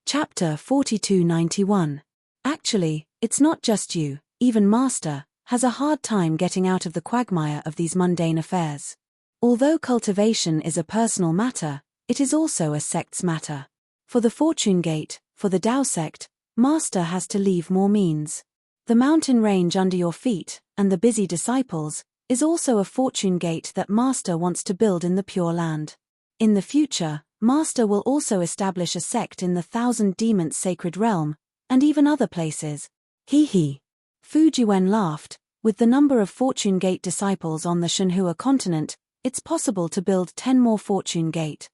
Chapter 4291. Actually, it's not just you, even Master has a hard time getting out of the quagmire of these mundane affairs. Although cultivation is a personal matter, it is also a sect's matter. For the Fortune Gate, for the Tao sect, Master has to leave more means. The mountain range under your feet, and the busy disciples, is also a Fortune Gate that Master wants to build in the Pure Land. In the future, Master will also establish a sect in the Thousand Demons Sacred Realm, and even other places. He. Fu Jiwen laughed. With the number of Fortune Gate disciples on the Shenhua continent, it's possible to build 10 more Fortune Gate.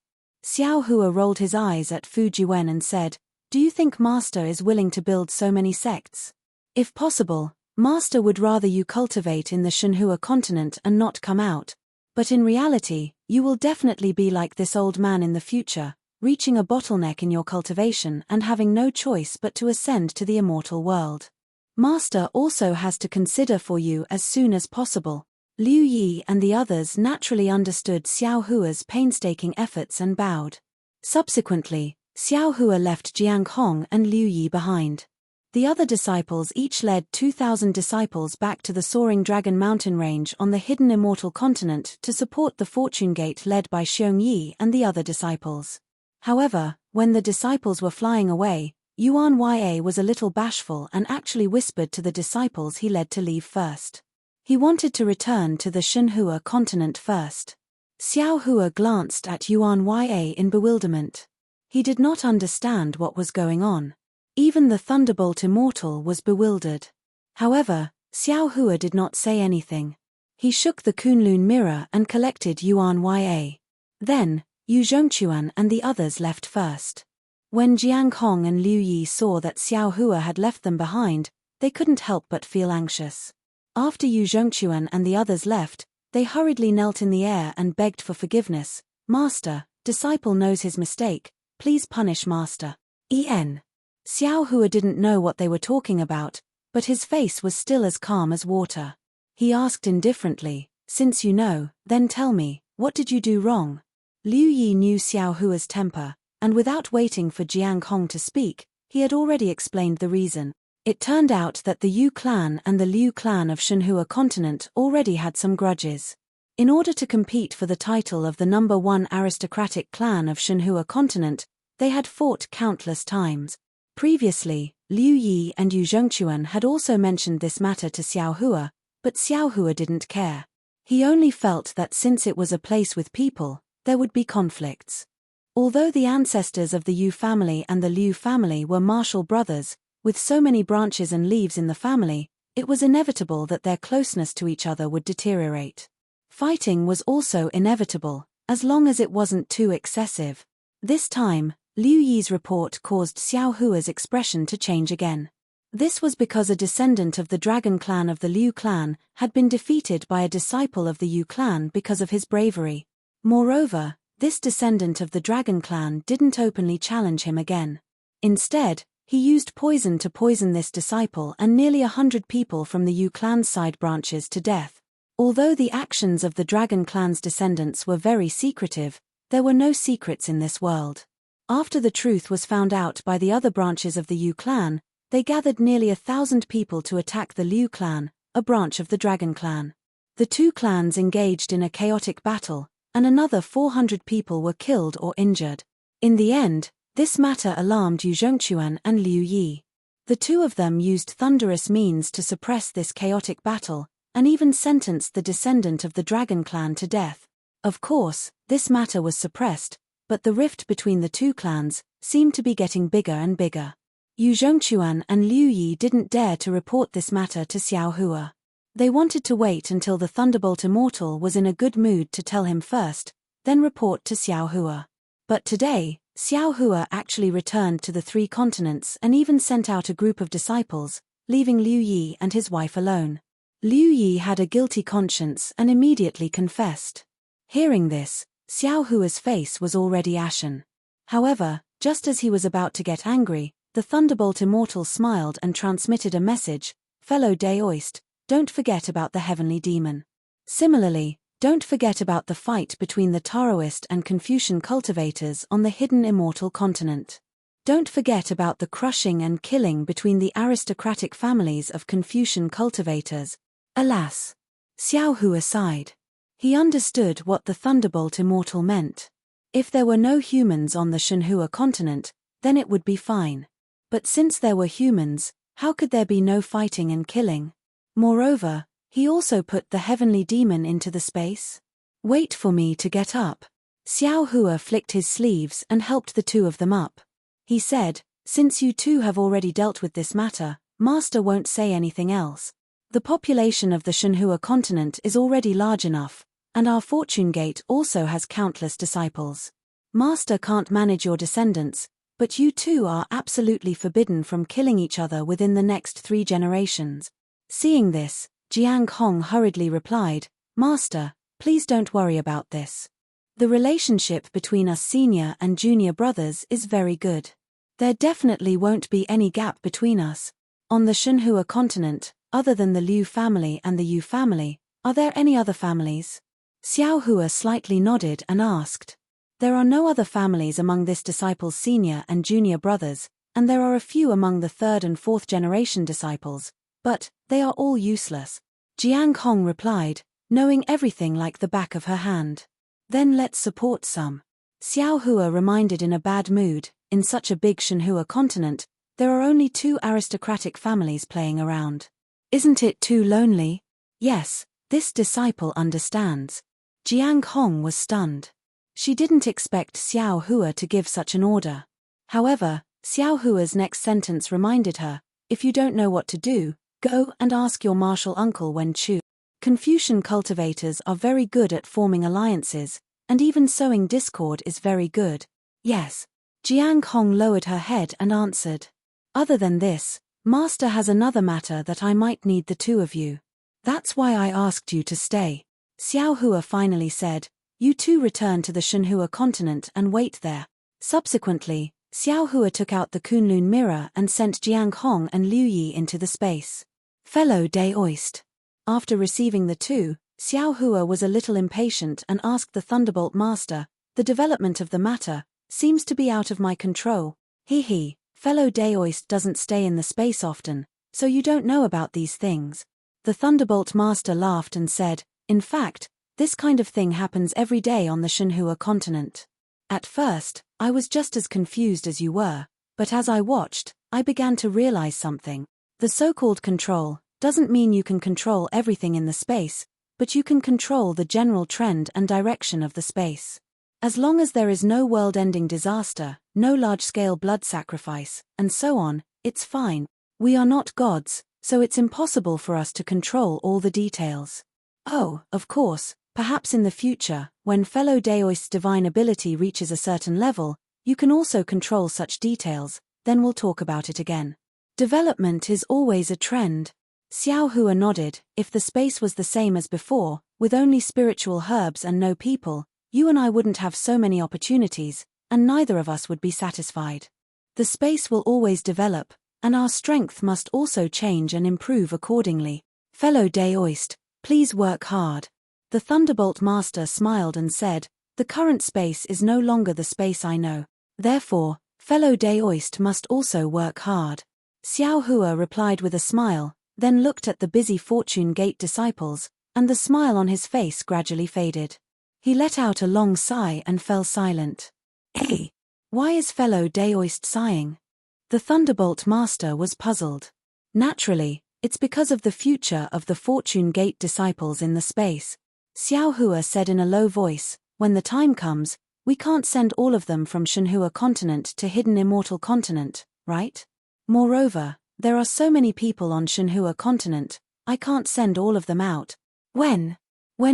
Xiao Hua rolled his eyes at Fu Jiwen and said, "Do you think Master is willing to build so many sects? If possible, Master would rather you cultivate in the Shenhua continent and not come out. But in reality, you will definitely be like this old man in the future, reaching a bottleneck in your cultivation and having no choice but to ascend to the immortal world. Master also has to consider for you as soon as possible." Liu Yi and the others naturally understood Xiao Hua's painstaking efforts and bowed. Subsequently, Xiao Hua left Jiang Hong and Liu Yi behind. The other disciples each led 2,000 disciples back to the Soaring Dragon Mountain Range on the hidden immortal continent to support the Fortune Gate led by Xiong Yi and the other disciples. However, when the disciples were flying away, Yuan Ya was a little bashful and actually whispered to the disciples he led to leave first. He wanted to return to the Shenhua continent first. Xiao Hua glanced at Yuan Ya in bewilderment. He did not understand what was going on. Even the Thunderbolt Immortal was bewildered. However, Xiao Hua did not say anything. He shook the Kunlun mirror and collected Yuan Ya. Then, Yu Zhongquan and the others left first. When Jiang Hong and Liu Yi saw that Xiao Hua had left them behind, they couldn't help but feel anxious. After Yu Zhongquan and the others left, they hurriedly knelt in the air and begged for forgiveness. "Master, disciple knows his mistake, please punish Master." Xiao Hua didn't know what they were talking about, but his face was still as calm as water. He asked indifferently, "Since you know, then tell me, what did you do wrong?" Liu Yi knew Xiao Hua's temper, and without waiting for Jiang Hong to speak, he had already explained the reason. It turned out that the Yu clan and the Liu clan of Shenhua continent already had some grudges. In order to compete for the title of the number one aristocratic clan of Shenhua continent, they had fought countless times. Previously, Liu Yi and Yu Zhongquan had also mentioned this matter to Xiao Hua, but Xiao Hua didn't care. He only felt that since it was a place with people, there would be conflicts. Although the ancestors of the Yu family and the Liu family were martial brothers, with so many branches and leaves in the family, it was inevitable that their closeness to each other would deteriorate. Fighting was also inevitable, as long as it wasn't too excessive. This time, Liu Yi's report caused Xiao Hua's expression to change again. This was because a descendant of the dragon clan of the Liu clan had been defeated by a disciple of the Yu clan because of his bravery. Moreover, this descendant of the dragon clan didn't openly challenge him again. Instead, he used poison to poison this disciple and nearly 100 people from the Yu clan's side branches to death. Although the actions of the dragon clan's descendants were very secretive, there were no secrets in this world. After the truth was found out by the other branches of the Yu clan, they gathered nearly 1,000 people to attack the Liu clan, a branch of the dragon clan. The two clans engaged in a chaotic battle, and another 400 people were killed or injured. In the end, this matter alarmed Yu Zhongquan and Liu Yi. The two of them used thunderous means to suppress this chaotic battle, and even sentenced the descendant of the dragon clan to death. Of course, this matter was suppressed, but the rift between the two clans seemed to be getting bigger and bigger. Yu Zhongquan and Liu Yi didn't dare to report this matter to Xiao Hua. They wanted to wait until the Thunderbolt Immortal was in a good mood to tell him first, then report to Xiao Hua. But today, Xiao Hua actually returned to the three continents and even sent out a group of disciples, leaving Liu Yi and his wife alone. Liu Yi had a guilty conscience and immediately confessed. Hearing this, Xiao Hua's face was already ashen. However, just as he was about to get angry, the Thunderbolt Immortal smiled and transmitted a message: "Fellow Daoist, don't forget about the heavenly demon. Similarly, don't forget about the fight between the Taoist and Confucian cultivators on the hidden immortal continent. Don't forget about the crushing and killing between the aristocratic families of Confucian cultivators. Alas! Xiao Hua sighed. He understood what the Thunderbolt Immortal meant. If there were no humans on the Shenhua continent, then it would be fine. But since there were humans, how could there be no fighting and killing? Moreover, he also put the heavenly demon into the space. Wait for me to get up. Xiao Hua flicked his sleeves and helped the two of them up. He said, since you two have already dealt with this matter, Master won't say anything else. The population of the Shenhua continent is already large enough, and our Fortune Gate also has countless disciples. Master can't manage your descendants, but you two are absolutely forbidden from killing each other within the next 3 generations. Seeing this, Jiang Hong hurriedly replied, Master, please don't worry about this. The relationship between us senior and junior brothers is very good. There definitely won't be any gap between us. On the Shenhua continent, other than the Liu family and the Yu family, are there any other families? Xiao Hua slightly nodded and asked. There are no other families among this disciple's senior and junior brothers, and there are a few among the 3rd and 4th generation disciples, but they are all useless. Jiang Hong replied, knowing everything like the back of her hand. Then let's support some. Xiao Hua reminded in a bad mood, in such a big Shenhua continent, there are only 2 aristocratic families playing around. Isn't it too lonely? Yes, this disciple understands. Jiang Hong was stunned. She didn't expect Xiao Hua to give such an order. However, Xiao Hua's next sentence reminded her, if you don't know what to do, go and ask your martial uncle Wen Chu. Confucian cultivators are very good at forming alliances, and even sowing discord is very good. Yes. Jiang Hong lowered her head and answered. Other than this, Master has another matter that I might need the 2 of you. That's why I asked you to stay. Xiao Hua finally said, you 2 return to the Shenhua continent and wait there. Subsequently, Xiao Hua took out the Kunlun mirror and sent Jiang Hong and Liu Yi into the space. Fellow Daoist. After receiving the 2, Xiao Hua was a little impatient and asked the Thunderbolt Master, the development of the matter seems to be out of my control. He, fellow Daoist doesn't stay in the space often, so you don't know about these things. The Thunderbolt Master laughed and said, in fact, this kind of thing happens every day on the Shenhua continent. At first, I was just as confused as you were, but as I watched, I began to realize something. The so-called control doesn't mean you can control everything in the space, but you can control the general trend and direction of the space. As long as there is no world-ending disaster, no large-scale blood sacrifice, and so on, it's fine. We are not gods, so it's impossible for us to control all the details. Oh, of course, perhaps in the future, when fellow Daoist's divine ability reaches a certain level, you can also control such details, then we'll talk about it again. Development is always a trend. Xiao Hua nodded. If the space was the same as before, with only spiritual herbs and no people, you and I wouldn't have so many opportunities, and neither of us would be satisfied. The space will always develop, and our strength must also change and improve accordingly. Fellow Daoist, please work hard. The Thunderbolt Master smiled and said, the current space is no longer the space I know. Therefore, fellow Daoist must also work hard. Xiao Hua replied with a smile, then looked at the busy Fortune Gate disciples, and the smile on his face gradually faded. He let out a long sigh and fell silent. Hey! Why is fellow Daoist sighing? The Thunderbolt Master was puzzled. Naturally, it's because of the future of the Fortune Gate disciples in the space. Xiao Hua said in a low voice, when the time comes, we can't send all of them from Shenhua continent to Hidden Immortal continent, right? Moreover, there are so many people on Shenhua continent, I can't send all of them out. When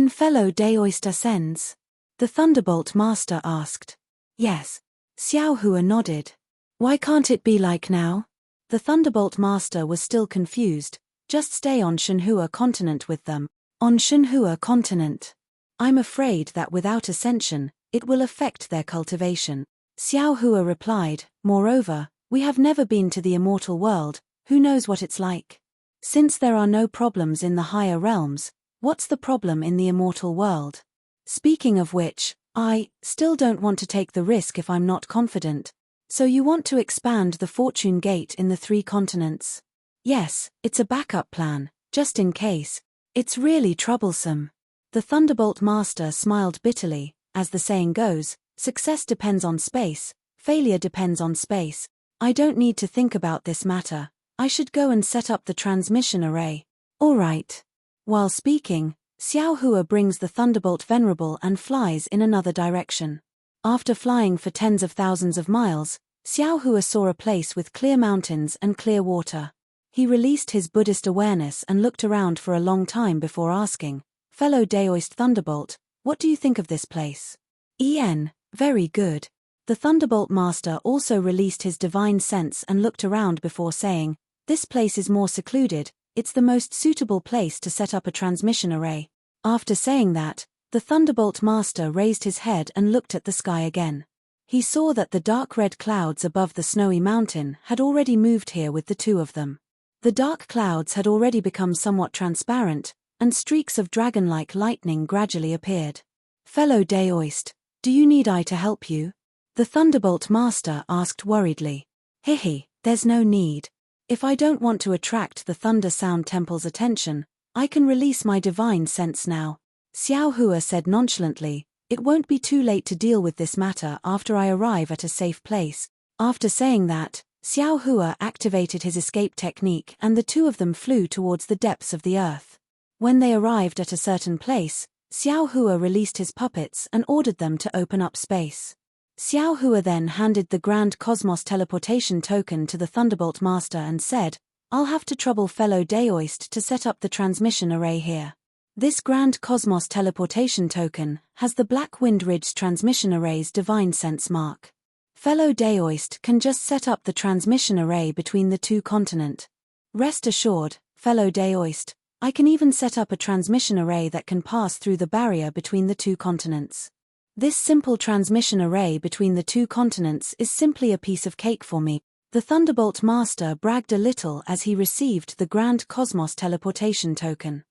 fellow Daoist ascends? The Thunderbolt Master asked. Yes. Xiao Hua nodded. Why can't it be like now? The Thunderbolt Master was still confused. Just stay on Shenhua continent with them. On Shenhua continent. I'm afraid that without ascension, it will affect their cultivation. Xiao Hua replied, moreover, we have never been to the immortal world, who knows what it's like? Since there are no problems in the higher realms, what's the problem in the immortal world? Speaking of which, I still don't want to take the risk if I'm not confident. So you want to expand the fortune gate in the 3 continents? Yes, it's a backup plan, just in case. It's really troublesome. The Thunderbolt Master smiled bitterly. As the saying goes, success depends on space, failure depends on space. I don't need to think about this matter. I should go and set up the transmission array. All right. While speaking, Xiao Hua brings the Thunderbolt Venerable and flies in another direction. After flying for tens of thousands of miles, Xiao Hua saw a place with clear mountains and clear water. He released his Buddhist awareness and looked around for a long time before asking, "Fellow Daoist Thunderbolt, what do you think of this place?" Very good. The Thunderbolt Master also released his divine sense and looked around before saying, "This place is more secluded, it's the most suitable place to set up a transmission array." After saying that, the Thunderbolt Master raised his head and looked at the sky again. He saw that the dark red clouds above the snowy mountain had already moved here with the 2 of them. The dark clouds had already become somewhat transparent, and streaks of dragon-like lightning gradually appeared. "Fellow Daoist, do you need I to help you?" The Thunderbolt Master asked worriedly. There's no need. If I don't want to attract the Thunder Sound Temple's attention, I can release my divine sense now. Xiao Hua said nonchalantly, "It won't be too late to deal with this matter after I arrive at a safe place." After saying that, Xiao Hua activated his escape technique and the 2 of them flew towards the depths of the earth. When they arrived at a certain place, Xiao Hua released his puppets and ordered them to open up space. Xiao Hua then handed the Grand Cosmos Teleportation Token to the Thunderbolt Master and said, "I'll have to trouble fellow Daoist to set up the transmission array here. This Grand Cosmos Teleportation Token has the Black Wind Ridge Transmission Array's divine sense mark. Fellow Daoist can just set up the transmission array between the 2 continents. Rest assured, fellow Daoist, I can even set up a transmission array that can pass through the barrier between the 2 continents. This simple transmission array between the 2 continents is simply a piece of cake for me." The Thunderbolt Master bragged a little as he received the Grand Cosmos Teleportation Token.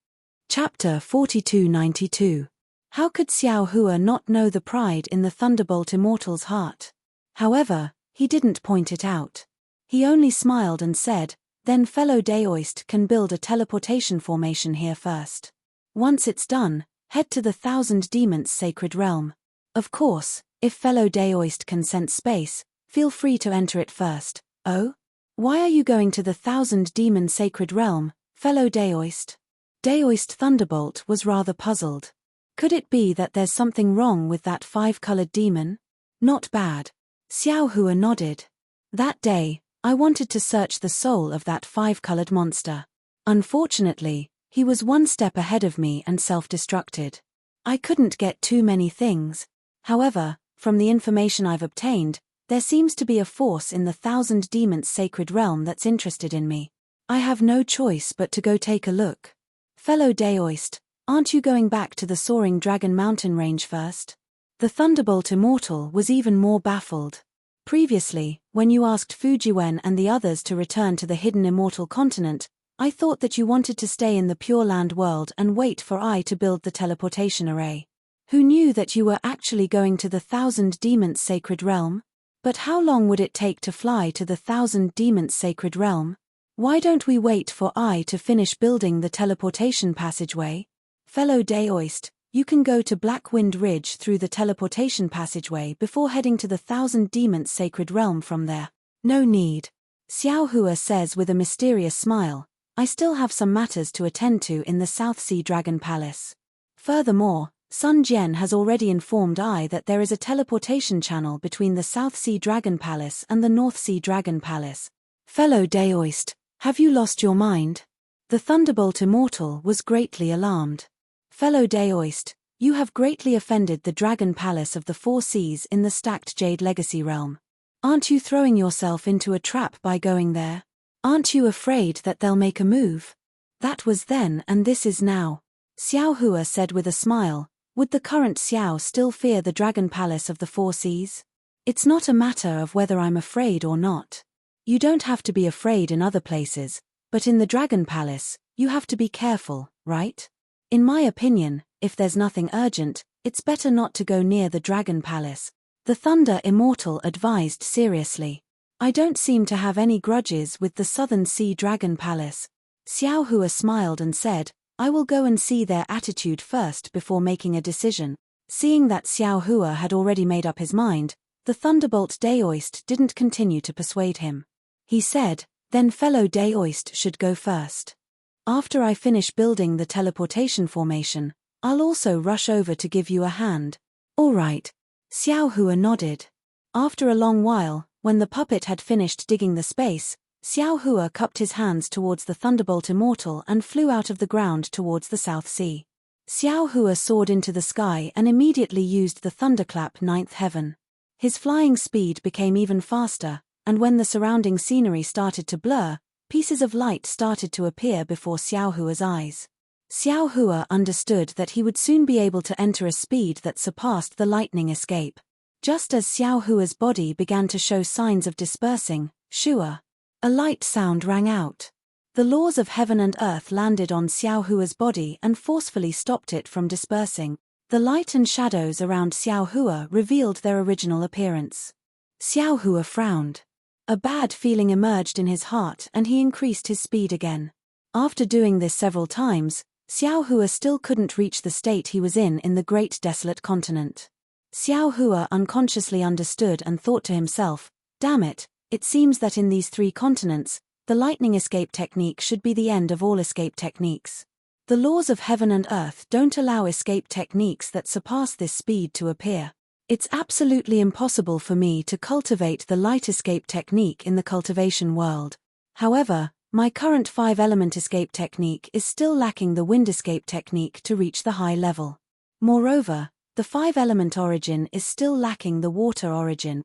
Chapter 4292. How could Xiao Hua not know the pride in the Thunderbolt Immortal's heart? However, he didn't point it out. He only smiled and said, "Then fellow Daoist can build a teleportation formation here first. Once it's done, head to the 1,000 Demons Sacred Realm. Of course, if fellow Daoist can sense space, feel free to enter it first." "Oh? Why are you going to the 1,000 Demon Sacred Realm, fellow Daoist?" Daoist Thunderbolt was rather puzzled. Could it be that there's something wrong with that 5-colored demon? Not bad. Xiao Hua nodded. "That day, I wanted to search the soul of that 5-colored monster. Unfortunately, he was 1 step ahead of me and self-destructed. I couldn't get too many things. However, from the information I've obtained, there seems to be a force in the 1,000 Demons Sacred Realm that's interested in me. I have no choice but to go take a look. Fellow Daoist, aren't you going back to the Soaring Dragon Mountain range first?" The Thunderbolt Immortal was even more baffled. "Previously, when you asked Fujiwen and the others to return to the hidden Immortal Continent, I thought that you wanted to stay in the Pure Land world and wait for I to build the teleportation array. Who knew that you were actually going to the 1,000 Demons Sacred Realm? But how long would it take to fly to the 1,000 Demons Sacred Realm? Why don't we wait for I to finish building the teleportation passageway? Fellow Daoist, you can go to Black Wind Ridge through the teleportation passageway before heading to the 1,000 Demons Sacred Realm from there." "No need. Xiao Hua says with a mysterious smile, "I still have some matters to attend to in the South Sea Dragon Palace. Furthermore, Sun Jian has already informed I that there is a teleportation channel between the South Sea Dragon Palace and the North Sea Dragon Palace." "Fellow Daoist, have you lost your mind?" The Thunderbolt Immortal was greatly alarmed. "Fellow Daoist, you have greatly offended the Dragon Palace of the 4 Seas in the Stacked Jade Legacy Realm. Aren't you throwing yourself into a trap by going there? Aren't you afraid that they'll make a move? That was then and this is now." Xiao Hua said with a smile, "Would the current Xiao still fear the Dragon Palace of the 4 Seas? It's not a matter of whether I'm afraid or not. You don't have to be afraid in other places, but in the Dragon Palace, you have to be careful, right? In my opinion, if there's nothing urgent, it's better not to go near the Dragon Palace." The Thunder Immortal advised seriously. I don't seem to have any grudges with the Southern Sea Dragon Palace. Xiao Hua smiled and said, I will go and see their attitude first before making a decision. Seeing that Xiao Hua had already made up his mind, the Thunderbolt Daoist didn't continue to persuade him. He said, then fellow Daoist should go first. After I finish building the teleportation formation, I'll also rush over to give you a hand. All right. Xiao Hua nodded. After a long while, when the puppet had finished digging the space, Xiao Hua cupped his hands towards the Thunderbolt Immortal and flew out of the ground towards the South Sea. Xiao Hua soared into the sky and immediately used the Thunderclap Ninth Heaven. His flying speed became even faster, and when the surrounding scenery started to blur, pieces of light started to appear before Xiao Hua's eyes. Xiao Hua understood that he would soon be able to enter a speed that surpassed the lightning escape. Just as Xiao Hua's body began to show signs of dispersing, shua, a light sound rang out. The laws of heaven and earth landed on Xiao Hua's body and forcefully stopped it from dispersing. The light and shadows around Xiao Hua revealed their original appearance. Xiao Hua frowned. A bad feeling emerged in his heart and he increased his speed again. After doing this several times, Xiao Hua still couldn't reach the state he was in the great desolate continent. Xiao Hua unconsciously understood and thought to himself, damn it, it seems that in these 3 continents, the lightning escape technique should be the end of all escape techniques. The laws of heaven and earth don't allow escape techniques that surpass this speed to appear. It's absolutely impossible for me to cultivate the light escape technique in the cultivation world. However, my current 5-element escape technique is still lacking the wind escape technique to reach the high level. Moreover, the 5-element origin is still lacking the water origin.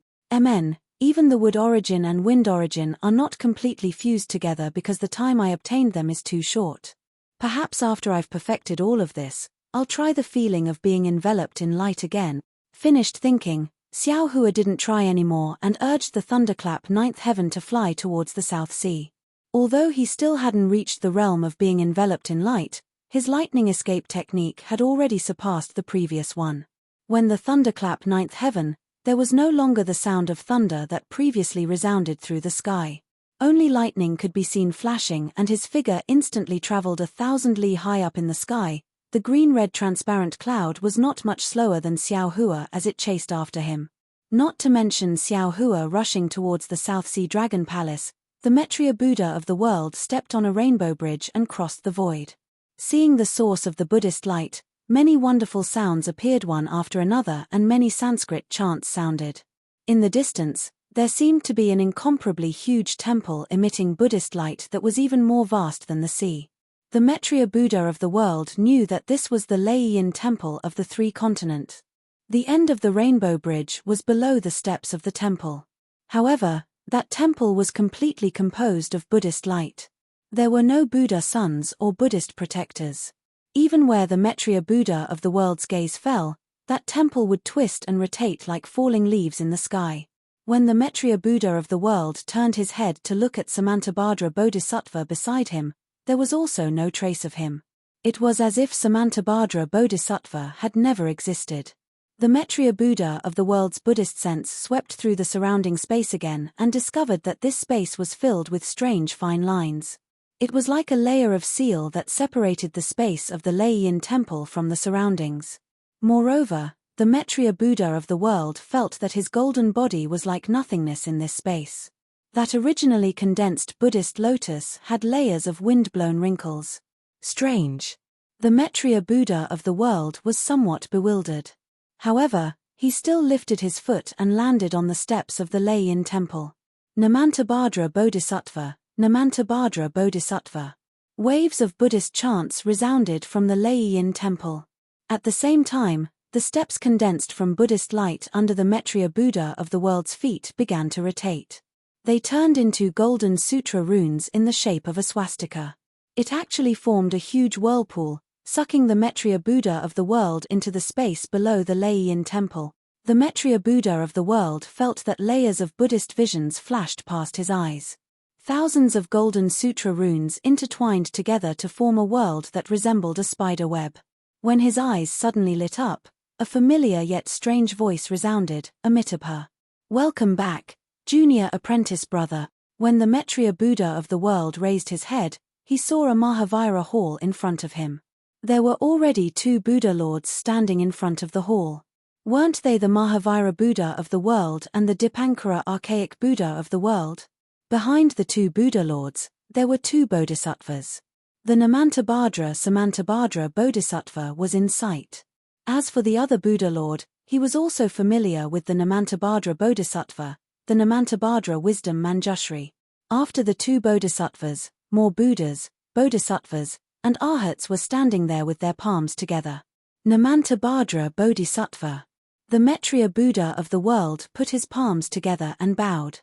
Even the wood origin and wind origin are not completely fused together because the time I obtained them is too short. Perhaps after I've perfected all of this, I'll try the feeling of being enveloped in light again. Finished thinking, Xiao Hua didn't try anymore and urged the Thunderclap Ninth Heaven to fly towards the South Sea. Although he still hadn't reached the realm of being enveloped in light, his lightning escape technique had already surpassed the previous one. When the Thunderclap Ninth Heaven, there was no longer the sound of thunder that previously resounded through the sky. Only lightning could be seen flashing and his figure instantly traveled 1,000 li high up in the sky. The green-red transparent cloud was not much slower than Xiao Hua as it chased after him. Not to mention Xiao Hua rushing towards the South Sea Dragon Palace, the Metria Buddha of the world stepped on a rainbow bridge and crossed the void. Seeing the source of the Buddhist light, many wonderful sounds appeared one after another and many Sanskrit chants sounded. In the distance, there seemed to be an incomparably huge temple emitting Buddhist light that was even more vast than the sea. The Metria Buddha of the world knew that this was the Lei-Yin temple of the 3 continents. The end of the rainbow bridge was below the steps of the temple. However, that temple was completely composed of Buddhist light. There were no Buddha sons or Buddhist protectors. Even where the Metria Buddha of the world's gaze fell, that temple would twist and rotate like falling leaves in the sky. When the Metria Buddha of the world turned his head to look at Samantabhadra Bodhisattva beside him, there was also no trace of him. It was as if Samantabhadra Bodhisattva had never existed. The Metria Buddha of the world's Buddhist sense swept through the surrounding space again and discovered that this space was filled with strange fine lines. It was like a layer of seal that separated the space of the Lei-Yin temple from the surroundings. Moreover, the Metria Buddha of the world felt that his golden body was like nothingness in this space. That originally condensed Buddhist lotus had layers of wind-blown wrinkles. Strange. The Metria Buddha of the world was somewhat bewildered. However, he still lifted his foot and landed on the steps of the Lei-Yin temple. Namantabhadra Bodhisattva, Namantabhadra Bodhisattva. Waves of Buddhist chants resounded from the Lei-Yin temple. At the same time, the steps condensed from Buddhist light under the Metria Buddha of the world's feet began to rotate. They turned into golden sutra runes in the shape of a swastika. It actually formed a huge whirlpool, sucking the Metria Buddha of the world into the space below the Lei-Yin temple. The Metria Buddha of the world felt that layers of Buddhist visions flashed past his eyes. Thousands of golden sutra runes intertwined together to form a world that resembled a spider web. When his eyes suddenly lit up, A familiar yet strange voice resounded, Amitabha. Welcome back, junior apprentice brother. When the Maitreya Buddha of the world raised his head, he saw a Mahavira hall in front of him. There were already 2 Buddha lords standing in front of the hall. Weren't they the Mahavira Buddha of the world and the Dipankara archaic Buddha of the world? Behind the 2 Buddha lords, there were 2 bodhisattvas. The Namantabhadra Samantabhadra Bodhisattva was in sight. As for the other Buddha lord, he was also familiar with the Namantabhadra Bodhisattva, the Namantabhadra Wisdom Manjushri. After the 2 bodhisattvas, more Buddhas, bodhisattvas, and arhats were standing there with their palms together. Namantabhadra Bodhisattva. The Maitreya Buddha of the world put his palms together and bowed.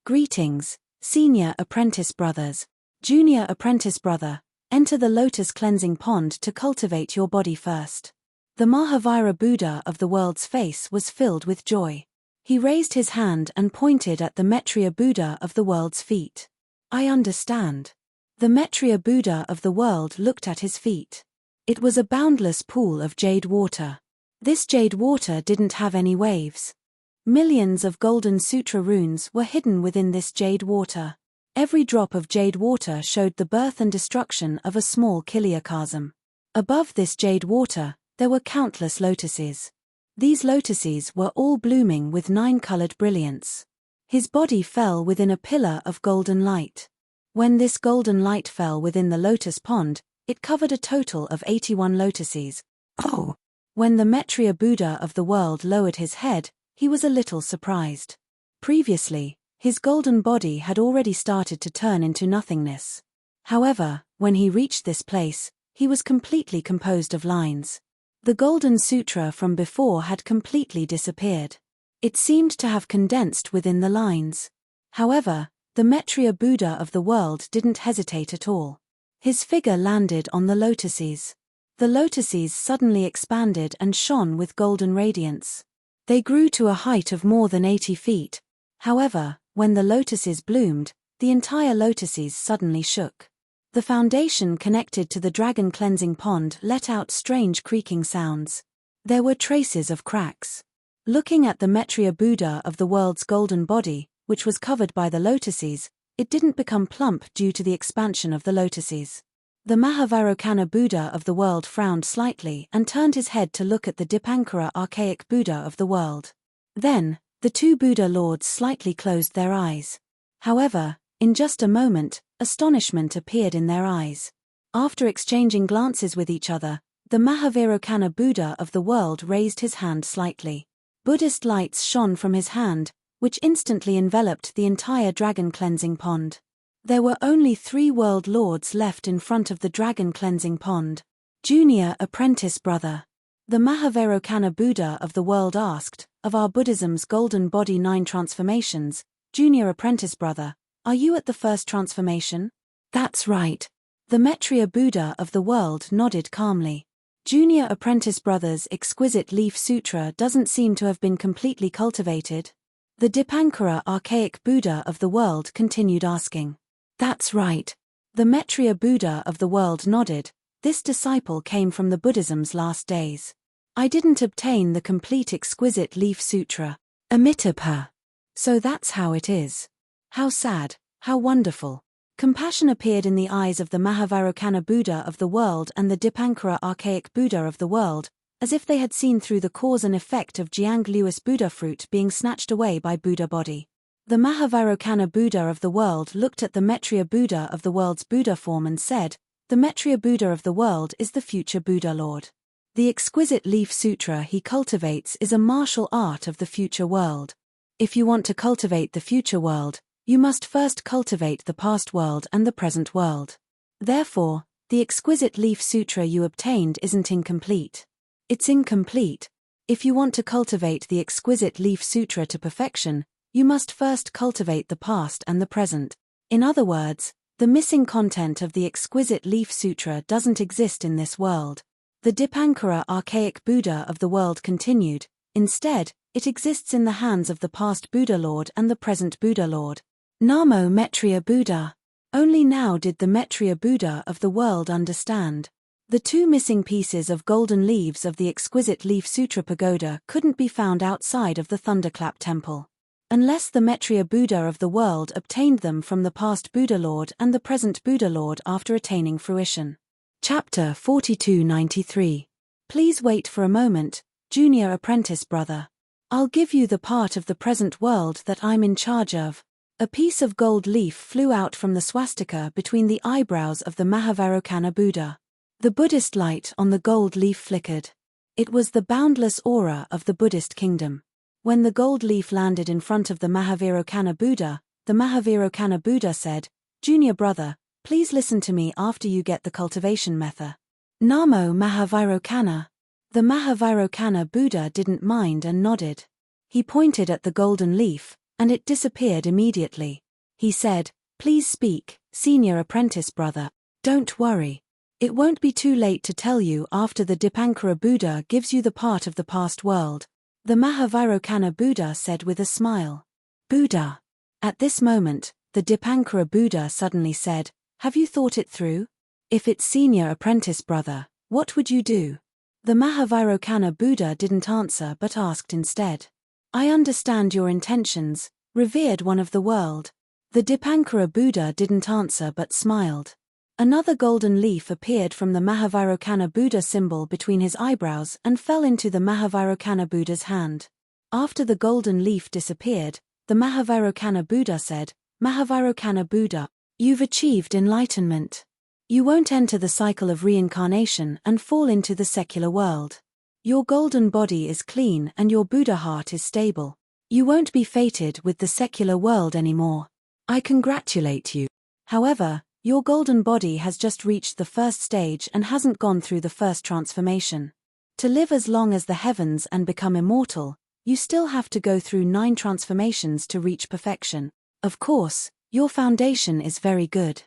Greetings, senior apprentice brothers. Junior apprentice brother, enter the lotus cleansing pond to cultivate your body first. The Mahavira Buddha of the world's face was filled with joy. He raised his hand and pointed at the Maitreya Buddha of the world's feet. I understand. The Maitreya Buddha of the world looked at his feet. It was a boundless pool of jade water. This jade water didn't have any waves. Millions of golden sutra runes were hidden within this jade water. Every drop of jade water showed the birth and destruction of a small Kiliakasm. Above this jade water, there were countless lotuses. These lotuses were all blooming with 9-colored brilliance. His body fell within a pillar of golden light. When this golden light fell within the lotus pond, it covered a total of 81 lotuses. Oh! When the Maitreya Buddha of the world lowered his head, he was a little surprised. Previously, his golden body had already started to turn into nothingness. However, when he reached this place, he was completely composed of lines. The golden sutra from before had completely disappeared. It seemed to have condensed within the lines. However, the Maitreya Buddha of the world didn't hesitate at all. His figure landed on the lotuses. The lotuses suddenly expanded and shone with golden radiance. They grew to a height of more than 80 feet. However, when the lotuses bloomed, the entire lotuses suddenly shook. The foundation connected to the dragon cleansing pond let out strange creaking sounds. There were traces of cracks. Looking at the Maitreya Buddha of the world's golden body, which was covered by the lotuses, it didn't become plump due to the expansion of the lotuses. The Mahavirokana Buddha of the world frowned slightly and turned his head to look at the Dipankara archaic Buddha of the world. Then, the 2 Buddha lords slightly closed their eyes. However, in just a moment, astonishment appeared in their eyes. After exchanging glances with each other, the Mahavirokana Buddha of the world raised his hand slightly. Buddhist lights shone from his hand, which instantly enveloped the entire dragon cleansing pond. There were only 3 world lords left in front of the dragon cleansing pond. Junior apprentice brother. The Mahavirokana Buddha of the world asked, of our Buddhism's golden body 9 transformations, junior apprentice brother, are you at the first transformation? That's right. The Maitreya Buddha of the world nodded calmly. Junior apprentice brother's exquisite leaf sutra doesn't seem to have been completely cultivated. The Dipankara archaic Buddha of the world continued asking. That's right. The Maitreya Buddha of the world nodded. This disciple came from the Buddhism's last days. I didn't obtain the complete exquisite leaf sutra. Amitabha. So that's how it is. How sad, how wonderful. Compassion appeared in the eyes of the Mahavirokana Buddha of the world and the Dipankara archaic Buddha of the world, as if they had seen through the cause and effect of Jiang Lewis Buddha fruit being snatched away by Buddha body. The Mahavirokana Buddha of the world looked at the Maitreya Buddha of the world's Buddha form and said, the Maitreya Buddha of the world is the future Buddha Lord. The exquisite leaf sutra he cultivates is a martial art of the future world. If you want to cultivate the future world, you must first cultivate the past world and the present world. Therefore, the exquisite leaf sutra you obtained isn't incomplete. It's incomplete. If you want to cultivate the exquisite leaf sutra to perfection, you must first cultivate the past and the present. In other words, the missing content of the exquisite leaf sutra doesn't exist in this world. The Dipankara archaic Buddha of the world continued, instead, it exists in the hands of the past Buddha Lord and the present Buddha Lord. Namo Maitreya Buddha. Only now did the Maitreya Buddha of the world understand. The two missing pieces of golden leaves of the exquisite Leaf Sutra pagoda couldn't be found outside of the Thunderclap Temple. Unless the Maitreya Buddha of the world obtained them from the past Buddha Lord and the present Buddha Lord after attaining fruition. Chapter 4293. Please wait for a moment, junior apprentice brother. I'll give you the part of the present world that I'm in charge of. A piece of gold leaf flew out from the swastika between the eyebrows of the Mahavairocana Buddha. The Buddhist light on the gold leaf flickered. It was the boundless aura of the Buddhist kingdom. When the gold leaf landed in front of the Mahavairocana Buddha, the Mahavairocana Buddha said, "Junior brother, please listen to me after you get the cultivation method." Namo Mahavairocana. The Mahavairocana Buddha didn't mind and nodded. He pointed at the golden leaf, and it disappeared immediately. He said, "Please speak, senior apprentice brother. Don't worry. It won't be too late to tell you after the Dipankara Buddha gives you the part of the past world," the Mahavairocana Buddha said with a smile. Buddha. At this moment, the Dipankara Buddha suddenly said, "Have you thought it through? If it's senior apprentice brother, what would you do?" The Mahavairocana Buddha didn't answer but asked instead. "I understand your intentions, revered one of the world." The Dipankara Buddha didn't answer but smiled. Another golden leaf appeared from the Mahavairocana Buddha symbol between his eyebrows and fell into the Mahavairocana Buddha's hand. After the golden leaf disappeared, the Mahavairocana Buddha said, "Mahavairocana Buddha, you've achieved enlightenment. You won't enter the cycle of reincarnation and fall into the secular world. Your golden body is clean and your Buddha heart is stable. You won't be fated with the secular world anymore. I congratulate you. However, your golden body has just reached the first stage and hasn't gone through the first transformation. To live as long as the heavens and become immortal, you still have to go through 9 transformations to reach perfection. Of course, your foundation is very good.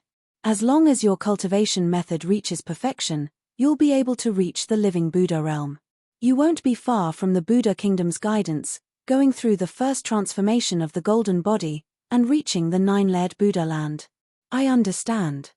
As long as your cultivation method reaches perfection, you'll be able to reach the living Buddha realm. You won't be far from the Buddha kingdom's guidance, going through the first transformation of the golden body, and reaching the 9-layered Buddha land. I understand.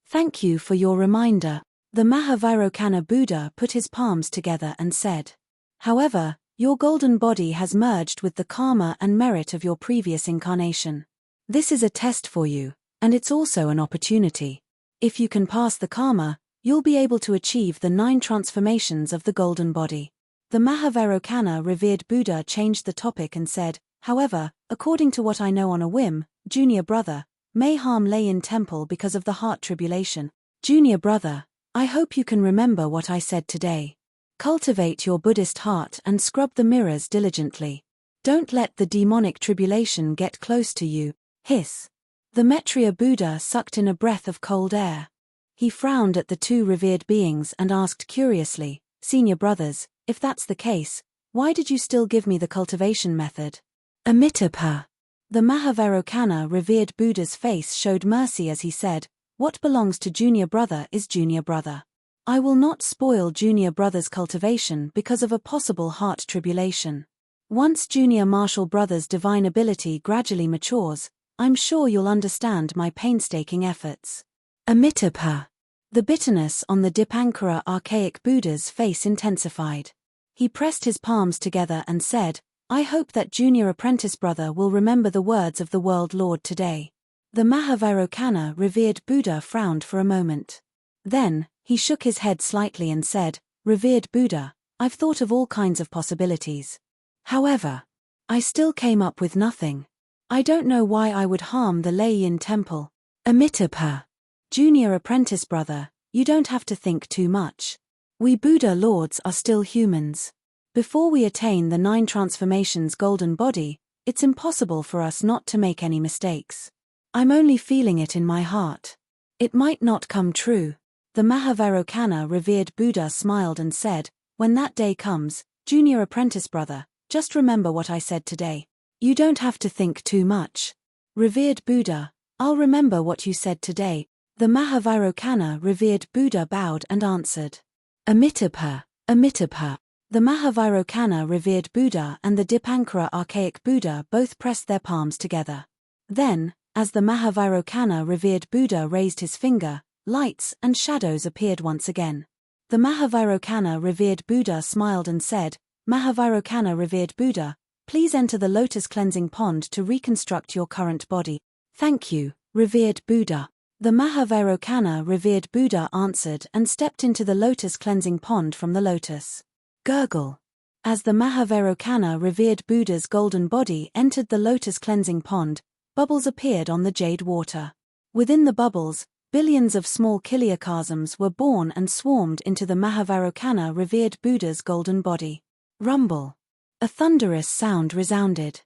Thank you for your reminder." The Mahavairocana Buddha put his palms together and said, "However, your golden body has merged with the karma and merit of your previous incarnation. This is a test for you, and it's also an opportunity. If you can pass the karma, you'll be able to achieve the 9 transformations of the golden body." The Mahavairocana revered Buddha changed the topic and said, "However, according to what I know on a whim, junior brother, may harm lay in temple because of the heart tribulation. Junior brother, I hope you can remember what I said today. Cultivate your Buddhist heart and scrub the mirrors diligently. Don't let the demonic tribulation get close to you." Hiss. The Maitreya Buddha sucked in a breath of cold air. He frowned at the two revered beings and asked curiously, "Senior brothers, if that's the case, why did you still give me the cultivation method?" Amitabha. The Mahavairocana revered Buddha's face showed mercy as he said, "What belongs to junior brother is junior brother. I will not spoil junior brother's cultivation because of a possible heart tribulation. Once junior martial brother's divine ability gradually matures, I'm sure you'll understand my painstaking efforts." Amitabha. The bitterness on the Dipankara archaic Buddha's face intensified. He pressed his palms together and said, "I hope that junior apprentice brother will remember the words of the World Lord today." The Mahavairocana revered Buddha frowned for a moment. Then, he shook his head slightly and said, "Revered Buddha, I've thought of all kinds of possibilities. However, I still came up with nothing. I don't know why I would harm the Lei-Yin temple." Amitabha. Junior apprentice brother, you don't have to think too much. We Buddha lords are still humans. Before we attain the 9 transformations golden body, it's impossible for us not to make any mistakes. I'm only feeling it in my heart. It might not come true. The Mahavairocana revered Buddha smiled and said, "When that day comes, junior apprentice brother, just remember what I said today. You don't have to think too much." Revered Buddha, I'll remember what you said today. The Mahavairocana revered Buddha bowed and answered. Amitabha, Amitabha. The Mahavairocana revered Buddha and the Dipankara archaic Buddha both pressed their palms together. Then, as the Mahavairocana revered Buddha raised his finger, lights and shadows appeared once again. The Mahavairokkana revered Buddha smiled and said, Mahavairokkana revered Buddha, please enter the lotus cleansing pond to reconstruct your current body. Thank you, revered Buddha. The Mahavairokkana revered Buddha answered and stepped into the lotus cleansing pond from the lotus. Gurgle. As the Mahavairokkana revered Buddha's golden body entered the lotus cleansing pond, bubbles appeared on the jade water. Within the bubbles, billions of small kiliakasms were born and swarmed into the Mahavairokkana revered Buddha's golden body. Rumble. A thunderous sound resounded.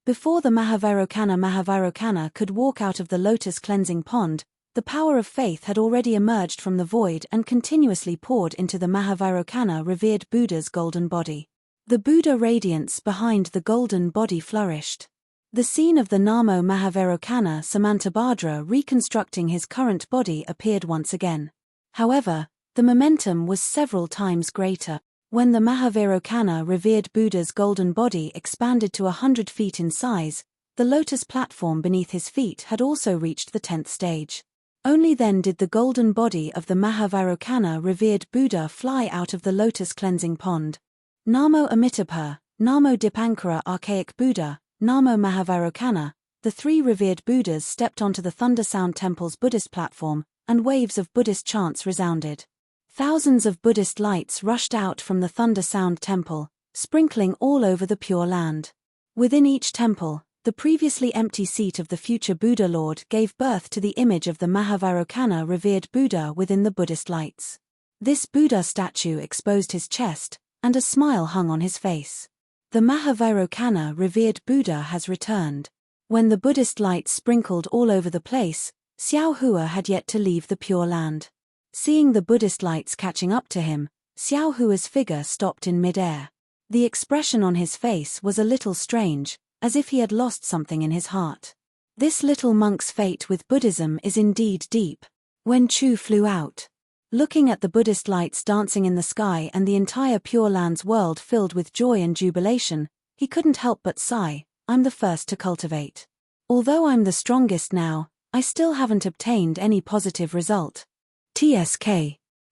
Before the Mahavairokkana could walk out of the lotus cleansing pond, the power of faith had already emerged from the void and continuously poured into the Mahavairokkana revered Buddha's golden body. The Buddha radiance behind the golden body flourished. The scene of the Namo Mahavairokkana Samantabhadra reconstructing his current body appeared once again. However, the momentum was several times greater. When the Mahavairokkana revered Buddha's golden body expanded to 100 feet in size, the lotus platform beneath his feet had also reached the 10th stage. Only then did the golden body of the Mahavairokkana revered Buddha fly out of the lotus cleansing pond. Namo Amitabha, Namo Dipankara Archaic Buddha, Namo Mahavairokkana, the three revered Buddhas stepped onto the Thunder Sound Temple's Buddhist platform, and waves of Buddhist chants resounded. Thousands of Buddhist lights rushed out from the Thunder Sound Temple, sprinkling all over the Pure Land. Within each temple, the previously empty seat of the future Buddha Lord gave birth to the image of the Mahavairokkana revered Buddha within the Buddhist lights. This Buddha statue exposed his chest, and a smile hung on his face. The Mahavairokkana revered Buddha has returned. When the Buddhist lights sprinkled all over the place, Xiao Hua had yet to leave the Pure Land. Seeing the Buddhist lights catching up to him, Xiao Hua's figure stopped in mid-air. The expression on his face was a little strange, as if he had lost something in his heart. This little monk's fate with Buddhism is indeed deep. When Chu flew out, looking at the Buddhist lights dancing in the sky and the entire Pure Land's world filled with joy and jubilation, he couldn't help but sigh, I'm the first to cultivate. Although I'm the strongest now, I still haven't obtained any positive result. TSK.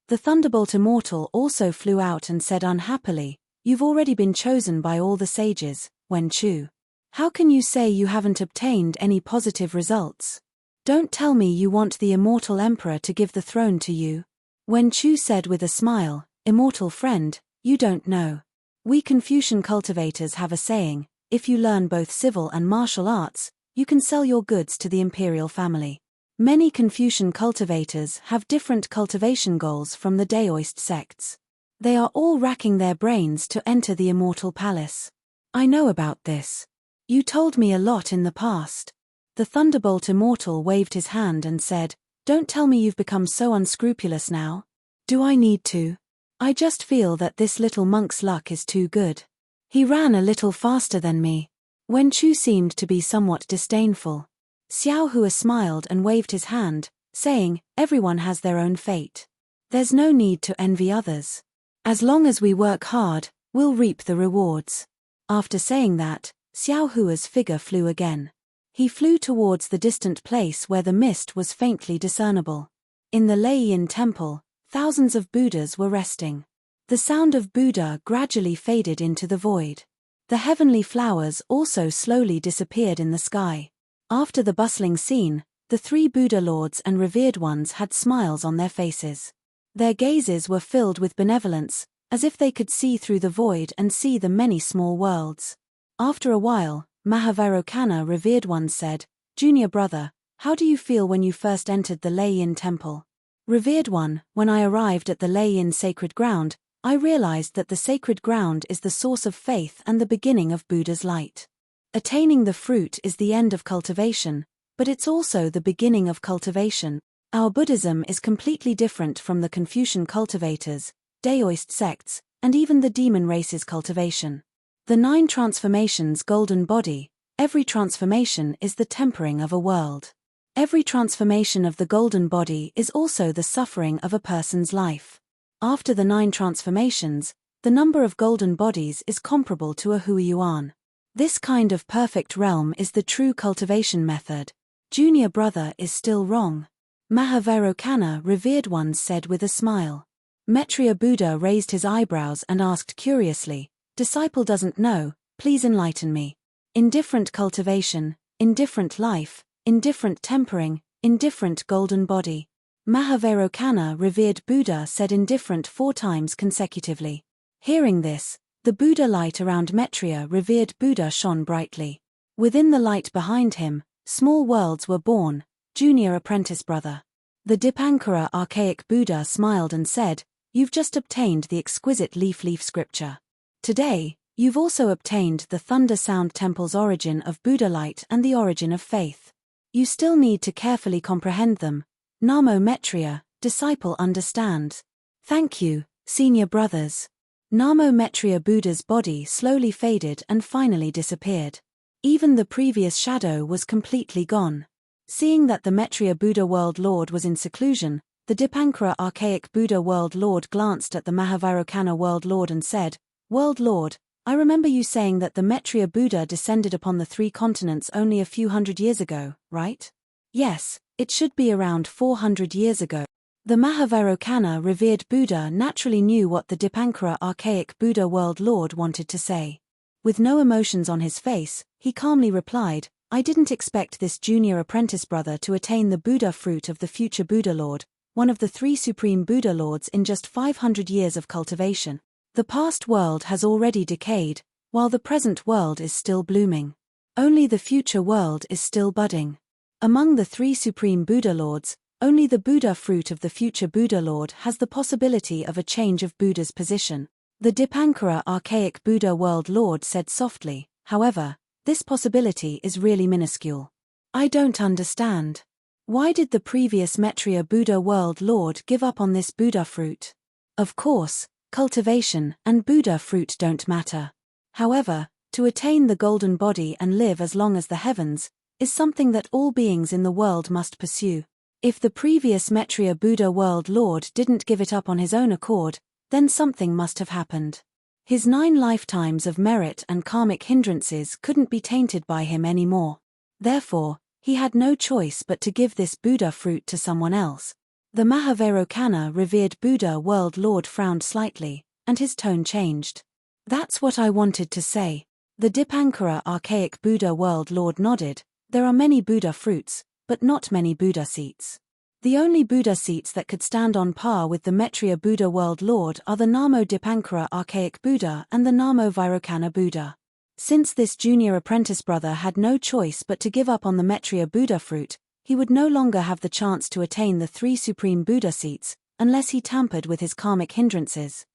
The Thunderbolt Immortal also flew out and said unhappily, You've already been chosen by all the sages, Wen Chu. How can you say you haven't obtained any positive results? Don't tell me you want the Immortal Emperor to give the throne to you. Wen Chu said with a smile, Immortal friend, you don't know. We Confucian cultivators have a saying, if you learn both civil and martial arts, you can sell your goods to the imperial family. Many Confucian cultivators have different cultivation goals from the Daoist sects. They are all racking their brains to enter the Immortal Palace. I know about this. You told me a lot in the past. The Thunderbolt Immortal waved his hand and said, Don't tell me you've become so unscrupulous now. Do I need to? I just feel that this little monk's luck is too good. He ran a little faster than me. Wen Chu seemed to be somewhat disdainful. Xiao Hua smiled and waved his hand, saying, Everyone has their own fate. There's no need to envy others. As long as we work hard, we'll reap the rewards. After saying that, Xiao Hua's figure flew again. He flew towards the distant place where the mist was faintly discernible. In the Lei-Yin temple, thousands of Buddhas were resting. The sound of Buddha gradually faded into the void. The heavenly flowers also slowly disappeared in the sky. After the bustling scene, the three Buddha lords and revered ones had smiles on their faces. Their gazes were filled with benevolence, as if they could see through the void and see the many small worlds. After a while, Mahavairokkana revered one said, Junior brother, how do you feel when you first entered the Lei-Yin temple? Revered one, when I arrived at the Lei-Yin sacred ground, I realized that the sacred ground is the source of faith and the beginning of Buddha's light. Attaining the fruit is the end of cultivation, but it's also the beginning of cultivation. Our Buddhism is completely different from the Confucian cultivators, Daoist sects, and even the demon race's cultivation. The 9 transformations golden body, every transformation is the tempering of a world. Every transformation of the golden body is also the suffering of a person's life. After the 9 transformations, the number of golden bodies is comparable to a Huiyuan. This kind of perfect realm is the true cultivation method. Junior brother is still wrong. Mahavairokkana revered ones said with a smile. Maitreya Buddha raised his eyebrows and asked curiously, "Disciple doesn't know, please enlighten me. Indifferent cultivation, indifferent life, indifferent tempering, indifferent golden body." Mahavairocana, revered Buddha, said indifferent 4 times consecutively. Hearing this, the Buddha light around Maitreya revered Buddha shone brightly. Within the light behind him, small worlds were born, junior apprentice brother. The Dipankara archaic Buddha smiled and said, "You've just obtained the exquisite leaf scripture. Today, you've also obtained the thunder sound temple's origin of Buddha light and the origin of faith. You still need to carefully comprehend them. Namo Maitreya, disciple understands." "Thank you, senior brothers." Namo Maitreya Buddha's body slowly faded and finally disappeared. Even the previous shadow was completely gone. Seeing that the Maitreya Buddha World Lord was in seclusion, the Dipankara archaic Buddha World Lord glanced at the Mahavairocana World Lord and said, "World Lord, I remember you saying that the Maitreya Buddha descended upon the 3 continents only a few hundred years ago, right?" "Yes, it should be around 400 years ago." The Mahavairocana revered Buddha naturally knew what the Dipankara archaic Buddha World Lord wanted to say. With no emotions on his face, he calmly replied, "I didn't expect this junior apprentice brother to attain the Buddha fruit of the future Buddha Lord, one of the 3 supreme Buddha Lords, in just 500 years of cultivation. The past world has already decayed, while the present world is still blooming. Only the future world is still budding. Among the 3 supreme Buddha Lords, only the Buddha fruit of the future Buddha Lord has the possibility of a change of Buddha's position." The Dipankara archaic Buddha World Lord said softly, "However, this possibility is really minuscule. I don't understand. Why did the previous Maitreya Buddha World Lord give up on this Buddha fruit? Of course, cultivation and Buddha fruit don't matter. However, to attain the golden body and live as long as the heavens, is something that all beings in the world must pursue. If the previous Maitreya Buddha World Lord didn't give it up on his own accord, then something must have happened. His 9 lifetimes of merit and karmic hindrances couldn't be tainted by him anymore. Therefore, he had no choice but to give this Buddha fruit to someone else." The Mahavairocana revered Buddha World Lord frowned slightly, and his tone changed. "That's what I wanted to say." The Dipankara archaic Buddha World Lord nodded. "There are many Buddha fruits, but not many Buddha seats. The only Buddha seats that could stand on par with the Maitreya Buddha World Lord are the Namo Dipankara archaic Buddha and the Namo Vairocana Buddha. Since this junior apprentice brother had no choice but to give up on the Maitreya Buddha fruit, he would no longer have the chance to attain the 3 supreme Buddha seats, unless he tampered with his karmic hindrances."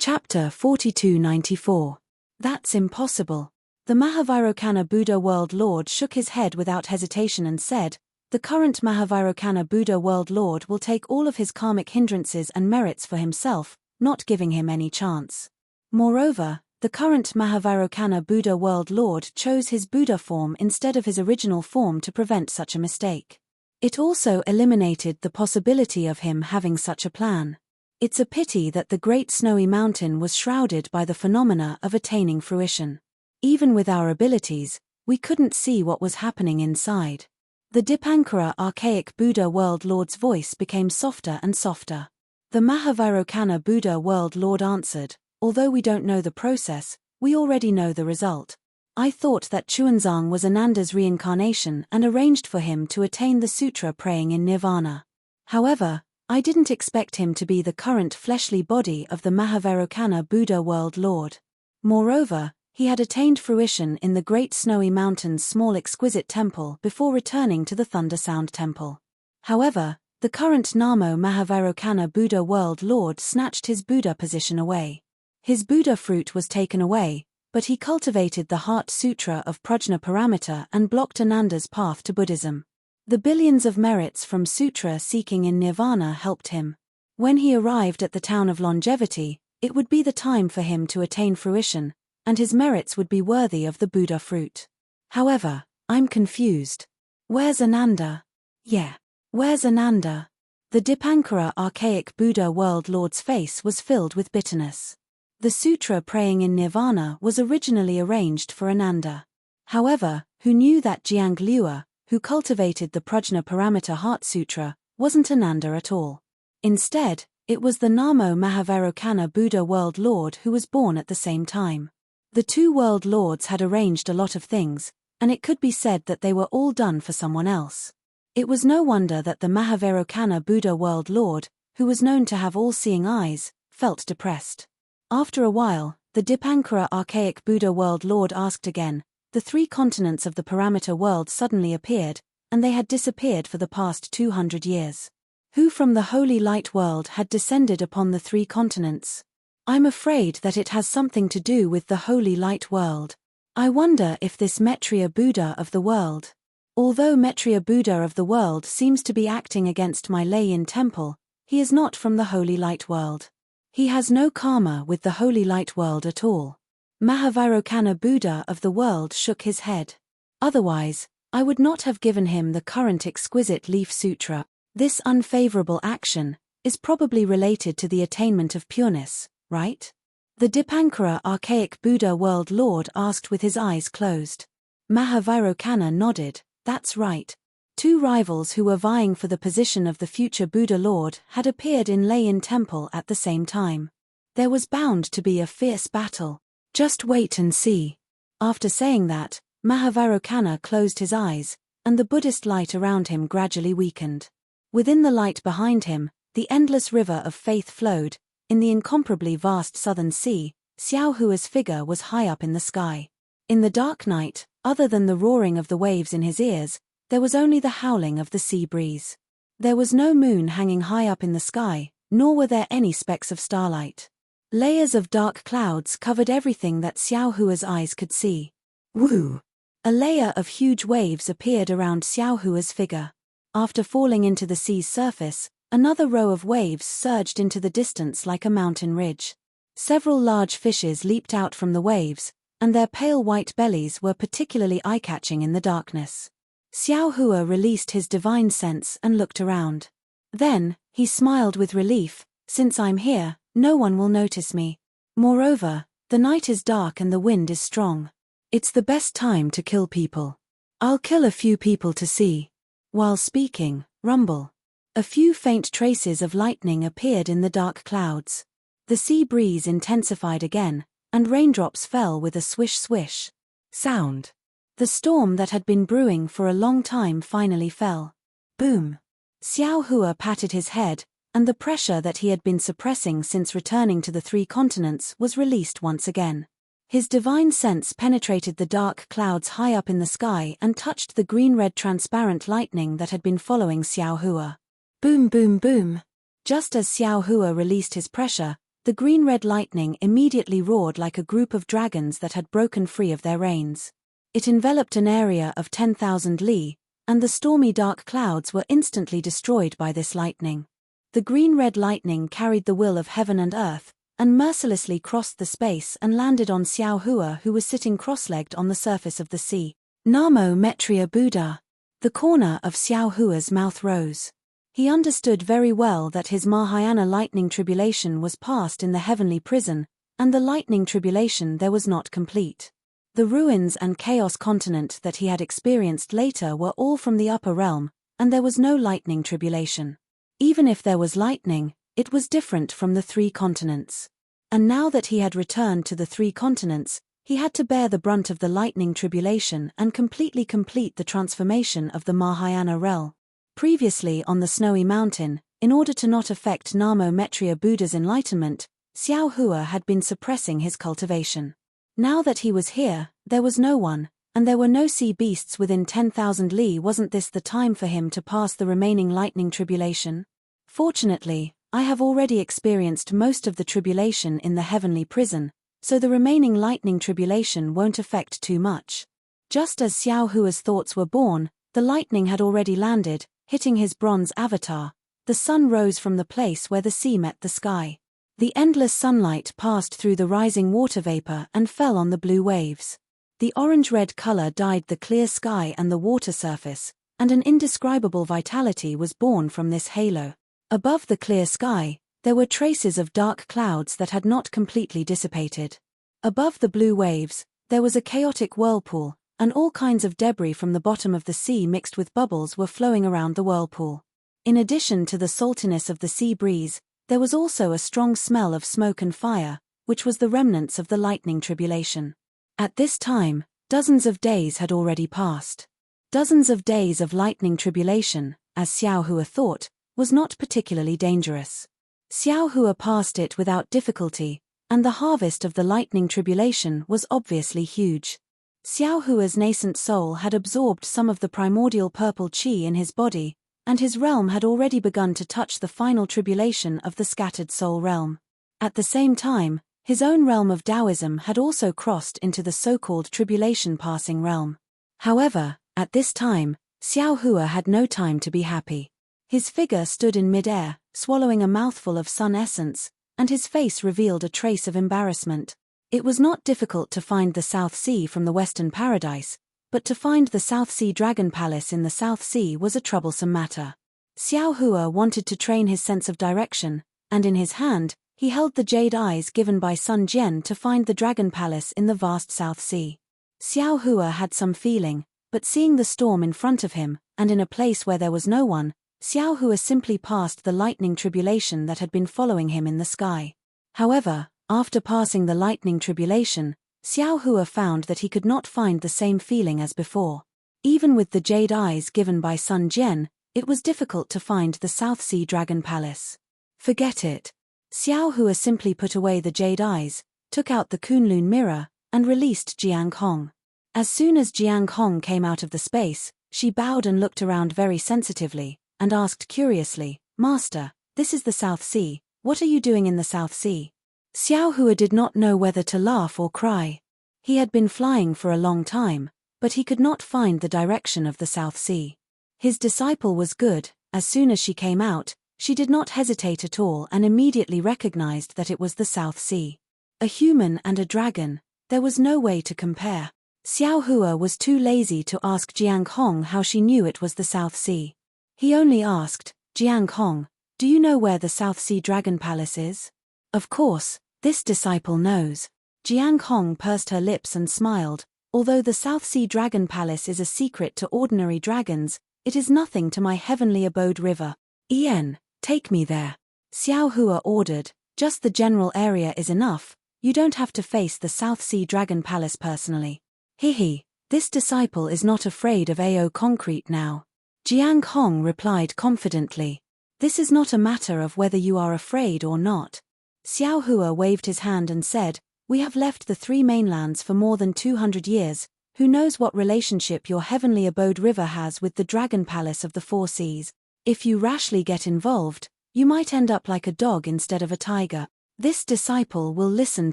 Chapter 4294. "That's impossible." The Mahavairocana Buddha World Lord shook his head without hesitation and said, "The current Mahavairocana Buddha World Lord will take all of his karmic hindrances and merits for himself, not giving him any chance. Moreover, the current Mahavairocana Buddha World Lord chose his Buddha form instead of his original form to prevent such a mistake. It also eliminated the possibility of him having such a plan. It's a pity that the Great Snowy Mountain was shrouded by the phenomena of attaining fruition. Even with our abilities, we couldn't see what was happening inside." The Dipankara archaic Buddha World Lord's voice became softer and softer. The Mahavairocana Buddha World Lord answered, "Although we don't know the process, we already know the result. I thought that Chuanzang was Ananda's reincarnation and arranged for him to attain the sutra praying in nirvana. However, I didn't expect him to be the current fleshly body of the Mahavairocana Buddha World Lord. Moreover, he had attained fruition in the Great Snowy Mountain's small exquisite temple before returning to the Thunder Sound Temple. However, the current Namo Mahavairocana Buddha World Lord snatched his Buddha position away. His Buddha fruit was taken away, but he cultivated the Heart Sutra of Prajna Paramita and blocked Ananda's path to Buddhism. The billions of merits from sutra seeking in nirvana helped him. When he arrived at the town of longevity, it would be the time for him to attain fruition, and his merits would be worthy of the Buddha fruit. However, I'm confused. Where's Ananda? Yeah. Where's Ananda?" The Dipankara archaic Buddha World Lord's face was filled with bitterness. The sutra praying in nirvana was originally arranged for Ananda. However, who knew that Jiang Liuwa, who cultivated the Prajna Paramita Heart Sutra, wasn't Ananda at all. Instead, It was the Namo Mahavairokkana Buddha World Lord who was born at the same time. The two World Lords had arranged a lot of things, and it could be said that they were all done for someone else. It was no wonder that the Mahavairokkana Buddha World Lord, who was known to have all-seeing eyes, felt depressed. After a while, the Dipankara archaic Buddha World Lord asked again. The three continents of the parameter world suddenly appeared, and they had disappeared for the past 200 years. Who from the holy light world had descended upon the three continents? I'm afraid that it has something to do with the holy light world. I wonder if this Maitreya Buddha of the world. Although Maitreya Buddha of the world seems to be acting against my lay-in temple, he is not from the holy light world. He has no karma with the holy light world at all. Mahavairokkana Buddha of the world shook his head. Otherwise, I would not have given him the current exquisite leaf sutra. This unfavorable action is probably related to the attainment of pureness, right? The Dipankara archaic Buddha World Lord asked with his eyes closed. Mahavairokkana nodded. That's right. Two rivals who were vying for the position of the future Buddha Lord had appeared in Lei-in Temple at the same time. There was bound to be a fierce battle. Just wait and see. After saying that, Mahavairokkana closed his eyes, and the Buddhist light around him gradually weakened. Within the light behind him, the endless river of faith flowed. In the incomparably vast southern sea, Xiaohua's figure was high up in the sky. In the dark night, other than the roaring of the waves in his ears, there was only the howling of the sea breeze. There was no moon hanging high up in the sky, nor were there any specks of starlight. Layers of dark clouds covered everything that Xiaohua's eyes could see. Woo! A layer of huge waves appeared around Xiaohua's figure. After falling into the sea's surface, another row of waves surged into the distance like a mountain ridge. Several large fishes leaped out from the waves, and their pale white bellies were particularly eye-catching in the darkness. Xiaohua released his divine sense and looked around. Then, he smiled with relief. Since I'm here, no one will notice me. Moreover, the night is dark and the wind is strong. It's the best time to kill people. I'll kill a few people to see. While speaking, rumble. A few faint traces of lightning appeared in the dark clouds. The sea breeze intensified again, and raindrops fell with a swish-swish sound. The storm that had been brewing for a long time finally fell. Boom! Xiaohua patted his head, and the pressure that he had been suppressing since returning to the three continents was released once again. His divine sense penetrated the dark clouds high up in the sky and touched the green-red transparent lightning that had been following Xiaohua. Boom boom boom! Just as Xiaohua released his pressure, the green-red lightning immediately roared like a group of dragons that had broken free of their reins. It enveloped an area of 10,000 li, and the stormy dark clouds were instantly destroyed by this lightning. The green-red lightning carried the will of heaven and earth, and mercilessly crossed the space and landed on Xiaohua, who was sitting cross-legged on the surface of the sea. Namo Maitreya Buddha! The corner of Xiaohua's mouth rose. He understood very well that his Mahayana lightning tribulation was past in the heavenly prison, and the lightning tribulation there was not complete. The ruins and chaos continent that he had experienced later were all from the upper realm, and there was no lightning tribulation. Even if there was lightning, it was different from the three continents. And now that he had returned to the three continents, he had to bear the brunt of the lightning tribulation and completely complete the transformation of the Mahayana realm. Previously on the snowy mountain, in order to not affect Namo Maitreya Buddha's enlightenment, Xiaohua had been suppressing his cultivation. Now that he was here, there was no one, and there were no sea beasts within 10,000 li. Wasn't this the time for him to pass the remaining lightning tribulation? Fortunately, I have already experienced most of the tribulation in the heavenly prison, so the remaining lightning tribulation won't affect too much. Just as Xiaohua's thoughts were born, the lightning had already landed, hitting his bronze avatar. The sun rose from the place where the sea met the sky. The endless sunlight passed through the rising water vapor and fell on the blue waves. The orange-red color dyed the clear sky and the water surface, and an indescribable vitality was born from this halo. Above the clear sky, there were traces of dark clouds that had not completely dissipated. Above the blue waves, there was a chaotic whirlpool, and all kinds of debris from the bottom of the sea mixed with bubbles were flowing around the whirlpool. In addition to the saltiness of the sea breeze, There was also a strong smell of smoke and fire, which was the remnants of the lightning tribulation. At this time, dozens of days had already passed. Dozens of days of lightning tribulation, as Xiao Hua thought, was not particularly dangerous. Xiao Hua passed it without difficulty, and the harvest of the lightning tribulation was obviously huge. Xiao Hua's nascent soul had absorbed some of the primordial purple qi in his body, and his realm had already begun to touch the final tribulation of the scattered soul realm. At the same time, his own realm of Taoism had also crossed into the so-called tribulation-passing realm. However, at this time, Xiao Hua had no time to be happy. His figure stood in mid-air, swallowing a mouthful of sun essence, and his face revealed a trace of embarrassment. It was not difficult to find the South Sea from the Western Paradise, but to find the South Sea Dragon Palace in the South Sea was a troublesome matter. Xiao Hua wanted to train his sense of direction, and in his hand, he held the jade eyes given by Sun Jian to find the Dragon Palace in the vast South Sea. Xiao Hua had some feeling, but seeing the storm in front of him, and in a place where there was no one, Xiao Hua simply passed the lightning tribulation that had been following him in the sky. However, after passing the lightning tribulation, Xiao Hua found that he could not find the same feeling as before. Even with the jade eyes given by Sun Jian, it was difficult to find the South Sea Dragon Palace. Forget it. Xiao Hua simply put away the jade eyes, took out the Kunlun mirror, and released Jiang Hong. As soon as Jiang Hong came out of the space, she bowed and looked around very sensitively, and asked curiously, "Master, this is the South Sea, what are you doing in the South Sea?" Xiao Hua did not know whether to laugh or cry. He had been flying for a long time, but he could not find the direction of the South Sea. His disciple was good. As soon as she came out, she did not hesitate at all and immediately recognized that it was the South Sea. A human and a dragon, there was no way to compare. Xiao Hua was too lazy to ask Jiang Hong how she knew it was the South Sea. He only asked, "Jiang Hong, do you know where the South Sea Dragon Palace is?" Of course, this disciple knows. Jiang Hong pursed her lips and smiled. Although the South Sea Dragon Palace is a secret to ordinary dragons, it is nothing to my heavenly abode river. Ian, take me there. Xiao Hua ordered, just the general area is enough, you don't have to face the South Sea Dragon Palace personally. Hihi, this disciple is not afraid of AO concrete now. Jiang Hong replied confidently. This is not a matter of whether you are afraid or not. Xiao Hua waved his hand and said, "We have left the three mainlands for more than 200 years, who knows what relationship your heavenly abode river has with the Dragon Palace of the Four Seas. If you rashly get involved, you might end up like a dog instead of a tiger. This disciple will listen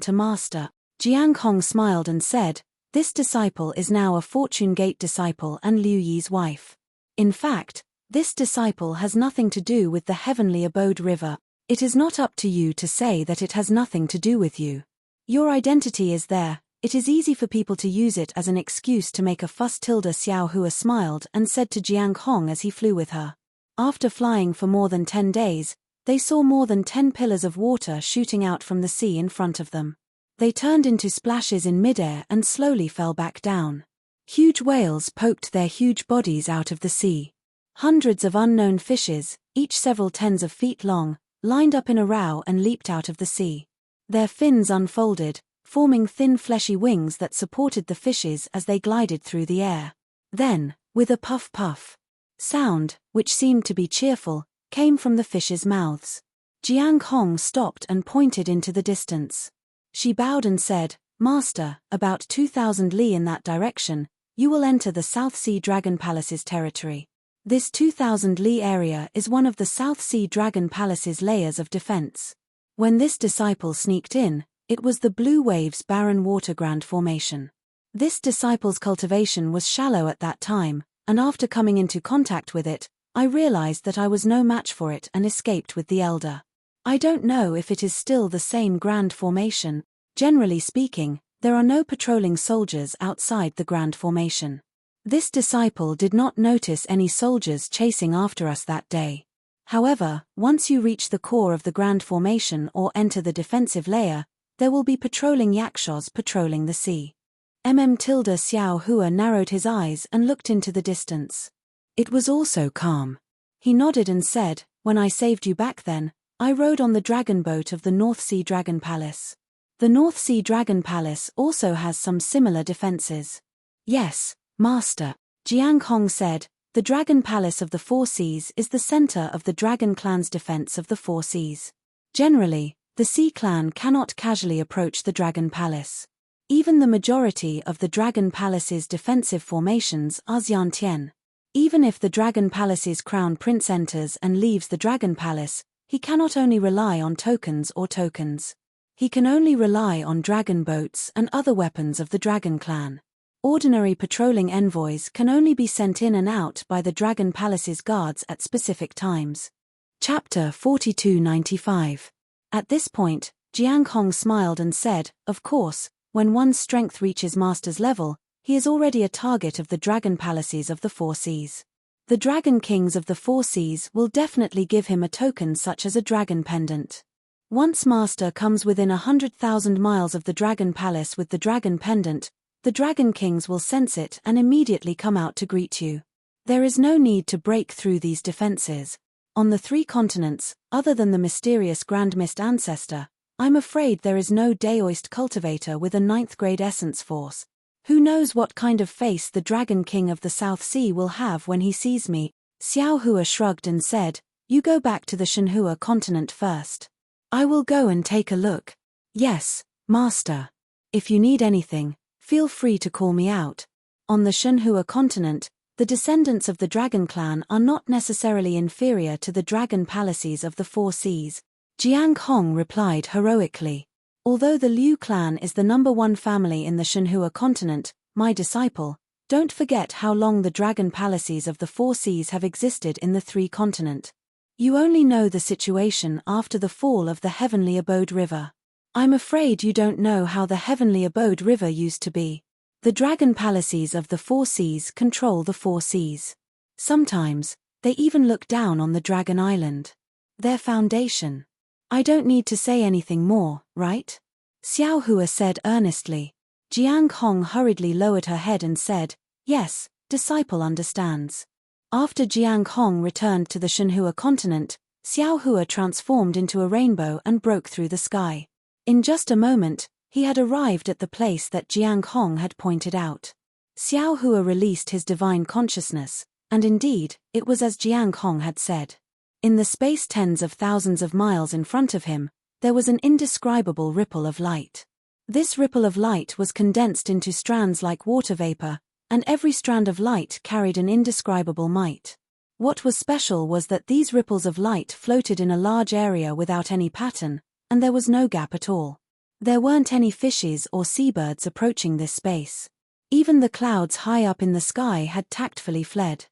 to Master." Jiang Hong smiled and said, "This disciple is now a Fortune Gate disciple and Liu Yi's wife. In fact, this disciple has nothing to do with the heavenly abode river. It is not up to you to say that it has nothing to do with you. Your identity is there, it is easy for people to use it as an excuse to make a fuss." Xiao Hua smiled and said to Jiang Hong as he flew with her. After flying for more than 10 days, they saw more than 10 pillars of water shooting out from the sea in front of them. They turned into splashes in midair and slowly fell back down. Huge whales poked their huge bodies out of the sea. Hundreds of unknown fishes, each several tens of feet long, lined up in a row and leaped out of the sea. Their fins unfolded, forming thin fleshy wings that supported the fishes as they glided through the air. Then, with a puff-puff sound, which seemed to be cheerful, came from the fishes' mouths. Jiang Hong stopped and pointed into the distance. She bowed and said, "Master, about 2,000 li in that direction, you will enter the South Sea Dragon Palace's territory. This 2,000 li area is one of the South Sea Dragon Palace's layers of defense." When this disciple sneaked in, it was the Blue Waves Barren Water Grand Formation. This disciple's cultivation was shallow at that time, and after coming into contact with it, I realized that I was no match for it and escaped with the elder. I don't know if it is still the same Grand Formation. Generally speaking, there are no patrolling soldiers outside the Grand Formation. This disciple did not notice any soldiers chasing after us that day. However, once you reach the core of the Grand Formation or enter the defensive layer, there will be patrolling yakshas patrolling the sea. Xiao Hua narrowed his eyes and looked into the distance. It was also calm. He nodded and said, "When I saved you back then, I rode on the dragon boat of the North Sea Dragon Palace. The North Sea Dragon Palace also has some similar defenses. Yes, Master, Jiang Hong said, the Dragon Palace of the Four Seas is the center of the Dragon Clan's defense of the Four Seas. Generally, the Sea Clan cannot casually approach the Dragon Palace. Even the majority of the Dragon Palace's defensive formations are Xiantian. Even if the Dragon Palace's crown prince enters and leaves the Dragon Palace, he cannot only rely on tokens. He can only rely on dragon boats and other weapons of the Dragon Clan. Ordinary patrolling envoys can only be sent in and out by the Dragon Palace's guards at specific times. Chapter 4295. At this point, Jiang Hong smiled and said, of course, when one's strength reaches master's level, he is already a target of the Dragon Palaces of the Four Seas. The Dragon Kings of the Four Seas will definitely give him a token such as a dragon pendant. Once master comes within 100,000 miles of the Dragon Palace with the dragon pendant, the Dragon Kings will sense it and immediately come out to greet you. There is no need to break through these defenses. On the 3 continents, other than the mysterious Grand Mist ancestor, I'm afraid there is no Daoist cultivator with a 9th grade essence force. Who knows what kind of face the Dragon King of the South Sea will have when he sees me? Xiao Hua shrugged and said, you go back to the Shenhua continent first. I will go and take a look. Yes, Master. If you need anything, feel free to call me out. On the Shenhua continent, the descendants of the Dragon Clan are not necessarily inferior to the Dragon Palaces of the Four Seas, Jiang Hong replied heroically. Although the Liu clan is the #1 family in the Shenhua continent, my disciple, don't forget how long the Dragon Palaces of the Four Seas have existed in the 3 continent. You only know the situation after the fall of the Heavenly Abode River. I'm afraid you don't know how the Heavenly Abode River used to be. The Dragon Palaces of the Four Seas control the Four Seas. Sometimes, they even look down on the Dragon Island. Their foundation. I don't need to say anything more, right? Xiao Hua said earnestly. Jiang Hong hurriedly lowered her head and said, yes, disciple understands. After Jiang Hong returned to the Shenhua continent, Xiao Hua transformed into a rainbow and broke through the sky. In just a moment, he had arrived at the place that Jiang Hong had pointed out. Xiao Hua released his divine consciousness, and indeed, it was as Jiang Hong had said. In the space tens of thousands of miles in front of him, there was an indescribable ripple of light. This ripple of light was condensed into strands like water vapor, and every strand of light carried an indescribable might. What was special was that these ripples of light floated in a large area without any pattern, and there was no gap at all. There weren't any fishes or seabirds approaching this space. Even the clouds high up in the sky had tactfully fled.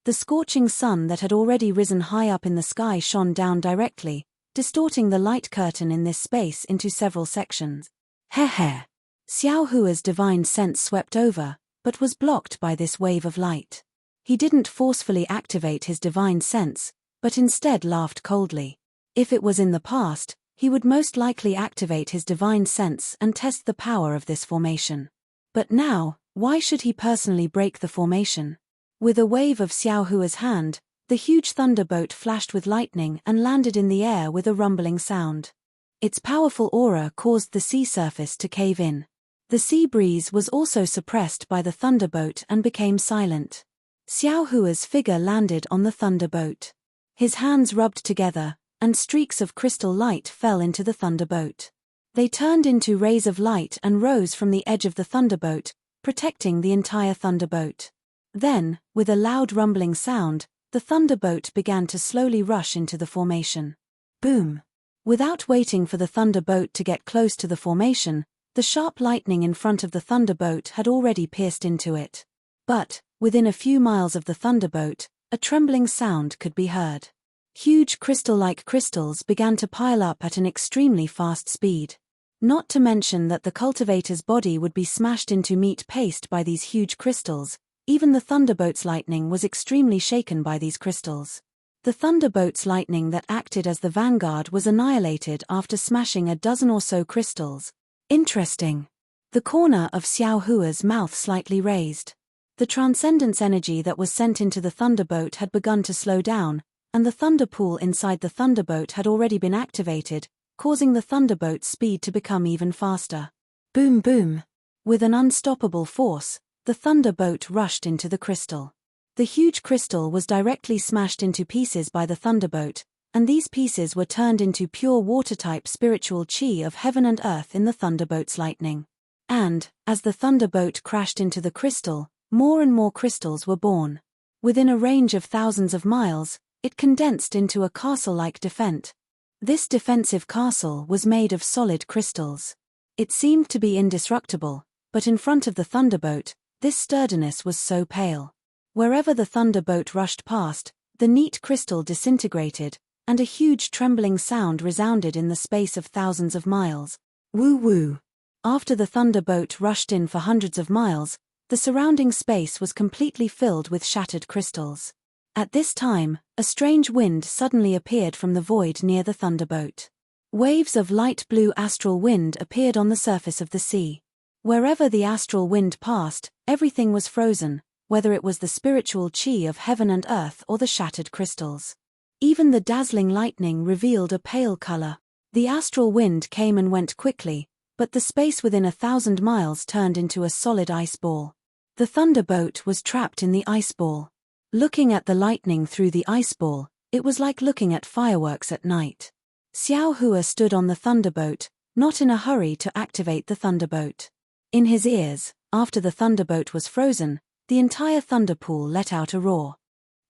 The scorching sun that had already risen high up in the sky shone down directly, distorting the light curtain in this space into several sections. Heh. Xiao Hua's divine sense swept over, but was blocked by this wave of light. He didn't forcefully activate his divine sense, but instead laughed coldly. If it was in the past, he would most likely activate his divine sense and test the power of this formation. But now, why should he personally break the formation? With a wave of Xiao Hua's hand, the huge thunderboat flashed with lightning and landed in the air with a rumbling sound. Its powerful aura caused the sea surface to cave in. The sea breeze was also suppressed by the thunderboat and became silent. Xiao Hua's figure landed on the thunderboat. His hands rubbed together, and streaks of crystal light fell into the thunderboat. They turned into rays of light and rose from the edge of the thunderboat, protecting the entire thunderboat. Then, with a loud rumbling sound, the thunderboat began to slowly rush into the formation. Boom! Without waiting for the thunderboat to get close to the formation, the sharp lightning in front of the thunderboat had already pierced into it. But, within a few miles of the thunderboat, a trembling sound could be heard. Huge crystal-like crystals began to pile up at an extremely fast speed. Not to mention that the cultivator's body would be smashed into meat paste by these huge crystals. Even the thunderboat's lightning was extremely shaken by these crystals. The thunderboat's lightning that acted as the vanguard was annihilated after smashing a dozen or so crystals. Interesting. The corner of Xiao Hua's mouth slightly raised. The transcendence energy that was sent into the thunderboat had begun to slow down, and the thunder pool inside the thunderboat had already been activated, causing the thunderboat's speed to become even faster. Boom boom! With an unstoppable force, the thunderboat rushed into the crystal. The huge crystal was directly smashed into pieces by the thunderboat, and these pieces were turned into pure water-type spiritual chi of heaven and earth in the thunderboat's lightning. And, as the thunderboat crashed into the crystal, more and more crystals were born. Within a range of thousands of miles, it condensed into a castle-like defense. This defensive castle was made of solid crystals. It seemed to be indestructible, but in front of the thunderboat, this sturdiness was so pale. Wherever the thunderboat rushed past, the neat crystal disintegrated, and a huge trembling sound resounded in the space of thousands of miles. Woo-woo! After the thunderboat rushed in for hundreds of miles, the surrounding space was completely filled with shattered crystals. At this time, a strange wind suddenly appeared from the void near the thunderboat. Waves of light blue astral wind appeared on the surface of the sea. Wherever the astral wind passed, everything was frozen, whether it was the spiritual chi of heaven and earth or the shattered crystals. Even the dazzling lightning revealed a pale color. The astral wind came and went quickly, but the space within 1,000 miles turned into a solid ice ball. The thunderboat was trapped in the ice ball. Looking at the lightning through the ice ball, it was like looking at fireworks at night. Xiao Hua stood on the thunderboat, not in a hurry to activate the thunderboat. In his ears, after the thunderboat was frozen, the entire thunderpool let out a roar.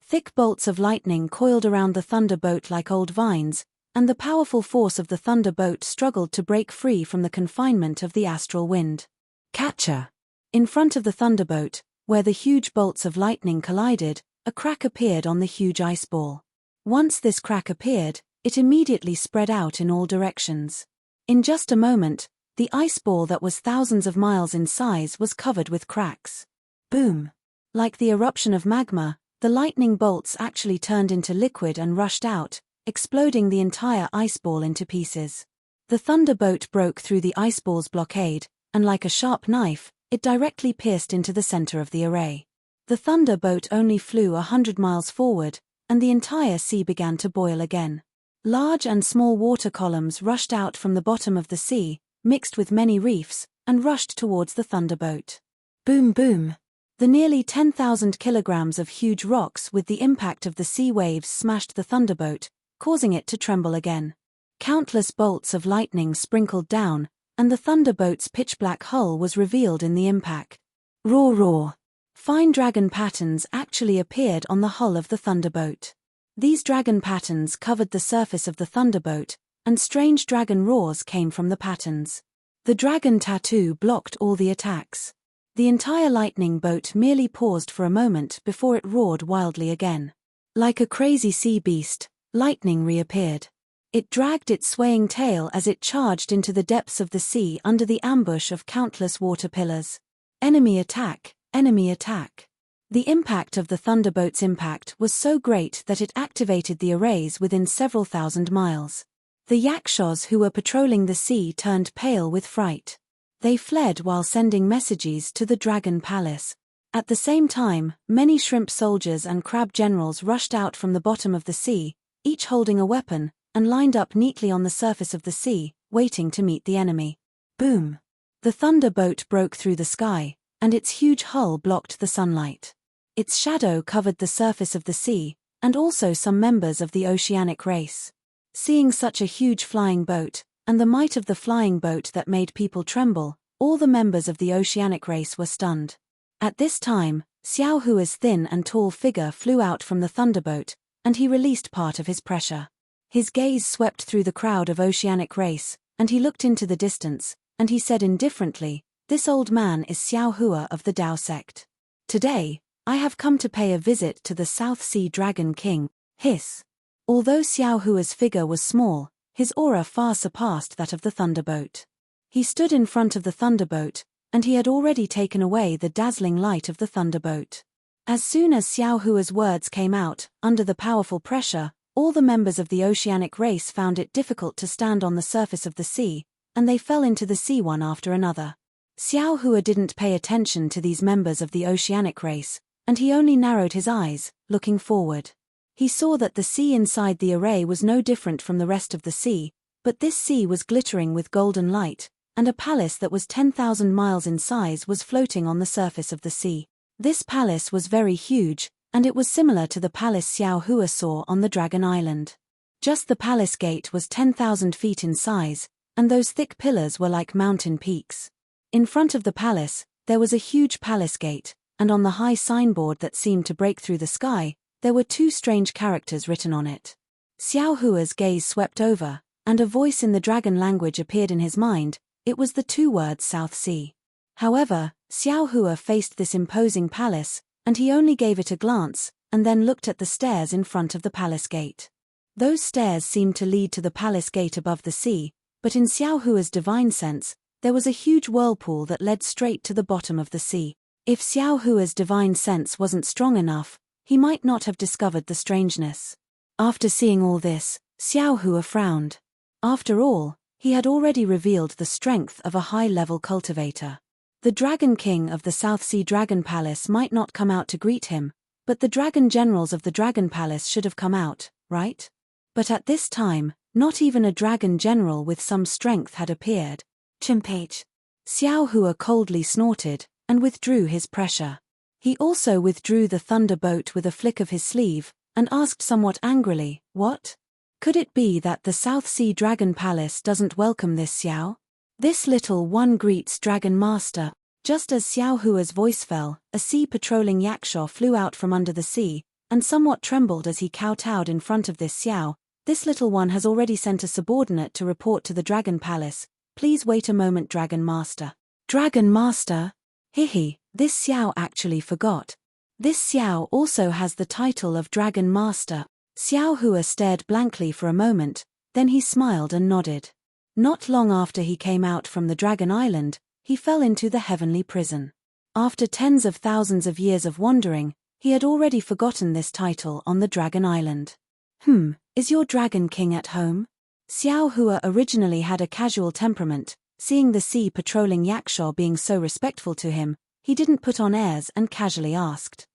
Thick bolts of lightning coiled around the thunderboat like old vines, and the powerful force of the thunderboat struggled to break free from the confinement of the astral wind. Catcher! In front of the thunderboat, where the huge bolts of lightning collided, a crack appeared on the huge ice ball. Once this crack appeared, it immediately spread out in all directions. In just a moment, the ice ball that was thousands of miles in size was covered with cracks. Boom! Like the eruption of magma, the lightning bolts actually turned into liquid and rushed out, exploding the entire ice ball into pieces. The thunderboat broke through the ice ball's blockade, and like a sharp knife, it directly pierced into the center of the array. The thunderboat only flew 100 miles forward, and the entire sea began to boil again. Large and small water columns rushed out from the bottom of the sea, mixed with many reefs, and rushed towards the thunderboat. Boom boom! The nearly 10,000 kilograms of huge rocks with the impact of the sea waves smashed the thunderboat, causing it to tremble again. Countless bolts of lightning sprinkled down, and the thunderboat's pitch-black hull was revealed in the impact. Roar roar! Fine dragon patterns actually appeared on the hull of the thunderboat. These dragon patterns covered the surface of the thunderboat, and strange dragon roars came from the patterns. The dragon tattoo blocked all the attacks. The entire lightning boat merely paused for a moment before it roared wildly again. Like a crazy sea beast, lightning reappeared. It dragged its swaying tail as it charged into the depths of the sea under the ambush of countless water pillars. Enemy attack, enemy attack. The impact of the thunderboat's impact was so great that it activated the arrays within several thousand miles. The yakshas who were patrolling the sea turned pale with fright. They fled while sending messages to the Dragon Palace. At the same time, many shrimp soldiers and crab generals rushed out from the bottom of the sea, each holding a weapon, and lined up neatly on the surface of the sea, waiting to meet the enemy. Boom! The thunderboat broke through the sky, and its huge hull blocked the sunlight. Its shadow covered the surface of the sea, and also some members of the oceanic race. Seeing such a huge flying boat, and the might of the flying boat that made people tremble, all the members of the oceanic race were stunned. At this time, Xiao Hua's thin and tall figure flew out from the thunderboat, and he released part of his pressure. His gaze swept through the crowd of oceanic race, and he looked into the distance, and he said indifferently, "This old man is Xiao Hua of the Tao sect. Today, I have come to pay a visit to the South Sea Dragon King." Hiss. Although Xiao Hua's figure was small, his aura far surpassed that of the thunderboat. He stood in front of the thunderboat, and he had already taken away the dazzling light of the thunderboat. As soon as Xiao Hua's words came out, under the powerful pressure, all the members of the oceanic race found it difficult to stand on the surface of the sea, and they fell into the sea one after another. Xiao Hua didn't pay attention to these members of the oceanic race, and he only narrowed his eyes, looking forward. He saw that the sea inside the array was no different from the rest of the sea, but this sea was glittering with golden light, and a palace that was 10,000 miles in size was floating on the surface of the sea. This palace was very huge, and it was similar to the palace Xiao Hua saw on the Dragon Island. Just the palace gate was 10,000 feet in size, and those thick pillars were like mountain peaks. In front of the palace, there was a huge palace gate, and on the high signboard that seemed to break through the sky, there were two strange characters written on it. Xiao Hua's gaze swept over, and a voice in the dragon language appeared in his mind. It was the two words South Sea. However, Xiao Hua faced this imposing palace, and he only gave it a glance, and then looked at the stairs in front of the palace gate. Those stairs seemed to lead to the palace gate above the sea, but in Xiao Hua's divine sense, there was a huge whirlpool that led straight to the bottom of the sea. If Xiao Hua's divine sense wasn't strong enough, he might not have discovered the strangeness. After seeing all this, Xiao Hua frowned. After all, he had already revealed the strength of a high-level cultivator. The Dragon King of the South Sea Dragon Palace might not come out to greet him, but the Dragon Generals of the Dragon Palace should have come out, right? But at this time, not even a Dragon General with some strength had appeared. Chimpage. Xiao Hua coldly snorted, and withdrew his pressure. He also withdrew the thunderbolt with a flick of his sleeve, and asked somewhat angrily, "What? Could it be that the South Sea Dragon Palace doesn't welcome this Xiao? This little one greets Dragon Master." Just as Xiao Hua's voice fell, a sea-patrolling yakshaw flew out from under the sea, and somewhat trembled as he kowtowed in front of this Xiao. "This little one has already sent a subordinate to report to the Dragon Palace. Please wait a moment, Dragon Master." Dragon Master? Hihi, this Xiao actually forgot. This Xiao also has the title of Dragon Master. Xiao Hua stared blankly for a moment, then he smiled and nodded. Not long after he came out from the Dragon Island, he fell into the heavenly prison. After tens of thousands of years of wandering, he had already forgotten this title on the Dragon Island. Is your Dragon King at home? Xiao Hua originally had a casual temperament. Seeing the sea-patrolling yakshaw being so respectful to him, he didn't put on airs and casually asked.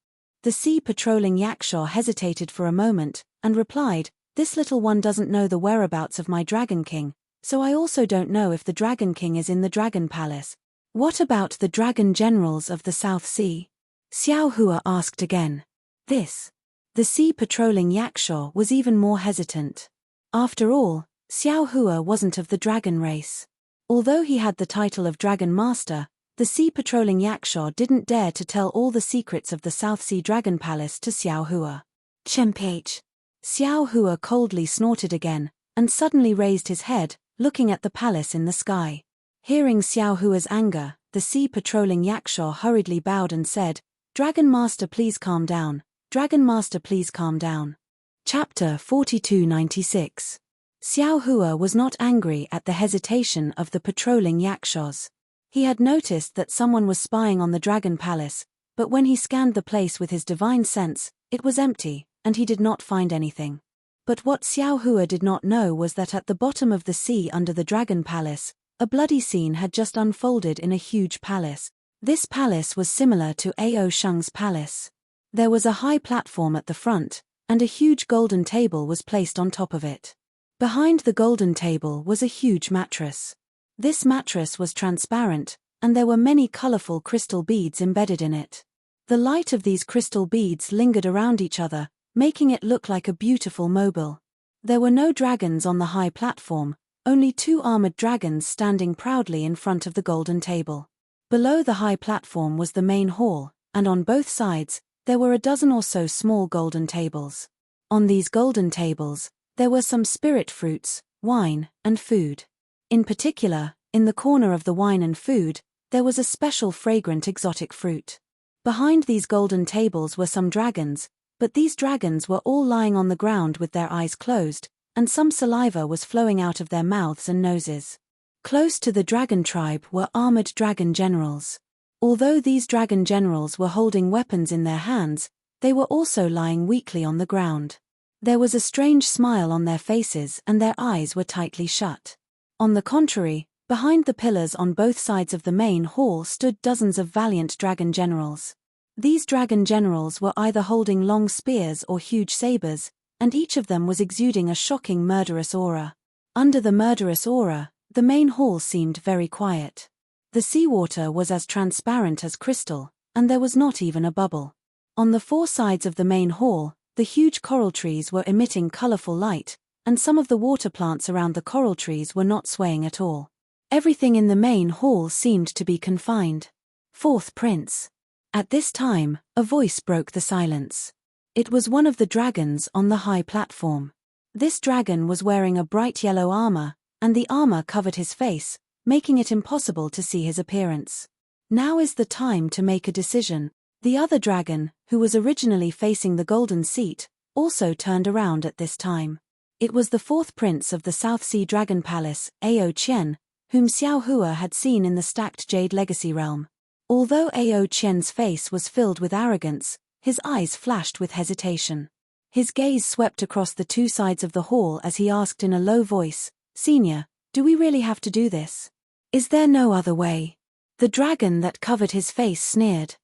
The sea-patrolling yakshaw hesitated for a moment, and replied, "This little one doesn't know the whereabouts of my Dragon King, so I also don't know if the Dragon King is in the Dragon Palace." "What about the Dragon Generals of the South Sea?" Xiao Hua asked again. The sea-patrolling yakshaw was even more hesitant. After all, Xiao Hua wasn't of the dragon race. Although he had the title of Dragon Master, the sea-patrolling yakshaw didn't dare to tell all the secrets of the South Sea Dragon Palace to Xiao Hua. Chimpage. Xiao Hua coldly snorted again, and suddenly raised his head, looking at the palace in the sky. Hearing Xiao Hua's anger, the sea-patrolling yakshaw hurriedly bowed and said, "Dragon Master, please calm down. Dragon Master, please calm down." Chapter 4296. Xiao Hua was not angry at the hesitation of the patrolling yakshaws. He had noticed that someone was spying on the Dragon Palace, but when he scanned the place with his divine sense, it was empty, and he did not find anything. But what Xiao Hua did not know was that at the bottom of the sea under the Dragon Palace, a bloody scene had just unfolded in a huge palace. This palace was similar to Ao Sheng's palace. There was a high platform at the front, and a huge golden table was placed on top of it. Behind the golden table was a huge mattress. This mattress was transparent, and there were many colorful crystal beads embedded in it. The light of these crystal beads lingered around each other, making it look like a beautiful mobile. There were no dragons on the high platform, only two armored dragons standing proudly in front of the golden table. Below the high platform was the main hall, and on both sides, there were a dozen or so small golden tables. On these golden tables, there were some spirit fruits, wine, and food. In particular, in the corner of the wine and food, there was a special fragrant exotic fruit. Behind these golden tables were some dragons, but these dragons were all lying on the ground with their eyes closed, and some saliva was flowing out of their mouths and noses. Close to the dragon tribe were armored dragon generals. Although these dragon generals were holding weapons in their hands, they were also lying weakly on the ground. There was a strange smile on their faces and their eyes were tightly shut. On the contrary, behind the pillars on both sides of the main hall stood dozens of valiant dragon generals. These dragon generals were either holding long spears or huge sabers, and each of them was exuding a shocking murderous aura. Under the murderous aura, the main hall seemed very quiet. The seawater was as transparent as crystal, and there was not even a bubble. On the four sides of the main hall, the huge coral trees were emitting colorful light, and some of the water plants around the coral trees were not swaying at all. Everything in the main hall seemed to be confined. Fourth Prince. At this time, a voice broke the silence. It was one of the dragons on the high platform. This dragon was wearing a bright yellow armor, and the armor covered his face, making it impossible to see his appearance. Now is the time to make a decision. The other dragon, who was originally facing the golden seat, also turned around at this time. It was the fourth prince of the South Sea Dragon Palace, Ao Qian, whom Xiao Hua had seen in the stacked Jade Legacy realm. Although Ao Qian's face was filled with arrogance, his eyes flashed with hesitation. His gaze swept across the two sides of the hall as he asked in a low voice, "Senior, do we really have to do this? Is there no other way?" The dragon that covered his face sneered.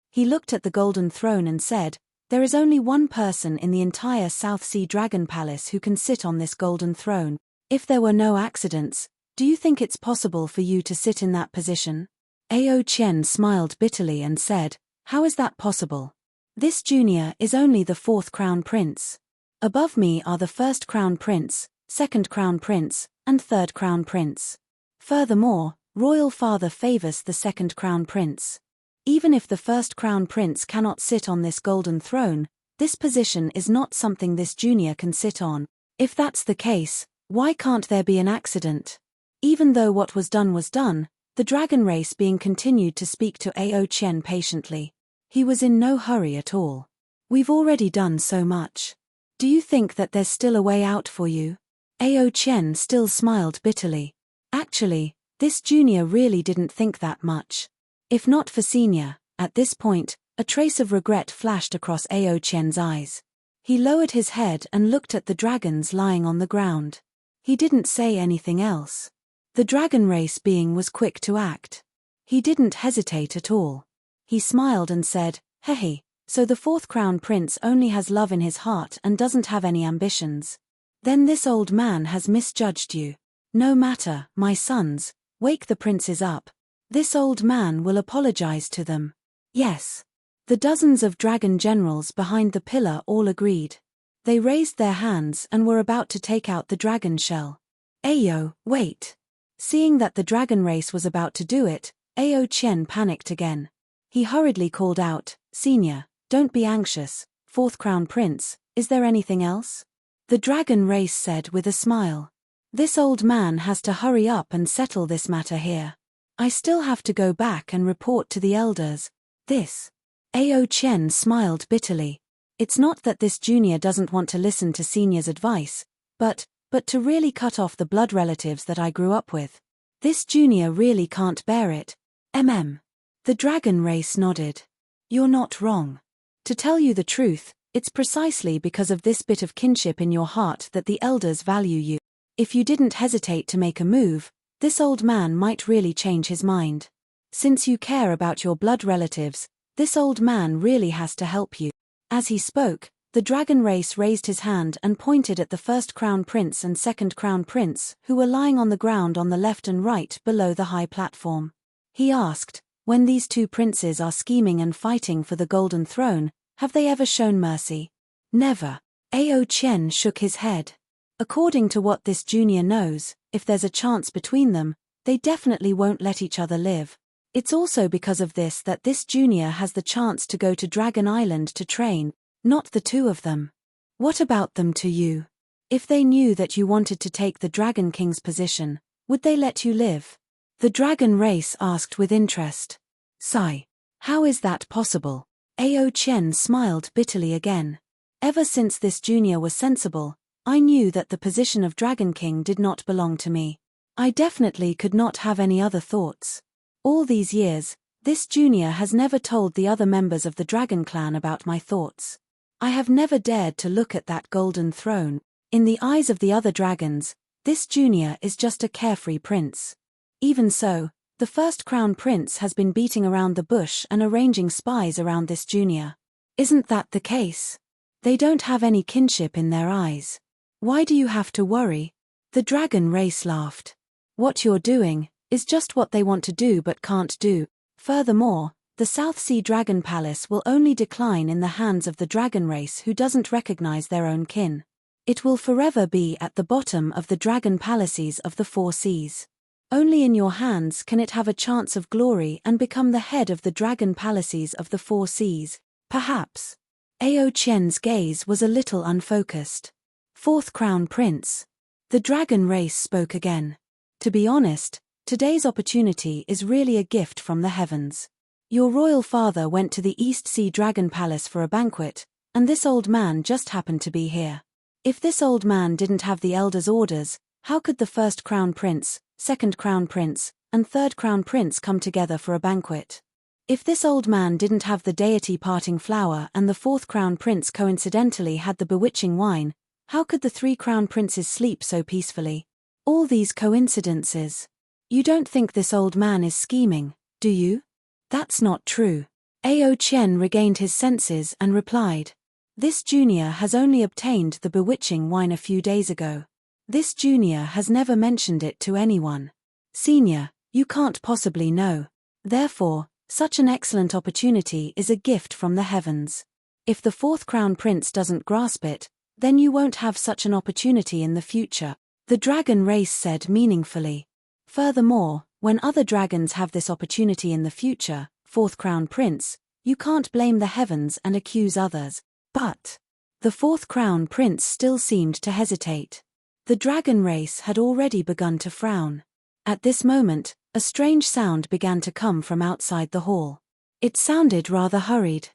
He looked at the golden throne and said, "There is only one person in the entire South Sea Dragon Palace who can sit on this golden throne. If there were no accidents, do you think it's possible for you to sit in that position?" Ao Qian smiled bitterly and said, "How is that possible? This junior is only the fourth crown prince. Above me are the first crown prince, second crown prince, and third crown prince. Furthermore, royal father favors the second crown prince. Even if the first crown prince cannot sit on this golden throne, this position is not something this junior can sit on. If that's the case, why can't there be an accident?" Even though what was done, the dragon race being continued to speak to Ao Qian patiently. He was in no hurry at all. "We've already done so much. Do you think that there's still a way out for you?" Ao Qian still smiled bitterly. Actually, this junior really didn't think that much. If not for senior, at this point, a trace of regret flashed across Ao Qian's eyes. He lowered his head and looked at the dragons lying on the ground. He didn't say anything else. The dragon race being was quick to act. He didn't hesitate at all. He smiled and said, "Hey, so the fourth crown prince only has love in his heart and doesn't have any ambitions. Then this old man has misjudged you. No matter, my sons, wake the princes up. This old man will apologize to them." "Yes." The dozens of dragon generals behind the pillar all agreed. They raised their hands and were about to take out the dragon shell. "Ayo, wait." Seeing that the dragon race was about to do it, Ao Qian panicked again. He hurriedly called out, "Senior, don't be anxious, fourth crown prince, is there anything else?" The dragon race said with a smile, "This old man has to hurry up and settle this matter here. I still have to go back and report to the elders. This." Ao Qian smiled bitterly. "It's not that this junior doesn't want to listen to senior's advice, but to really cut off the blood relatives that I grew up with. This junior really can't bear it. The dragon race nodded. "You're not wrong. To tell you the truth, it's precisely because of this bit of kinship in your heart that the elders value you. If you didn't hesitate to make a move, this old man might really change his mind. Since you care about your blood relatives, this old man really has to help you." As he spoke, the dragon race raised his hand and pointed at the first crown prince and second crown prince, who were lying on the ground on the left and right below the high platform. He asked, "When these two princes are scheming and fighting for the golden throne, have they ever shown mercy?" "Never." Ao Qian shook his head. "According to what this junior knows, if there's a chance between them, they definitely won't let each other live. It's also because of this that this junior has the chance to go to Dragon Island to train, not the two of them. What about them to you? If they knew that you wanted to take the Dragon King's position, would they let you live?" The dragon race asked with interest. "Sigh. How is that possible?" Ao Qian smiled bitterly again. "Ever since this junior was sensible, I knew that the position of Dragon King did not belong to me. I definitely could not have any other thoughts. All these years, this junior has never told the other members of the Dragon Clan about my thoughts. I have never dared to look at that golden throne. In the eyes of the other dragons, this junior is just a carefree prince. Even so, The first crown prince has been beating around the bush and arranging spies around this junior. Isn't that the case? They don't have any kinship in their eyes. Why do you have to worry? The dragon race laughed. What you're doing is just what they want to do but can't do. Furthermore, the South Sea Dragon Palace will only decline in the hands of the dragon race who doesn't recognize their own kin. It will forever be at the bottom of the dragon palaces of the four seas. Only in your hands can it have a chance of glory and become the head of the dragon palaces of the four seas, perhaps. Ao Qian's gaze was a little unfocused. Fourth crown prince. The dragon race spoke again. To be honest, today's opportunity is really a gift from the heavens. Your royal father went to the East Sea Dragon Palace for a banquet, and this old man just happened to be here. If this old man didn't have the elder's orders, how could the first crown prince, second crown prince, and third crown prince come together for a banquet? If this old man didn't have the deity parting flower and the fourth crown prince coincidentally had the bewitching wine, how could the three crown princes sleep so peacefully? All these coincidences. You don't think this old man is scheming, do you? That's not true. Ao Qian regained his senses and replied. This junior has only obtained the bewitching wine a few days ago. This junior has never mentioned it to anyone. Senior, you can't possibly know. Therefore, such an excellent opportunity is a gift from the heavens. If the fourth crown prince doesn't grasp it, then you won't have such an opportunity in the future, the dragon race said meaningfully. Furthermore, when other dragons have this opportunity in the future, fourth crown prince, you can't blame the heavens and accuse others. But the fourth crown prince still seemed to hesitate. The dragon race had already begun to frown. At this moment, a strange sound began to come from outside the hall. It sounded rather hurried.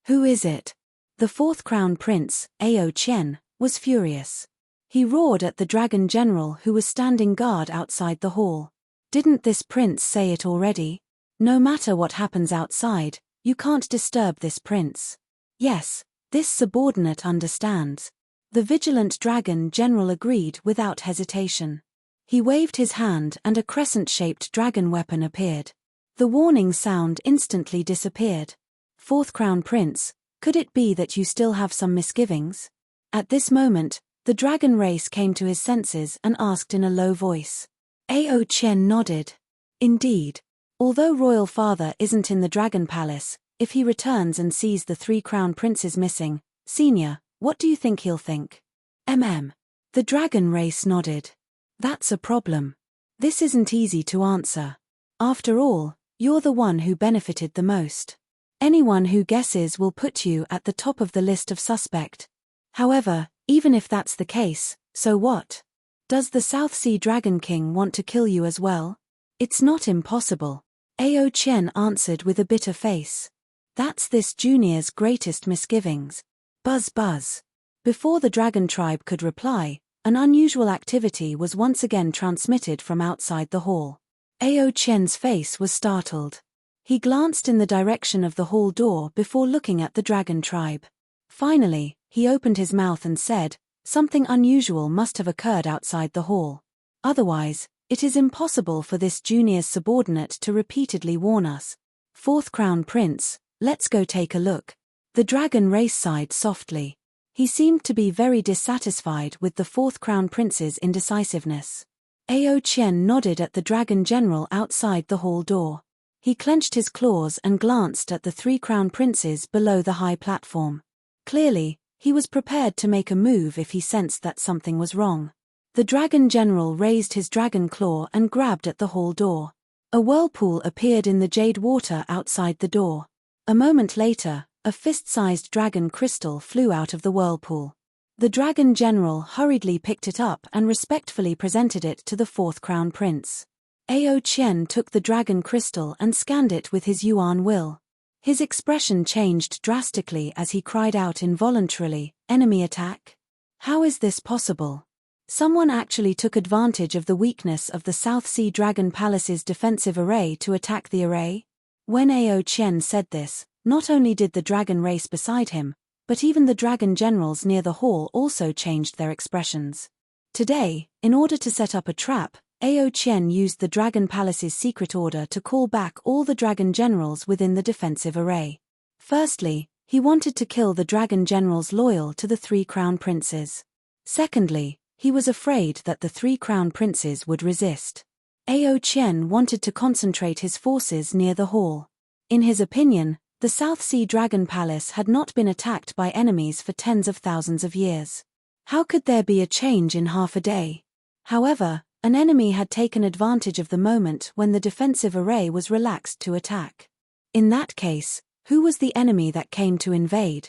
Who is it? The fourth crown prince, Ao Qian, was furious. He roared at the dragon general who was standing guard outside the hall. Didn't this prince say it already? No matter what happens outside, you can't disturb this prince. Yes. This subordinate understands. The vigilant dragon general agreed without hesitation. He waved his hand and a crescent-shaped dragon weapon appeared. The warning sound instantly disappeared. Fourth crown prince, could it be that you still have some misgivings? At this moment, the dragon race came to his senses and asked in a low voice. Ao Qian nodded. Indeed. Although royal father isn't in the dragon palace, if he returns and sees the three crown princes missing, senior, what do you think he'll think? The dragon race nodded. That's a problem. This isn't easy to answer. After all, you're the one who benefited the most. Anyone who guesses will put you at the top of the list of suspect. However, even if that's the case, so what? Does the South Sea Dragon King want to kill you as well? It's not impossible. Ao Qian answered with a bitter face. That's this junior's greatest misgivings. Buzz buzz. Before the dragon tribe could reply, an unusual activity was once again transmitted from outside the hall. Ao Qian's face was startled. He glanced in the direction of the hall door before looking at the dragon tribe. Finally, he opened his mouth and said, something unusual must have occurred outside the hall. Otherwise, it is impossible for this junior's subordinate to repeatedly warn us. Fourth crown prince, let's go take a look. The dragon race sighed softly. He seemed to be very dissatisfied with the fourth crown prince's indecisiveness. Ao Qian nodded at the dragon general outside the hall door. He clenched his claws and glanced at the three crown princes below the high platform. Clearly, he was prepared to make a move if he sensed that something was wrong. The dragon general raised his dragon claw and grabbed at the hall door. A whirlpool appeared in the jade water outside the door. A moment later, a fist-sized dragon crystal flew out of the whirlpool. The dragon general hurriedly picked it up and respectfully presented it to the fourth crown prince. Ao Qian took the dragon crystal and scanned it with his yuan will. His expression changed drastically as he cried out involuntarily, "Enemy attack? How is this possible? Someone actually took advantage of the weakness of the South Sea Dragon Palace's defensive array to attack the array?" When Ao Qian said this, not only did the dragon race beside him, but even the dragon generals near the hall also changed their expressions. Today, in order to set up a trap, Ao Qian used the Dragon Palace's secret order to call back all the dragon generals within the defensive array. Firstly, he wanted to kill the dragon generals loyal to the three crown princes. Secondly, he was afraid that the three crown princes would resist. Ao Qian wanted to concentrate his forces near the hall. In his opinion, the South Sea Dragon Palace had not been attacked by enemies for tens of thousands of years. How could there be a change in half a day? However, an enemy had taken advantage of the moment when the defensive array was relaxed to attack. In that case, who was the enemy that came to invade?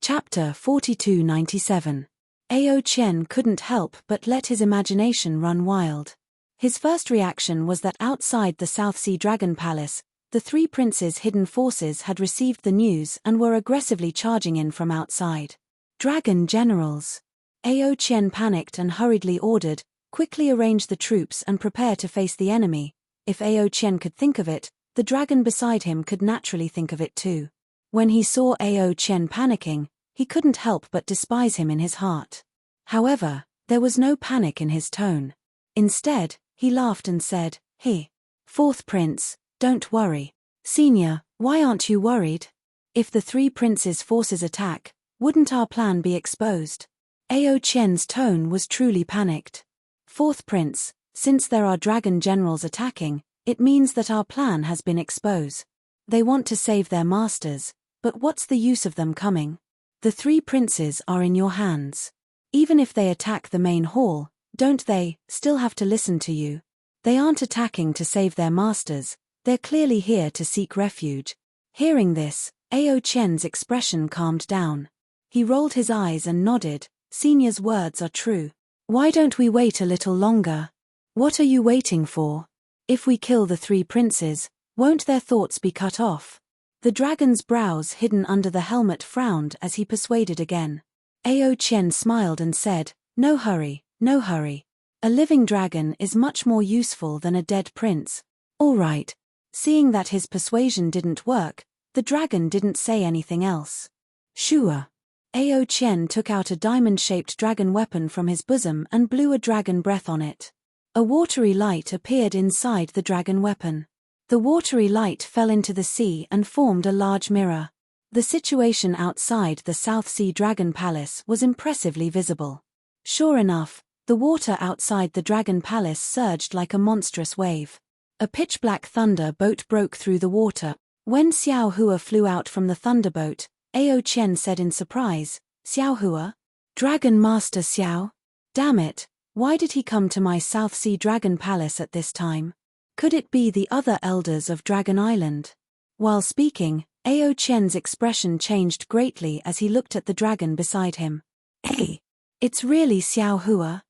Chapter 4297. Ao Qian couldn't help but let his imagination run wild. His first reaction was that outside the South Sea Dragon Palace, the three princes' hidden forces had received the news and were aggressively charging in from outside. Dragon generals. Ao Qian panicked and hurriedly ordered, "Quickly arrange the troops and prepare to face the enemy." If Ao Qian could think of it, the dragon beside him could naturally think of it too. When he saw Ao Qian panicking, he couldn't help but despise him in his heart. However, there was no panic in his tone. Instead, he laughed and said, "Hey, fourth prince, don't worry. Senior, why aren't you worried? If the three princes' forces attack, wouldn't our plan be exposed?" Ao Qian's tone was truly panicked. "Fourth prince, since there are dragon generals attacking, it means that our plan has been exposed. They want to save their masters, but what's the use of them coming? The three princes are in your hands. Even if they attack the main hall, don't they still have to listen to you? They aren't attacking to save their masters, they're clearly here to seek refuge." Hearing this, Ao Qian's expression calmed down. He rolled his eyes and nodded. "Senior's words are true. Why don't we wait a little longer? What are you waiting for? If we kill the three princes, won't their thoughts be cut off?" The dragon's brows hidden under the helmet frowned as he persuaded again. Ao Qian smiled and said, "No hurry, no hurry. A living dragon is much more useful than a dead prince." "All right." Seeing that his persuasion didn't work, the dragon didn't say anything else. "Sure." Ao Qian took out a diamond-shaped dragon weapon from his bosom and blew a dragon breath on it. A watery light appeared inside the dragon weapon. The watery light fell into the sea and formed a large mirror. The situation outside the South Sea Dragon Palace was impressively visible. Sure enough, the water outside the Dragon Palace surged like a monstrous wave. A pitch-black thunder boat broke through the water. When Xiao Hua flew out from the thunderboat, Ao Qian said in surprise, "Xiao Hua? Dragon Master Xiao? Damn it, why did he come to my South Sea Dragon Palace at this time? Could it be the other elders of Dragon Island?" While speaking, Ao Qian's expression changed greatly as he looked at the dragon beside him. "Hey, it's really Xiao Hua?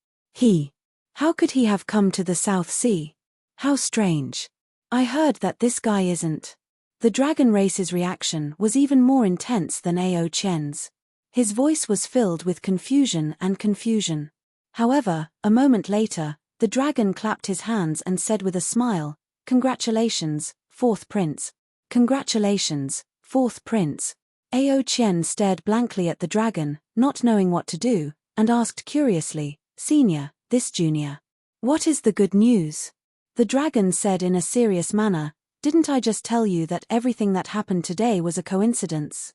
How could he have come to the South Sea? How strange. I heard that this guy isn't." The dragon race's reaction was even more intense than Ao Qian's. His voice was filled with confusion and confusion. However, a moment later, the dragon clapped his hands and said with a smile, "Congratulations, fourth prince. Congratulations, fourth prince." Ao Qian stared blankly at the dragon, not knowing what to do, and asked curiously, "Senior, this junior. What is the good news?" The dragon said in a serious manner, "Didn't I just tell you that everything that happened today was a coincidence?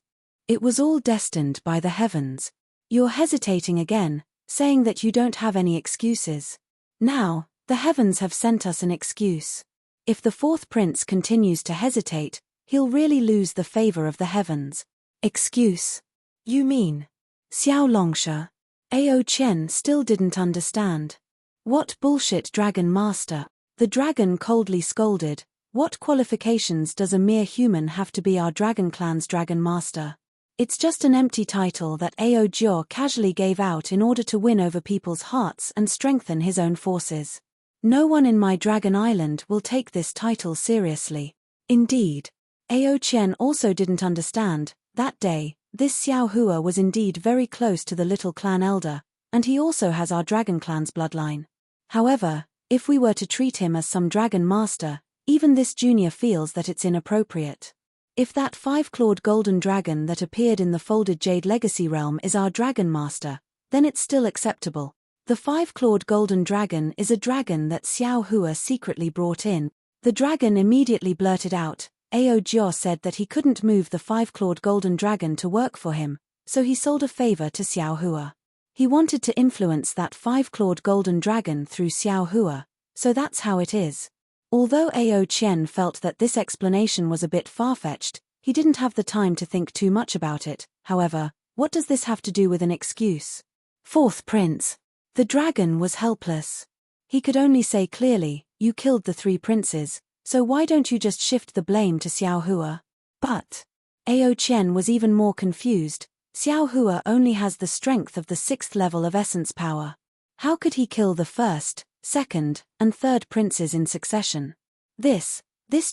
It was all destined by the heavens. You're hesitating again, saying that you don't have any excuses. Now, the heavens have sent us an excuse. If the fourth prince continues to hesitate, he'll really lose the favor of the heavens." "Excuse? You mean Xiao Longsha?" Ao Qian still didn't understand. "What bullshit, Dragon Master?" The dragon coldly scolded. "What qualifications does a mere human have to be our dragon clan's Dragon Master? It's just an empty title that Ao Jiao casually gave out in order to win over people's hearts and strengthen his own forces. No one in my Dragon Island will take this title seriously." Indeed. Ao Qian also didn't understand. That day, this Xiao Hua was indeed very close to the little clan elder, and he also has our dragon clan's bloodline. However, if we were to treat him as some dragon master, even this junior feels that it's inappropriate. If that five-clawed golden dragon that appeared in the folded Jade Legacy realm is our dragon master, then it's still acceptable. The five-clawed golden dragon is a dragon that Xiao Hua secretly brought in. The dragon immediately blurted out. Ao Jiao said that he couldn't move the five-clawed golden dragon to work for him, so he sold a favor to Xiao Hua. He wanted to influence that five-clawed golden dragon through Xiao Hua, so that's how it is. Although Ao Qian felt that this explanation was a bit far-fetched, he didn't have the time to think too much about it. However, what does this have to do with an excuse? Fourth prince. The dragon was helpless. He could only say clearly, "You killed the three princes, so why don't you just shift the blame to Xiao Hua?" But Ao Qian was even more confused. Xiao Hua only has the strength of the 6th level of essence power. How could he kill the first, second, and third princes in succession? This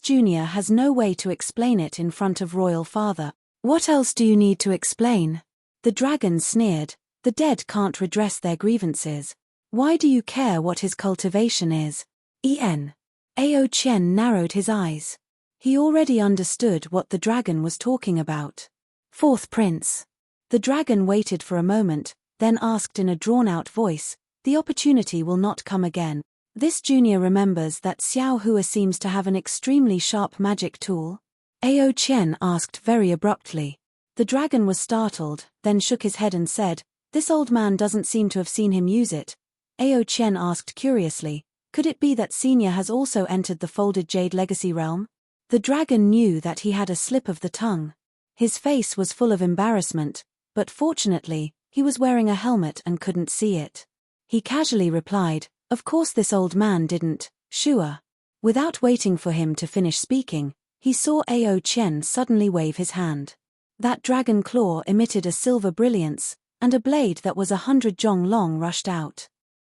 junior has no way to explain it in front of royal father. What else do you need to explain? The dragon sneered. The dead can't redress their grievances. Why do you care what his cultivation is? Ao Qian narrowed his eyes. He already understood what the dragon was talking about. Fourth prince. The dragon waited for a moment, then asked in a drawn-out voice, "The opportunity will not come again." This junior remembers that Xiao Hua seems to have an extremely sharp magic tool. Ao Qian asked very abruptly. The dragon was startled, then shook his head and said, "This old man doesn't seem to have seen him use it." Ao Qian asked curiously, "Could it be that Senior has also entered the folded jade legacy realm?" The dragon knew that he had a slip of the tongue. His face was full of embarrassment, but fortunately, he was wearing a helmet and couldn't see it. He casually replied, "Of course this old man didn't, sure." Without waiting for him to finish speaking, he saw Ao Qian suddenly wave his hand. That dragon claw emitted a silver brilliance, and a blade that was 100 zhong long rushed out.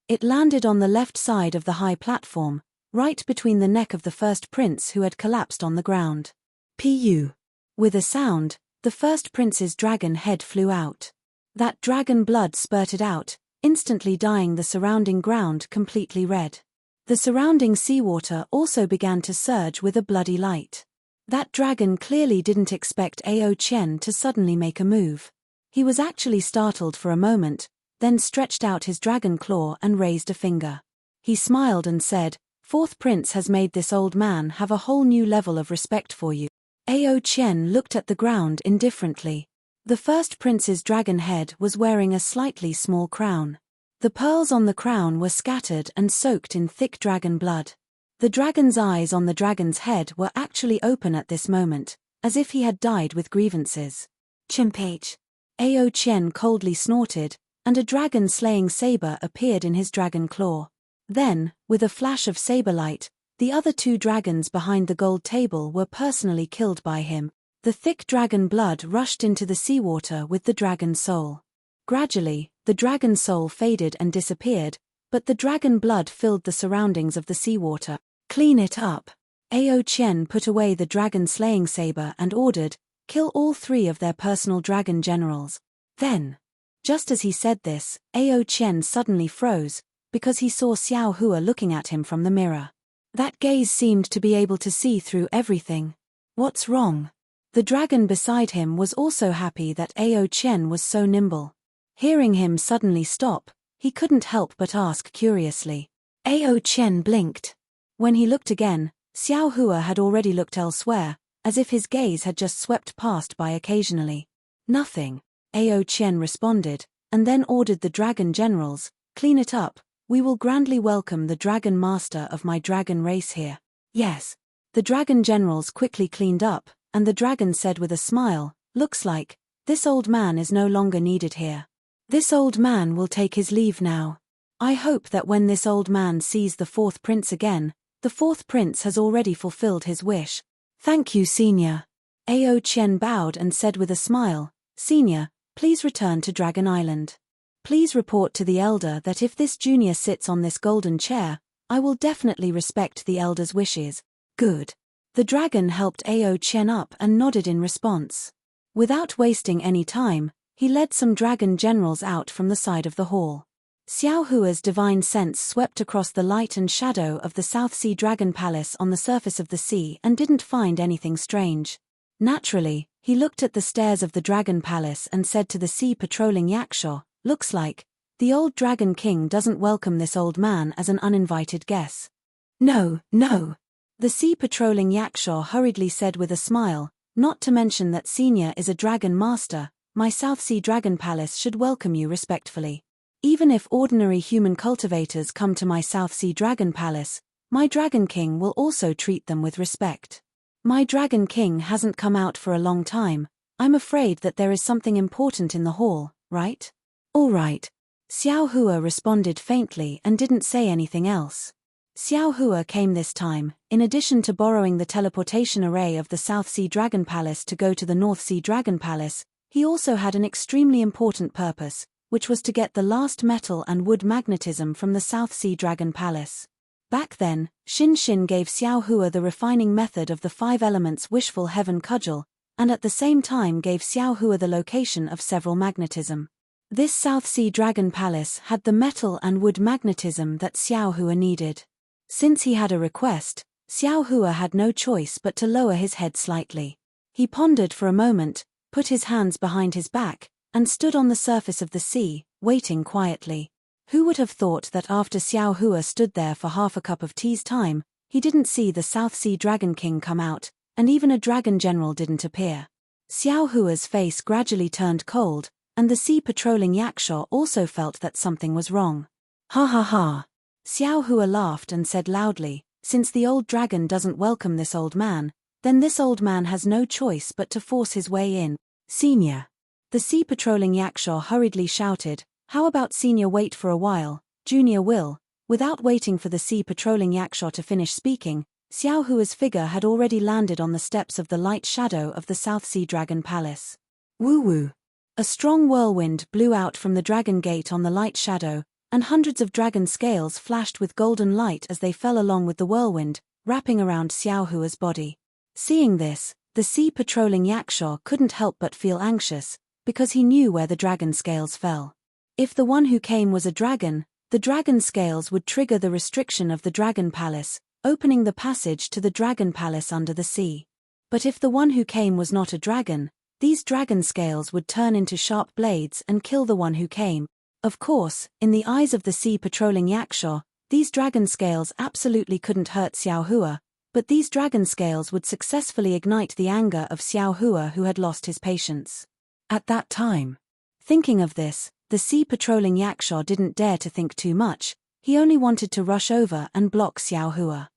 It landed on the left side of the high platform, right between the neck of the first prince who had collapsed on the ground. Pu. With a sound, the first prince's dragon head flew out. That dragon blood spurted out, instantly dyeing the surrounding ground completely red. The surrounding seawater also began to surge with a bloody light. That dragon clearly didn't expect Ao Qian to suddenly make a move. He was actually startled for a moment, then stretched out his dragon claw and raised a finger. He smiled and said, "Fourth prince has made this old man have a whole new level of respect for you." Ao Qian looked at the ground indifferently. The first prince's dragon head was wearing a slightly small crown. The pearls on the crown were scattered and soaked in thick dragon blood. The dragon's eyes on the dragon's head were actually open at this moment, as if he had died with grievances. Chimpage. Ao Qian coldly snorted, and a dragon-slaying saber appeared in his dragon claw. Then, with a flash of saber light, the other two dragons behind the gold table were personally killed by him. The thick dragon blood rushed into the seawater with the dragon soul. Gradually, the dragon soul faded and disappeared, but the dragon blood filled the surroundings of the seawater. "Clean it up." Ao Qian put away the dragon-slaying saber and ordered, "Kill all three of their personal dragon generals." Then, just as he said this, Ao Qian suddenly froze, because he saw Xiao Hua looking at him from the mirror. That gaze seemed to be able to see through everything. What's wrong? The dragon beside him was also happy that Ao Qian was so nimble. Hearing him suddenly stop, he couldn't help but ask curiously. Ao Qian blinked. When he looked again, Xiao Hua had already looked elsewhere, as if his gaze had just swept past by occasionally. "Nothing," Ao Qian responded, and then ordered the dragon generals, "Clean it up. We will grandly welcome the dragon master of my dragon race here." Yes. The dragon generals quickly cleaned up, and the dragon said with a smile, "Looks like this old man is no longer needed here. This old man will take his leave now. I hope that when this old man sees the fourth prince again, the fourth prince has already fulfilled his wish." "Thank you, Senior." Ao Qian bowed and said with a smile, "Senior, please return to Dragon Island. Please report to the elder that if this junior sits on this golden chair, I will definitely respect the elder's wishes." "Good." The dragon helped Ao Qian up and nodded in response. Without wasting any time, he led some dragon generals out from the side of the hall. Xiao Hua's divine sense swept across the light and shadow of the South Sea Dragon Palace on the surface of the sea and didn't find anything strange. Naturally, he looked at the stairs of the Dragon Palace and said to the sea patrolling yakshaw, "Looks like The old Dragon King doesn't welcome this old man as an uninvited guest. No, no. The sea patrolling Yakshaw hurriedly said with a smile, not to mention that Senior is a dragon master, my South Sea Dragon Palace should welcome you respectfully. Even if ordinary human cultivators come to my South Sea Dragon Palace, my Dragon King will also treat them with respect. My Dragon King hasn't come out for a long time. I'm afraid that there is something important in the hall, right? All right. Xiao Hua responded faintly and didn't say anything else. Xiao Hua came this time, in addition to borrowing the teleportation array of the South Sea Dragon Palace to go to the North Sea Dragon Palace, he also had an extremely important purpose, which was to get the last metal and wood magnetism from the South Sea Dragon Palace. Back then, Xin Xin gave Xiao Hua the refining method of the 5 elements wishful heaven cudgel, and at the same time gave Xiao Hua the location of several magnetism. This South Sea Dragon Palace had the metal and wood magnetism that Xiao Hua needed. Since he had a request, Xiao Hua had no choice but to lower his head slightly. He pondered for a moment, put his hands behind his back, and stood on the surface of the sea, waiting quietly. Who would have thought that after Xiao Hua stood there for half a cup of tea's time, he didn't see the South Sea Dragon King come out, and even a dragon general didn't appear. Xiao Hua's face gradually turned cold, and the sea patrolling Yakshaw also felt that something was wrong. Ha ha ha. Xiao Hua laughed and said loudly, since the old dragon doesn't welcome this old man, then this old man has no choice but to force his way in. Senior. The sea patrolling Yakshaw hurriedly shouted, how about Senior wait for a while, Junior will. Without waiting for the sea patrolling Yakshaw to finish speaking, Xiao Hua's figure had already landed on the steps of the light shadow of the South Sea Dragon Palace. Woo woo. A strong whirlwind blew out from the dragon gate on the light shadow, and hundreds of dragon scales flashed with golden light as they fell along with the whirlwind, wrapping around Xiao Hua's body. Seeing this, the sea patrolling Yakshaw couldn't help but feel anxious, because he knew where the dragon scales fell. If the one who came was a dragon, the dragon scales would trigger the restriction of the Dragon Palace, opening the passage to the Dragon Palace under the sea. But if the one who came was not a dragon, these dragon scales would turn into sharp blades and kill the one who came. Of course, in the eyes of the sea patrolling Yakshaw, these dragon scales absolutely couldn't hurt Xiao Hua, but these dragon scales would successfully ignite the anger of Xiao Hua, who had lost his patience. At that time. Thinking of this, the sea patrolling Yakshaw didn't dare to think too much, he only wanted to rush over and block Xiao Hua.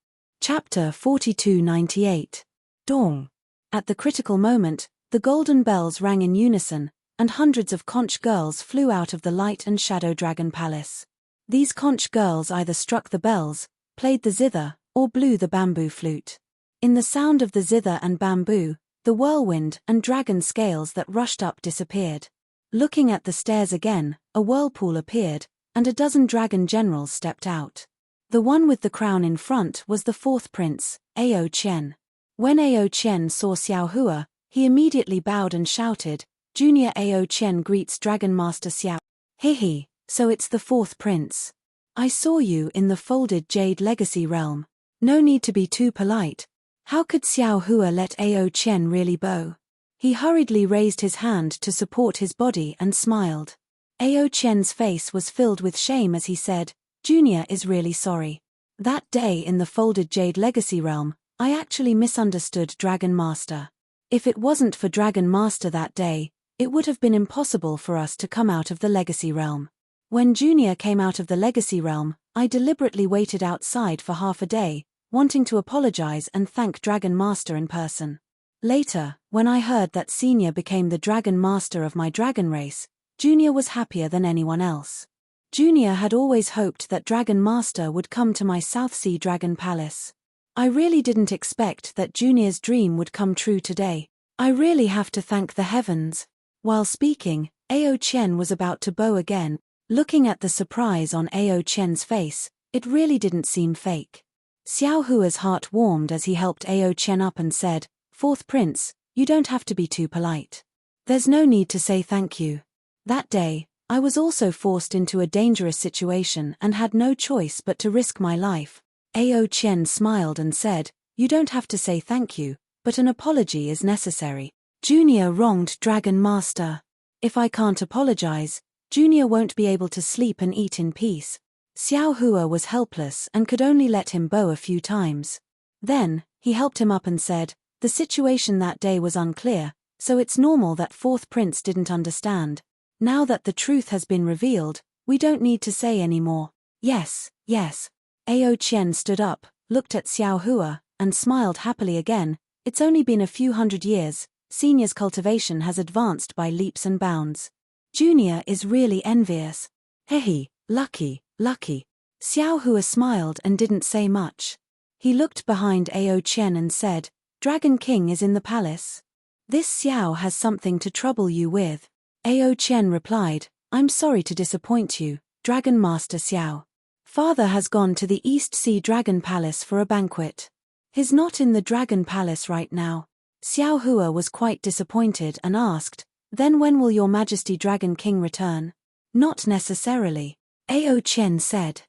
Chapter 4298. Dong. At the critical moment, the golden bells rang in unison, and hundreds of conch girls flew out of the light and shadow dragon palace. These conch girls either struck the bells, played the zither, or blew the bamboo flute. In the sound of the zither and bamboo, the whirlwind and dragon scales that rushed up disappeared. Looking at the stairs again, a whirlpool appeared, and a dozen dragon generals stepped out. The one with the crown in front was the 4th prince, Ao Qian. When Ao Qian saw Xiao Hua, he immediately bowed and shouted, Junior Ao Qian greets Dragon Master Xiao. Hehe, so it's the 4th prince. I saw you in the folded jade legacy realm. No need to be too polite. How could Xiao Hua let Ao Qian really bow? He hurriedly raised his hand to support his body and smiled. Ao Qian's face was filled with shame as he said, Junior is really sorry. That day in the folded jade legacy realm, I actually misunderstood Dragon Master. If it wasn't for Dragon Master that day, it would have been impossible for us to come out of the legacy realm. When Junior came out of the legacy realm, I deliberately waited outside for half a day, wanting to apologize and thank Dragon Master in person. Later, when I heard that Senior became the Dragon Master of my dragon race, Junior was happier than anyone else. Junior had always hoped that Dragon Master would come to my South Sea Dragon Palace. I really didn't expect that Junior's dream would come true today. I really have to thank the heavens. While speaking, Ao Qian was about to bow again. Looking at the surprise on Ao Qian's face, it really didn't seem fake. Xiao Hua's heart warmed as he helped Ao Qian up and said, 4th prince, you don't have to be too polite. There's no need to say thank you. That day, I was also forced into a dangerous situation and had no choice but to risk my life. Ao Qian smiled and said, you don't have to say thank you, but an apology is necessary. Junior wronged Dragon Master. If I can't apologize, Junior won't be able to sleep and eat in peace. Xiao Hua was helpless and could only let him bow a few times. Then, he helped him up and said, the situation that day was unclear, so it's normal that fourth prince didn't understand. Now that the truth has been revealed, we don't need to say any more. Yes, yes. Ao Qian stood up, looked at Xiao Hua, and smiled happily again. It's only been a few hundred years. Senior's cultivation has advanced by leaps and bounds. Junior is really envious. Hehe, lucky, lucky. Xiao Hua smiled and didn't say much. He looked behind Ao Qian and said, Dragon King is in the palace. This Xiao has something to trouble you with. Ao Qian replied, I'm sorry to disappoint you, Dragon Master Xiao. Father has gone to the East Sea Dragon Palace for a banquet. He's not in the Dragon Palace right now. Xiao Hua was quite disappointed and asked, then when will your Majesty Dragon King return? Not necessarily. Ao Qian said.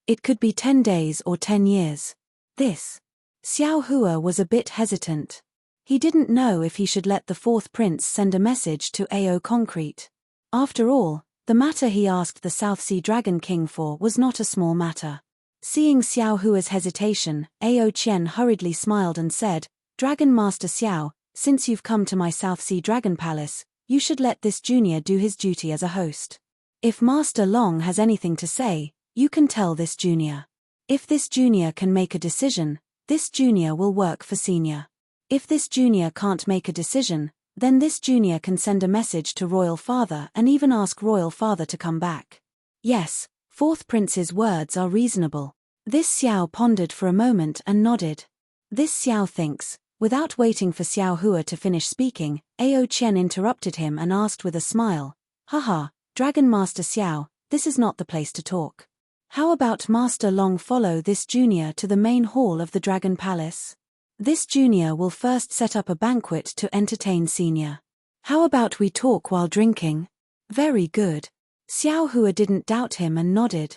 It could be 10 days or 10 years. This. Xiao Hua was a bit hesitant. He didn't know if he should let the fourth prince send a message to Ao Concrete. After all, the matter he asked the South Sea Dragon King for was not a small matter. Seeing Xiao Hua's hesitation, Ao Qian hurriedly smiled and said, Dragon Master Xiao, since you've come to my South Sea Dragon Palace, you should let this junior do his duty as a host. If Master Long has anything to say, you can tell this junior. If this junior can make a decision, this junior will work for senior. If this junior can't make a decision, then this junior can send a message to Royal Father and even ask Royal Father to come back. Yes, fourth prince's words are reasonable. This Xiao pondered for a moment and nodded. This Xiao thinks. Without waiting for Xiao Hua to finish speaking, Ao Qian interrupted him and asked with a smile, Haha, Dragon Master Xiao, this is not the place to talk. How about Master Long follow this junior to the main hall of the Dragon Palace? This junior will first set up a banquet to entertain senior. How about we talk while drinking? Very good. Xiao Hua didn't doubt him and nodded.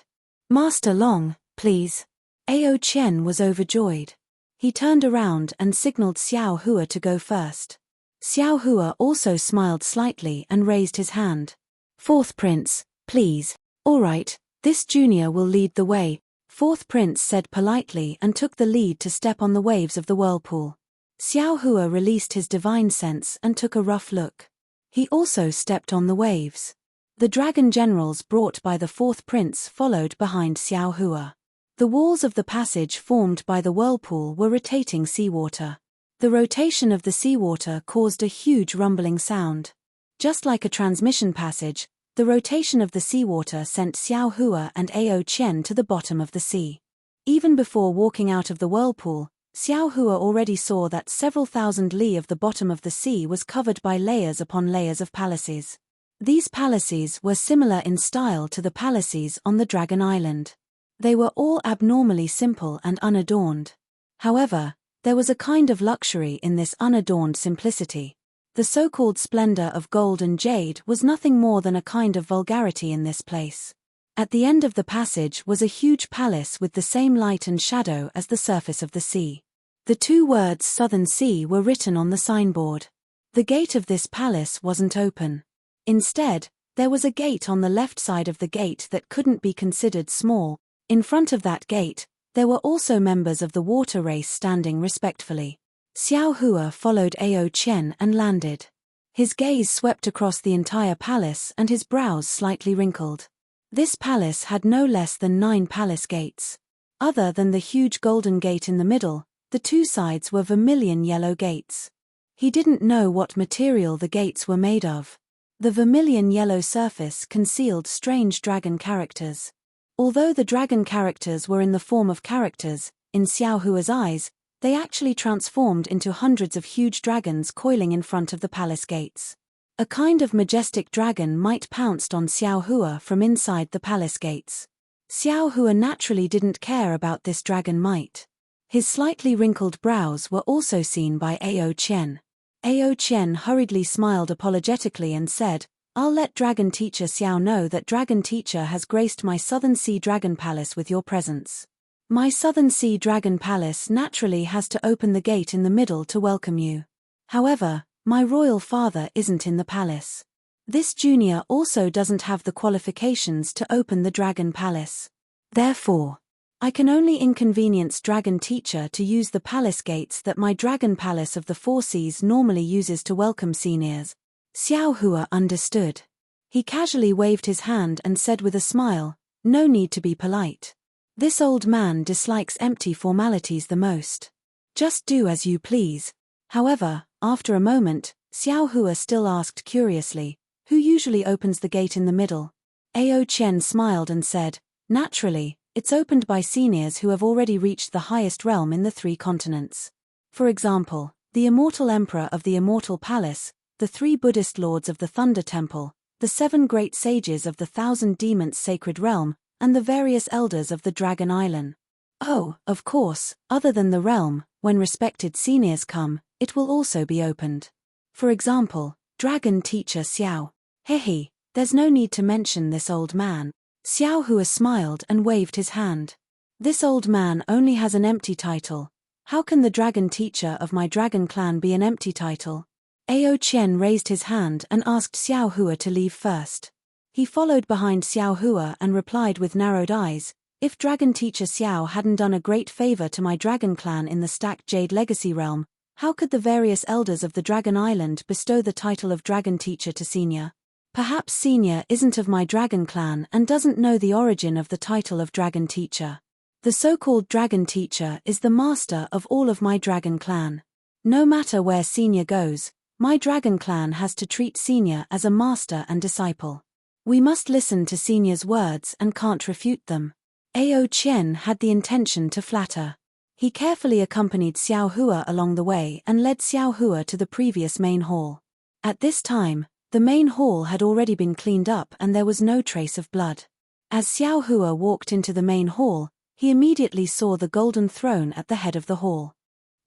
Master Long, please. Ao Qian was overjoyed. He turned around and signaled Xiao Hua to go first. Xiao Hua also smiled slightly and raised his hand. Fourth prince, please. All right, this junior will lead the way. Fourth prince said politely and took the lead to step on the waves of the whirlpool. Xiao Hua released his divine sense and took a rough look. He also stepped on the waves. The dragon generals brought by the fourth prince followed behind Xiao Hua. The walls of the passage formed by the whirlpool were rotating seawater. The rotation of the seawater caused a huge rumbling sound. Just like a transmission passage, the rotation of the seawater sent Xiao Hua and Ao Qian to the bottom of the sea. Even before walking out of the whirlpool, Xiao Hua already saw that several thousand li of the bottom of the sea was covered by layers upon layers of palaces. These palaces were similar in style to the palaces on the Dragon Island. They were all abnormally simple and unadorned. However, there was a kind of luxury in this unadorned simplicity. The so-called splendor of gold and jade was nothing more than a kind of vulgarity in this place. At the end of the passage was a huge palace with the same light and shadow as the surface of the sea. The two words Southern Sea were written on the signboard. The gate of this palace wasn't open. Instead, there was a gate on the left side of the gate that couldn't be considered small. In front of that gate, there were also members of the water race standing respectfully. Xiao Hua followed Ao Qian and landed. His gaze swept across the entire palace and his brows slightly wrinkled. This palace had no less than 9 palace gates. Other than the huge golden gate in the middle, the two sides were vermilion yellow gates. He didn't know what material the gates were made of. The vermilion yellow surface concealed strange dragon characters. Although the dragon characters were in the form of characters, in Xiao Hua's eyes, they actually transformed into hundreds of huge dragons coiling in front of the palace gates. A kind of majestic dragon might pounced on Xiao Hua from inside the palace gates. Xiao Hua naturally didn't care about this dragon might. His slightly wrinkled brows were also seen by Ao Qian. Ao Qian hurriedly smiled apologetically and said, I'll let Dragon Teacher Xiao know that Dragon Teacher has graced my Southern Sea Dragon Palace with your presence. My Southern Sea Dragon Palace naturally has to open the gate in the middle to welcome you. However, my royal father isn't in the palace. This junior also doesn't have the qualifications to open the Dragon Palace. Therefore, I can only inconvenience Dragon Teacher to use the palace gates that my Dragon Palace of the Four Seas normally uses to welcome seniors. Xiao Hua understood. He casually waved his hand and said with a smile, "No need to be polite. This old man dislikes empty formalities the most. Just do as you please." However, after a moment, Xiao Hua still asked curiously, "Who usually opens the gate in the middle?" Ao Chen smiled and said, "Naturally, it's opened by seniors who have already reached the highest realm in the 3 continents. For example, the Immortal Emperor of the Immortal Palace, the 3 Buddhist Lords of the Thunder Temple, the 7 Great Sages of the 1,000 Demons Sacred Realm, and the various Elders of the Dragon Island. Oh, of course, other than the realm, when respected seniors come, it will also be opened. For example, Dragon Teacher Xiao. Hehe, there's no need to mention this old man." Xiao Hua smiled and waved his hand. "This old man only has an empty title. How can the Dragon Teacher of my Dragon Clan be an empty title?" Ao Chen raised his hand and asked Xiao Hua to leave first. He followed behind Xiao Hua and replied with narrowed eyes, "If Dragon Teacher Xiao hadn't done a great favor to my Dragon Clan in the Stacked Jade Legacy realm, how could the various elders of the Dragon Island bestow the title of Dragon Teacher to Senior? Perhaps Senior isn't of my Dragon Clan and doesn't know the origin of the title of Dragon Teacher. The so-called Dragon Teacher is the master of all of my Dragon Clan. No matter where Senior goes, my Dragon Clan has to treat Senior as a master and disciple. We must listen to Senior's words and can't refute them." Ao Chen had the intention to flatter. He carefully accompanied Xiao Hua along the way and led Xiao Hua to the previous main hall. At this time, the main hall had already been cleaned up and there was no trace of blood. As Xiao Hua walked into the main hall, he immediately saw the golden throne at the head of the hall.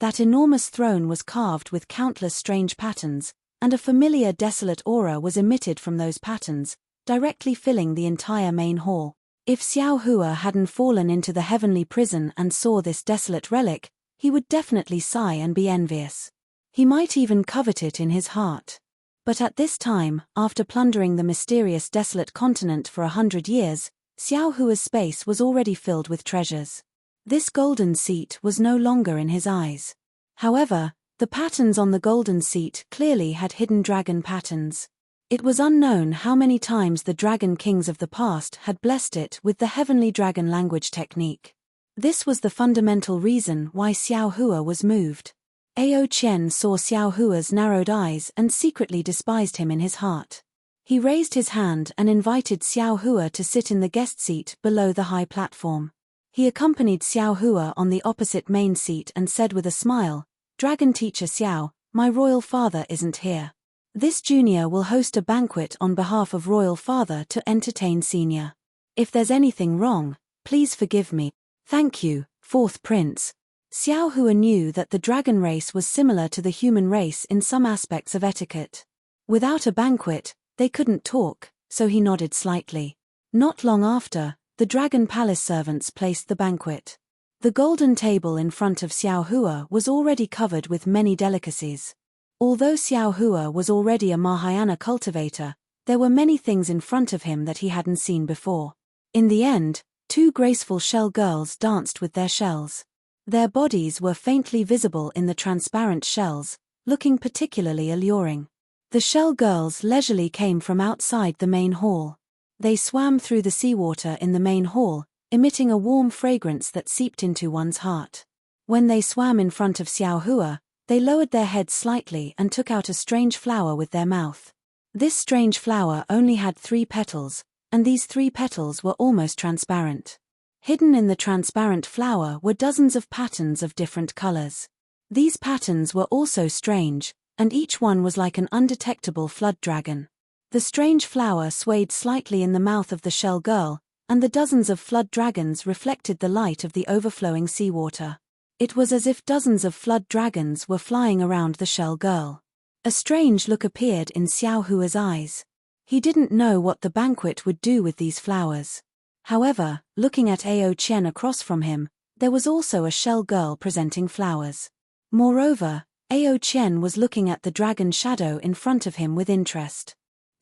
That enormous throne was carved with countless strange patterns, and a familiar desolate aura was emitted from those patterns, directly filling the entire main hall. If Xiao Hua hadn't fallen into the heavenly prison and saw this desolate relic, he would definitely sigh and be envious. He might even covet it in his heart. But at this time, after plundering the mysterious desolate continent for 100 years, Xiao Hua's space was already filled with treasures. This golden seat was no longer in his eyes. However, the patterns on the golden seat clearly had hidden dragon patterns. It was unknown how many times the dragon kings of the past had blessed it with the heavenly dragon language technique. This was the fundamental reason why Xiao Hua was moved. Ao Chen saw Xiao Hua's narrowed eyes and secretly despised him in his heart. He raised his hand and invited Xiao Hua to sit in the guest seat below the high platform. He accompanied Xiao Hua on the opposite main seat and said with a smile, "Dragon Teacher Xiao, my royal father isn't here. This junior will host a banquet on behalf of royal father to entertain senior. If there's anything wrong, please forgive me." "Thank you, fourth prince." Xiao Hua knew that the dragon race was similar to the human race in some aspects of etiquette. Without a banquet, they couldn't talk, so he nodded slightly. Not long after, the Dragon Palace servants placed the banquet. The golden table in front of Xiao Hua was already covered with many delicacies. Although Xiao Hua was already a Mahayana cultivator, there were many things in front of him that he hadn't seen before. In the end, 2 graceful shell girls danced with their shells. Their bodies were faintly visible in the transparent shells, looking particularly alluring. The shell girls leisurely came from outside the main hall. They swam through the seawater in the main hall, emitting a warm fragrance that seeped into one's heart. When they swam in front of Xiao Hua, they lowered their heads slightly and took out a strange flower with their mouth. This strange flower only had 3 petals, and these 3 petals were almost transparent. Hidden in the transparent flower were dozens of patterns of different colors. These patterns were also strange, and each one was like an undetectable flood dragon. The strange flower swayed slightly in the mouth of the shell girl, and the dozens of flood dragons reflected the light of the overflowing seawater. It was as if dozens of flood dragons were flying around the shell girl. A strange look appeared in Xiao Hua's eyes. He didn't know what the banquet would do with these flowers. However, looking at Ao Chen across from him, there was also a shell girl presenting flowers. Moreover, Ao Chen was looking at the dragon shadow in front of him with interest.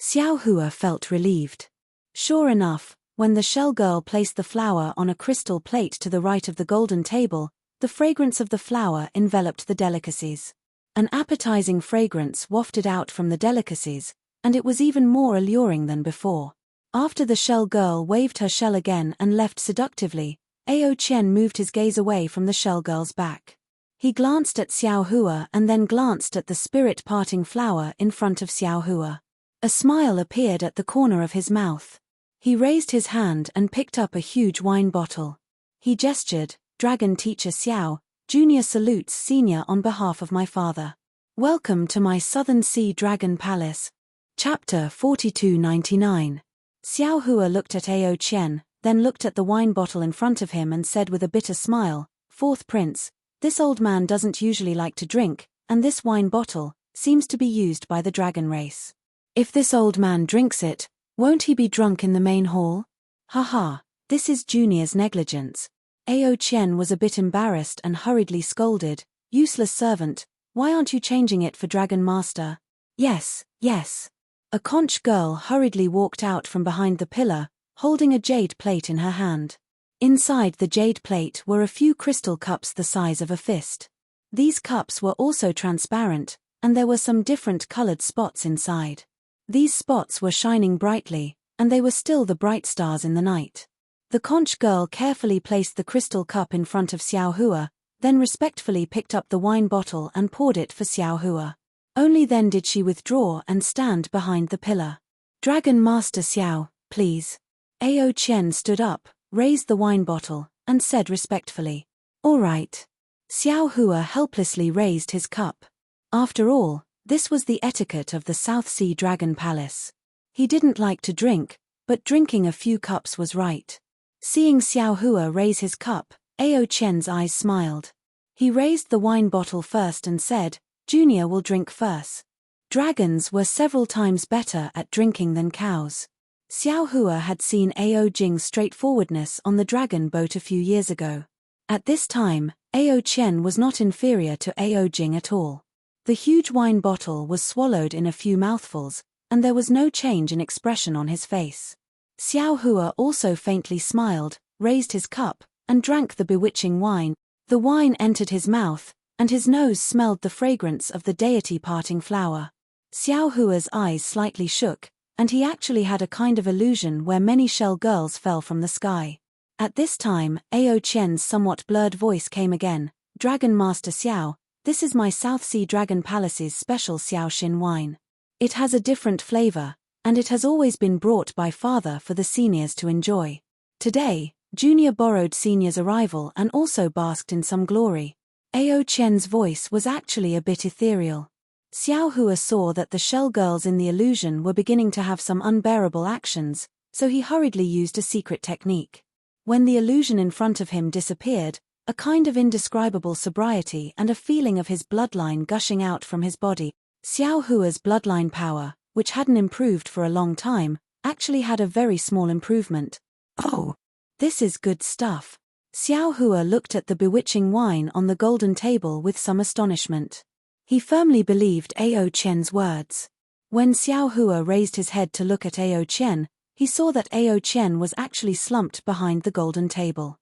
Xiao Hua felt relieved. Sure enough, when the shell girl placed the flower on a crystal plate to the right of the golden table, the fragrance of the flower enveloped the delicacies. An appetizing fragrance wafted out from the delicacies, and it was even more alluring than before. After the shell girl waved her shell again and left seductively, Ao Qian moved his gaze away from the shell girl's back. He glanced at Xiao Hua and then glanced at the spirit-parting flower in front of Xiao Hua. A smile appeared at the corner of his mouth. He raised his hand and picked up a huge wine bottle. He gestured, "Dragon Teacher Xiao, Junior salutes Senior on behalf of my father. Welcome to my Southern Sea Dragon Palace." Chapter 4299. Xiao Hua looked at Ao Qian, then looked at the wine bottle in front of him and said with a bitter smile, "Fourth Prince, this old man doesn't usually like to drink, and this wine bottle seems to be used by the dragon race. If this old man drinks it, won't he be drunk in the main hall? Haha, this is Junior's negligence." Ao Qian was a bit embarrassed and hurriedly scolded, "Useless servant, why aren't you changing it for Dragon Master?" "Yes, yes." A conch girl hurriedly walked out from behind the pillar, holding a jade plate in her hand. Inside the jade plate were a few crystal cups the size of a fist. These cups were also transparent, and there were some different colored spots inside. These spots were shining brightly, and they were still the bright stars in the night. The conch girl carefully placed the crystal cup in front of Xiao Hua, then respectfully picked up the wine bottle and poured it for Xiao Hua. Only then did she withdraw and stand behind the pillar. "Dragon Master Xiao, please." Ao Qian stood up, raised the wine bottle, and said respectfully, "All right." Xiao Hua helplessly raised his cup. After all, this was the etiquette of the South Sea Dragon Palace. He didn't like to drink, but drinking a few cups was right. Seeing Xiao Hua raise his cup, Ao Qian's eyes smiled. He raised the wine bottle first and said, "Junior will drink first." Dragons were several times better at drinking than cows. Xiao Hua had seen Ao Jing's straightforwardness on the dragon boat a few years ago. At this time, Ao Qian was not inferior to Ao Jing at all. The huge wine bottle was swallowed in a few mouthfuls, and there was no change in expression on his face. Xiao Hua also faintly smiled, raised his cup, and drank the bewitching wine. The wine entered his mouth, and his nose smelled the fragrance of the deity-parting flower. Xiao Hua's eyes slightly shook, and he actually had a kind of illusion where many shell girls fell from the sky. At this time, Ao Qian's somewhat blurred voice came again, "Dragon Master Xiao, this is my South Sea Dragon Palace's special Xiao Xin wine. It has a different flavor, and it has always been brought by father for the seniors to enjoy. Today, Junior borrowed Senior's arrival and also basked in some glory." Ao Qian's voice was actually a bit ethereal. Xiao Hua saw that the shell girls in the illusion were beginning to have some unbearable actions, so he hurriedly used a secret technique. When the illusion in front of him disappeared, a kind of indescribable sobriety and a feeling of his bloodline gushing out from his body. Xiao Hua's bloodline power, which hadn't improved for a long time, actually had a very small improvement. "Oh, this is good stuff." Xiao Hua looked at the bewitching wine on the golden table with some astonishment. He firmly believed Ao Qian's words. When Xiao Hua raised his head to look at Ao Qian, he saw that Ao Qian was actually slumped behind the golden table.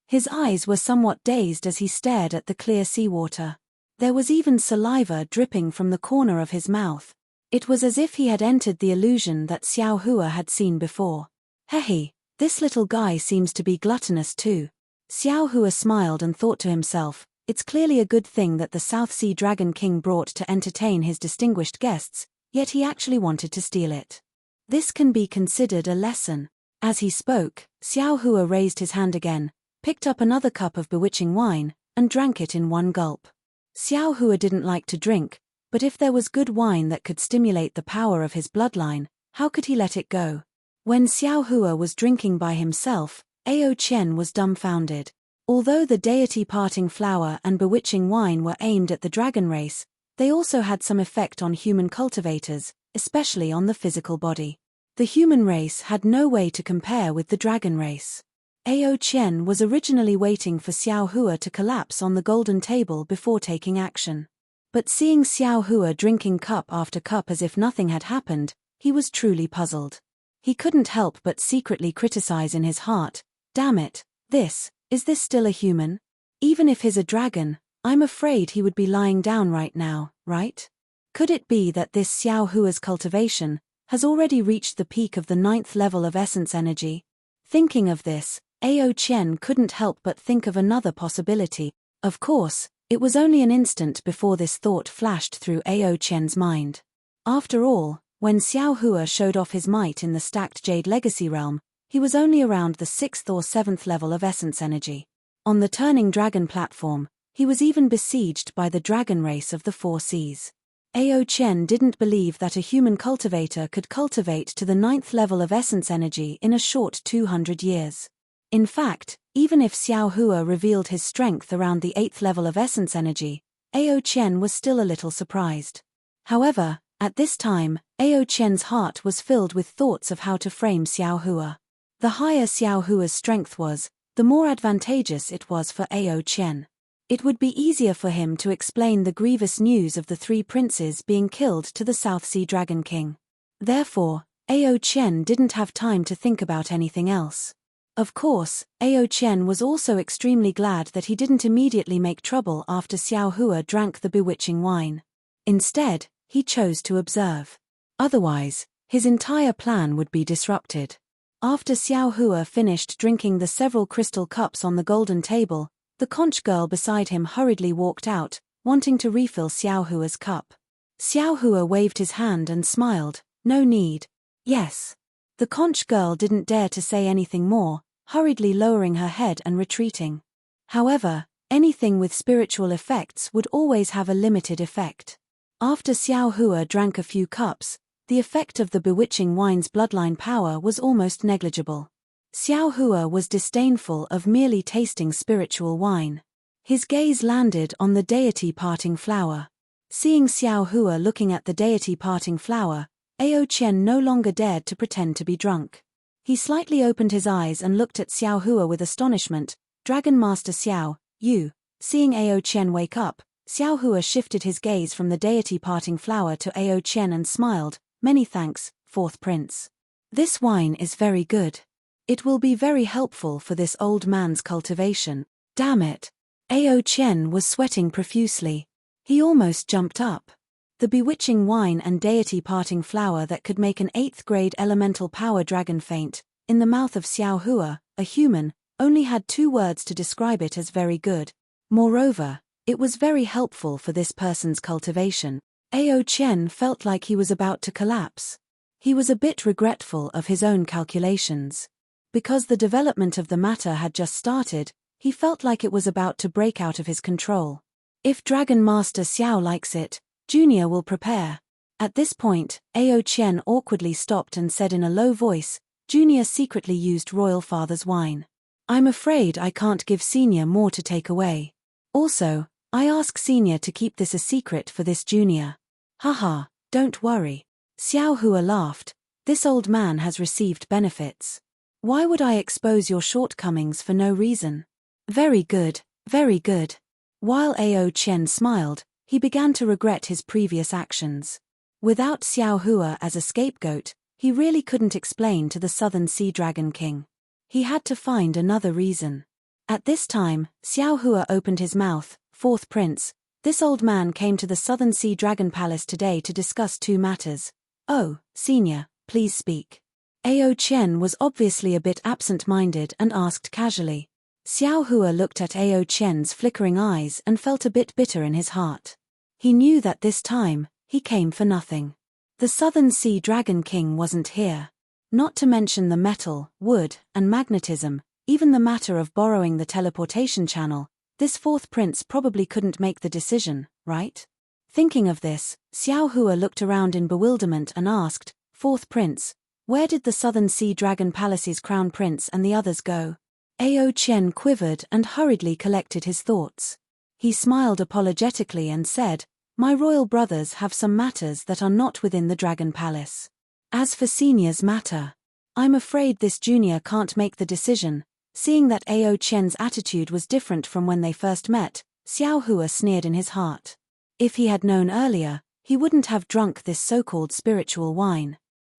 His eyes were somewhat dazed as he stared at the clear seawater. There was even saliva dripping from the corner of his mouth. It was as if he had entered the illusion that Xiao Hua had seen before. "Hehe, this little guy seems to be gluttonous too." Xiao Hua smiled and thought to himself, "It's clearly a good thing that the South Sea Dragon King brought to entertain his distinguished guests, yet he actually wanted to steal it. This can be considered a lesson." As he spoke, Xiao Hua raised his hand again, picked up another cup of bewitching wine, and drank it in one gulp. Xiao Hua didn't like to drink, but if there was good wine that could stimulate the power of his bloodline, how could he let it go? When Xiao Hua was drinking by himself, Ao Qian was dumbfounded. Although the deity-parting flower and bewitching wine were aimed at the dragon race, they also had some effect on human cultivators, especially on the physical body. The human race had no way to compare with the dragon race. Ao Qian was originally waiting for Xiao Hua to collapse on the golden table before taking action. But seeing Xiao Hua drinking cup after cup as if nothing had happened, he was truly puzzled. He couldn't help but secretly criticize in his heart, "Damn it, is this still a human? Even if he's a dragon, I'm afraid he would be lying down right now, right? Could it be that this Xiao Hua's cultivation has already reached the peak of the 9th level of essence energy?" Thinking of this, Ao Qian couldn't help but think of another possibility. Of course, it was only an instant before this thought flashed through Ao Qian's mind. After all, when Xiao Hua showed off his might in the stacked Jade Legacy realm, he was only around the 6th or 7th level of essence energy. On the Turning Dragon platform, he was even besieged by the dragon race of the Four Seas. Ao Qian didn't believe that a human cultivator could cultivate to the 9th level of essence energy in a short 200 years. In fact, even if Xiao Hua revealed his strength around the 8th level of essence energy, Ao Qian was still a little surprised. However, at this time, Ao Qian's heart was filled with thoughts of how to frame Xiao Hua. The higher Xiao Hua's strength was, the more advantageous it was for Ao Qian. It would be easier for him to explain the grievous news of the 3 princes being killed to the South Sea Dragon King. Therefore, Ao Qian didn't have time to think about anything else. Of course, Ao Qian was also extremely glad that he didn't immediately make trouble after Xiao Hua drank the bewitching wine. Instead, he chose to observe. Otherwise, his entire plan would be disrupted. After Xiao Hua finished drinking the several crystal cups on the golden table, the conch girl beside him hurriedly walked out, wanting to refill Xiao Hua's cup. Xiao Hua waved his hand and smiled, "No need." "Yes." The conch girl didn't dare to say anything more, hurriedly lowering her head and retreating. However, anything with spiritual effects would always have a limited effect. After Xiao Hua drank a few cups, the effect of the bewitching wine's bloodline power was almost negligible. Xiao Hua was disdainful of merely tasting spiritual wine. His gaze landed on the deity parting flower. Seeing Xiao Hua looking at the deity parting flower, Ao Qian no longer dared to pretend to be drunk. He slightly opened his eyes and looked at Xiao Hua with astonishment. "Dragon Master Xiao, you." Seeing Ao Qian wake up, Xiao Hua shifted his gaze from the deity parting flower to Ao Qian and smiled, "Many thanks, 4th Prince. This wine is very good. It will be very helpful for this old man's cultivation." Damn it! Ao Qian was sweating profusely. He almost jumped up. The bewitching wine and deity parting flower that could make an 8th grade elemental power dragon faint, in the mouth of Xiao Hua, a human, only had 2 words to describe it as very good. Moreover, it was very helpful for this person's cultivation. Ao Qian felt like he was about to collapse. He was a bit regretful of his own calculations. Because the development of the matter had just started, he felt like it was about to break out of his control. If Dragon Master Xiao likes it, Junior will prepare. At this point, Ao Qian awkwardly stopped and said in a low voice, "Junior secretly used Royal Father's wine. I'm afraid I can't give Senior more to take away. Also, I ask Senior to keep this a secret for this Junior." "Haha, don't worry." Xiao Hua laughed, "This old man has received benefits. Why would I expose your shortcomings for no reason?" "Very good, very good." While Ao Qian smiled, he began to regret his previous actions. Without Xiao Hua as a scapegoat, he really couldn't explain to the Southern Sea Dragon King. He had to find another reason. At this time, Xiao Hua opened his mouth. "4th Prince, this old man came to the Southern Sea Dragon Palace today to discuss 2 matters. Oh, Senior, please speak." Ao Qian was obviously a bit absent-minded and asked casually. Xiao Hua looked at Ao Qian's flickering eyes and felt a bit bitter in his heart. He knew that this time, he came for nothing. The Southern Sea Dragon King wasn't here. Not to mention the metal, wood, and magnetism, even the matter of borrowing the teleportation channel, this 4th Prince probably couldn't make the decision, right? Thinking of this, Xiao Hua looked around in bewilderment and asked, "4th Prince, where did the Southern Sea Dragon Palace's Crown Prince and the others go?" Ao Qian quivered and hurriedly collected his thoughts. He smiled apologetically and said, "My royal brothers have some matters that are not within the Dragon Palace. As for Senior's matter, I'm afraid this Junior can't make the decision." Seeing that Ao Qian's attitude was different from when they first met, Xiao Hua sneered in his heart. If he had known earlier, he wouldn't have drunk this so-called spiritual wine.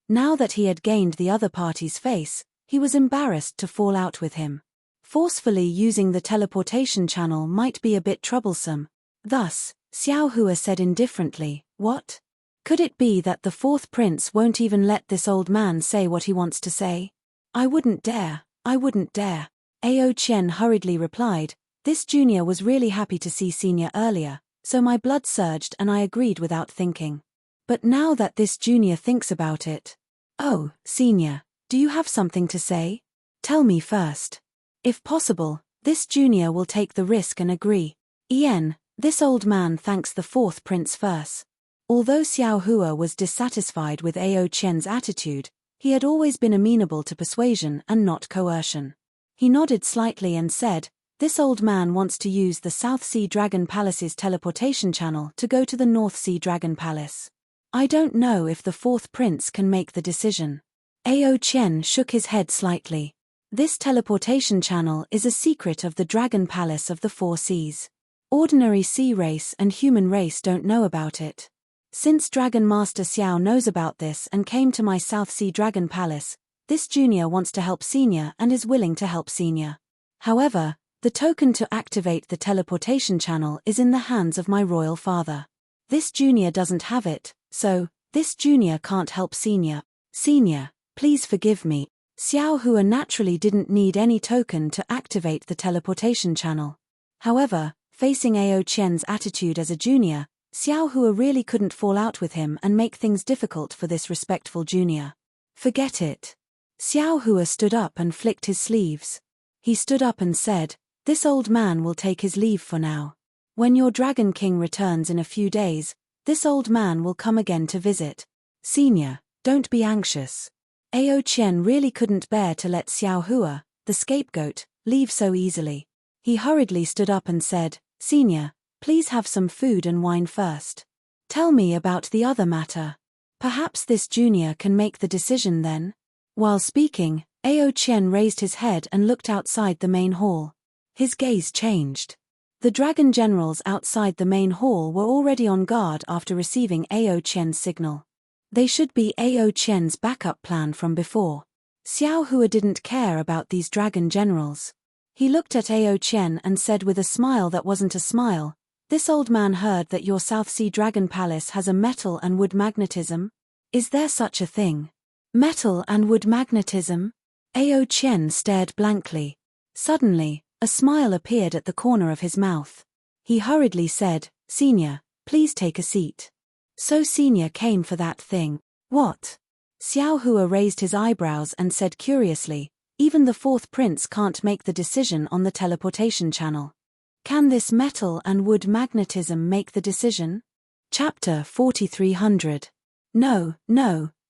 Now that he had gained the other party's face, he was embarrassed to fall out with him. Forcefully using the teleportation channel might be a bit troublesome. Thus, Xiao Hua said indifferently, "What? Could it be that the fourth prince won't even let this old man say what he wants to say? I wouldn't dare, I wouldn't dare." Ao Qian hurriedly replied, "This junior was really happy to see senior earlier, so my blood surged and I agreed without thinking. But now that this junior thinks about it... Oh, senior, do you have something to say? Tell me first. If possible, this junior will take the risk and agree." This old man thanks the fourth prince first. Although Xiao Hua was dissatisfied with Ao Qian's attitude, he had always been amenable to persuasion and not coercion. He nodded slightly and said, "This old man wants to use the South Sea Dragon Palace's teleportation channel to go to the North Sea Dragon Palace. I don't know if the fourth prince can make the decision." Ao Qian shook his head slightly. This teleportation channel is a secret of the Dragon Palace of the Four Seas. Ordinary sea race and human race don't know about it. Since Dragon Master Xiao knows about this and came to my South Sea Dragon Palace, this junior wants to help senior and is willing to help senior. However, the token to activate the teleportation channel is in the hands of my royal father. This junior doesn't have it, so, this junior can't help senior. Senior, please forgive me. Xiao Hua naturally didn't need any token to activate the teleportation channel. However, facing Ao Qian's attitude as a junior, Xiao Hua really couldn't fall out with him and make things difficult for this respectful junior. Forget it. Xiao Hua stood up and flicked his sleeves. He stood up and said, "This old man will take his leave for now. When your Dragon King returns in a few days, this old man will come again to visit. Senior, don't be anxious." Ao Qian really couldn't bear to let Xiao Hua, the scapegoat, leave so easily. He hurriedly stood up and said, "Senior, please have some food and wine first. Tell me about the other matter. Perhaps this junior can make the decision then." While speaking, Ao Qian raised his head and looked outside the main hall. His gaze changed. The dragon generals outside the main hall were already on guard after receiving Ao Qian's signal. They should be Ao Qian's backup plan from before. Xiao Hua didn't care about these dragon generals. He looked at Ao Qian and said with a smile that wasn't a smile, "This old man heard that your South Sea Dragon Palace has a metal and wood magnetism? Is there such a thing? Metal and wood magnetism?" Ao Qian stared blankly. Suddenly, a smile appeared at the corner of his mouth. He hurriedly said, "Senior, please take a seat." So senior came for that thing. What? Xiao Hua raised his eyebrows and said curiously, "Even the fourth prince can't make the decision on the teleportation channel. Can this metal and wood magnetism make the decision?" Chapter 4300. No,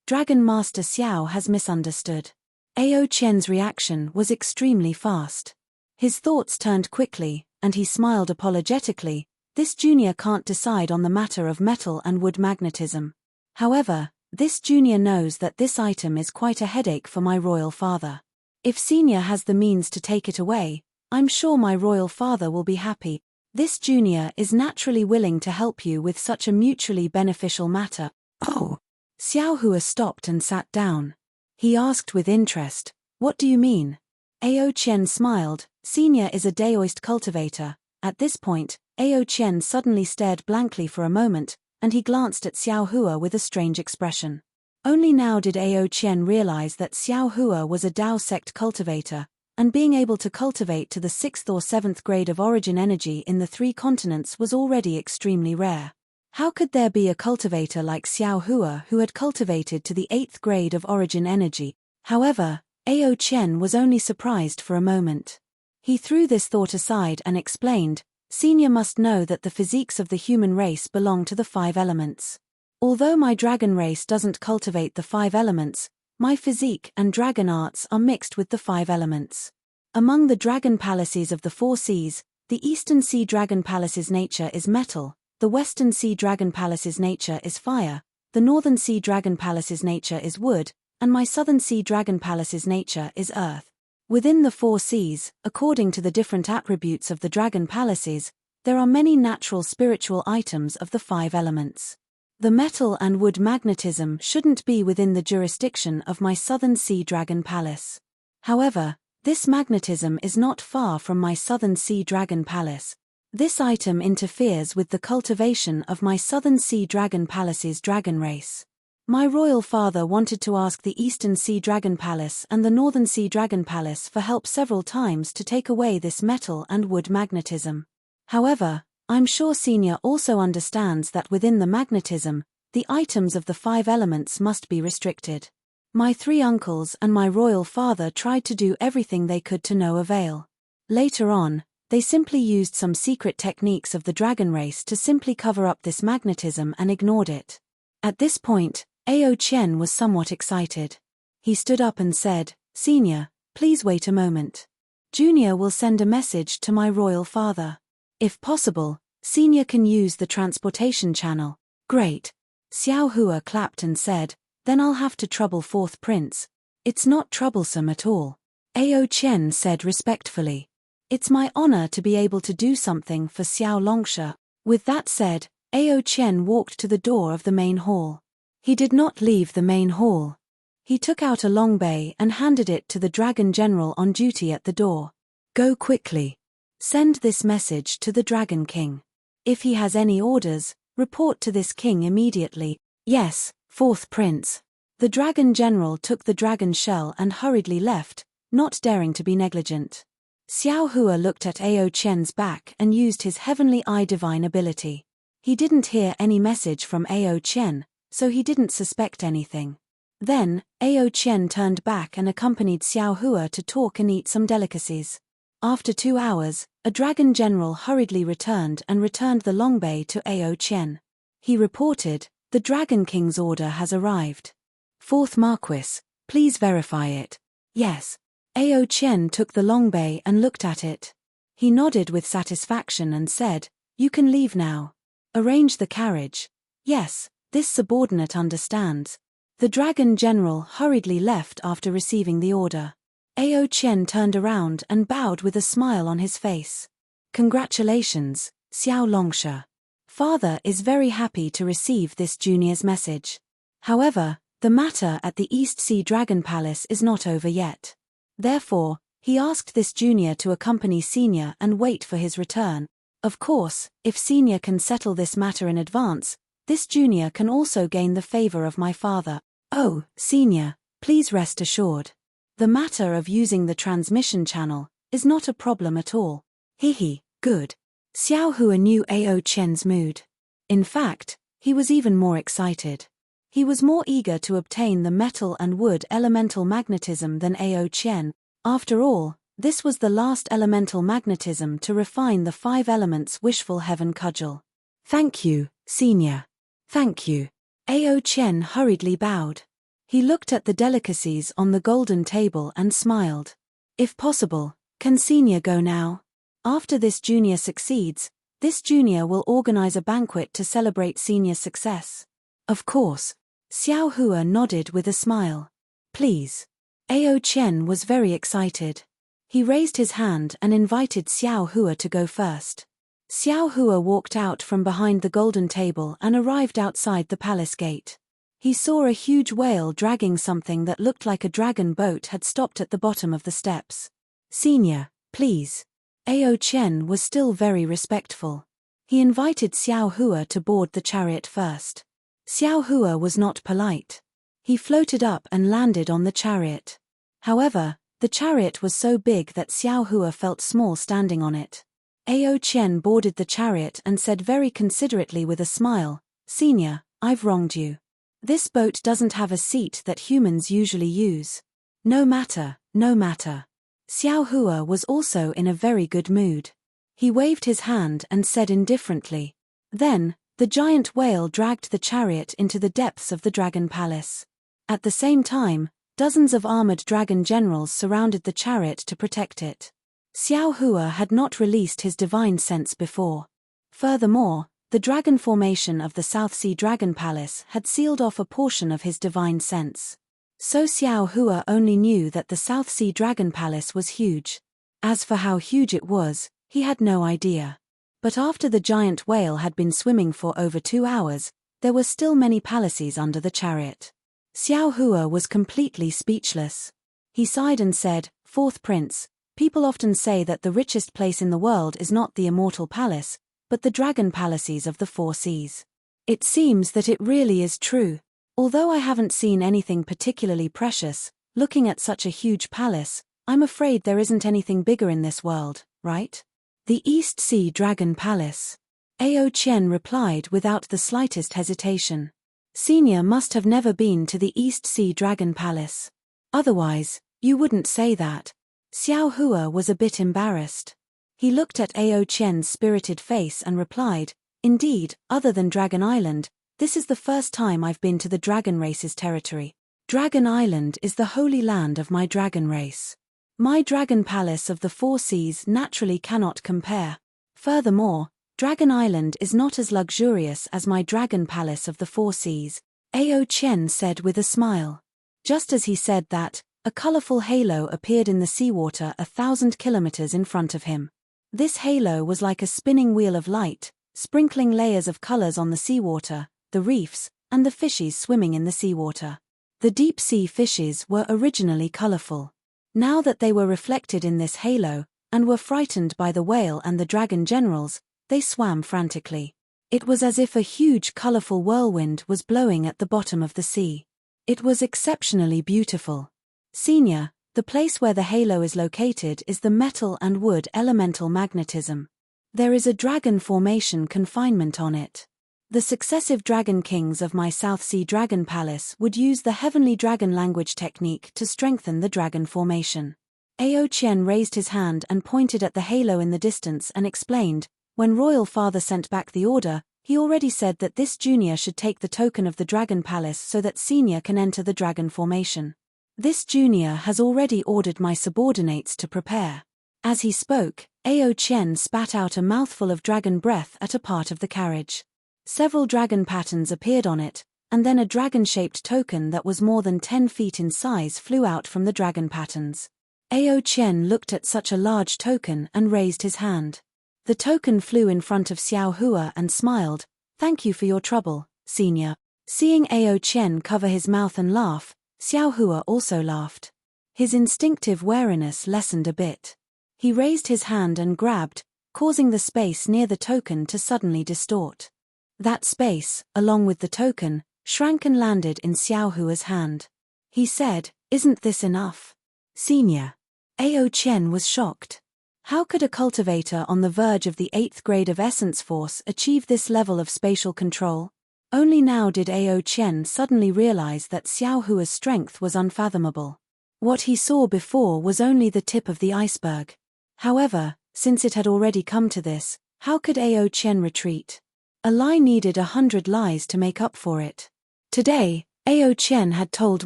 Dragon Master Xiao has misunderstood. Ao Qian's reaction was extremely fast. His thoughts turned quickly, and he smiled apologetically. This junior can't decide on the matter of metal and wood magnetism. However, this junior knows that this item is quite a headache for my royal father. If senior has the means to take it away, I'm sure my royal father will be happy. This junior is naturally willing to help you with such a mutually beneficial matter. Oh! Xiao Hua stopped and sat down. He asked with interest, "What do you mean?" Ao Qian smiled. Senior is a daoist cultivator. At this point, Ao Qian suddenly stared blankly for a moment, and he glanced at Xiao Hua with a strange expression. Only now did Ao Qian realize that Xiao Hua was a Dao sect cultivator, and being able to cultivate to the 6th or 7th grade of origin energy in the 3 continents was already extremely rare. How could there be a cultivator like Xiao Hua who had cultivated to the 8th grade of origin energy? However, Ao Qian was only surprised for a moment. He threw this thought aside and explained, "Senior must know that the physiques of the human race belong to the 5 elements. Although my dragon race doesn't cultivate the 5 elements, my physique and dragon arts are mixed with the 5 elements. Among the dragon palaces of the 4 seas, the Eastern Sea Dragon Palace's nature is metal, the Western Sea Dragon Palace's nature is fire, the Northern Sea Dragon Palace's nature is wood, and my Southern Sea Dragon Palace's nature is earth. Within the 4 seas, according to the different attributes of the dragon palaces, there are many natural spiritual items of the 5 elements. The metal and wood magnetism shouldn't be within the jurisdiction of my Southern Sea Dragon Palace. However, this magnetism is not far from my Southern Sea Dragon Palace. This item interferes with the cultivation of my Southern Sea Dragon Palace's dragon race. My royal father wanted to ask the Eastern Sea Dragon Palace and the Northern Sea Dragon Palace for help several times to take away this metal and wood magnetism. However, I'm sure Senior also understands that within the magnetism, the items of the 5 elements must be restricted. My 3 uncles and my royal father tried to do everything they could to no avail. Later on, they simply used some secret techniques of the dragon race to simply cover up this magnetism and ignored it. At this point, Ao Chen was somewhat excited. He stood up and said, "Senior, please wait a moment. Junior will send a message to my royal father. If possible, Senior can use the transportation channel." "Great." Xiao Hua clapped and said, "Then I'll have to trouble 4th Prince." "It's not troublesome at all," Ao Chen said respectfully. "It's my honor to be able to do something for Xiao Longsha." With that said, Ao Chen walked to the door of the main hall. He did not leave the main hall. He took out a long bay and handed it to the Dragon General on duty at the door. "Go quickly. Send this message to the Dragon King. If he has any orders, report to this king immediately." "Yes, 4th Prince." The Dragon General took the dragon shell and hurriedly left, not daring to be negligent. Xiao Hua looked at Ao Chen's back and used his Heavenly Eye divine ability. He didn't hear any message from Ao Chen, so he didn't suspect anything. Then, Ao Chen turned back and accompanied Xiao Hua to talk and eat some delicacies. After 2 hours, a Dragon General hurriedly returned the long bay to Ao Chen. He reported, "The Dragon King's order has arrived. 4th Marquis, please verify it." "Yes." Ao Chen took the long bay and looked at it. He nodded with satisfaction and said, "You can leave now. Arrange the carriage." "Yes, this subordinate understands." The Dragon General hurriedly left after receiving the order. Ao Chen turned around and bowed with a smile on his face. "Congratulations, Xiao Longsha. Father is very happy to receive this junior's message. However, the matter at the East Sea Dragon Palace is not over yet. Therefore, he asked this junior to accompany Senior and wait for his return. Of course, if Senior can settle this matter in advance, this junior can also gain the favor of my father." "Oh, Senior, please rest assured. The matter of using the transmission channel is not a problem at all." "Hihi, good." Xiao Hua knew Ao Chen's mood. In fact, he was even more excited. He was more eager to obtain the metal and wood elemental magnetism than Ao Chen. After all, this was the last elemental magnetism to refine the 5 elements wishful heaven cudgel. "Thank you, Senior." "Thank you." Ao Chen hurriedly bowed. He looked at the delicacies on the golden table and smiled. "If possible, can Senior go now? After this junior succeeds, this junior will organize a banquet to celebrate Senior's success." "Of course." Xiao Hua nodded with a smile. "Please." Ao Chen was very excited. He raised his hand and invited Xiao Hua to go first. Xiao Hua walked out from behind the golden table and arrived outside the palace gate. He saw a huge whale dragging something that looked like a dragon boat had stopped at the bottom of the steps. "Senior, please." Ao Chen was still very respectful. He invited Xiao Hua to board the chariot first. Xiao Hua was not polite. He floated up and landed on the chariot. However, the chariot was so big that Xiao Hua felt small standing on it. Ao Chen boarded the chariot and said very considerately with a smile, "Senior, I've wronged you. This boat doesn't have a seat that humans usually use." "No matter, no matter." Xiao Hua was also in a very good mood. He waved his hand and said indifferently. Then, the giant whale dragged the chariot into the depths of the Dragon Palace. At the same time, dozens of armored dragon generals surrounded the chariot to protect it. Xiao Hua had not released his divine sense before. Furthermore, the dragon formation of the South Sea Dragon Palace had sealed off a portion of his divine sense. So Xiao Hua only knew that the South Sea Dragon Palace was huge. As for how huge it was, he had no idea. But after the giant whale had been swimming for over 2 hours, there were still many palaces under the chariot. Xiao Hua was completely speechless. He sighed and said, "Fourth prince, people often say that the richest place in the world is not the immortal palace, but the dragon palaces of the four seas. It seems that it really is true. Although I haven't seen anything particularly precious, looking at such a huge palace, I'm afraid there isn't anything bigger in this world, right?" "The East Sea Dragon Palace," Ao Qian replied without the slightest hesitation. "Senior must have never been to the East Sea Dragon Palace. Otherwise, you wouldn't say that." Xiao Hua was a bit embarrassed. He looked at Ao Qian's spirited face and replied, "Indeed, other than Dragon Island, this is the first time I've been to the dragon race's territory. Dragon Island is the holy land of my dragon race. My dragon palace of the four seas naturally cannot compare. Furthermore, Dragon Island is not as luxurious as my dragon palace of the four seas," Ao Qian said with a smile. Just as he said that, a colorful halo appeared in the seawater 1,000 kilometers in front of him. This halo was like a spinning wheel of light, sprinkling layers of colors on the seawater, the reefs, and the fishes swimming in the seawater. The deep-sea fishes were originally colorful. Now that they were reflected in this halo, and were frightened by the whale and the dragon generals, they swam frantically. It was as if a huge colorful whirlwind was blowing at the bottom of the sea. It was exceptionally beautiful. "Senior, the place where the halo is located is the metal and wood elemental magnetism. There is a dragon formation confinement on it. The successive dragon kings of my South Sea Dragon Palace would use the heavenly dragon language technique to strengthen the dragon formation." Ao Qian raised his hand and pointed at the halo in the distance and explained, "When Royal Father sent back the order, he already said that this junior should take the token of the Dragon Palace so that senior can enter the dragon formation. This junior has already ordered my subordinates to prepare." As he spoke, Ao Qian spat out a mouthful of dragon breath at a part of the carriage. Several dragon patterns appeared on it, and then a dragon-shaped token that was more than 10 feet in size flew out from the dragon patterns. Ao Qian looked at such a large token and raised his hand. The token flew in front of Xiao Hua and smiled, "Thank you for your trouble, senior." Seeing Ao Qian cover his mouth and laugh, Xiao Hua also laughed. His instinctive wariness lessened a bit. He raised his hand and grabbed, causing the space near the token to suddenly distort. That space, along with the token, shrank and landed in Xiao Hua's hand. He said, "Isn't this enough?" "Senior." Ao Qian was shocked. How could a cultivator on the verge of the 8th grade of Essence Force achieve this level of spatial control? Only now did Ao Qian suddenly realize that Xiao Hua's strength was unfathomable. What he saw before was only the tip of the iceberg. However, since it had already come to this, how could Ao Qian retreat? A lie needed 100 lies to make up for it. Today, Ao Qian had told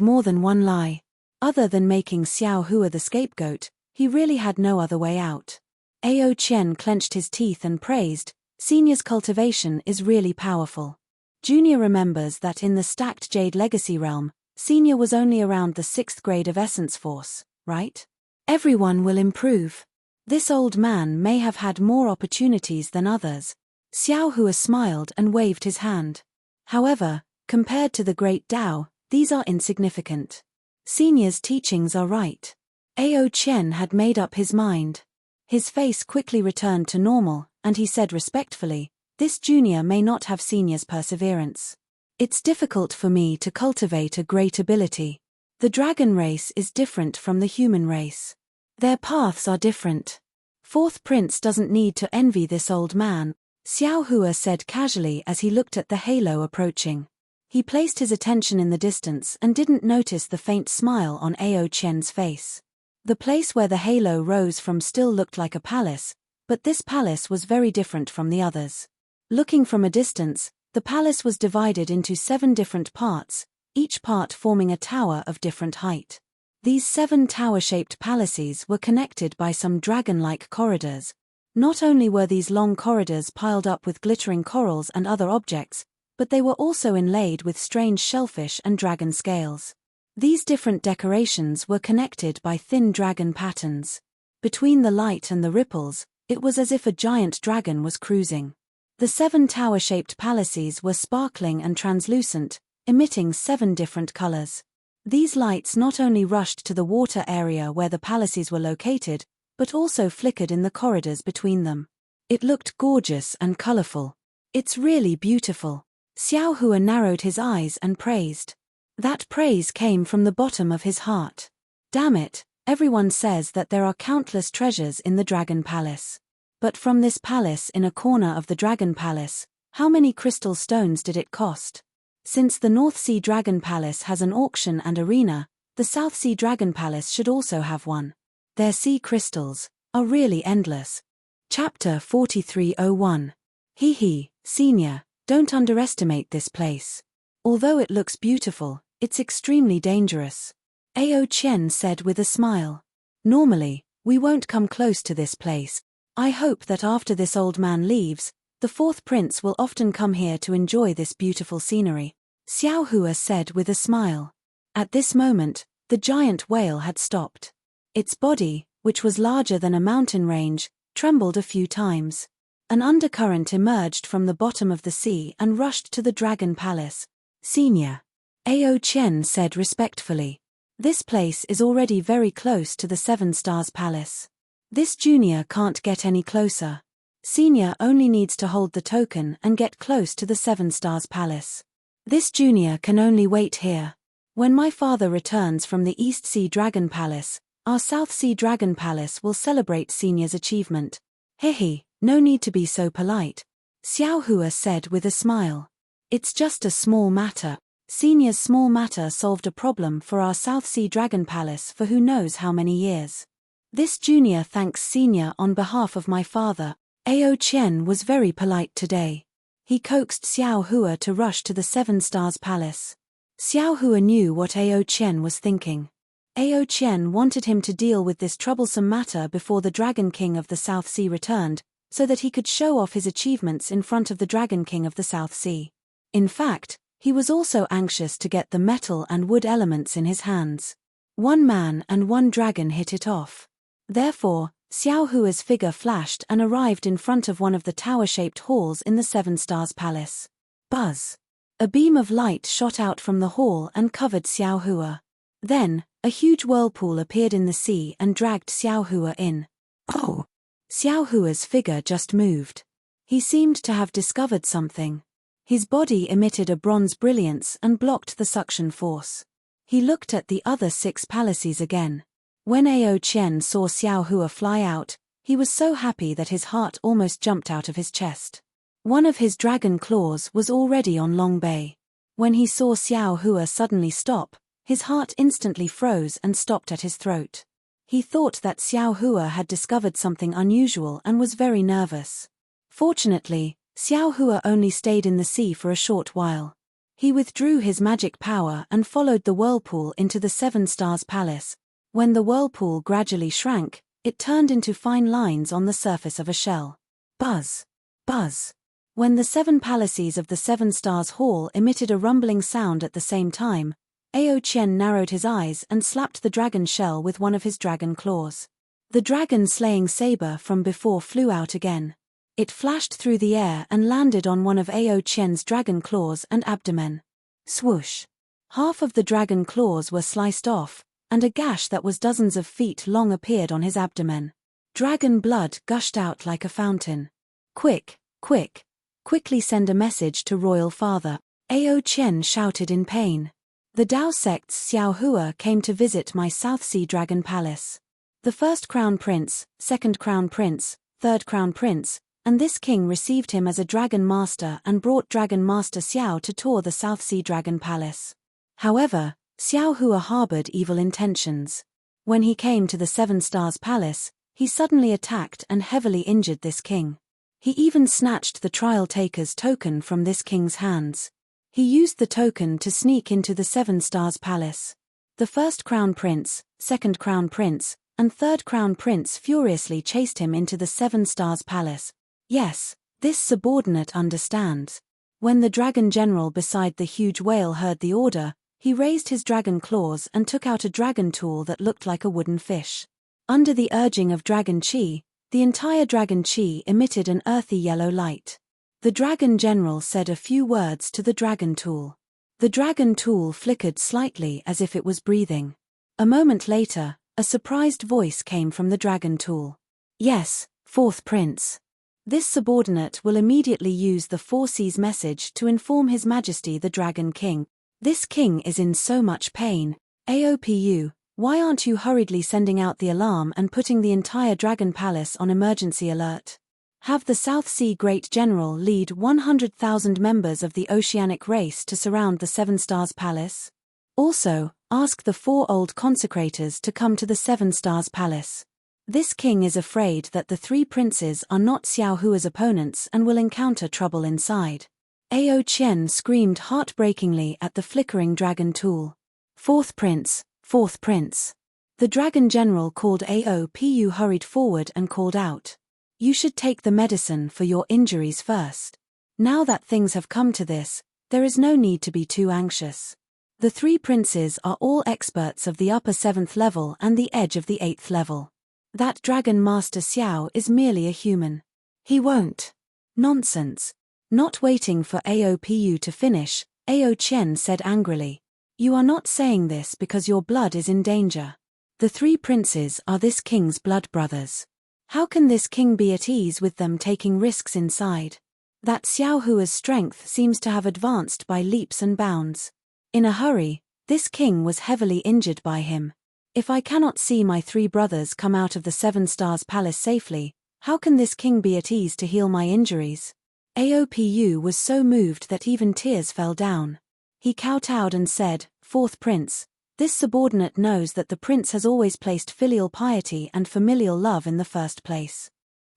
more than one lie. Other than making Xiao Hua the scapegoat, he really had no other way out. Ao Qian clenched his teeth and praised, "Senior's cultivation is really powerful." Junior remembers that in the stacked Jade Legacy realm, Senior was only around the 6th grade of Essence Force, right? Everyone will improve. This old man may have had more opportunities than others. Xiao Hua smiled and waved his hand. However, compared to the Great Tao, these are insignificant. Senior's teachings are right. Ao Qian had made up his mind. His face quickly returned to normal, and he said respectfully, "This junior may not have senior's perseverance. It's difficult for me to cultivate a great ability. The dragon race is different from the human race. Their paths are different. Fourth Prince doesn't need to envy this old man," Xiao Hua said casually as he looked at the halo approaching. He placed his attention in the distance and didn't notice the faint smile on Ao Qian's face. The place where the halo rose from still looked like a palace, but this palace was very different from the others. Looking from a distance, the palace was divided into 7 different parts, each part forming a tower of different height. These 7 tower-shaped palaces were connected by some dragon-like corridors. Not only were these long corridors piled up with glittering corals and other objects, but they were also inlaid with strange shellfish and dragon scales. These different decorations were connected by thin dragon patterns. Between the light and the ripples, it was as if a giant dragon was cruising. The 7 tower-shaped palaces were sparkling and translucent, emitting 7 different colors. These lights not only rushed to the water area where the palaces were located, but also flickered in the corridors between them. It looked gorgeous and colorful. It's really beautiful. Xiao Hua narrowed his eyes and praised. That praise came from the bottom of his heart. Damn it, everyone says that there are countless treasures in the Dragon Palace. But from this palace in a corner of the Dragon Palace, how many crystal stones did it cost? Since the North Sea Dragon Palace has an auction and arena, the South Sea Dragon Palace should also have one. Their sea crystals are really endless. Chapter 4301. Hee, Senior, don't underestimate this place. Although it looks beautiful, it's extremely dangerous. Ao Chen said with a smile. Normally, we won't come close to this place. I hope that after this old man leaves, the 4th prince will often come here to enjoy this beautiful scenery. Xiao Hua said with a smile. At this moment, the giant whale had stopped. Its body, which was larger than a mountain range, trembled a few times. An undercurrent emerged from the bottom of the sea and rushed to the Dragon Palace. Senior. Ao Chen said respectfully. This place is already very close to the 7 Stars Palace. This junior can't get any closer. Senior only needs to hold the token and get close to the 7 Stars Palace. This junior can only wait here. When my father returns from the East Sea Dragon Palace, our South Sea Dragon Palace will celebrate Senior's achievement. Hehe, no need to be so polite. Xiao Hua said with a smile. It's just a small matter. Senior's small matter solved a problem for our South Sea Dragon Palace for who knows how many years. This junior thanks Senior on behalf of my father. Ao Chen was very polite today. He coaxed Xiao Hua to rush to the 7 Stars Palace. Xiao Hua knew what Ao Chen was thinking. Ao Chen wanted him to deal with this troublesome matter before the Dragon King of the South Sea returned, so that he could show off his achievements in front of the Dragon King of the South Sea. In fact, he was also anxious to get the metal and wood elements in his hands. 1 man and 1 dragon hit it off. Therefore, Xiao Hua's figure flashed and arrived in front of one of the tower-shaped halls in the 7 Stars Palace. Buzz! A beam of light shot out from the hall and covered Xiao Hua. Then, a huge whirlpool appeared in the sea and dragged Xiao Hua in. Oh! Xiao Hua's figure just moved. He seemed to have discovered something. His body emitted a bronze brilliance and blocked the suction force. He looked at the other 6 palaces again. When Ao Chen saw Xiao Hua fly out, he was so happy that his heart almost jumped out of his chest. One of his dragon claws was already on Long Bay. When he saw Xiao Hua suddenly stop, his heart instantly froze and stopped at his throat. He thought that Xiao Hua had discovered something unusual and was very nervous. Fortunately, Xiao Hua only stayed in the sea for a short while. He withdrew his magic power and followed the whirlpool into the 7 Stars Palace. When the whirlpool gradually shrank, it turned into fine lines on the surface of a shell. Buzz! Buzz! When the 7 palaces of the 7 Stars Hall emitted a rumbling sound at the same time, Ao Chen narrowed his eyes and slapped the dragon shell with one of his dragon claws. The dragon-slaying saber from before flew out again. It flashed through the air and landed on one of Ao Chen's dragon claws and abdomen. Swoosh! Half of the dragon claws were sliced off, and a gash that was dozens of feet long appeared on his abdomen. Dragon blood gushed out like a fountain. Quick, quick! Quickly send a message to Royal Father, Ao Chen shouted in pain. The Dao sect's Xiao Hua came to visit my South Sea Dragon Palace. The 1st Crown Prince, 2nd Crown Prince, 3rd Crown Prince, and this king received him as a Dragon Master and brought Dragon Master Xiao to tour the South Sea Dragon Palace. However, Xiao Hua harbored evil intentions. When he came to the 7 Stars Palace, he suddenly attacked and heavily injured this king. He even snatched the trial taker's token from this king's hands. He used the token to sneak into the 7 Stars Palace. The 1st Crown Prince, 2nd Crown Prince, and 3rd Crown Prince furiously chased him into the 7 Stars Palace. Yes, this subordinate understands. When the dragon general beside the huge whale heard the order, he raised his dragon claws and took out a dragon tool that looked like a wooden fish. Under the urging of dragon chi, the entire dragon chi emitted an earthy yellow light. The dragon general said a few words to the dragon tool. The dragon tool flickered slightly as if it was breathing. A moment later, a surprised voice came from the dragon tool. Yes, fourth prince. This subordinate will immediately use the 4C's message to inform His Majesty the Dragon King. This king is in so much pain. AOPU, why aren't you hurriedly sending out the alarm and putting the entire Dragon Palace on emergency alert? Have the South Sea Great General lead 100,000 members of the oceanic race to surround the Seven Stars Palace? Also, ask the 4 old consecrators to come to the Seven Stars Palace. This king is afraid that the 3 princes are not Xiao Hua's opponents and will encounter trouble inside. Ao Qian screamed heartbreakingly at the flickering dragon tool. Fourth prince, fourth prince. The dragon general called AOPU hurried forward and called out. You should take the medicine for your injuries first. Now that things have come to this, there is no need to be too anxious. The 3 princes are all experts of the upper 7th level and the edge of the 8th level. That dragon master Xiao is merely a human. He won't. Nonsense. Not waiting for AOPU to finish, Ao Qian said angrily. You are not saying this because your blood is in danger. The 3 princes are this king's blood brothers. How can this king be at ease with them taking risks inside? That Xiao Hua's strength seems to have advanced by leaps and bounds. In a hurry, this king was heavily injured by him. If I cannot see my 3 brothers come out of the Seven Stars Palace safely, how can this king be at ease to heal my injuries? AOPU was so moved that even tears fell down. He kowtowed and said, Fourth prince, this subordinate knows that the prince has always placed filial piety and familial love in the first place.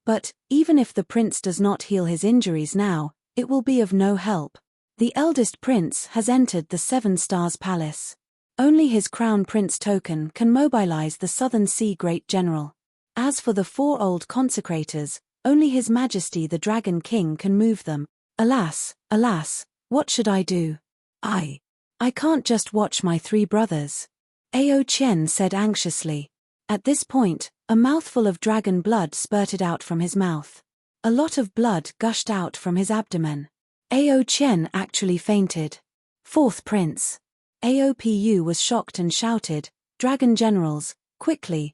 But, even if the prince does not heal his injuries now, it will be of no help. The eldest prince has entered the Seven Stars Palace. Only his crown prince token can mobilize the Southern Sea Great General. As for the 4 old consecrators, only His Majesty the Dragon King can move them. Alas, alas, what should I do? I can't just watch my 3 brothers. Ao Qian said anxiously. At this point, a mouthful of dragon blood spurted out from his mouth. A lot of blood gushed out from his abdomen. Ao Qian actually fainted. Fourth prince. AOPU was shocked and shouted, Dragon generals, quickly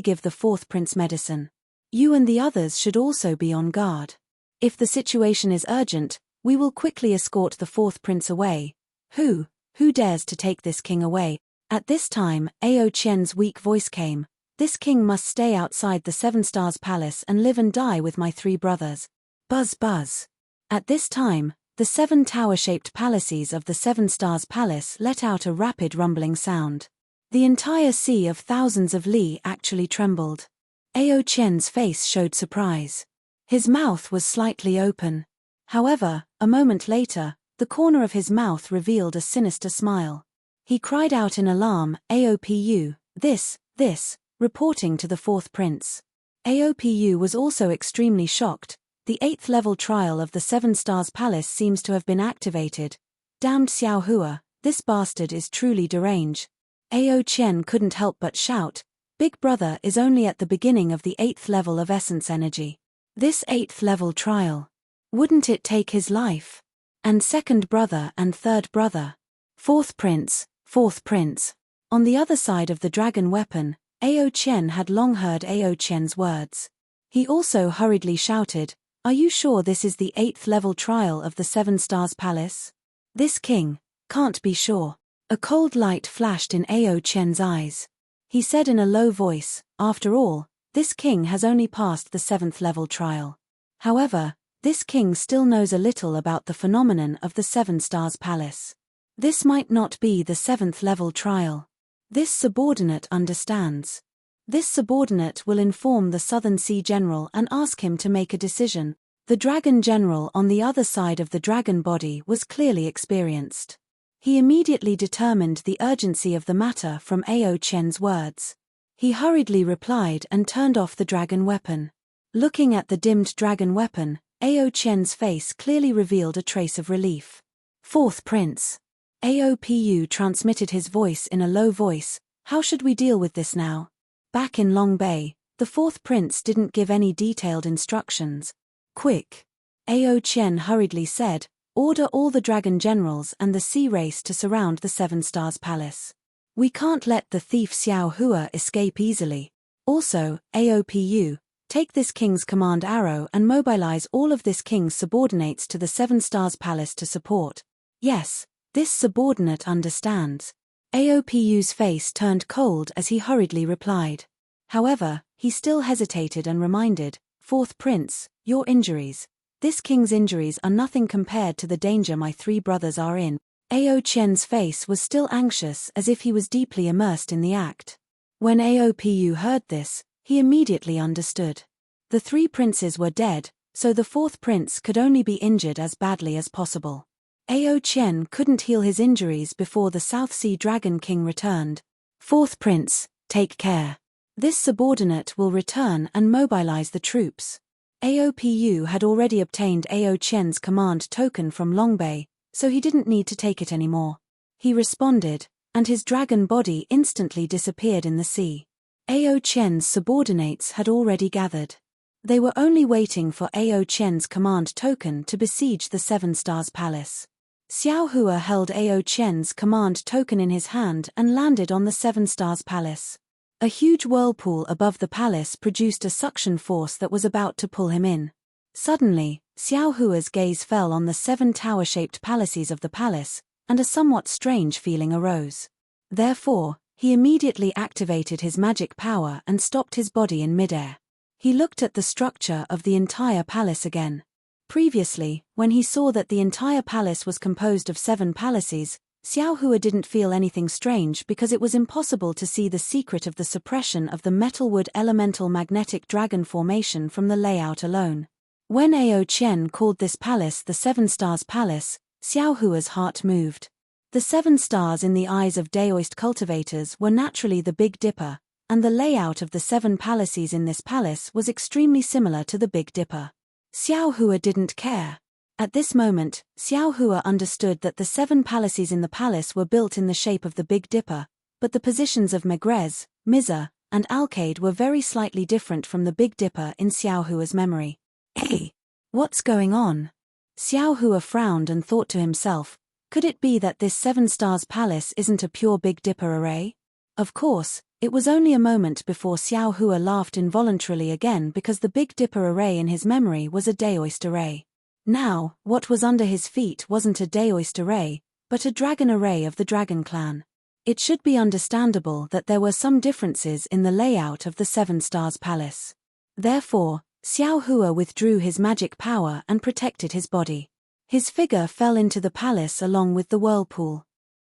give the 4th prince medicine. You and the others should also be on guard. If the situation is urgent, we will quickly escort the 4th prince away. Who dares to take this king away? At this time, Ao Qian's weak voice came. This king must stay outside the Seven Stars Palace and live and die with my 3 brothers. Buzz buzz. At this time, the 7 tower-shaped palaces of the Seven Stars Palace let out a rapid rumbling sound. The entire sea of thousands of li actually trembled. Ao Qian's face showed surprise. His mouth was slightly open. However, a moment later, the corner of his mouth revealed a sinister smile. He cried out in alarm, AOPU, this, reporting to the 4th prince. AOPU was also extremely shocked. The 8th level trial of the Seven Stars Palace seems to have been activated. Damned Xiao Hua, this bastard is truly deranged. Ao Qian couldn't help but shout, Big Brother is only at the beginning of the 8th level of essence energy. This 8th level trial. Wouldn't it take his life? And second brother and third brother. Fourth prince. On the other side of the dragon weapon, Ao Qian had long heard Ao Qian's words. He also hurriedly shouted, Are you sure this is the 8th level trial of the Seven Stars Palace? This king can't be sure. A cold light flashed in Ao Qian's eyes. He said in a low voice, After all, this king has only passed the 7th level trial. However, this king still knows a little about the phenomenon of the Seven Stars Palace. This might not be the 7th level trial. This subordinate understands. This subordinate will inform the Southern Sea General and ask him to make a decision. The Dragon General on the other side of the dragon body was clearly experienced. He immediately determined the urgency of the matter from Ao Qian's words. He hurriedly replied and turned off the dragon weapon. Looking at the dimmed dragon weapon, Ao Qian's face clearly revealed a trace of relief. Fourth prince. AOPU transmitted his voice in a low voice, How should we deal with this now? Back in Long Bay, the 4th prince didn't give any detailed instructions. Quick. Ao Qian hurriedly said, "Order all the dragon generals and the sea race to surround the Seven Stars Palace. We can't let the thief Xiao Hua escape easily. Also, AOPU, take this king's command arrow and mobilize all of this king's subordinates to the Seven Stars Palace to support." "Yes, this subordinate understands." AOPU's face turned cold as he hurriedly replied. However, he still hesitated and reminded, "Fourth Prince, your injuries. This king's injuries are nothing compared to the danger my three brothers are in." Ao Qian's face was still anxious as if he was deeply immersed in the act. When AOPU heard this, he immediately understood. The three princes were dead, so the fourth prince could only be injured as badly as possible. Ao Qian couldn't heal his injuries before the South Sea Dragon King returned. "Fourth prince, take care. This subordinate will return and mobilize the troops." AOPU had already obtained Ao Qian's command token from Longbei, so he didn't need to take it anymore. He responded, and his dragon body instantly disappeared in the sea. Ao Qian's subordinates had already gathered. They were only waiting for Ao Qian's command token to besiege the Seven Stars Palace. Xiao Hua held Ao Qian's command token in his hand and landed on the Seven Stars Palace. A huge whirlpool above the palace produced a suction force that was about to pull him in. Suddenly, Xiao Hua's gaze fell on the seven tower-shaped palaces of the palace, and a somewhat strange feeling arose. Therefore, he immediately activated his magic power and stopped his body in midair. He looked at the structure of the entire palace again. Previously, when he saw that the entire palace was composed of 7 palaces, Xiao Hua didn't feel anything strange because it was impossible to see the secret of the suppression of the metalwood elemental magnetic dragon formation from the layout alone. When Ao Qian called this palace the Seven Stars Palace, Xiao Hua's heart moved. The 7 stars in the eyes of Daoist cultivators were naturally the Big Dipper, and the layout of the 7 palaces in this palace was extremely similar to the Big Dipper. Xiao Hua didn't care. At this moment, Xiao Hua understood that the 7 palaces in the palace were built in the shape of the Big Dipper, but the positions of Megrez, Miza, and Alcade were very slightly different from the Big Dipper in Xiao Hua's memory. "Hey, what's going on?" Xiao Hua frowned and thought to himself, could it be that this 7 stars palace isn't a pure Big Dipper array? Of course, it was only a moment before Xiao Hua laughed involuntarily again because the Big Dipper array in his memory was a Daoist array. Now, what was under his feet wasn't a Daoist array, but a dragon array of the Dragon Clan. It should be understandable that there were some differences in the layout of the 7 stars palace. Therefore, Xiao Hua withdrew his magic power and protected his body. His figure fell into the palace along with the whirlpool.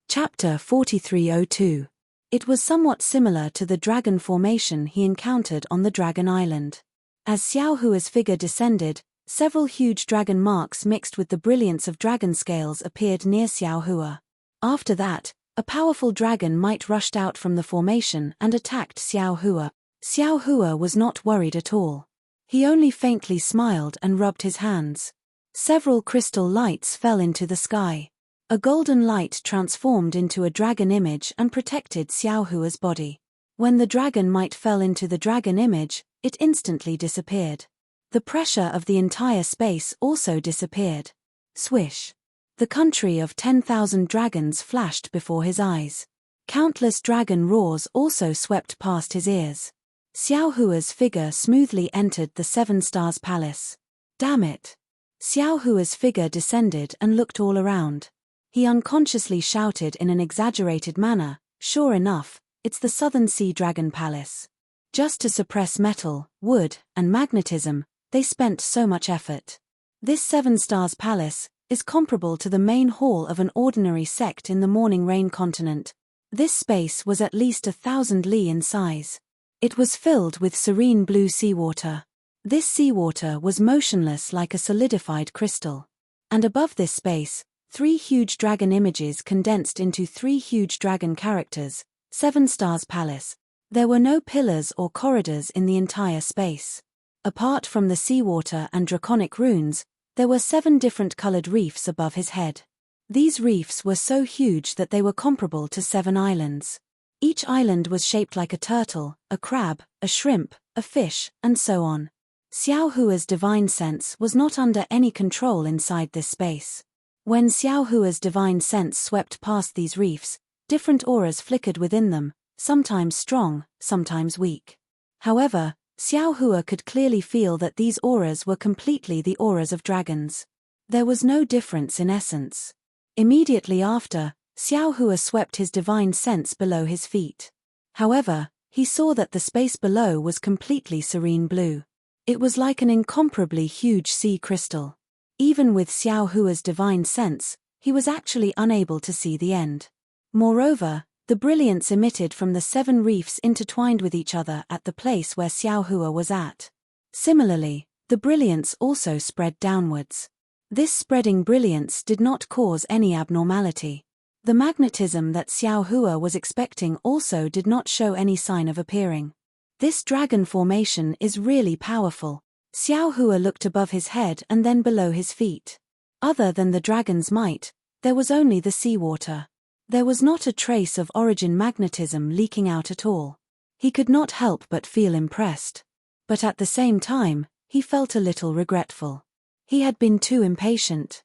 Chapter 4302. It was somewhat similar to the dragon formation he encountered on the Dragon Island. As Xiao Hua's figure descended, several huge dragon marks mixed with the brilliance of dragon scales appeared near Xiao Hua. After that, a powerful dragon might rushed out from the formation and attacked Xiao Hua. Xiao Hua was not worried at all. He only faintly smiled and rubbed his hands. Several crystal lights fell into the sky. A golden light transformed into a dragon image and protected Xiao Hua's body. When the dragon might fell into the dragon image, it instantly disappeared. The pressure of the entire space also disappeared. Swish! The country of 10,000 dragons flashed before his eyes. Countless dragon roars also swept past his ears. Xiao Hua's figure smoothly entered the 7 stars palace. Damn it! Xiao Hua's figure descended and looked all around. He unconsciously shouted in an exaggerated manner, "Sure enough, it's the Southern Sea Dragon Palace." Just to suppress metal, wood, and magnetism, they spent so much effort. This 7 stars palace is comparable to the main hall of an ordinary sect in the Morning Rain continent. This space was at least 1,000 li in size. It was filled with serene blue seawater. This seawater was motionless like a solidified crystal. And above this space, 3 huge dragon images condensed into 3 huge dragon characters, 7 stars palace. There were no pillars or corridors in the entire space. Apart from the seawater and draconic runes, there were 7 different colored reefs above his head. These reefs were so huge that they were comparable to 7 islands. Each island was shaped like a turtle, a crab, a shrimp, a fish, and so on. Xiao Hua's divine sense was not under any control inside this space. When Xiao Hua's divine sense swept past these reefs, different auras flickered within them, sometimes strong, sometimes weak. However, Xiao Hua could clearly feel that these auras were completely the auras of dragons. There was no difference in essence. Immediately after, Xiao Hua swept his divine sense below his feet. However, he saw that the space below was completely serene blue. It was like an incomparably huge sea crystal. Even with Xiao Hua's divine sense, he was actually unable to see the end. Moreover, the brilliance emitted from the 7 reefs intertwined with each other at the place where Xiao Hua was at. Similarly, the brilliance also spread downwards. This spreading brilliance did not cause any abnormality. The magnetism that Xiao Hua was expecting also did not show any sign of appearing. This dragon formation is really powerful. Xiao Hua looked above his head and then below his feet. Other than the dragon's might, there was only the seawater. There was not a trace of origin magnetism leaking out at all. He could not help but feel impressed. But at the same time, he felt a little regretful. He had been too impatient.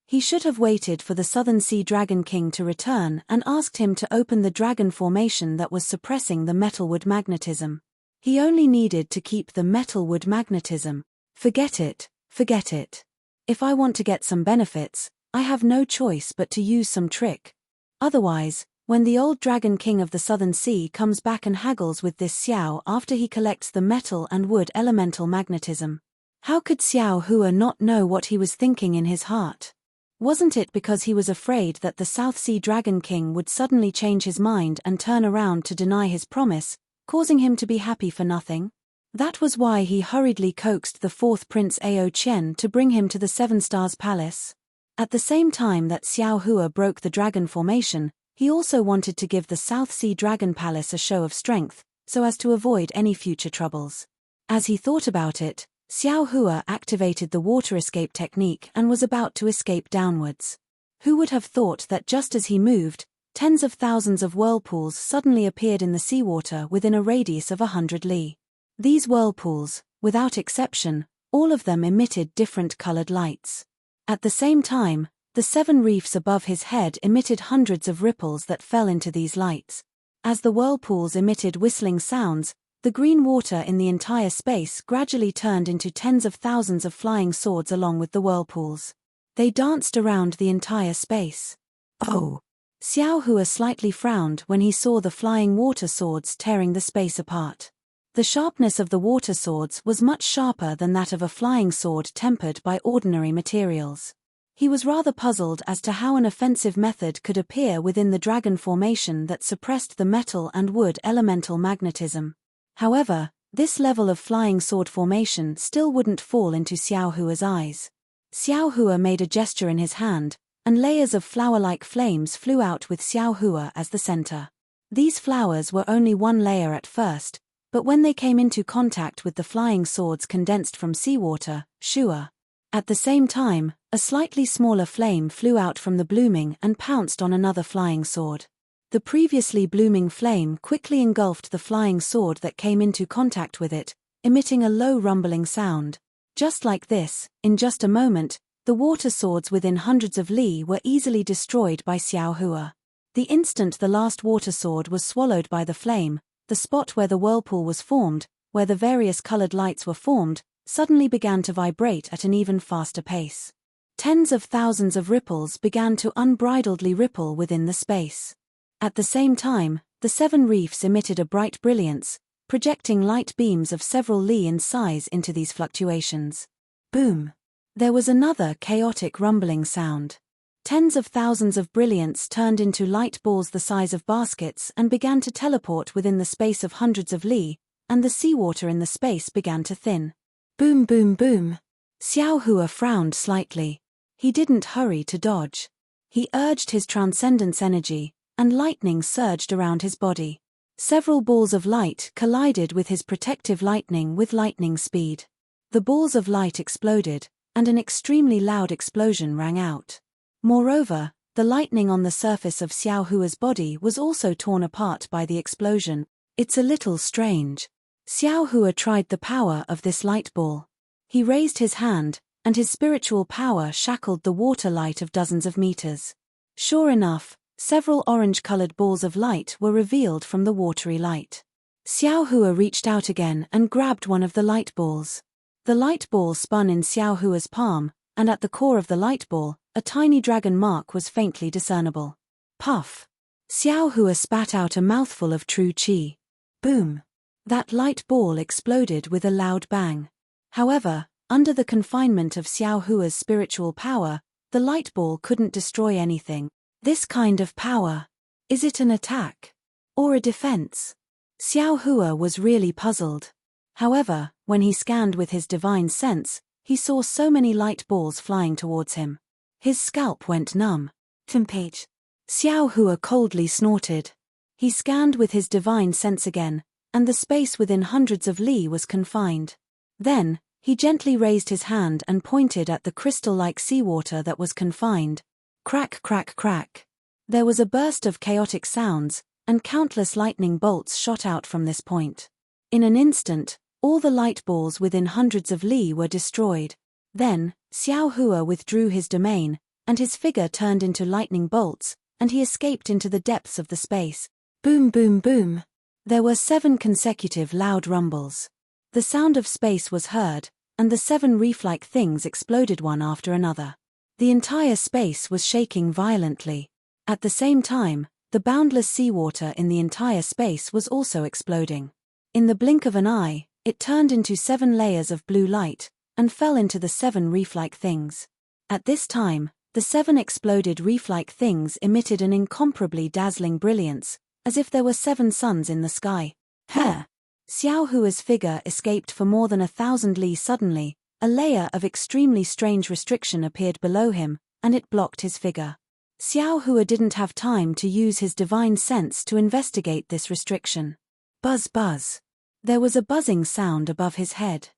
He should have waited for the Southern Sea Dragon King to return and asked him to open the dragon formation that was suppressing the metalwood magnetism. He only needed to keep the metalwood magnetism. Forget it, forget it. If I want to get some benefits, I have no choice but to use some trick. Otherwise, when the old Dragon King of the Southern Sea comes back and haggles with this Xiao after he collects the metal and wood elemental magnetism, how could Xiao Hua not know what he was thinking in his heart? Wasn't it because he was afraid that the South Sea Dragon King would suddenly change his mind and turn around to deny his promise, causing him to be happy for nothing? That was why he hurriedly coaxed the 4th Prince Ao Qian to bring him to the 7 Stars Palace. At the same time that Xiao Hua broke the dragon formation, he also wanted to give the South Sea Dragon Palace a show of strength, so as to avoid any future troubles. As he thought about it, Xiao Hua activated the water escape technique and was about to escape downwards. Who would have thought that just as he moved, tens of thousands of whirlpools suddenly appeared in the seawater within a radius of 100 li. These whirlpools, without exception, all of them emitted different colored lights. At the same time, the 7 reefs above his head emitted hundreds of ripples that fell into these lights. As the whirlpools emitted whistling sounds, the green water in the entire space gradually turned into tens of thousands of flying swords along with the whirlpools. They danced around the entire space. Oh! Xiao Hua slightly frowned when he saw the flying water swords tearing the space apart. The sharpness of the water swords was much sharper than that of a flying sword tempered by ordinary materials. He was rather puzzled as to how an offensive method could appear within the dragon formation that suppressed the metal and wood elemental magnetism. However, this level of flying sword formation still wouldn't fall into Xiao Hua's eyes. Xiao Hua made a gesture in his hand, and layers of flower-like flames flew out with Xiao Hua as the center. These flowers were only one layer at first, but when they came into contact with the flying swords condensed from seawater, Shua. At the same time, a slightly smaller flame flew out from the blooming and pounced on another flying sword. The previously blooming flame quickly engulfed the flying sword that came into contact with it, emitting a low rumbling sound. Just like this, in just a moment, the water swords within hundreds of li were easily destroyed by Xiao Hua. The instant the last water sword was swallowed by the flame, the spot where the whirlpool was formed, where the various colored lights were formed, suddenly began to vibrate at an even faster pace. Tens of thousands of ripples began to unbridledly ripple within the space. At the same time, the 7 reefs emitted a bright brilliance, projecting light beams of several li in size into these fluctuations. Boom! There was another chaotic rumbling sound. Tens of thousands of brilliance turned into light balls the size of baskets and began to teleport within the space of hundreds of li, and the seawater in the space began to thin. Boom boom boom! Xiao Hua frowned slightly. He didn't hurry to dodge. He urged his transcendence energy, and lightning surged around his body. Several balls of light collided with his protective lightning with lightning speed. The balls of light exploded, and an extremely loud explosion rang out. Moreover, the lightning on the surface of Xiao Hua's body was also torn apart by the explosion. It's a little strange. Xiao Hua tried the power of this light ball. He raised his hand, and his spiritual power shackled the water light of dozens of meters. Sure enough, several orange-colored balls of light were revealed from the watery light. Xiao Hua reached out again and grabbed one of the light balls. The light ball spun in Xiao Hua's palm, and at the core of the light ball, a tiny dragon mark was faintly discernible. Puff! Xiao Hua spat out a mouthful of true qi. Boom! That light ball exploded with a loud bang. However, under the confinement of Xiao Hua's spiritual power, the light ball couldn't destroy anything. This kind of power. Is it an attack? Or a defense? Xiao Hua was really puzzled. However, when he scanned with his divine sense, he saw so many light balls flying towards him. His scalp went numb. Tempate. Xiao Hua coldly snorted. He scanned with his divine sense again, and the space within hundreds of li was confined. Then, he gently raised his hand and pointed at the crystal-like seawater that was confined. Crack, crack, crack. There was a burst of chaotic sounds, and countless lightning bolts shot out from this point. In an instant, all the light balls within hundreds of li were destroyed. Then, Xiao Hua withdrew his domain, and his figure turned into lightning bolts, and he escaped into the depths of the space. Boom, boom, boom. There were 7 consecutive loud rumbles. The sound of space was heard, and the 7 reef-like things exploded one after another. The entire space was shaking violently. At the same time, the boundless seawater in the entire space was also exploding. In the blink of an eye, it turned into 7 layers of blue light, and fell into the 7 reef-like things. At this time, the 7 exploded reef-like things emitted an incomparably dazzling brilliance, as if there were 7 suns in the sky. Heh! Xiao Hua's figure escaped for more than 1,000 li suddenly. A layer of extremely strange restriction appeared below him, and it blocked his figure. Xiao Hua didn't have time to use his divine sense to investigate this restriction. Buzz buzz. There was a buzzing sound above his head.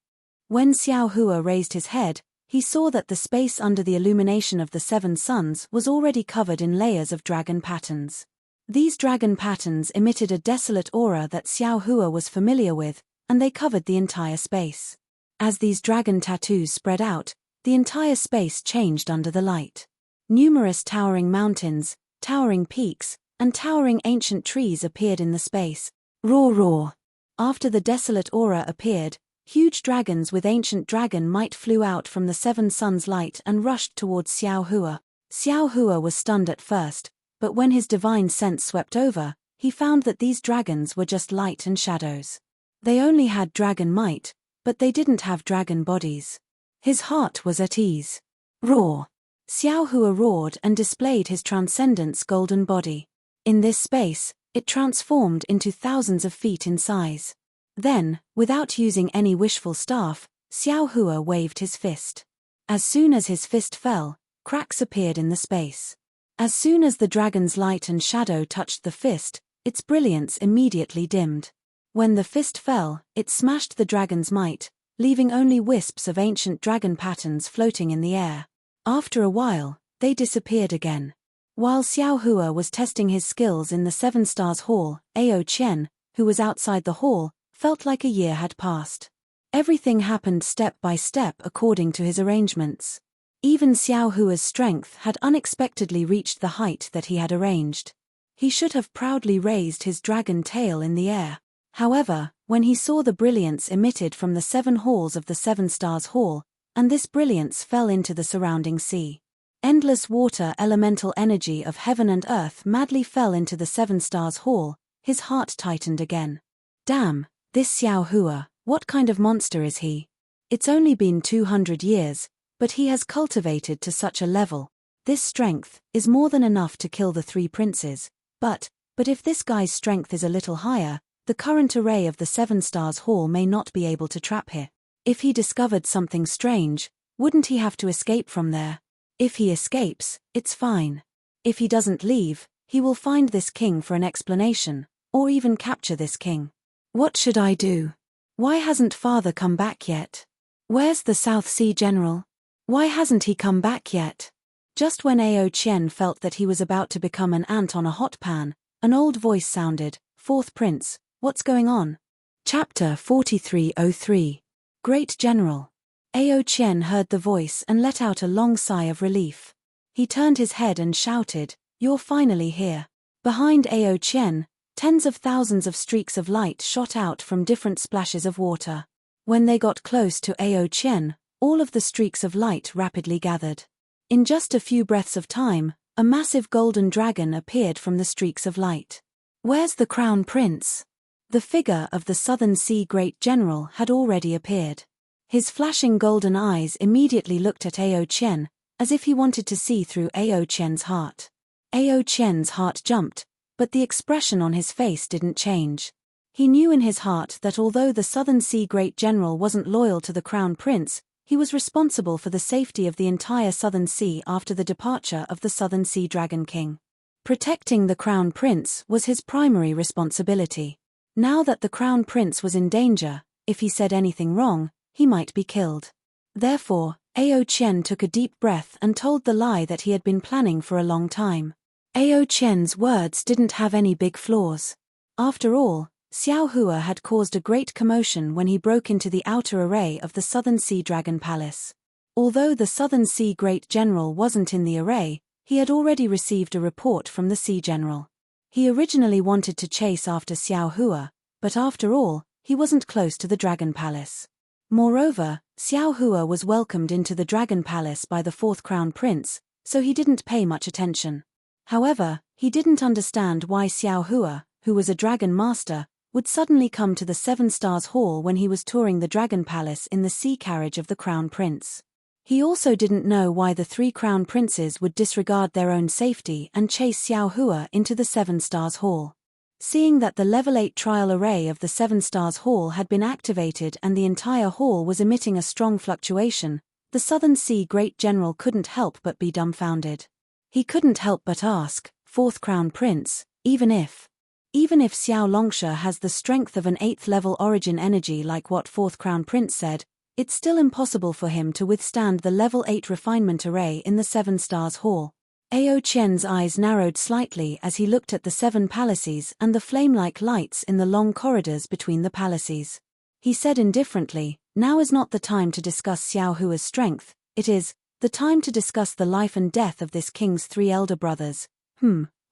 When Xiao Hua raised his head, he saw that the space under the illumination of the 7 suns was already covered in layers of dragon patterns. These dragon patterns emitted a desolate aura that Xiao Hua was familiar with, and they covered the entire space. As these dragon tattoos spread out, the entire space changed under the light. Numerous towering mountains, towering peaks, and towering ancient trees appeared in the space. Roar, roar. After the desolate aura appeared, huge dragons with ancient dragon might flew out from the 7 suns' light and rushed towards Xiao Hua. Xiao Hua was stunned at first, but when his divine sense swept over, he found that these dragons were just light and shadows. They only had dragon might, but they didn't have dragon bodies. His heart was at ease. Roar! Xiao Hua roared and displayed his transcendent's golden body. In this space, it transformed into thousands of feet in size. Then, without using any wishful staff, Xiao Hua waved his fist. As soon as his fist fell, cracks appeared in the space. As soon as the dragon's light and shadow touched the fist, its brilliance immediately dimmed. When the fist fell, it smashed the dragon's might, leaving only wisps of ancient dragon patterns floating in the air. After a while, they disappeared again. While Xiao Hua was testing his skills in the 7 Stars Hall, Ao Qian, who was outside the hall, felt like a year had passed. Everything happened step by step according to his arrangements. Even Xiao Hua's strength had unexpectedly reached the height that he had arranged. He should have proudly raised his dragon tail in the air. However, when he saw the brilliance emitted from the 7 halls of the 7 Stars Hall, and this brilliance fell into the surrounding sea. Endless water elemental energy of heaven and earth madly fell into the 7 Stars Hall, his heart tightened again. Damn, this Xiao Hua, what kind of monster is he? It's only been 200 years, but he has cultivated to such a level. This strength is more than enough to kill the 3 princes, but if this guy's strength is a little higher, the current array of the 7 Stars Hall may not be able to trap him. If he discovered something strange, wouldn't he have to escape from there? If he escapes, it's fine. If he doesn't leave, he will find this king for an explanation, or even capture this king. What should I do? Why hasn't father come back yet? Where's the South Sea General? Why hasn't he come back yet? Just when Ao Qian felt that he was about to become an ant on a hot pan, an old voice sounded, "Fourth Prince, what's going on?" Chapter 4303. Great General. Ao Qian heard the voice and let out a long sigh of relief. He turned his head and shouted, "You're finally here." Behind Ao Qian, tens of thousands of streaks of light shot out from different splashes of water. When they got close to Ao Qian, all of the streaks of light rapidly gathered. In just a few breaths of time, a massive golden dragon appeared from the streaks of light. "Where's the crown prince?" The figure of the Southern Sea Great General had already appeared. His flashing golden eyes immediately looked at Ao Qian, as if he wanted to see through Ao Qian's heart. Ao Qian's heart jumped, but the expression on his face didn't change. He knew in his heart that although the Southern Sea Great General wasn't loyal to the Crown Prince, he was responsible for the safety of the entire Southern Sea after the departure of the Southern Sea Dragon King. Protecting the Crown Prince was his primary responsibility. Now that the Crown Prince was in danger, if he said anything wrong, he might be killed. Therefore, Ao Qian took a deep breath and told the lie that he had been planning for a long time. Ao Qian's words didn't have any big flaws. After all, Xiao Hua had caused a great commotion when he broke into the outer array of the Southern Sea Dragon Palace. Although the Southern Sea Great General wasn't in the array, he had already received a report from the Sea General. He originally wanted to chase after Xiao Hua, but after all, he wasn't close to the Dragon Palace. Moreover, Xiao Hua was welcomed into the Dragon Palace by the fourth Crown Prince, so he didn't pay much attention. However, he didn't understand why Xiao Hua, who was a dragon master, would suddenly come to the Seven Stars Hall when he was touring the Dragon Palace in the sea carriage of the Crown Prince. He also didn't know why the three Crown Princes would disregard their own safety and chase Xiao Hua into the Seven Stars Hall. Seeing that the level 8 trial array of the Seven Stars Hall had been activated and the entire hall was emitting a strong fluctuation, the Southern Sea Great General couldn't help but be dumbfounded. He couldn't help but ask, "Fourth Crown Prince, even if Xiao Longsha has the strength of an 8th level origin energy like what fourth Crown Prince said, it's still impossible for him to withstand the level 8 refinement array in the Seven Stars Hall." Ao Qian's eyes narrowed slightly as he looked at the 7 palaces and the flame-like lights in the long corridors between the palaces. He said indifferently, "Now is not the time to discuss Xiao Hua's strength, it is the time to discuss the life and death of this king's 3 elder brothers.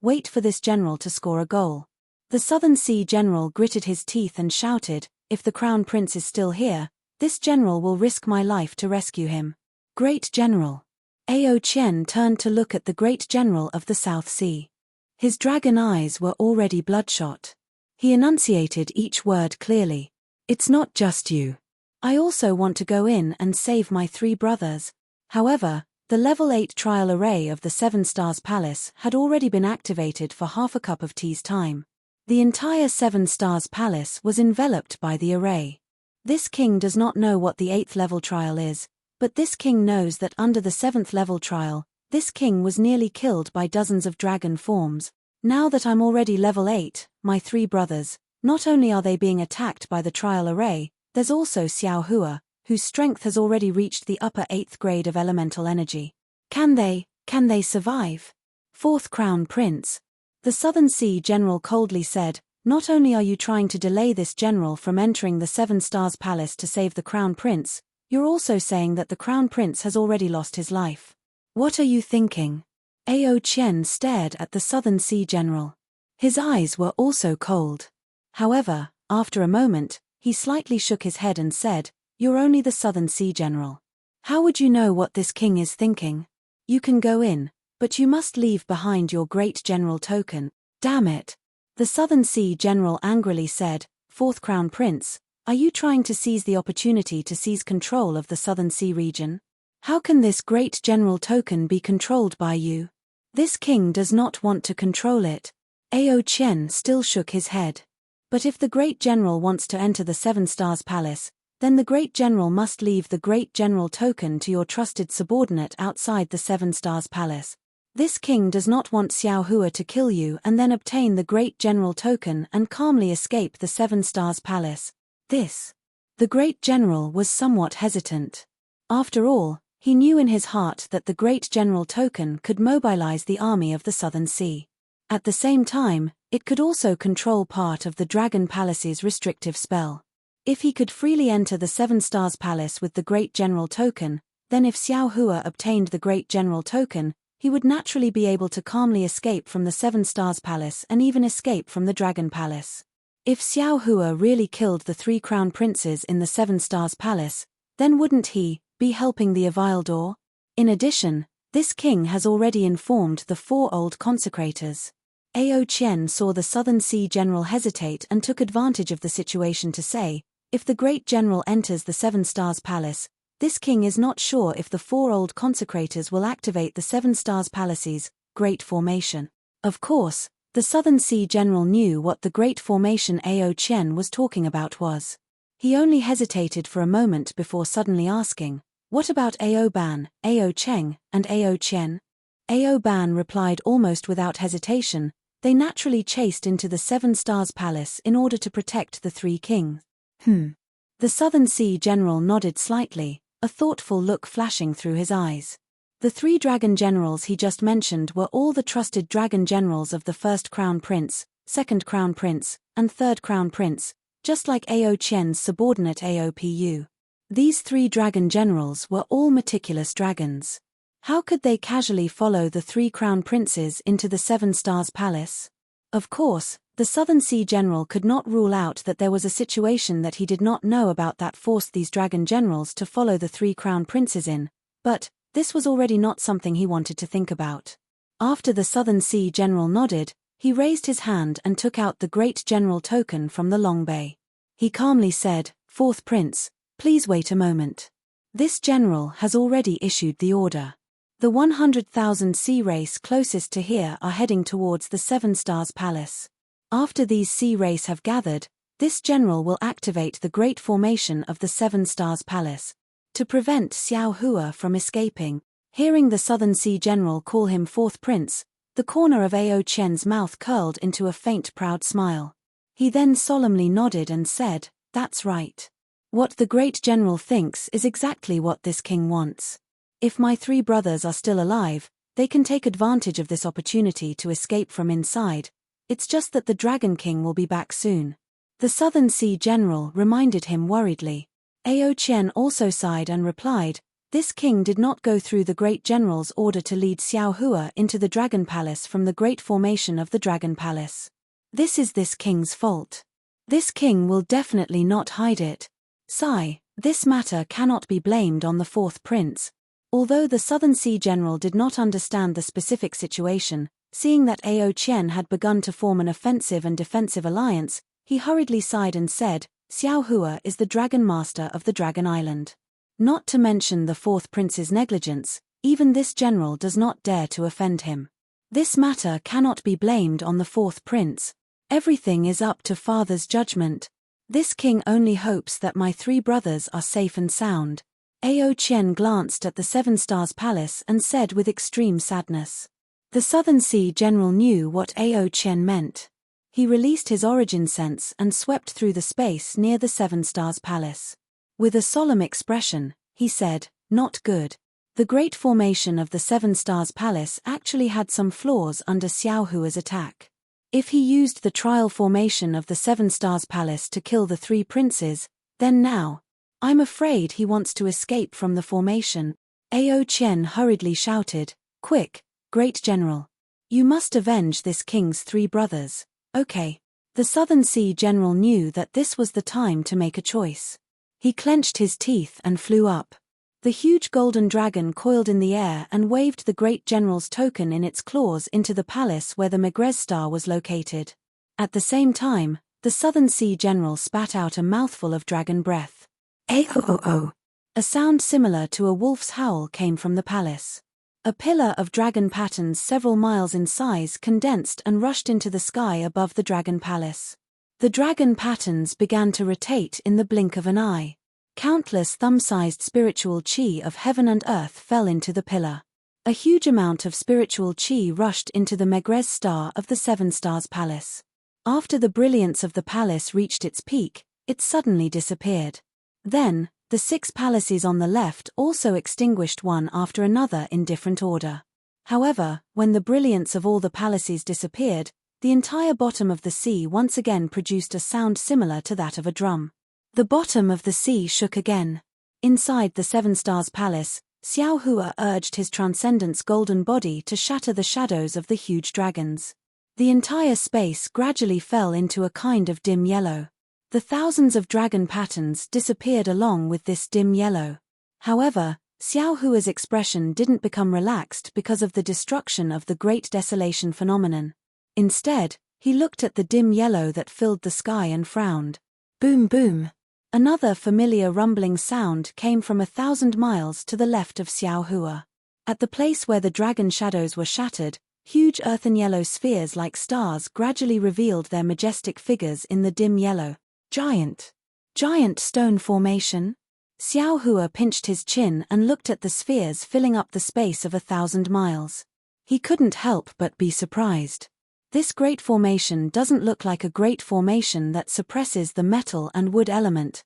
Wait for this general to score a goal." The Southern Sea General gritted his teeth and shouted, "If the Crown Prince is still here, this general will risk my life to rescue him." "Great General." Ao Qian turned to look at the Great General of the South Sea. His dragon eyes were already bloodshot. He enunciated each word clearly. "It's not just you. I also want to go in and save my 3 brothers." However, the level 8 trial array of the Seven Stars Palace had already been activated for half a cup of tea's time. The entire Seven Stars Palace was enveloped by the array. This king does not know what the 8th level trial is, but this king knows that under the 7th level trial, this king was nearly killed by dozens of dragon forms. "Now that I'm already level 8, my 3 brothers, not only are they being attacked by the trial array, there's also Xiao Hua, whose strength has already reached the upper 8th grade of elemental energy. Can they survive?" "Fourth Crown Prince." The Southern Sea General coldly said, "Not only are you trying to delay this general from entering the Seven Stars Palace to save the Crown Prince, you're also saying that the Crown Prince has already lost his life. What are you thinking?" Ao Qian stared at the Southern Sea General. His eyes were also cold. However, after a moment, he slightly shook his head and said, "You're only the Southern Sea General. How would you know what this king is thinking? You can go in, but you must leave behind your Great General token." "Damn it." The Southern Sea General angrily said, "Fourth Crown Prince, are you trying to seize the opportunity to seize control of the Southern Sea region? How can this Great General token be controlled by you? This king does not want to control it." Ao Qian still shook his head. "But if the Great General wants to enter the Seven Stars Palace, then the Great General must leave the Great General token to your trusted subordinate outside the Seven Stars Palace. This king does not want Xiao Hua to kill you and then obtain the Great General token and calmly escape the Seven Stars Palace. The Great General was somewhat hesitant. After all, he knew in his heart that the Great General token could mobilize the army of the Southern Sea. At the same time, it could also control part of the Dragon Palace's restrictive spell. If he could freely enter the Seven Stars Palace with the Great General Token, then if Xiao Hua obtained the Great General Token, he would naturally be able to calmly escape from the Seven Stars Palace and even escape from the Dragon Palace. If Xiao Hua really killed the 3 crown princes in the Seven Stars Palace, then wouldn't he be helping the Avildor? In addition, this king has already informed the 4 old consecrators. Ao Qian saw the Southern Sea general hesitate and took advantage of the situation to say, if the great general enters the Seven Stars Palace, this king is not sure if the 4 old consecrators will activate the Seven Stars Palace's Great Formation. Of course, the Southern Sea general knew what the Great Formation Ao Qian was talking about was. He only hesitated for a moment before suddenly asking, what about Ao Ban, Ao Cheng, and Ao Qian? Ao Ban replied almost without hesitation, they naturally chased into the Seven Stars Palace in order to protect the 3 kings. The Southern Sea general nodded slightly, a thoughtful look flashing through his eyes. The 3 dragon generals he just mentioned were all the trusted dragon generals of the first Crown Prince, second Crown Prince, and third Crown Prince, just like Ao Qian's subordinate Aopu. These 3 dragon generals were all meticulous dragons. How could they casually follow the 3 crown princes into the Seven Stars Palace? Of course, the Southern Sea general could not rule out that there was a situation that he did not know about that forced these dragon generals to follow the 3 crown princes in, but this was already not something he wanted to think about. After the Southern Sea general nodded, he raised his hand and took out the Great General Token from the long bay. He calmly said, "Fourth Prince, please wait a moment. This general has already issued the order. The 100,000 sea race closest to here are heading towards the Seven Stars Palace. After these sea race have gathered, this general will activate the Great Formation of the Seven Stars Palace to prevent Xiao Hua from escaping." Hearing the Southern Sea general call him Fourth Prince, the corner of Ao Qian's mouth curled into a faint proud smile. He then solemnly nodded and said, "That's right. What the great general thinks is exactly what this king wants. If my 3 brothers are still alive, they can take advantage of this opportunity to escape from inside. It's just that the Dragon King will be back soon." The Southern Sea general reminded him worriedly. Ao Qian also sighed and replied, "This king did not go through the great general's order to lead Xiao Hua into the Dragon Palace from the Great Formation of the Dragon Palace. This is this king's fault. This king will definitely not hide it. This matter cannot be blamed on the 4th prince." Although the Southern Sea general did not understand the specific situation, seeing that Ao Qian had begun to form an offensive and defensive alliance, he hurriedly sighed and said, "Xiao Hua is the Dragon Master of the Dragon Island. Not to mention the 4th prince's negligence, even this general does not dare to offend him. This matter cannot be blamed on the 4th prince. Everything is up to father's judgment. This king only hopes that my 3 brothers are safe and sound." Ao Qian glanced at the Seven Stars Palace and said with extreme sadness. The Southern Sea general knew what Ao Qian meant. He released his origin sense and swept through the space near the Seven Stars Palace. With a solemn expression, he said, "Not good. The Great Formation of the Seven Stars Palace actually had some flaws under Xiao Hua's attack. If he used the trial formation of the Seven Stars Palace to kill the 3 princes, then now, I'm afraid he wants to escape from the formation." Ao Qian hurriedly shouted, "Quick, Great General. You must avenge this king's 3 brothers. Okay." The Southern Sea general knew that this was the time to make a choice. He clenched his teeth and flew up. The huge golden dragon coiled in the air and waved the great general's token in its claws into the palace where the Megrez star was located. At the same time, the Southern Sea general spat out a mouthful of dragon breath. "Aoo." A sound similar to a wolf's howl came from the palace. A pillar of dragon patterns several miles in size condensed and rushed into the sky above the dragon palace. The dragon patterns began to rotate in the blink of an eye. Countless thumb-sized spiritual chi of heaven and earth fell into the pillar. A huge amount of spiritual chi rushed into the Megrez star of the Seven Stars Palace. After the brilliance of the palace reached its peak, it suddenly disappeared. Then, the 6 palaces on the left also extinguished one after another in different order. However, when the brilliance of all the palaces disappeared, the entire bottom of the sea once again produced a sound similar to that of a drum. The bottom of the sea shook again. Inside the Seven Stars Palace, Xiao Hua urged his transcendent's golden body to shatter the shadows of the huge dragons. The entire space gradually fell into a kind of dim yellow. The thousands of dragon patterns disappeared along with this dim yellow. However, Xiao Hua's expression didn't become relaxed because of the destruction of the Great Desolation phenomenon. Instead, he looked at the dim yellow that filled the sky and frowned. Boom boom. Another familiar rumbling sound came from 1,000 miles to the left of Xiao Hua. At the place where the dragon shadows were shattered, huge earthen yellow spheres like stars gradually revealed their majestic figures in the dim yellow. Giant stone formation? Xiao Hua pinched his chin and looked at the spheres filling up the space of 1,000 miles. He couldn't help but be surprised. This great formation doesn't look like a great formation that suppresses the metal and wood element.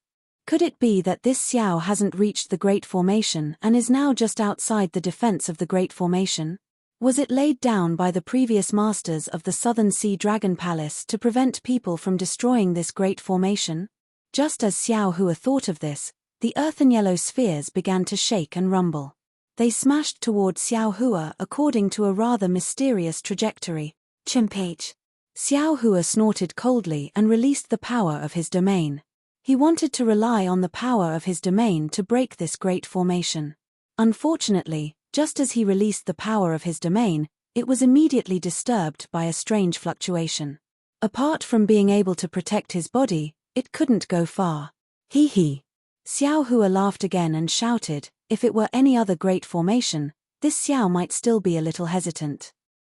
Could it be that this Xiao hasn't reached the great formation and is now just outside the defense of the great formation? Was it laid down by the previous masters of the Southern Sea Dragon Palace to prevent people from destroying this great formation? Just as Xiao Hua thought of this, the earthen yellow spheres began to shake and rumble. They smashed toward Xiao Hua according to a rather mysterious trajectory. Chimpage. Xiao Hua snorted coldly and released the power of his domain. He wanted to rely on the power of his domain to break this great formation. Unfortunately, just as he released the power of his domain, it was immediately disturbed by a strange fluctuation. Apart from being able to protect his body, it couldn't go far. Hee hee. Xiao Hua laughed again and shouted, if it were any other great formation, this Xiao might still be a little hesitant.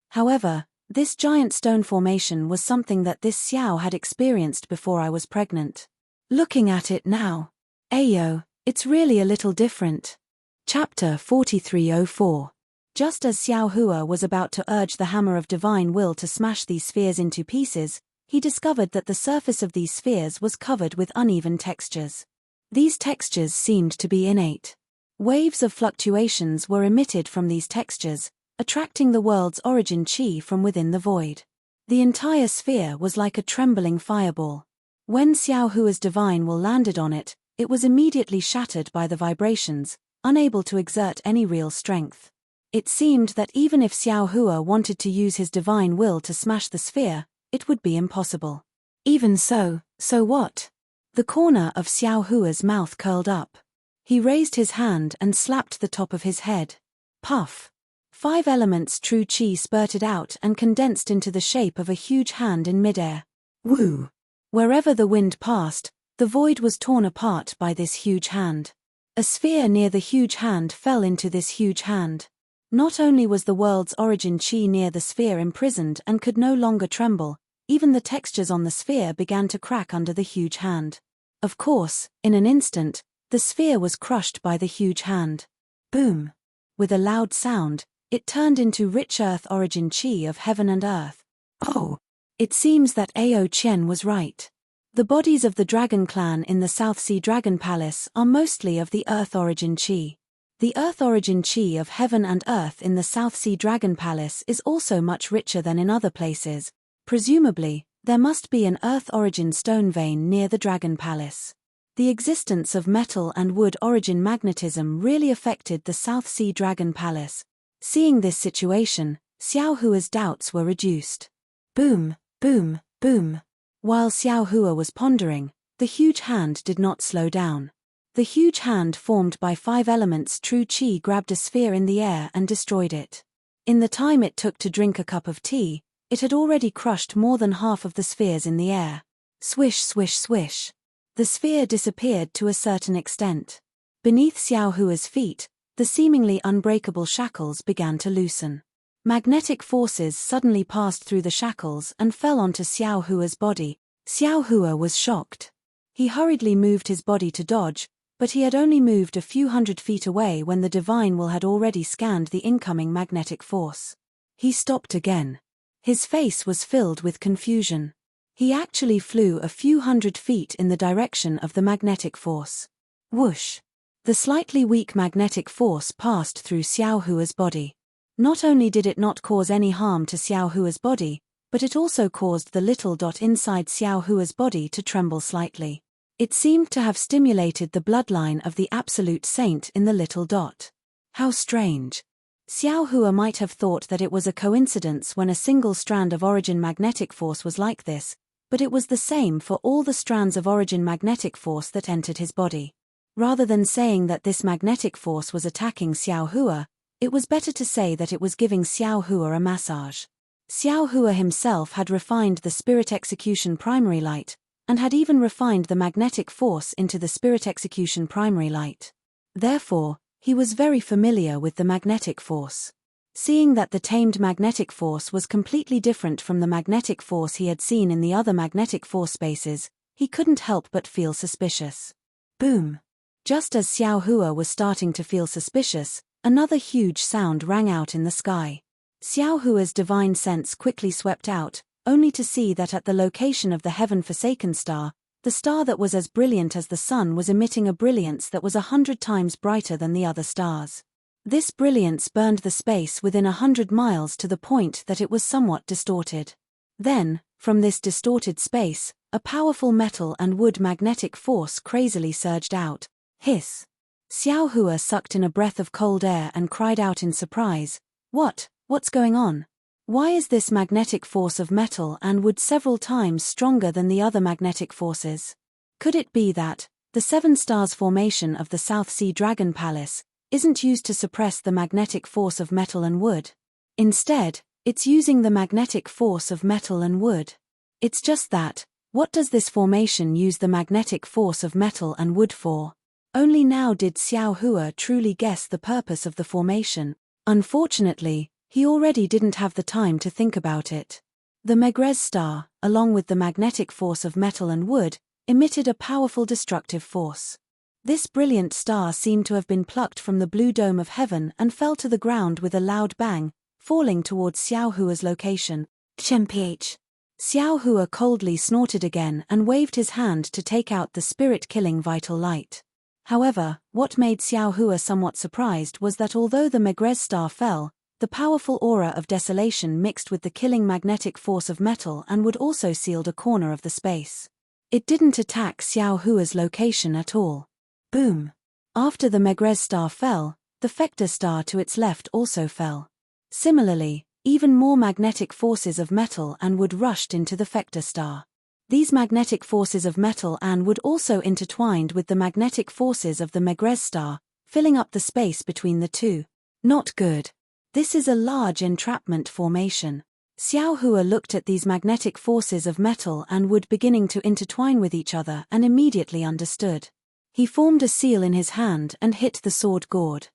However, this giant stone formation was something that this Xiao had experienced before I was pregnant. Looking at it now. Ayo, it's really a little different. Chapter 4304. Just as Xiao Hua was about to urge the hammer of divine will to smash these spheres into pieces, he discovered that the surface of these spheres was covered with uneven textures. These textures seemed to be innate. Waves of fluctuations were emitted from these textures, attracting the world's origin chi from within the void. The entire sphere was like a trembling fireball. When Xiao Hua's divine will landed on it, it was immediately shattered by the vibrations, unable to exert any real strength. It seemed that even if Xiao Hua wanted to use his divine will to smash the sphere, it would be impossible. Even so what? The corner of Xiao Hua's mouth curled up. He raised his hand and slapped the top of his head. Puff. 5 elements true chi spurted out and condensed into the shape of a huge hand in midair. Woo! Wherever the wind passed, the void was torn apart by this huge hand. A sphere near the huge hand fell into this huge hand. Not only was the world's origin chi near the sphere imprisoned and could no longer tremble, even the textures on the sphere began to crack under the huge hand. Of course, in an instant, the sphere was crushed by the huge hand. Boom! With a loud sound, it turned into rich earth origin chi of heaven and earth. Oh! It seems that Ao Qian was right. The bodies of the dragon clan in the South Sea Dragon Palace are mostly of the earth origin chi. The earth origin chi of heaven and earth in the South Sea Dragon Palace is also much richer than in other places. Presumably, there must be an earth origin stone vein near the Dragon Palace. The existence of metal and wood origin magnetism really affected the South Sea Dragon Palace. Seeing this situation, Xiao Hua's doubts were reduced. Boom, boom, boom. While Xiao Hua was pondering, the huge hand did not slow down. The huge hand formed by 5 elements true chi grabbed a sphere in the air and destroyed it. In the time it took to drink a cup of tea, it had already crushed more than half of the spheres in the air. Swish swish swish. The sphere disappeared to a certain extent. Beneath Xiao Hua's feet, the seemingly unbreakable shackles began to loosen. Magnetic forces suddenly passed through the shackles and fell onto Xiao Hua's body. Xiao Hua was shocked. He hurriedly moved his body to dodge, but he had only moved a few hundred feet away when the divine will had already scanned the incoming magnetic force. He stopped again. His face was filled with confusion. He actually flew a few hundred feet in the direction of the magnetic force. Whoosh! The slightly weak magnetic force passed through Xiao Hua's body. Not only did it not cause any harm to Xiao Hua's body, but it also caused the little dot inside Xiao Hua's body to tremble slightly. It seemed to have stimulated the bloodline of the absolute saint in the little dot. How strange. Xiao Hua might have thought that it was a coincidence when a single strand of origin magnetic force was like this, but it was the same for all the strands of origin magnetic force that entered his body. Rather than saying that this magnetic force was attacking Xiao Hua, it was better to say that it was giving Xiao Hua a massage. Xiao Hua himself had refined the spirit execution primary light, and had even refined the magnetic force into the spirit execution primary light. Therefore, he was very familiar with the magnetic force. Seeing that the tamed magnetic force was completely different from the magnetic force he had seen in the other magnetic force spaces, he couldn't help but feel suspicious. Boom! Just as Xiao Hua was starting to feel suspicious, another huge sound rang out in the sky. Xiao Hua's divine sense quickly swept out, only to see that at the location of the heaven-forsaken star, the star that was as brilliant as the sun was emitting a brilliance that was 100 times brighter than the other stars. This brilliance burned the space within 100 miles to the point that it was somewhat distorted. Then, from this distorted space, a powerful metal and wood magnetic force crazily surged out. Hiss! Xiao Hua sucked in a breath of cold air and cried out in surprise, What's going on? Why is this magnetic force of metal and wood several times stronger than the other magnetic forces? Could it be that the seven stars formation of the South Sea Dragon Palace isn't used to suppress the magnetic force of metal and wood? Instead, it's using the magnetic force of metal and wood. It's just that, what does this formation use the magnetic force of metal and wood for? Only now did Xiao Hua truly guess the purpose of the formation. Unfortunately, he already didn't have the time to think about it. The Megrez star, along with the magnetic force of metal and wood, emitted a powerful destructive force. This brilliant star seemed to have been plucked from the blue dome of heaven and fell to the ground with a loud bang, falling towards Xiao Hua's location. Mph. Xiao Hua coldly snorted again and waved his hand to take out the spirit-killing vital light. However, what made Xiao Hua somewhat surprised was that although the Megrez star fell, the powerful aura of desolation mixed with the killing magnetic force of metal and wood also sealed a corner of the space. It didn't attack Xiao Hua's location at all. Boom! After the Megrez star fell, the Fector star to its left also fell. Similarly, even more magnetic forces of metal and wood rushed into the Fector star. These magnetic forces of metal and wood also intertwined with the magnetic forces of the Megrez star, filling up the space between the two. Not good. This is a large entrapment formation. Xiao Hua looked at these magnetic forces of metal and wood beginning to intertwine with each other and immediately understood. He formed a seal in his hand and hit the sword gourd.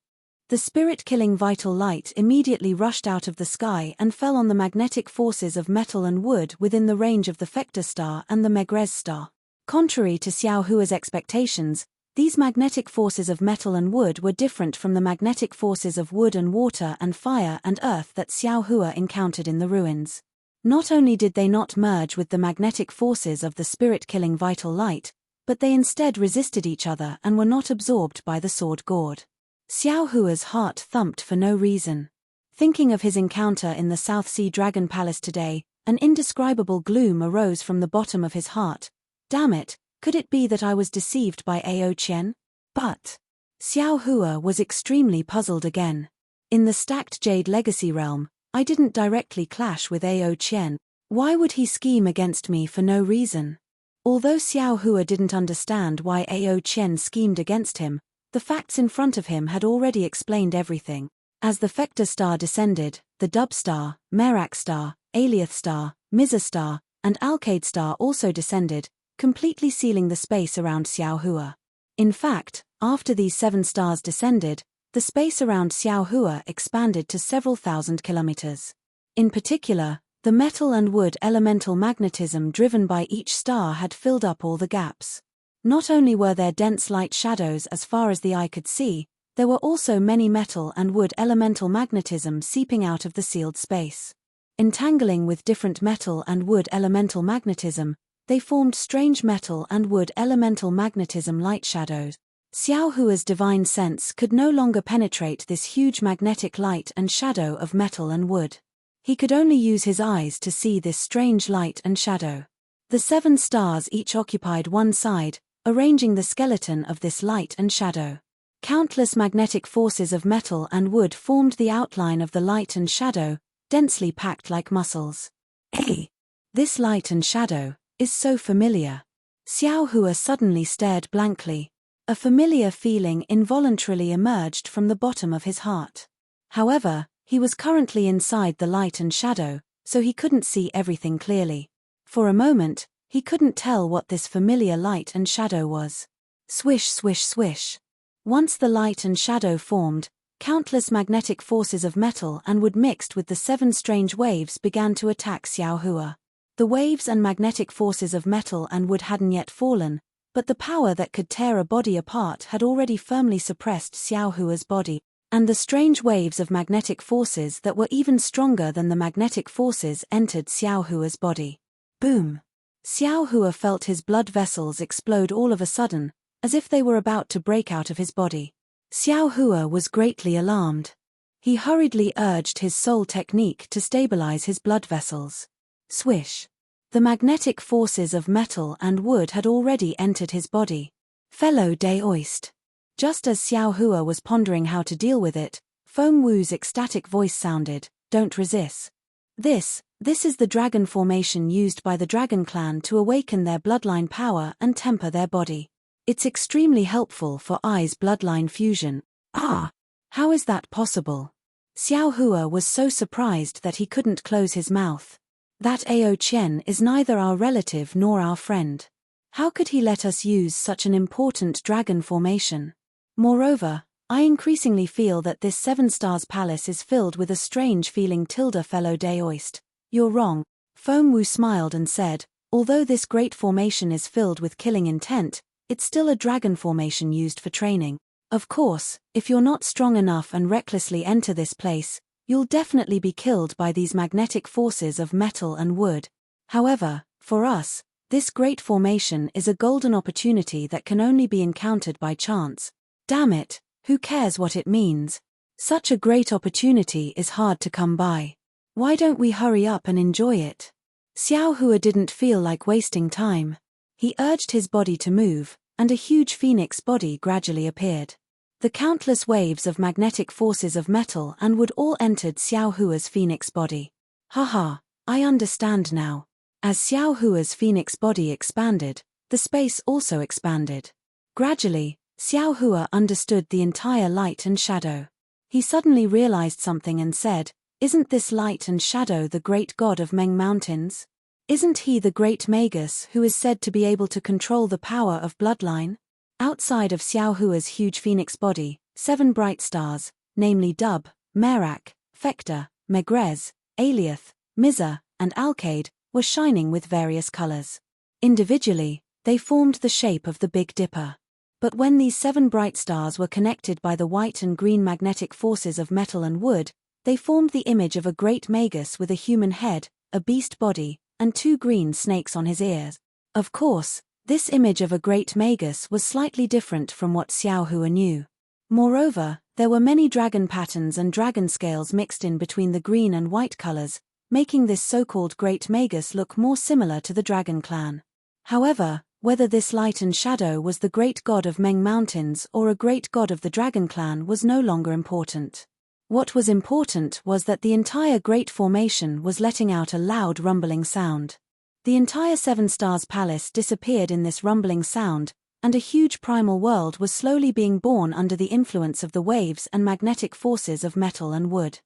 The spirit-killing vital light immediately rushed out of the sky and fell on the magnetic forces of metal and wood within the range of the Fector star and the Megrez star. Contrary to Xiao Hua's expectations, these magnetic forces of metal and wood were different from the magnetic forces of wood and water and fire and earth that Xiao Hua encountered in the ruins. Not only did they not merge with the magnetic forces of the spirit-killing vital light, but they instead resisted each other and were not absorbed by the sword gourd. Xiao Hua's heart thumped for no reason. Thinking of his encounter in the South Sea Dragon Palace today, an indescribable gloom arose from the bottom of his heart. Damn it! Could it be that I was deceived by Ao Qian? But Xiao Hua was extremely puzzled again. In the stacked Jade Legacy realm, I didn't directly clash with Ao Qian. Why would he scheme against me for no reason? Although Xiao Hua didn't understand why Ao Qian schemed against him, the facts in front of him had already explained everything. As the Fector star descended, the Dub star, Merak star, Aliath star, Miza star, and Alcade star also descended, completely sealing the space around Xiao Hua. In fact, after these 7 stars descended, the space around Xiao Hua expanded to several thousand kilometers. In particular, the metal and wood elemental magnetism driven by each star had filled up all the gaps. Not only were there dense light shadows as far as the eye could see, there were also many metal and wood elemental magnetism seeping out of the sealed space. Entangling with different metal and wood elemental magnetism, they formed strange metal and wood elemental magnetism light shadows. Xiao Hua's divine sense could no longer penetrate this huge magnetic light and shadow of metal and wood. He could only use his eyes to see this strange light and shadow. The 7 stars each occupied one side, arranging the skeleton of this light and shadow. Countless magnetic forces of metal and wood formed the outline of the light and shadow, densely packed like muscles. Hey! This light and shadow is so familiar. Xiao Hua suddenly stared blankly. A familiar feeling involuntarily emerged from the bottom of his heart. However, he was currently inside the light and shadow, so he couldn't see everything clearly. For a moment, he couldn't tell what this familiar light and shadow was. Swish, swish, swish. Once the light and shadow formed, countless magnetic forces of metal and wood mixed with the 7 strange waves began to attack Xiao Hua. The waves and magnetic forces of metal and wood hadn't yet fallen, but the power that could tear a body apart had already firmly suppressed Xiao Hua's body, and the strange waves of magnetic forces that were even stronger than the magnetic forces entered Xiao Hua's body. Boom! Xiao Hua felt his blood vessels explode all of a sudden, as if they were about to break out of his body. Xiao Hua was greatly alarmed. He hurriedly urged his soul technique to stabilize his blood vessels. Swish! The magnetic forces of metal and wood had already entered his body. Fellow Daoist. Just as Xiao Hua was pondering how to deal with it, Feng Wu's ecstatic voice sounded, "Don't resist. This is the dragon formation used by the dragon clan to awaken their bloodline power and temper their body. It's extremely helpful for Ai's bloodline fusion." Ah! How is that possible? Xiao Hua was so surprised that he couldn't close his mouth. That Ao Qian is neither our relative nor our friend. How could he let us use such an important dragon formation? Moreover, I increasingly feel that this 7 Stars Palace is filled with a strange feeling. Fellow Daoist. You're wrong. Feng Wu smiled and said, although this great formation is filled with killing intent, it's still a dragon formation used for training. Of course, if you're not strong enough and recklessly enter this place, you'll definitely be killed by these magnetic forces of metal and wood. However, for us, this great formation is a golden opportunity that can only be encountered by chance. Damn it, who cares what it means? Such a great opportunity is hard to come by. Why don't we hurry up and enjoy it? Xiao Hua didn't feel like wasting time. He urged his body to move, and a huge phoenix body gradually appeared. The countless waves of magnetic forces of metal and wood all entered Xiao Hua's phoenix body. Haha, I understand now. As Xiao Hua's phoenix body expanded, the space also expanded. Gradually, Xiao Hua understood the entire light and shadow. He suddenly realized something and said, "Isn't this light and shadow the great god of Meng Mountains? Isn't he the great magus who is said to be able to control the power of bloodline?" Outside of Xiao Hua's huge phoenix body, 7 bright stars, namely Dub, Merak, Fector, Megrez, Aliath, Miza, and Alcade, were shining with various colors. Individually, they formed the shape of the Big Dipper. But when these 7 bright stars were connected by the white and green magnetic forces of metal and wood, they formed the image of a great magus with a human head, a beast body, and 2 green snakes on his ears. Of course, this image of a great magus was slightly different from what Xiao Hua knew. Moreover, there were many dragon patterns and dragon scales mixed in between the green and white colors, making this so-called great magus look more similar to the dragon clan. However, whether this light and shadow was the great god of Meng Mountains or a great god of the dragon clan was no longer important. What was important was that the entire great formation was letting out a loud rumbling sound. The entire 7 Stars Palace disappeared in this rumbling sound, and a huge primal world was slowly being born under the influence of the waves and magnetic forces of metal and wood.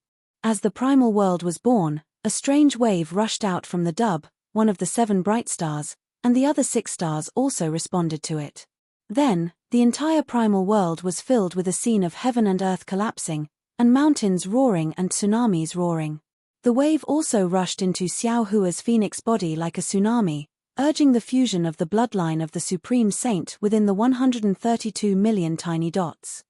As the primal world was born, a strange wave rushed out from the Dub, one of the 7 bright stars, and the other 6 stars also responded to it. Then, the entire primal world was filled with a scene of heaven and earth collapsing, and mountains roaring and tsunamis roaring. The wave also rushed into Xiao Hua's phoenix body like a tsunami, urging the fusion of the bloodline of the Supreme Saint within the 132 million tiny dots.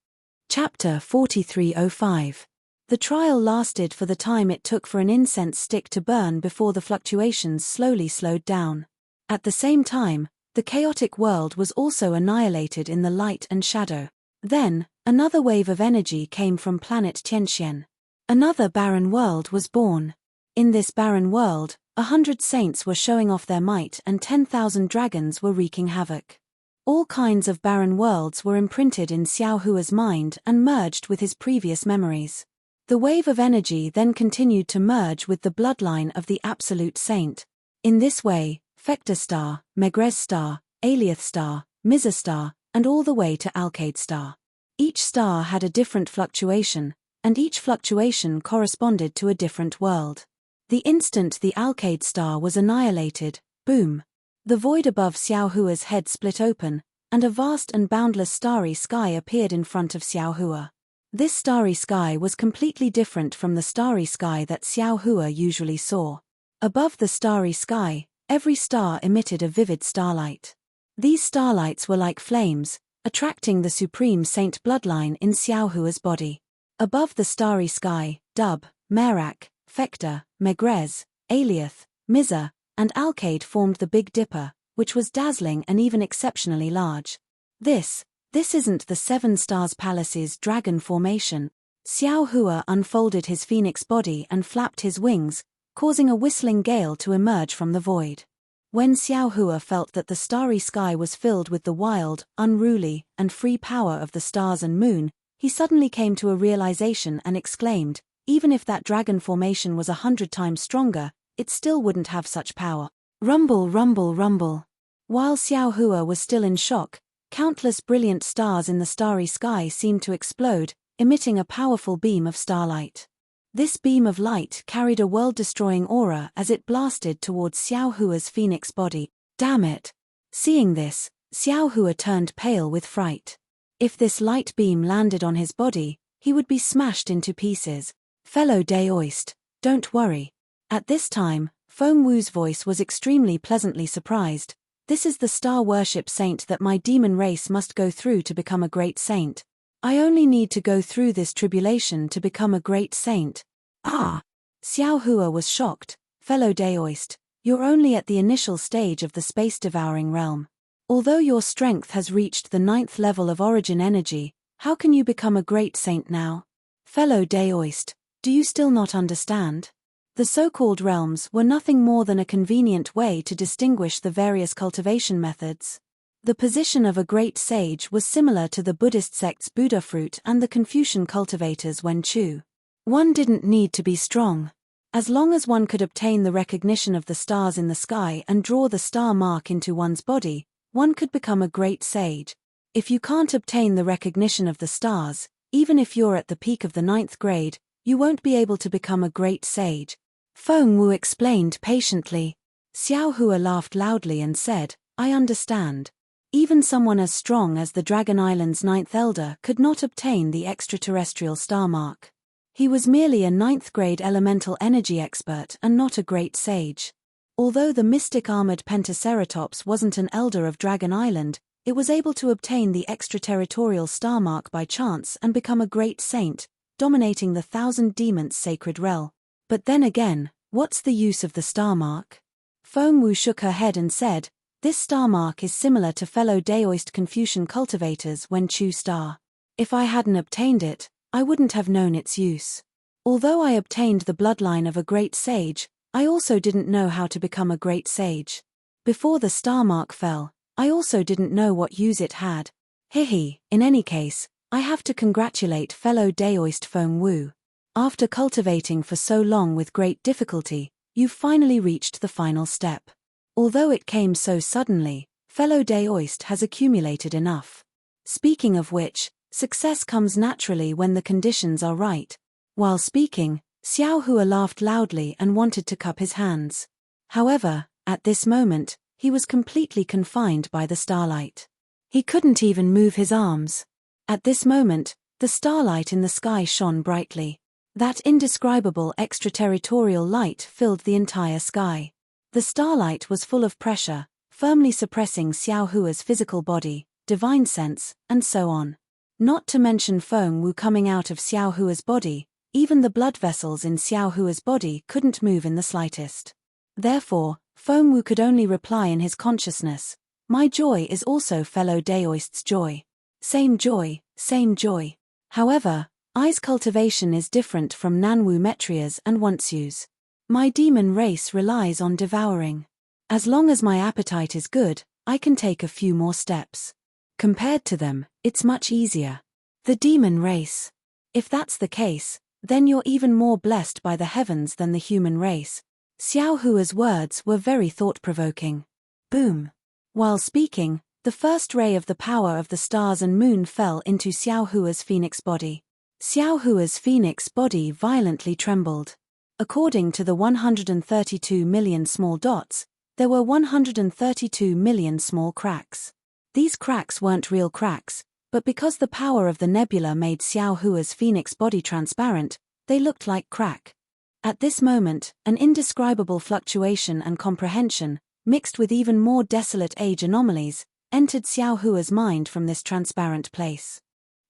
Chapter 4305. The trial lasted for the time it took for an incense stick to burn before the fluctuations slowly slowed down. At the same time, the chaotic world was also annihilated in the light and shadow. Then, another wave of energy came from planet Tianxian. Another barren world was born. In this barren world, 100 saints were showing off their might and 10,000 dragons were wreaking havoc. All kinds of barren worlds were imprinted in Xiao Hua's mind and merged with his previous memories. The wave of energy then continued to merge with the bloodline of the Absolute Saint. In this way, Fecta star, Megrez star, Aliath star, Mizza star, and all the way to Alcade star. Each star had a different fluctuation, and each fluctuation corresponded to a different world. The instant the Alcade star was annihilated, boom! The void above Xiao Hua's head split open, and a vast and boundless starry sky appeared in front of Xiao Hua. This starry sky was completely different from the starry sky that Xiao Hua usually saw. Above the starry sky, every star emitted a vivid starlight. These starlights were like flames, attracting the Supreme Saint bloodline in Xiao Hua's body. Above the starry sky, Dub, Merak, Fecta, Megrez, Aliath, Mizza, and Alcade formed the Big Dipper, which was dazzling and even exceptionally large. This isn't the Seven Stars Palace's dragon formation. Xiao Hua unfolded his phoenix body and flapped his wings, causing a whistling gale to emerge from the void. When Xiao Hua felt that the starry sky was filled with the wild, unruly, and free power of the stars and moon, he suddenly came to a realization and exclaimed, even if that dragon formation was 100 times stronger, it still wouldn't have such power. Rumble, rumble, rumble. While Xiao Hua was still in shock, countless brilliant stars in the starry sky seemed to explode, emitting a powerful beam of starlight. This beam of light carried a world-destroying aura as it blasted towards Xiao Hua's phoenix body. Damn it! Seeing this, Xiao Hua turned pale with fright. If this light beam landed on his body, he would be smashed into pieces. Fellow Daoist, don't worry. At this time, Feng Wu's voice was extremely pleasantly surprised. This is the star worship saint that my demon race must go through to become a great saint. I only need to go through this tribulation to become a great saint. Ah! Xiao Hua was shocked. Fellow Daoist, you're only at the initial stage of the space-devouring realm. Although your strength has reached the 9th level of origin energy, how can you become a great saint now? Fellow Daoist, do you still not understand? The so-called realms were nothing more than a convenient way to distinguish the various cultivation methods. The position of a great sage was similar to the Buddhist sect's Buddha fruit and the Confucian cultivators' Wen Chu. One didn't need to be strong. As long as one could obtain the recognition of the stars in the sky and draw the star mark into one's body, one could become a great sage. If you can't obtain the recognition of the stars, even if you're at the peak of the 9th grade, you won't be able to become a great sage. Feng Wu explained patiently. Xiao Hua laughed loudly and said, I understand. Even someone as strong as the Dragon Island's 9th elder could not obtain the extraterrestrial star mark. He was merely a 9th grade elemental energy expert and not a great sage. Although the mystic armored Pentaceratops wasn't an elder of Dragon Island, it was able to obtain the extraterritorial star mark by chance and become a great saint, dominating the 1,000 demons' sacred realm. But then again, what's the use of the star mark? Feng Wu shook her head and said, this star mark is similar to fellow Daoist Confucian cultivators' Wen Chu star. If I hadn't obtained it, I wouldn't have known its use. Although I obtained the bloodline of a great sage, I also didn't know how to become a great sage. Before the star mark fell, I also didn't know what use it had. Hihi, in any case, I have to congratulate fellow Daoist Feng Wu. After cultivating for so long with great difficulty, you've finally reached the final step. Although it came so suddenly, fellow Daoist has accumulated enough. Speaking of which, success comes naturally when the conditions are right. While speaking, Xiao Hua laughed loudly and wanted to cup his hands. However, at this moment, he was completely confined by the starlight. He couldn't even move his arms. At this moment, the starlight in the sky shone brightly. That indescribable extraterritorial light filled the entire sky. The starlight was full of pressure, firmly suppressing Xiao Hua's physical body, divine sense, and so on. Not to mention Feng Wu coming out of Xiao Hua's body, even the blood vessels in Xiao Hua's body couldn't move in the slightest. Therefore, Feng Wu could only reply in his consciousness, my joy is also fellow Daoist's joy. Same joy, same joy. However, I's cultivation is different from Nanwu Metria's and Wantsu's. My demon race relies on devouring. As long as my appetite is good, I can take a few more steps. Compared to them, it's much easier. The demon race. If that's the case, then you're even more blessed by the heavens than the human race. Xiao Hua's words were very thought-provoking. Boom. While speaking, the first ray of the power of the stars and moon fell into Xiao Hua's phoenix body. Xiao Hua's phoenix body violently trembled. According to the 132 million small dots, there were 132 million small cracks. These cracks weren't real cracks, but because the power of the nebula made Xiao Hua's phoenix body transparent, they looked like crack. At this moment, an indescribable fluctuation and comprehension, mixed with even more desolate age anomalies, entered Xiao Hua's mind from this transparent place.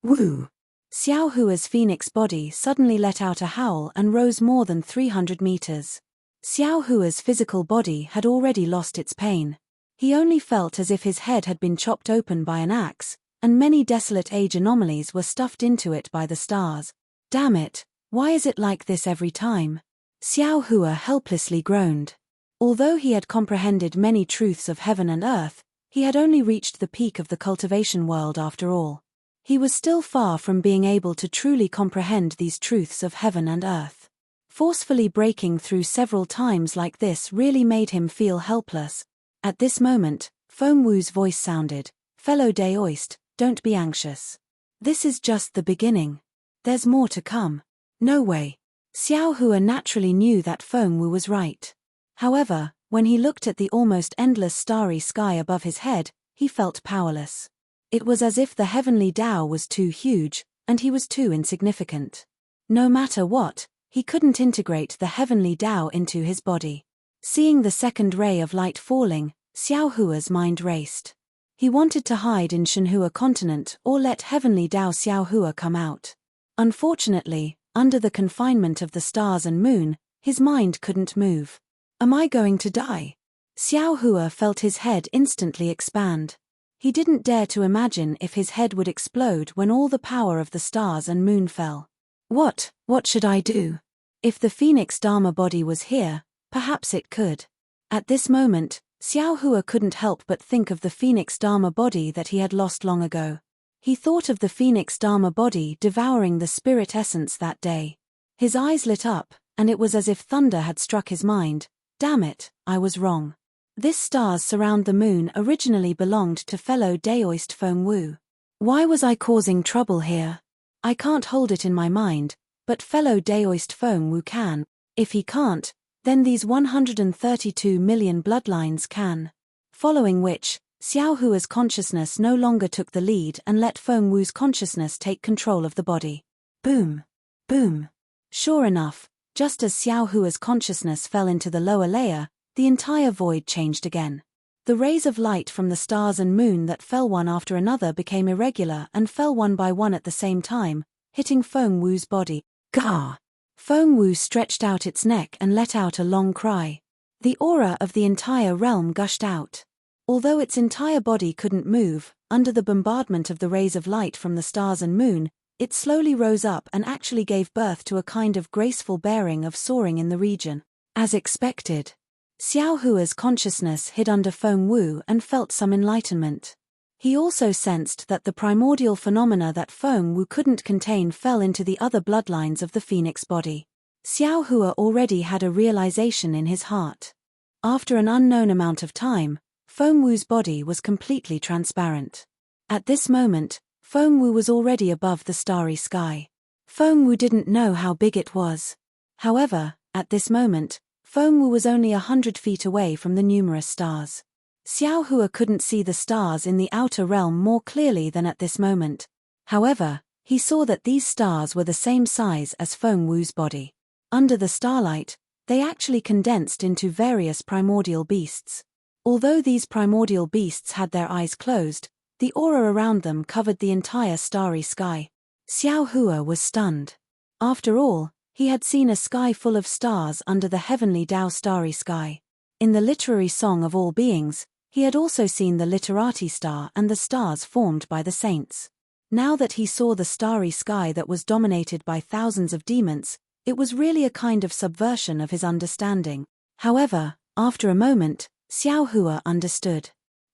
Woo! Xiao Hua's phoenix body suddenly let out a howl and rose more than 300 meters. Xiao Hua's physical body had already lost its pain. He only felt as if his head had been chopped open by an axe, and many desolate age anomalies were stuffed into it by the stars. Damn it, why is it like this every time? Xiao Hua helplessly groaned. Although he had comprehended many truths of heaven and earth, he had only reached the peak of the cultivation world after all. He was still far from being able to truly comprehend these truths of heaven and earth. Forcefully breaking through several times like this really made him feel helpless. At this moment, Feng Wu's voice sounded, "Fellow Daoist, don't be anxious. This is just the beginning. There's more to come." No way. Xiao Hua naturally knew that Feng Wu was right. However, when he looked at the almost endless starry sky above his head, he felt powerless. It was as if the heavenly Tao was too huge, and he was too insignificant. No matter what, he couldn't integrate the heavenly Tao into his body. Seeing the second ray of light falling, Xiao Hua's mind raced. He wanted to hide in Shenhua continent or let heavenly Tao Xiao Hua come out. Unfortunately, under the confinement of the stars and moon, his mind couldn't move. Am I going to die? Xiao Hua felt his head instantly expand. He didn't dare to imagine if his head would explode when all the power of the stars and moon fell. What should I do? If the Phoenix Dharma body was here, perhaps it could. At this moment, Xiao Hua couldn't help but think of the Phoenix Dharma body that he had lost long ago. He thought of the Phoenix Dharma body devouring the spirit essence that day. His eyes lit up, and it was as if thunder had struck his mind. Damn it, I was wrong. This stars surround the moon originally belonged to fellow Daoist Feng Wu. Why was I causing trouble here? I can't hold it in my mind, but fellow Daoist Feng Wu can. If he can't, then these 132 million bloodlines can. Following which, Xiao Hua's consciousness no longer took the lead and let Feng Wu's consciousness take control of the body. Boom. Boom. Sure enough, just as Xiao Hua's consciousness fell into the lower layer, the entire void changed again. The rays of light from the stars and moon that fell one after another became irregular and fell one by one at the same time, hitting Feng Wu's body. Gah! Feng Wu stretched out its neck and let out a long cry. The aura of the entire realm gushed out. Although its entire body couldn't move, under the bombardment of the rays of light from the stars and moon, it slowly rose up and actually gave birth to a kind of graceful bearing of soaring in the region. As expected, Xiao Hua's consciousness hid under Feng Wu and felt some enlightenment. He also sensed that the primordial phenomena that Feng Wu couldn't contain fell into the other bloodlines of the phoenix body. Xiao Hua already had a realization in his heart. After an unknown amount of time, Feng Wu's body was completely transparent. At this moment, Feng Wu was already above the starry sky. Feng Wu didn't know how big it was. However, at this moment, Feng Wu was only 100 feet away from the numerous stars. Xiao Hua couldn't see the stars in the outer realm more clearly than at this moment. However, he saw that these stars were the same size as Feng Wu's body. Under the starlight, they actually condensed into various primordial beasts. Although these primordial beasts had their eyes closed, the aura around them covered the entire starry sky. Xiao Hua was stunned. After all, he had seen a sky full of stars under the heavenly Tao starry sky. In the literary song of all beings, he had also seen the literati star and the stars formed by the saints. Now that he saw the starry sky that was dominated by thousands of demons, it was really a kind of subversion of his understanding. However, after a moment, Xiao Hua understood.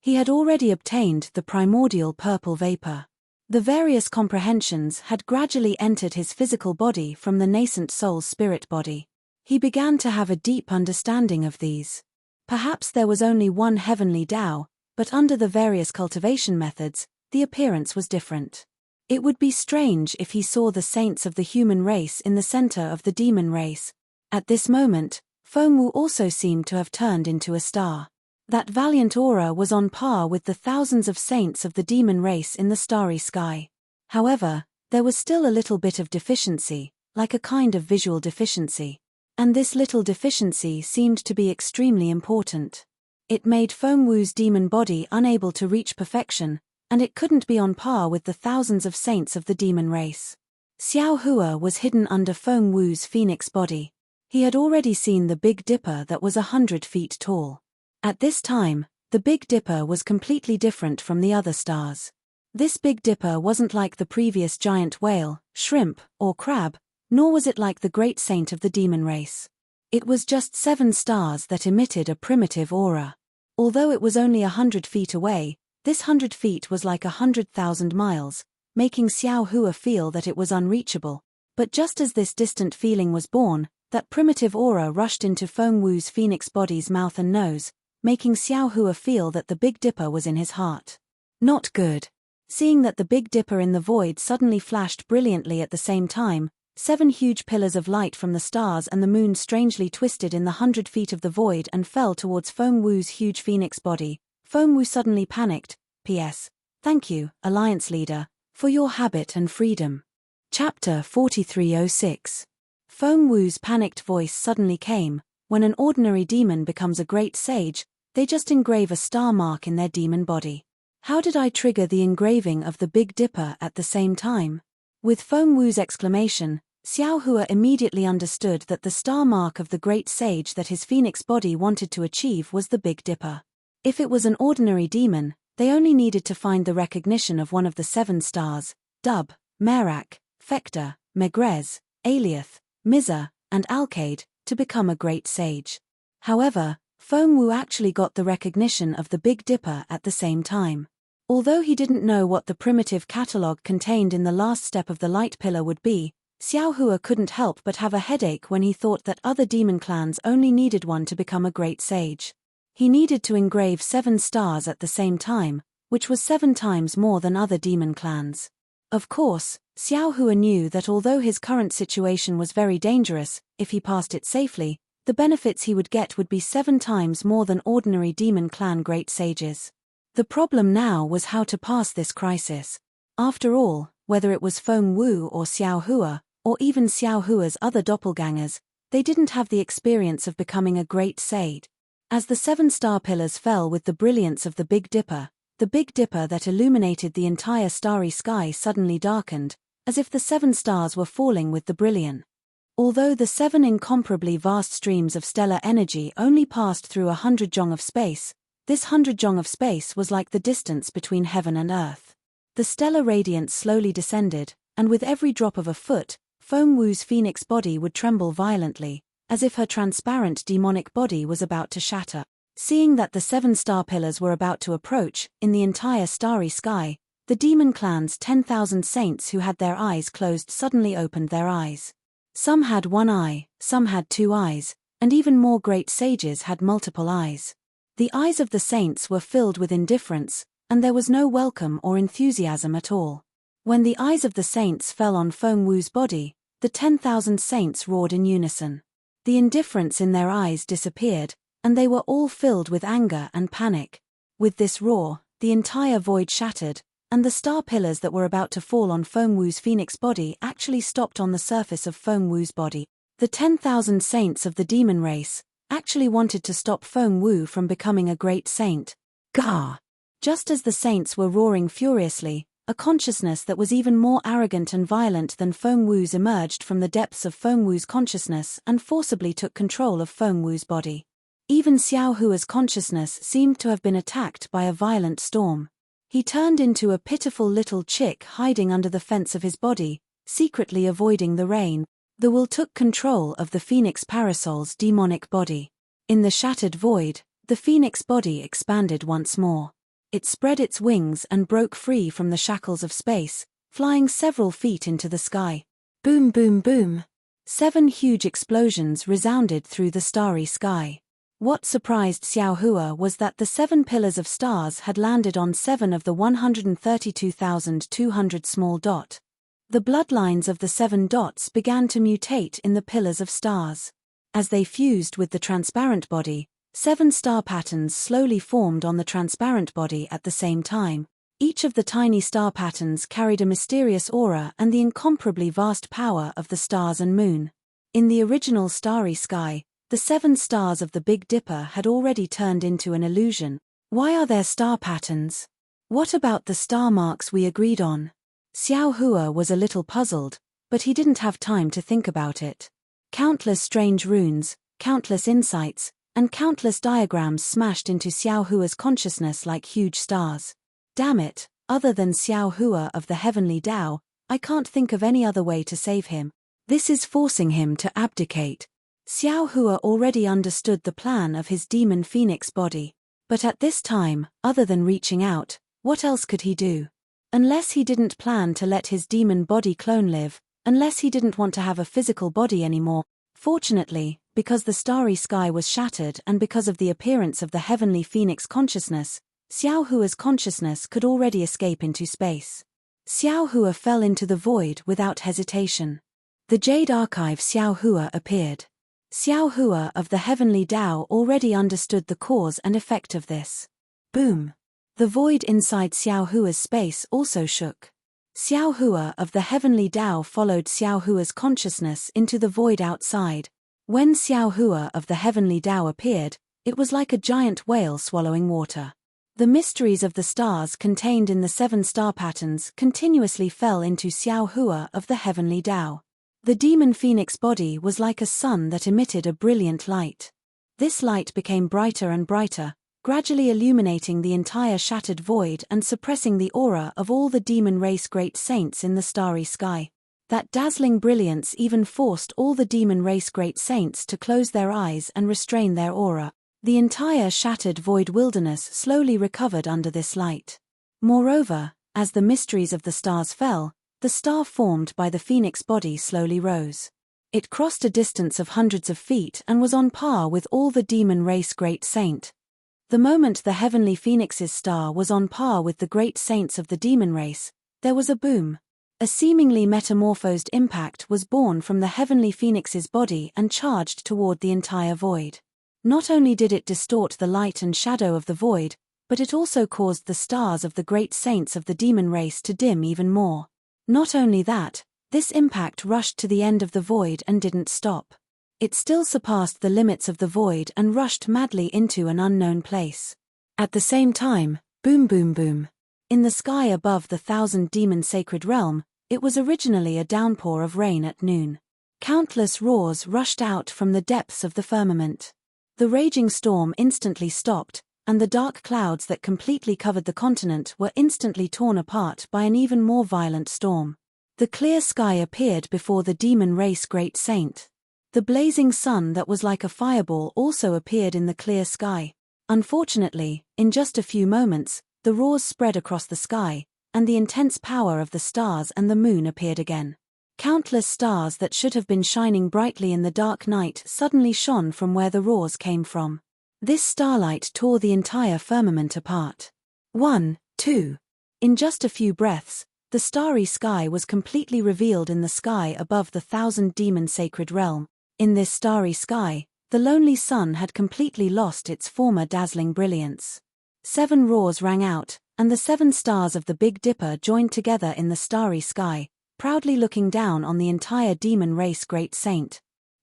He had already obtained the primordial purple vapor. The various comprehensions had gradually entered his physical body from the nascent soul's spirit body. He began to have a deep understanding of these. Perhaps there was only one heavenly Tao, but under the various cultivation methods, the appearance was different. It would be strange if he saw the saints of the human race in the center of the demon race. At this moment, Fengwu also seemed to have turned into a star. That valiant aura was on par with the thousands of saints of the demon race in the starry sky. However, there was still a little bit of deficiency, like a kind of visual deficiency. And this little deficiency seemed to be extremely important. It made Fengwu's demon body unable to reach perfection, and it couldn't be on par with the thousands of saints of the demon race. Xiao Hua was hidden under Fengwu's phoenix body. He had already seen the Big Dipper that was 100 feet tall. At this time, the Big Dipper was completely different from the other stars. This Big Dipper wasn't like the previous giant whale, shrimp, or crab, nor was it like the great saint of the demon race. It was just 7 stars that emitted a primitive aura. Although it was only 100 feet away, this 100 feet was like 100,000 miles, making Xiao Hua feel that it was unreachable. But just as this distant feeling was born, that primitive aura rushed into Fengwu's phoenix body's mouth and nose, making Xiao Hua feel that the Big Dipper was in his heart. Not good. Seeing that the Big Dipper in the void suddenly flashed brilliantly at the same time, 7 huge pillars of light from the stars and the moon strangely twisted in the 100 feet of the void and fell towards Fengwu's huge phoenix body. Fengwu suddenly panicked. P.S. Thank you, Alliance Leader, for your habit and freedom. Chapter 4306. Fengwu's panicked voice suddenly came. When an ordinary demon becomes a great sage, they just engrave a star mark in their demon body. How did I trigger the engraving of the Big Dipper at the same time? With Fengwu's exclamation, Xiao Hua immediately understood that the star mark of the great sage that his phoenix body wanted to achieve was the Big Dipper. If it was an ordinary demon, they only needed to find the recognition of one of the 7 stars, Dub, Merak, Fector, Megrez, Aliath, Miza, and Alcade, to become a great sage. However, Fengwu actually got the recognition of the Big Dipper at the same time. Although he didn't know what the primitive catalogue contained in the last step of the light pillar would be, Xiao Hua couldn't help but have a headache when he thought that other demon clans only needed one to become a great sage. He needed to engrave 7 stars at the same time, which was 7 times more than other demon clans. Of course, Xiao Hua knew that although his current situation was very dangerous, if he passed it safely, the benefits he would get would be 7 times more than ordinary demon clan great sages. The problem now was how to pass this crisis. After all, whether it was Fengwu or Xiao Hua, or even Xiao Hua's other doppelgangers, they didn't have the experience of becoming a great sage. As the 7 star pillars fell with the brilliance of the Big Dipper that illuminated the entire starry sky suddenly darkened, as if the 7 stars were falling with the brilliance. Although the 7 incomparably vast streams of stellar energy only passed through 100 zhong of space, this 100 zhong of space was like the distance between heaven and earth. The stellar radiance slowly descended, and with every drop of a foot, Fengwu's phoenix body would tremble violently, as if her transparent demonic body was about to shatter. Seeing that the 7 star pillars were about to approach, in the entire starry sky, the demon clan's 10,000 saints who had their eyes closed suddenly opened their eyes. Some had 1 eye, some had 2 eyes, and even more great sages had multiple eyes. The eyes of the saints were filled with indifference, and there was no welcome or enthusiasm at all. When the eyes of the saints fell on Fengwu's body, the 10,000 saints roared in unison. The indifference in their eyes disappeared, and they were all filled with anger and panic. With this roar, the entire void shattered, and the star pillars that were about to fall on Fengwu's phoenix body actually stopped on the surface of Fengwu's body. The 10,000 saints of the demon race actually wanted to stop Fengwu from becoming a great saint. Gah! Just as the saints were roaring furiously, a consciousness that was even more arrogant and violent than Fengwu's emerged from the depths of Fengwu's consciousness and forcibly took control of Fengwu's body. Even Xiao Hua's consciousness seemed to have been attacked by a violent storm. He turned into a pitiful little chick hiding under the fence of his body, secretly avoiding the rain. The will took control of the Phoenix Parasol's demonic body. In the shattered void, the Phoenix body expanded once more. It spread its wings and broke free from the shackles of space, flying several feet into the sky. Boom, boom, boom. 7 huge explosions resounded through the starry sky. What surprised Xiao Hua was that the 7 pillars of stars had landed on 7 of the 132,200 small dot. The bloodlines of the 7 dots began to mutate in the pillars of stars. As they fused with the transparent body, 7 star patterns slowly formed on the transparent body at the same time. Each of the tiny star patterns carried a mysterious aura and the incomparably vast power of the stars and moon. In the original starry sky, the 7 stars of the Big Dipper had already turned into an illusion. Why are there star patterns? What about the star marks we agreed on? Xiao Hua was a little puzzled, but he didn't have time to think about it. Countless strange runes, countless insights, and countless diagrams smashed into Xiao Hua's consciousness like huge stars. Damn it, other than Xiao Hua of the heavenly Tao, I can't think of any other way to save him. This is forcing him to abdicate. Xiao Hua already understood the plan of his demon phoenix body. But at this time, other than reaching out, what else could he do? Unless he didn't plan to let his demon body clone live, unless he didn't want to have a physical body anymore. Fortunately, because the starry sky was shattered and because of the appearance of the heavenly phoenix consciousness, Xiao Hua's consciousness could already escape into space. Xiao Hua fell into the void without hesitation. The Jade Archive Xiao Hua appeared. Xiao Hua of the heavenly Tao already understood the cause and effect of this. Boom! The void inside Xiao Hua's space also shook. Xiao Hua of the heavenly Tao followed Xiao Hua's consciousness into the void outside. When Xiao Hua of the heavenly Tao appeared, it was like a giant whale swallowing water. The mysteries of the stars contained in the 7 star patterns continuously fell into Xiao Hua of the heavenly Tao. The demon phoenix body was like a sun that emitted a brilliant light. This light became brighter and brighter, gradually illuminating the entire shattered void and suppressing the aura of all the demon race great saints in the starry sky. That dazzling brilliance even forced all the demon race great saints to close their eyes and restrain their aura. The entire shattered void wilderness slowly recovered under this light. Moreover, as the mysteries of the stars fell, the star formed by the phoenix body slowly rose. It crossed a distance of hundreds of feet and was on par with all the demon race great saint. The moment the heavenly phoenix's star was on par with the great saints of the demon race, there was a boom. A seemingly metamorphosed impact was born from the heavenly phoenix's body and charged toward the entire void. Not only did it distort the light and shadow of the void, but it also caused the stars of the great saints of the demon race to dim even more. Not only that, this impact rushed to the end of the void and didn't stop. It still surpassed the limits of the void and rushed madly into an unknown place. At the same time, boom boom boom. In the sky above the 1,000 demon sacred realm, it was originally a downpour of rain at noon. Countless roars rushed out from the depths of the firmament. The raging storm instantly stopped, and the dark clouds that completely covered the continent were instantly torn apart by an even more violent storm. The clear sky appeared before the demon race great saint. The blazing sun that was like a fireball also appeared in the clear sky. Unfortunately, in just a few moments, the roars spread across the sky, and the intense power of the stars and the moon appeared again. Countless stars that should have been shining brightly in the dark night suddenly shone from where the roars came from. This starlight tore the entire firmament apart. 1, 2. In just a few breaths, the starry sky was completely revealed in the sky above the 1,000 demon sacred realm. In this starry sky, the lonely sun had completely lost its former dazzling brilliance. 7 roars rang out, and the 7 stars of the Big Dipper joined together in the starry sky, proudly looking down on the entire demon race great saint.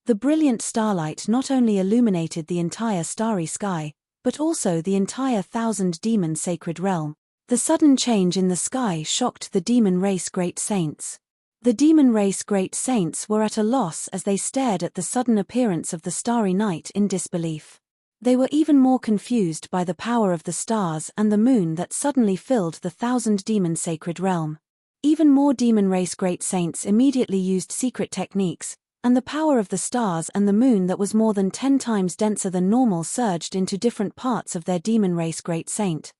The brilliant starlight not only illuminated the entire starry sky, but also the entire 1,000 demon sacred realm. The sudden change in the sky shocked the demon race great saints. The demon race great saints were at a loss as they stared at the sudden appearance of the starry night in disbelief. They were even more confused by the power of the stars and the moon that suddenly filled the 1,000 demon sacred realm. Even more demon race great saints immediately used secret techniques, and the power of the stars and the moon that was more than 10 times denser than normal surged into different parts of their demon race great saint.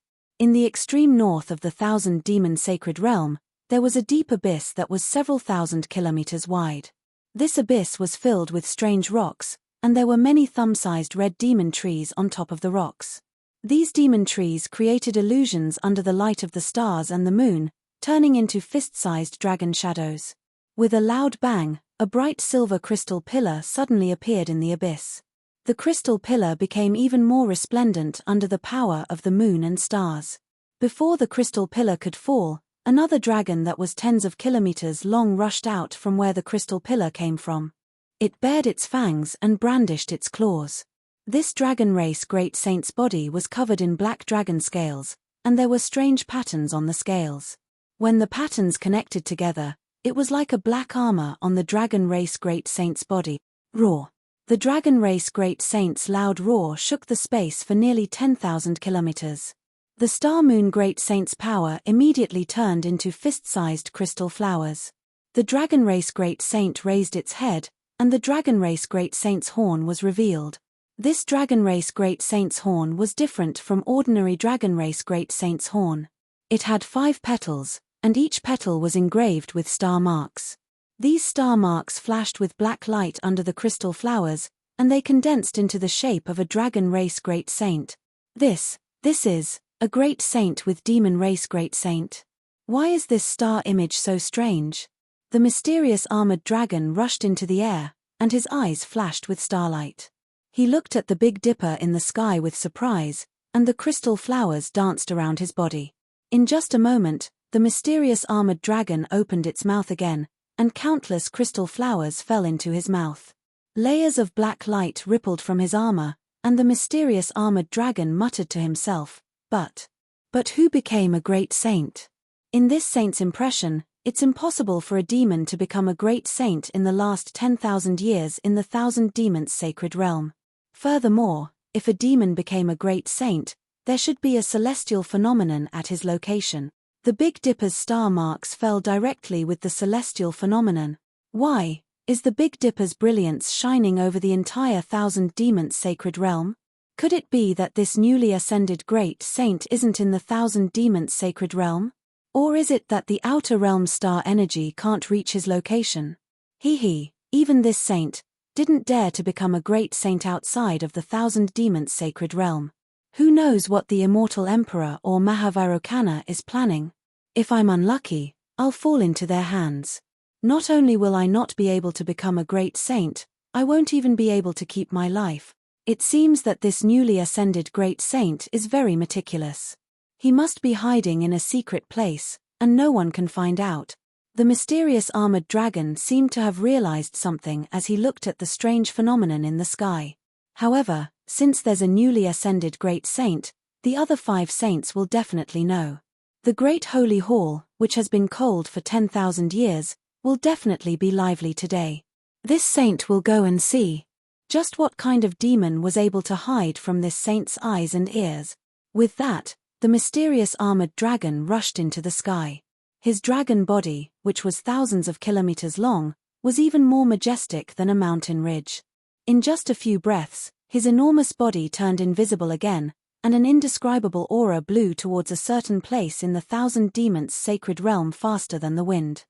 In the extreme north of the Thousand Demon Sacred Realm, there was a deep abyss that was several thousand kilometers wide. This abyss was filled with strange rocks, and there were many thumb-sized red demon trees on top of the rocks. These demon trees created illusions under the light of the stars and the moon, turning into fist-sized dragon shadows. With a loud bang, a bright silver crystal pillar suddenly appeared in the abyss. The crystal pillar became even more resplendent under the power of the moon and stars. Before the crystal pillar could fall, another dragon that was tens of kilometers long rushed out from where the crystal pillar came from. It bared its fangs and brandished its claws. This dragon race great saint's body was covered in black dragon scales, and there were strange patterns on the scales. When the patterns connected together, it was like a black armor on the dragon race great saint's body. Roar. The dragon race great saint's loud roar shook the space for nearly 10,000 kilometers. The star moon great saint's power immediately turned into fist-sized crystal flowers. The dragon race great saint raised its head, and the dragon race great saint's horn was revealed. This dragon race great saint's horn was different from ordinary dragon race great saint's horn. It had 5 petals, and each petal was engraved with star marks. These star marks flashed with black light under the crystal flowers, and they condensed into the shape of a dragon race great saint. This is a great saint with demon race great saint. Why is this star image so strange? The mysterious armored dragon rushed into the air, and his eyes flashed with starlight. He looked at the Big Dipper in the sky with surprise, and the crystal flowers danced around his body. In just a moment, the mysterious armored dragon opened its mouth again, and countless crystal flowers fell into his mouth. Layers of black light rippled from his armor, and the mysterious armored dragon muttered to himself, But who became a great saint? In this saint's impression, it's impossible for a demon to become a great saint in the last 10,000 years in the Thousand Demons Sacred Realm. Furthermore, if a demon became a great saint, there should be a celestial phenomenon at his location. The Big Dipper's star marks fell directly with the celestial phenomenon. Why is the Big Dipper's brilliance shining over the entire Thousand Demons Sacred Realm? Could it be that this newly ascended great saint isn't in the Thousand Demons Sacred Realm? Or is it that the outer realm star energy can't reach his location? Even this saint didn't dare to become a great saint outside of the Thousand Demons Sacred Realm. Who knows what the immortal emperor or Mahavarokana is planning? If I'm unlucky, I'll fall into their hands. Not only will I not be able to become a great saint, I won't even be able to keep my life. It seems that this newly ascended great saint is very meticulous. He must be hiding in a secret place, and no one can find out. The mysterious armored dragon seemed to have realized something as he looked at the strange phenomenon in the sky. However, since there's a newly ascended great saint, the other 5 saints will definitely know. The Great Holy Hall, which has been cold for 10,000 years, will definitely be lively today. This saint will go and see just what kind of demon was able to hide from this saint's eyes and ears. With that, the mysterious armored dragon rushed into the sky. His dragon body, which was thousands of kilometers long, was even more majestic than a mountain ridge. In just a few breaths, his enormous body turned invisible again, and an indescribable aura blew towards a certain place in the Thousand Demons Sacred Realm faster than the wind.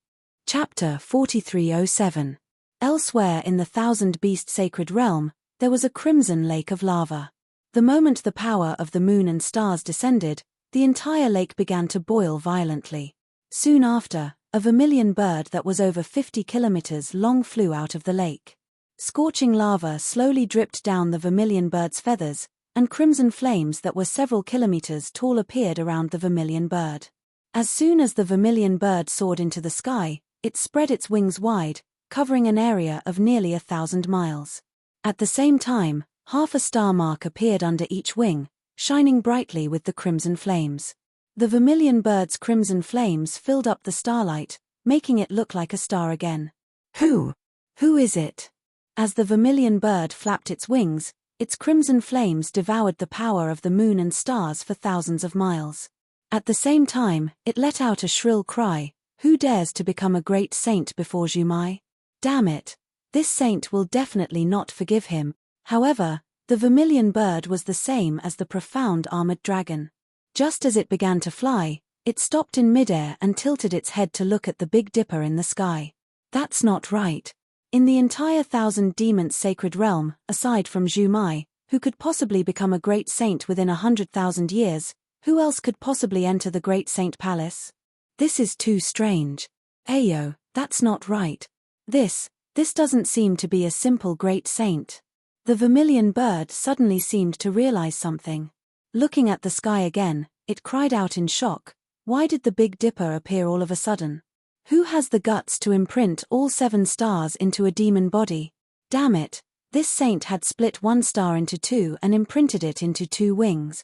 Chapter 4307. Elsewhere in the Thousand Beast Sacred Realm, there was a crimson lake of lava. The moment the power of the moon and stars descended, the entire lake began to boil violently. Soon after, a vermilion bird that was over 50 kilometers long flew out of the lake. Scorching lava slowly dripped down the vermilion bird's feathers, and crimson flames that were several kilometers tall appeared around the vermilion bird. As soon as the vermilion bird soared into the sky, it spread its wings wide, covering an area of nearly 1,000 miles. At the same time, half a star mark appeared under each wing, shining brightly with the crimson flames. The vermilion bird's crimson flames filled up the starlight, making it look like a star again. Who is it? As the vermilion bird flapped its wings, its crimson flames devoured the power of the moon and stars for thousands of miles. At the same time, it let out a shrill cry, "Who dares to become a great saint before Jumai? Damn it! This saint will definitely not forgive him." However, the vermilion bird was the same as the profound armored dragon. Just as it began to fly, it stopped in midair and tilted its head to look at the Big Dipper in the sky. That's not right. In the entire Thousand Demons sacred realm, aside from Zhu Mai, who could possibly become a great saint within 100,000 years, who else could possibly enter the Great Saint Palace? This is too strange. Ayo, that's not right. This doesn't seem to be a simple great saint. The vermilion bird suddenly seemed to realize something. Looking at the sky again, it cried out in shock. Why did the Big Dipper appear all of a sudden? Who has the guts to imprint all 7 stars into a demon body? Damn it, this saint had split one star into 2 and imprinted it into 2 wings.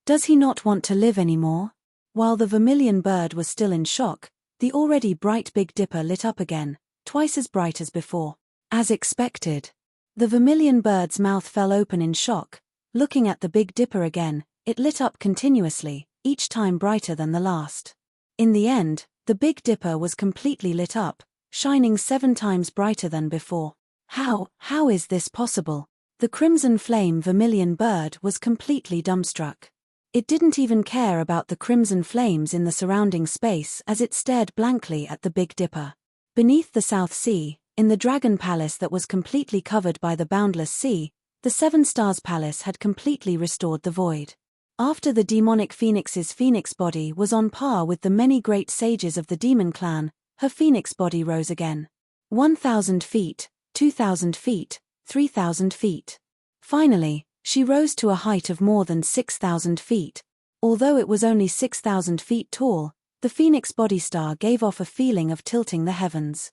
Does he not want to live anymore? While the vermilion bird was still in shock, the already bright Big Dipper lit up again, twice as bright as before. As expected. The vermilion bird's mouth fell open in shock. Looking at the Big Dipper again, it lit up continuously, each time brighter than the last. In the end, the Big Dipper was completely lit up, shining 7 times brighter than before. How is this possible? The crimson flame vermilion bird was completely dumbstruck. It didn't even care about the crimson flames in the surrounding space as it stared blankly at the Big Dipper. Beneath the South Sea, in the Dragon Palace that was completely covered by the boundless sea, the 7 Stars Palace had completely restored the void. After the demonic phoenix's phoenix body was on par with the many great sages of the demon clan, her phoenix body rose again. 1,000 feet, 2,000 feet, 3,000 feet. Finally, she rose to a height of more than 6,000 feet. Although it was only 6,000 feet tall, the phoenix body star gave off a feeling of tilting the heavens.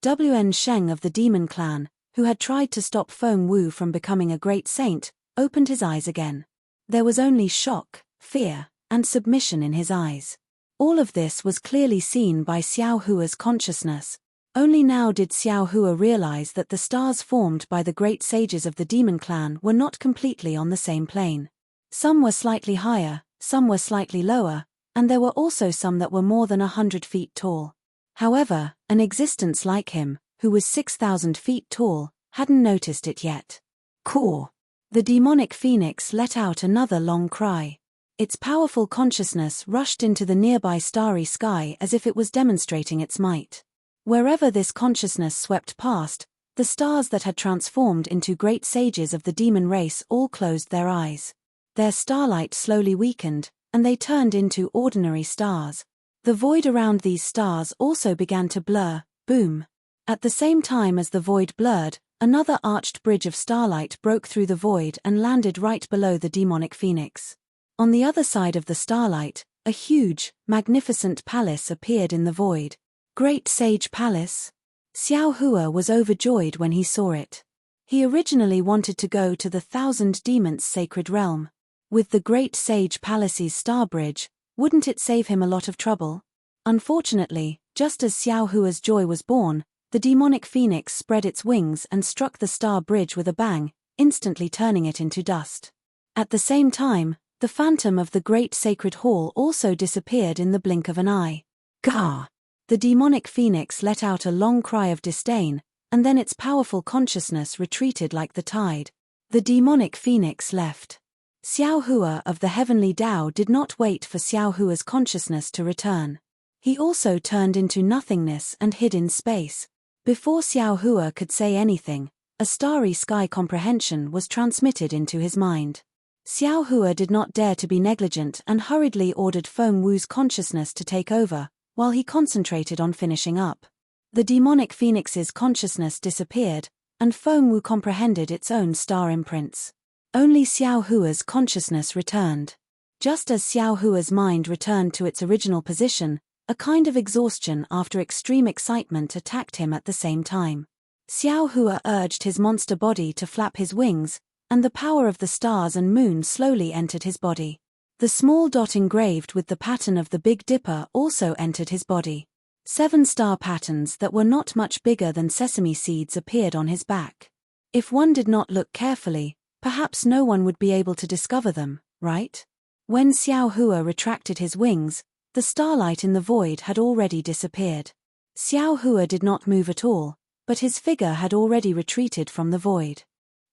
Wn Sheng of the demon clan, who had tried to stop Feng Wu from becoming a great saint, opened his eyes again. There was only shock, fear, and submission in his eyes. All of this was clearly seen by Xiao Hua's consciousness. Only now did Xiao Hua realize that the stars formed by the great sages of the demon clan were not completely on the same plane. Some were slightly higher, some were slightly lower, and there were also some that were more than 100 feet tall. However, an existence like him, who was 6,000 feet tall, hadn't noticed it yet. Caw! The demonic phoenix let out another long cry. Its powerful consciousness rushed into the nearby starry sky as if it was demonstrating its might. Wherever this consciousness swept past, the stars that had transformed into great sages of the demon race all closed their eyes. Their starlight slowly weakened, and they turned into ordinary stars. The void around these stars also began to blur, boom. At the same time as the void blurred, another arched bridge of starlight broke through the void and landed right below the demonic phoenix. On the other side of the starlight, a huge, magnificent palace appeared in the void. Great Sage Palace? Xiao Hua was overjoyed when he saw it. He originally wanted to go to the Thousand Demons sacred realm. With the Great Sage Palace's star bridge, wouldn't it save him a lot of trouble? Unfortunately, just as Xiao Hua's joy was born, the demonic phoenix spread its wings and struck the star bridge with a bang, instantly turning it into dust. At the same time, the phantom of the great sacred hall also disappeared in the blink of an eye. Gah! The demonic phoenix let out a long cry of disdain, and then its powerful consciousness retreated like the tide. The demonic phoenix left. Xiao Hua of the heavenly Tao did not wait for Xiao Hua's consciousness to return. He also turned into nothingness and hid in space. Before Xiao Hua could say anything, a starry sky comprehension was transmitted into his mind. Xiao Hua did not dare to be negligent and hurriedly ordered Feng Wu's consciousness to take over, while he concentrated on finishing up. The demonic phoenix's consciousness disappeared, and Feng Wu comprehended its own star imprints. Only Xiao Hua's consciousness returned. Just as Xiao Hua's mind returned to its original position, a kind of exhaustion after extreme excitement attacked him at the same time. Xiao Hua urged his monster body to flap his wings, and the power of the stars and moon slowly entered his body. The small dot engraved with the pattern of the Big Dipper also entered his body. 7 star patterns that were not much bigger than sesame seeds appeared on his back. If one did not look carefully, perhaps no one would be able to discover them, right? When Xiao Hua retracted his wings, the starlight in the void had already disappeared. Xiao Hua did not move at all, but his figure had already retreated from the void.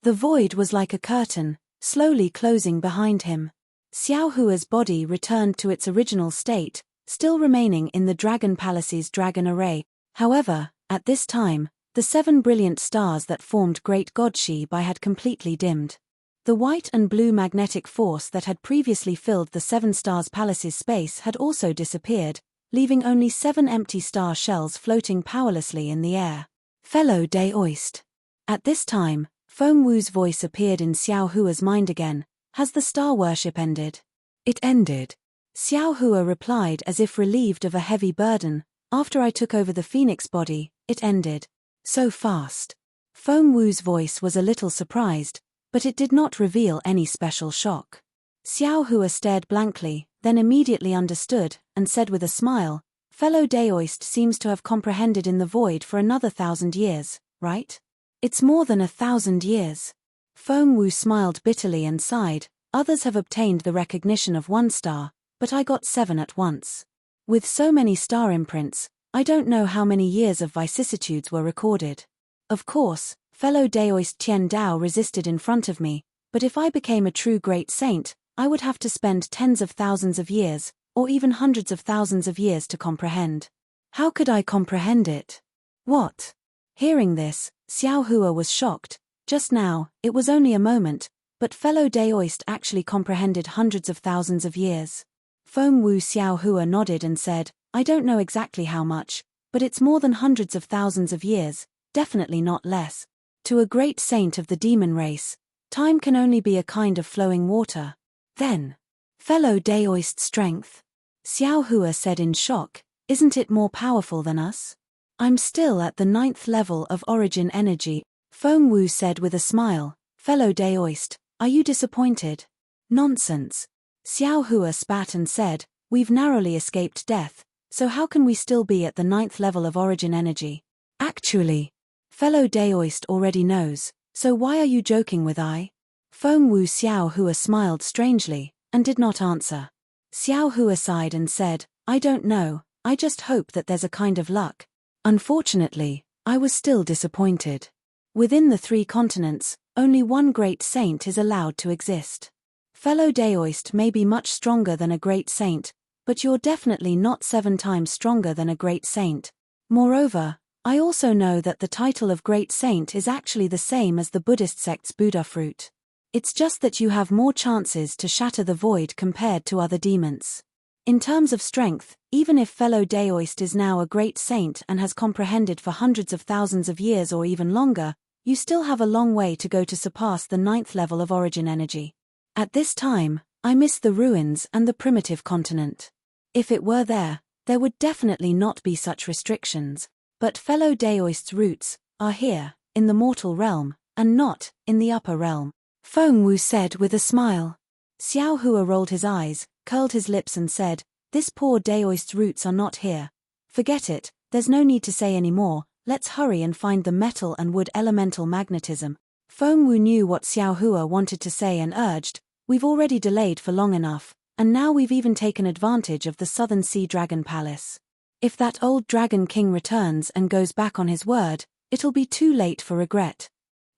The void was like a curtain, slowly closing behind him. Xiao Hua's body returned to its original state, still remaining in the Dragon Palace's dragon array. However, at this time, the 7 brilliant stars that formed Great God Shibai had completely dimmed. The white and blue magnetic force that had previously filled the 7 stars palace's space had also disappeared, leaving only 7 empty star shells floating powerlessly in the air. Fellow Daoist. At this time, Feng Wu's voice appeared in Xiao Hua's mind again. Has the star worship ended? It ended. Xiao Hua replied as if relieved of a heavy burden. After I took over the phoenix body, it ended. So fast. Feng Wu's voice was a little surprised, but it did not reveal any special shock. Xiao Hua stared blankly, then immediately understood, and said with a smile, Fellow Daoist seems to have comprehended in the void for another 1,000 years, right? It's more than 1,000 years. Feng Wu smiled bitterly and sighed. Others have obtained the recognition of 1 star, but I got 7 at once. With so many star imprints, I don't know how many years of vicissitudes were recorded. Of course, fellow Daoist Tian Dao resisted in front of me, but if I became a true great saint, I would have to spend tens of thousands of years, or even hundreds of thousands of years to comprehend. How could I comprehend it? What? Hearing this, Xiao Hua was shocked. Just now, it was only a moment, but fellow Daoist actually comprehended hundreds of thousands of years. Feng Wu Xiao Hua nodded and said, I don't know exactly how much, but it's more than hundreds of thousands of years, definitely not less. To a great saint of the demon race, time can only be a kind of flowing water. Then, fellow Daoist strength. Xiao Hua said in shock, isn't it more powerful than us? I'm still at the 9th level of origin energy. Feng Wu said with a smile, fellow Daoist, are you disappointed? Nonsense. Xiao Hua spat and said, we've narrowly escaped death, so how can we still be at the 9th level of origin energy? Actually, fellow Daoist already knows, so why are you joking with I? Feng Wu Xiao Hua smiled strangely, and did not answer. Xiao Hua sighed and said, I don't know, I just hope that there's a kind of luck. Unfortunately, I was still disappointed. Within the 3 continents, only 1 great saint is allowed to exist. Fellow Daoist may be much stronger than a great saint, but you're definitely not 7 times stronger than a great saint. Moreover, I also know that the title of great saint is actually the same as the Buddhist sect's Buddha fruit. It's just that you have more chances to shatter the void compared to other demons. In terms of strength, even if fellow Daoist is now a great saint and has comprehended for hundreds of thousands of years or even longer, you still have a long way to go to surpass the 9th level of origin energy. At this time, I miss the ruins and the primitive continent. If it were there, there would definitely not be such restrictions, but fellow Daoist's roots are here, in the mortal realm, and not in the upper realm. Feng Wu said with a smile. Xiao Hua rolled his eyes, curled his lips and said, this poor Daoist's roots are not here. Forget it, there's no need to say any more, let's hurry and find the metal and wood elemental magnetism. Feng Wu knew what Xiao Hua wanted to say and urged, we've already delayed for long enough, and now we've even taken advantage of the Southern Sea Dragon Palace. If that old Dragon King returns and goes back on his word, it'll be too late for regret.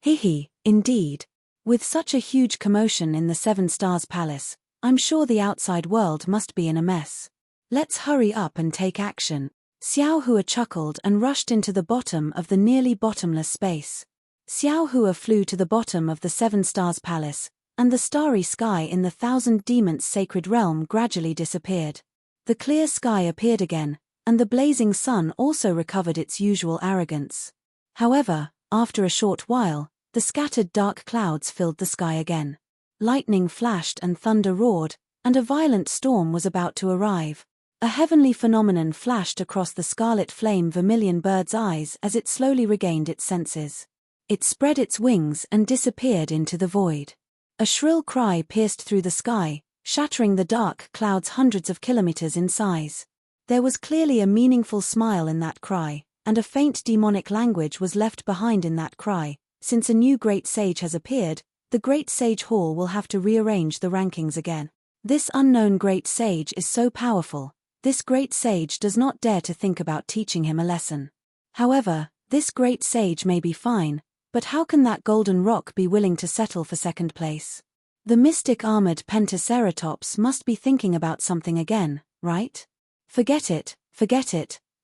Hihi, indeed. With such a huge commotion in the 7 Stars Palace, I'm sure the outside world must be in a mess. Let's hurry up and take action. Xiao Hua chuckled and rushed into the bottom of the nearly bottomless space. Xiao Hua flew to the bottom of the 7 Stars Palace, and the starry sky in the 1,000 Demons' sacred realm gradually disappeared. The clear sky appeared again, and the blazing sun also recovered its usual arrogance. However, after a short while, the scattered dark clouds filled the sky again. Lightning flashed and thunder roared, and a violent storm was about to arrive. A heavenly phenomenon flashed across the scarlet flame vermilion bird's eyes as it slowly regained its senses. It spread its wings and disappeared into the void. A shrill cry pierced through the sky, shattering the dark clouds hundreds of kilometers in size. There was clearly a meaningful smile in that cry, and a faint demonic language was left behind in that cry. Since a new great sage has appeared, the Great Sage Hall will have to rearrange the rankings again. This unknown great sage is so powerful. This great sage does not dare to think about teaching him a lesson. However, this great sage may be fine, but how can that golden rock be willing to settle for second place? The mystic armored Pentaceratops must be thinking about something again, right? Forget it,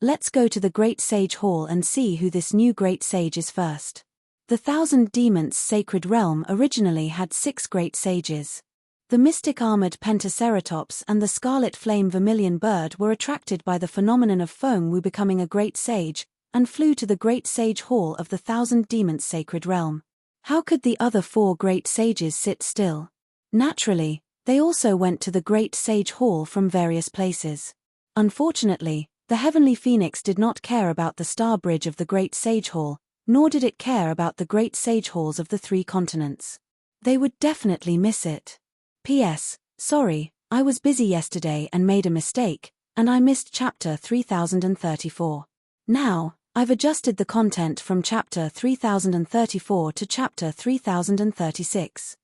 let's go to the Great Sage Hall and see who this new Great Sage is first. The Thousand Demons Sacred Realm originally had 6 Great Sages. The mystic armored Pentaceratops and the scarlet flame vermilion bird were attracted by the phenomenon of Feng Wu becoming a Great Sage, and flew to the Great Sage Hall of the Thousand Demons Sacred Realm. How could the other 4 Great Sages sit still? Naturally, they also went to the Great Sage Hall from various places. Unfortunately, the Heavenly Phoenix did not care about the Star Bridge of the Great Sage Hall, nor did it care about the Great Sage Halls of the 3 continents. They would definitely miss it. P.S. Sorry, I was busy yesterday and made a mistake, and I missed chapter 3034. Now, I've adjusted the content from chapter 3034 to chapter 3036.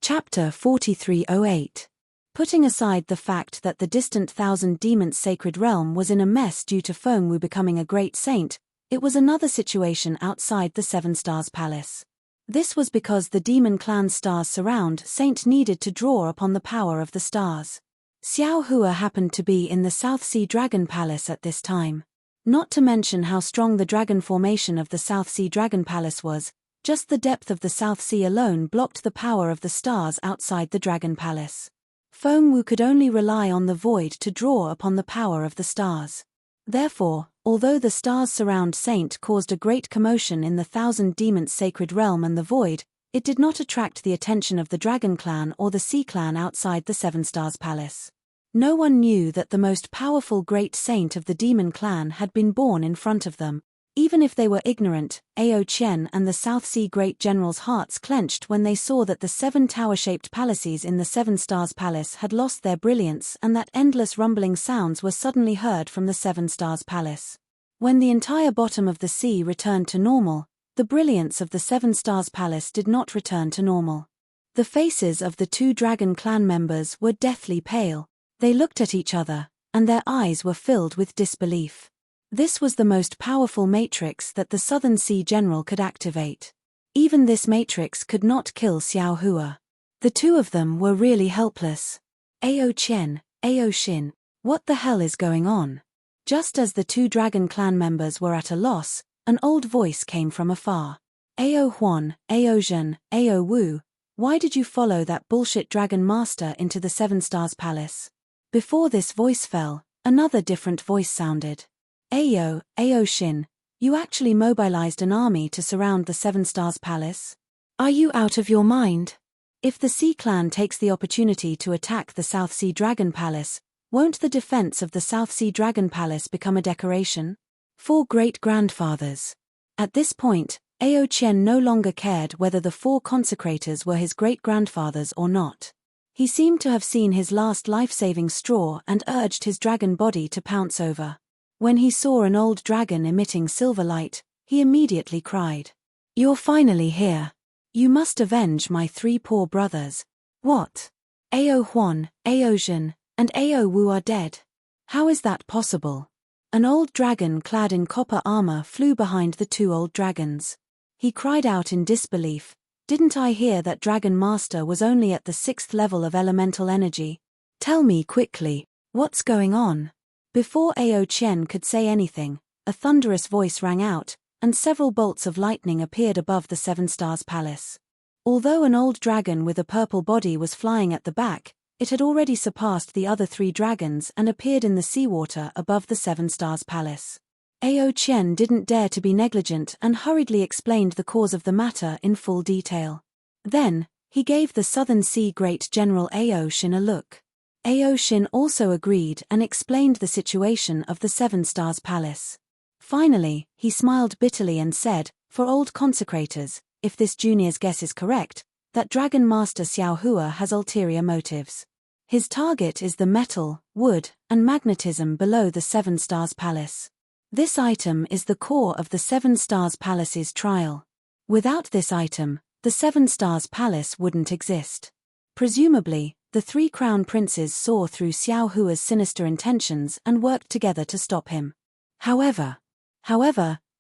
Chapter 4308. Putting aside the fact that the distant Thousand Demons Sacred Realm was in a mess due to Feng Wu becoming a great saint, it was another situation outside the Seven Stars Palace. This was because the demon clan's stars surround Saint needed to draw upon the power of the stars. Xiao Hua happened to be in the South Sea Dragon Palace at this time. Not to mention how strong the dragon formation of the South Sea Dragon Palace was, just the depth of the South Sea alone blocked the power of the stars outside the Dragon Palace. Feng Wu could only rely on the void to draw upon the power of the stars. Therefore, although the stars surround Saint caused a great commotion in the Thousand Demons Sacred Realm and the void, it did not attract the attention of the Dragon Clan or the Sea Clan outside the Seven Stars Palace. No one knew that the most powerful great saint of the Demon Clan had been born in front of them. Even if they were ignorant, Ao Qian and the South Sea Great General's hearts clenched when they saw that the 7 tower-shaped palaces in the Seven Stars Palace had lost their brilliance and that endless rumbling sounds were suddenly heard from the Seven Stars Palace. When the entire bottom of the sea returned to normal, the brilliance of the Seven Stars Palace did not return to normal. The faces of the 2 Dragon Clan members were deathly pale. They looked at each other, and their eyes were filled with disbelief. This was the most powerful matrix that the Southern Sea General could activate. Even this matrix could not kill Xiao Hua. The 2 of them were really helpless. Ao Qian, Ao Xin, what the hell is going on? Just as the 2 Dragon Clan members were at a loss, an old voice came from afar. Ao Huan, Ao Zhen, Ao Wu, why did you follow that bullshit Dragon Master into the Seven Stars Palace? Before this voice fell, another different voice sounded. Ao Xin, you actually mobilized an army to surround the Seven Stars Palace? Are you out of your mind? If the Sea Clan takes the opportunity to attack the South Sea Dragon Palace, won't the defense of the South Sea Dragon Palace become a decoration? 4 great-grandfathers. At this point, Ao Qian no longer cared whether the 4 consecrators were his great-grandfathers or not. He seemed to have seen his last life-saving straw and urged his dragon body to pounce over. When he saw an old dragon emitting silver light, he immediately cried, "You're finally here. You must avenge my 3 poor brothers." What? Ao Huan, Ao Zhen, and Ao Wu are dead. How is that possible? An old dragon clad in copper armor flew behind the 2 old dragons. He cried out in disbelief, "Didn't I hear that Dragon Master was only at the 6th level of elemental energy? Tell me quickly, what's going on?" Before Ao Qian could say anything, a thunderous voice rang out, and several bolts of lightning appeared above the Seven Stars Palace. Although an old dragon with a purple body was flying at the back, it had already surpassed the other 3 dragons and appeared in the seawater above the Seven Stars Palace. Ao Qian didn't dare to be negligent and hurriedly explained the cause of the matter in full detail. Then, he gave the Southern Sea Great General Ao Xin a look. Ao Xin also agreed and explained the situation of the Seven Stars Palace. Finally, he smiled bitterly and said, "For old consecrators, if this junior's guess is correct, that Dragon Master Xiao Hua has ulterior motives. His target is the metal, wood, and magnetism below the Seven Stars Palace. This item is the core of the Seven Stars Palace's trial. Without this item, the Seven Stars Palace wouldn't exist." Presumably, the 3 crown princes saw through Xiao Hua's sinister intentions and worked together to stop him. However,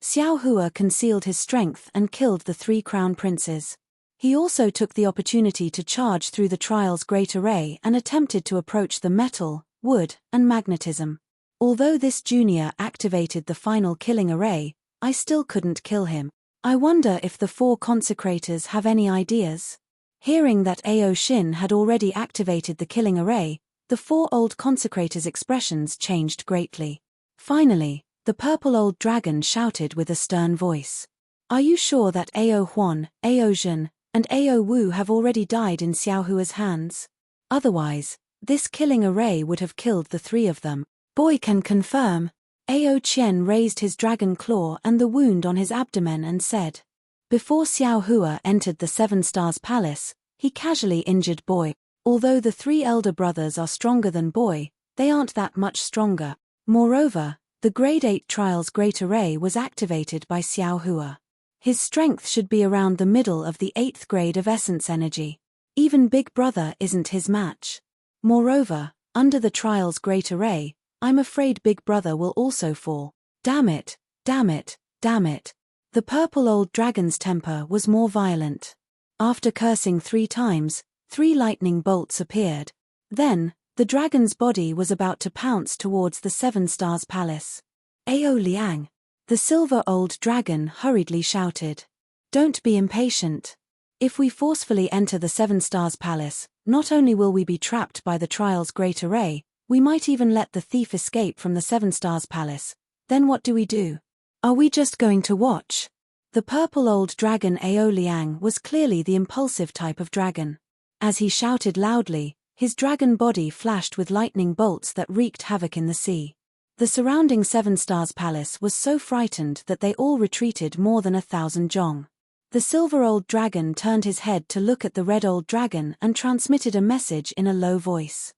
Xiao Hua concealed his strength and killed the 3 crown princes. He also took the opportunity to charge through the trial's great array and attempted to approach the metal, wood, and magnetism. Although this junior activated the final killing array, I still couldn't kill him. I wonder if the 4 consecrators have any ideas. Hearing that Ao Shin had already activated the killing array, the 4 old consecrators' expressions changed greatly. Finally, the purple old dragon shouted with a stern voice. Are you sure that Ao Huan, Ao Jin, and Ao Wu have already died in Xiao Hua's hands? Otherwise, this killing array would have killed the 3 of them. Boy can confirm. Ao Qian raised his dragon claw and the wound on his abdomen and said. Before Xiao Hua entered the 7 Stars Palace, he casually injured Boy. Although the 3 elder brothers are stronger than Boy, they aren't that much stronger. Moreover, the Grade 8 Trial's Great Array was activated by Xiao Hua. His strength should be around the middle of the 8th grade of Essence Energy. Even Big Brother isn't his match. Moreover, under the Trial's Great Array, I'm afraid Big Brother will also fall. Damn it, damn it, damn it. The purple old dragon's temper was more violent. After cursing 3 times, 3 lightning bolts appeared. Then, the dragon's body was about to pounce towards the 7 Stars Palace. Ao Liang. The silver old dragon hurriedly shouted. Don't be impatient. If we forcefully enter the 7 Stars Palace, not only will we be trapped by the Trial's Great Array, we might even let the thief escape from the 7 Stars Palace. Then what do we do? Are we just going to watch? The purple old dragon Ao Liang was clearly the impulsive type of dragon. As he shouted loudly, his dragon body flashed with lightning bolts that wreaked havoc in the sea. The surrounding 7 Stars Palace was so frightened that they all retreated more than 1,000 zhong. The silver old dragon turned his head to look at the red old dragon and transmitted a message in a low voice.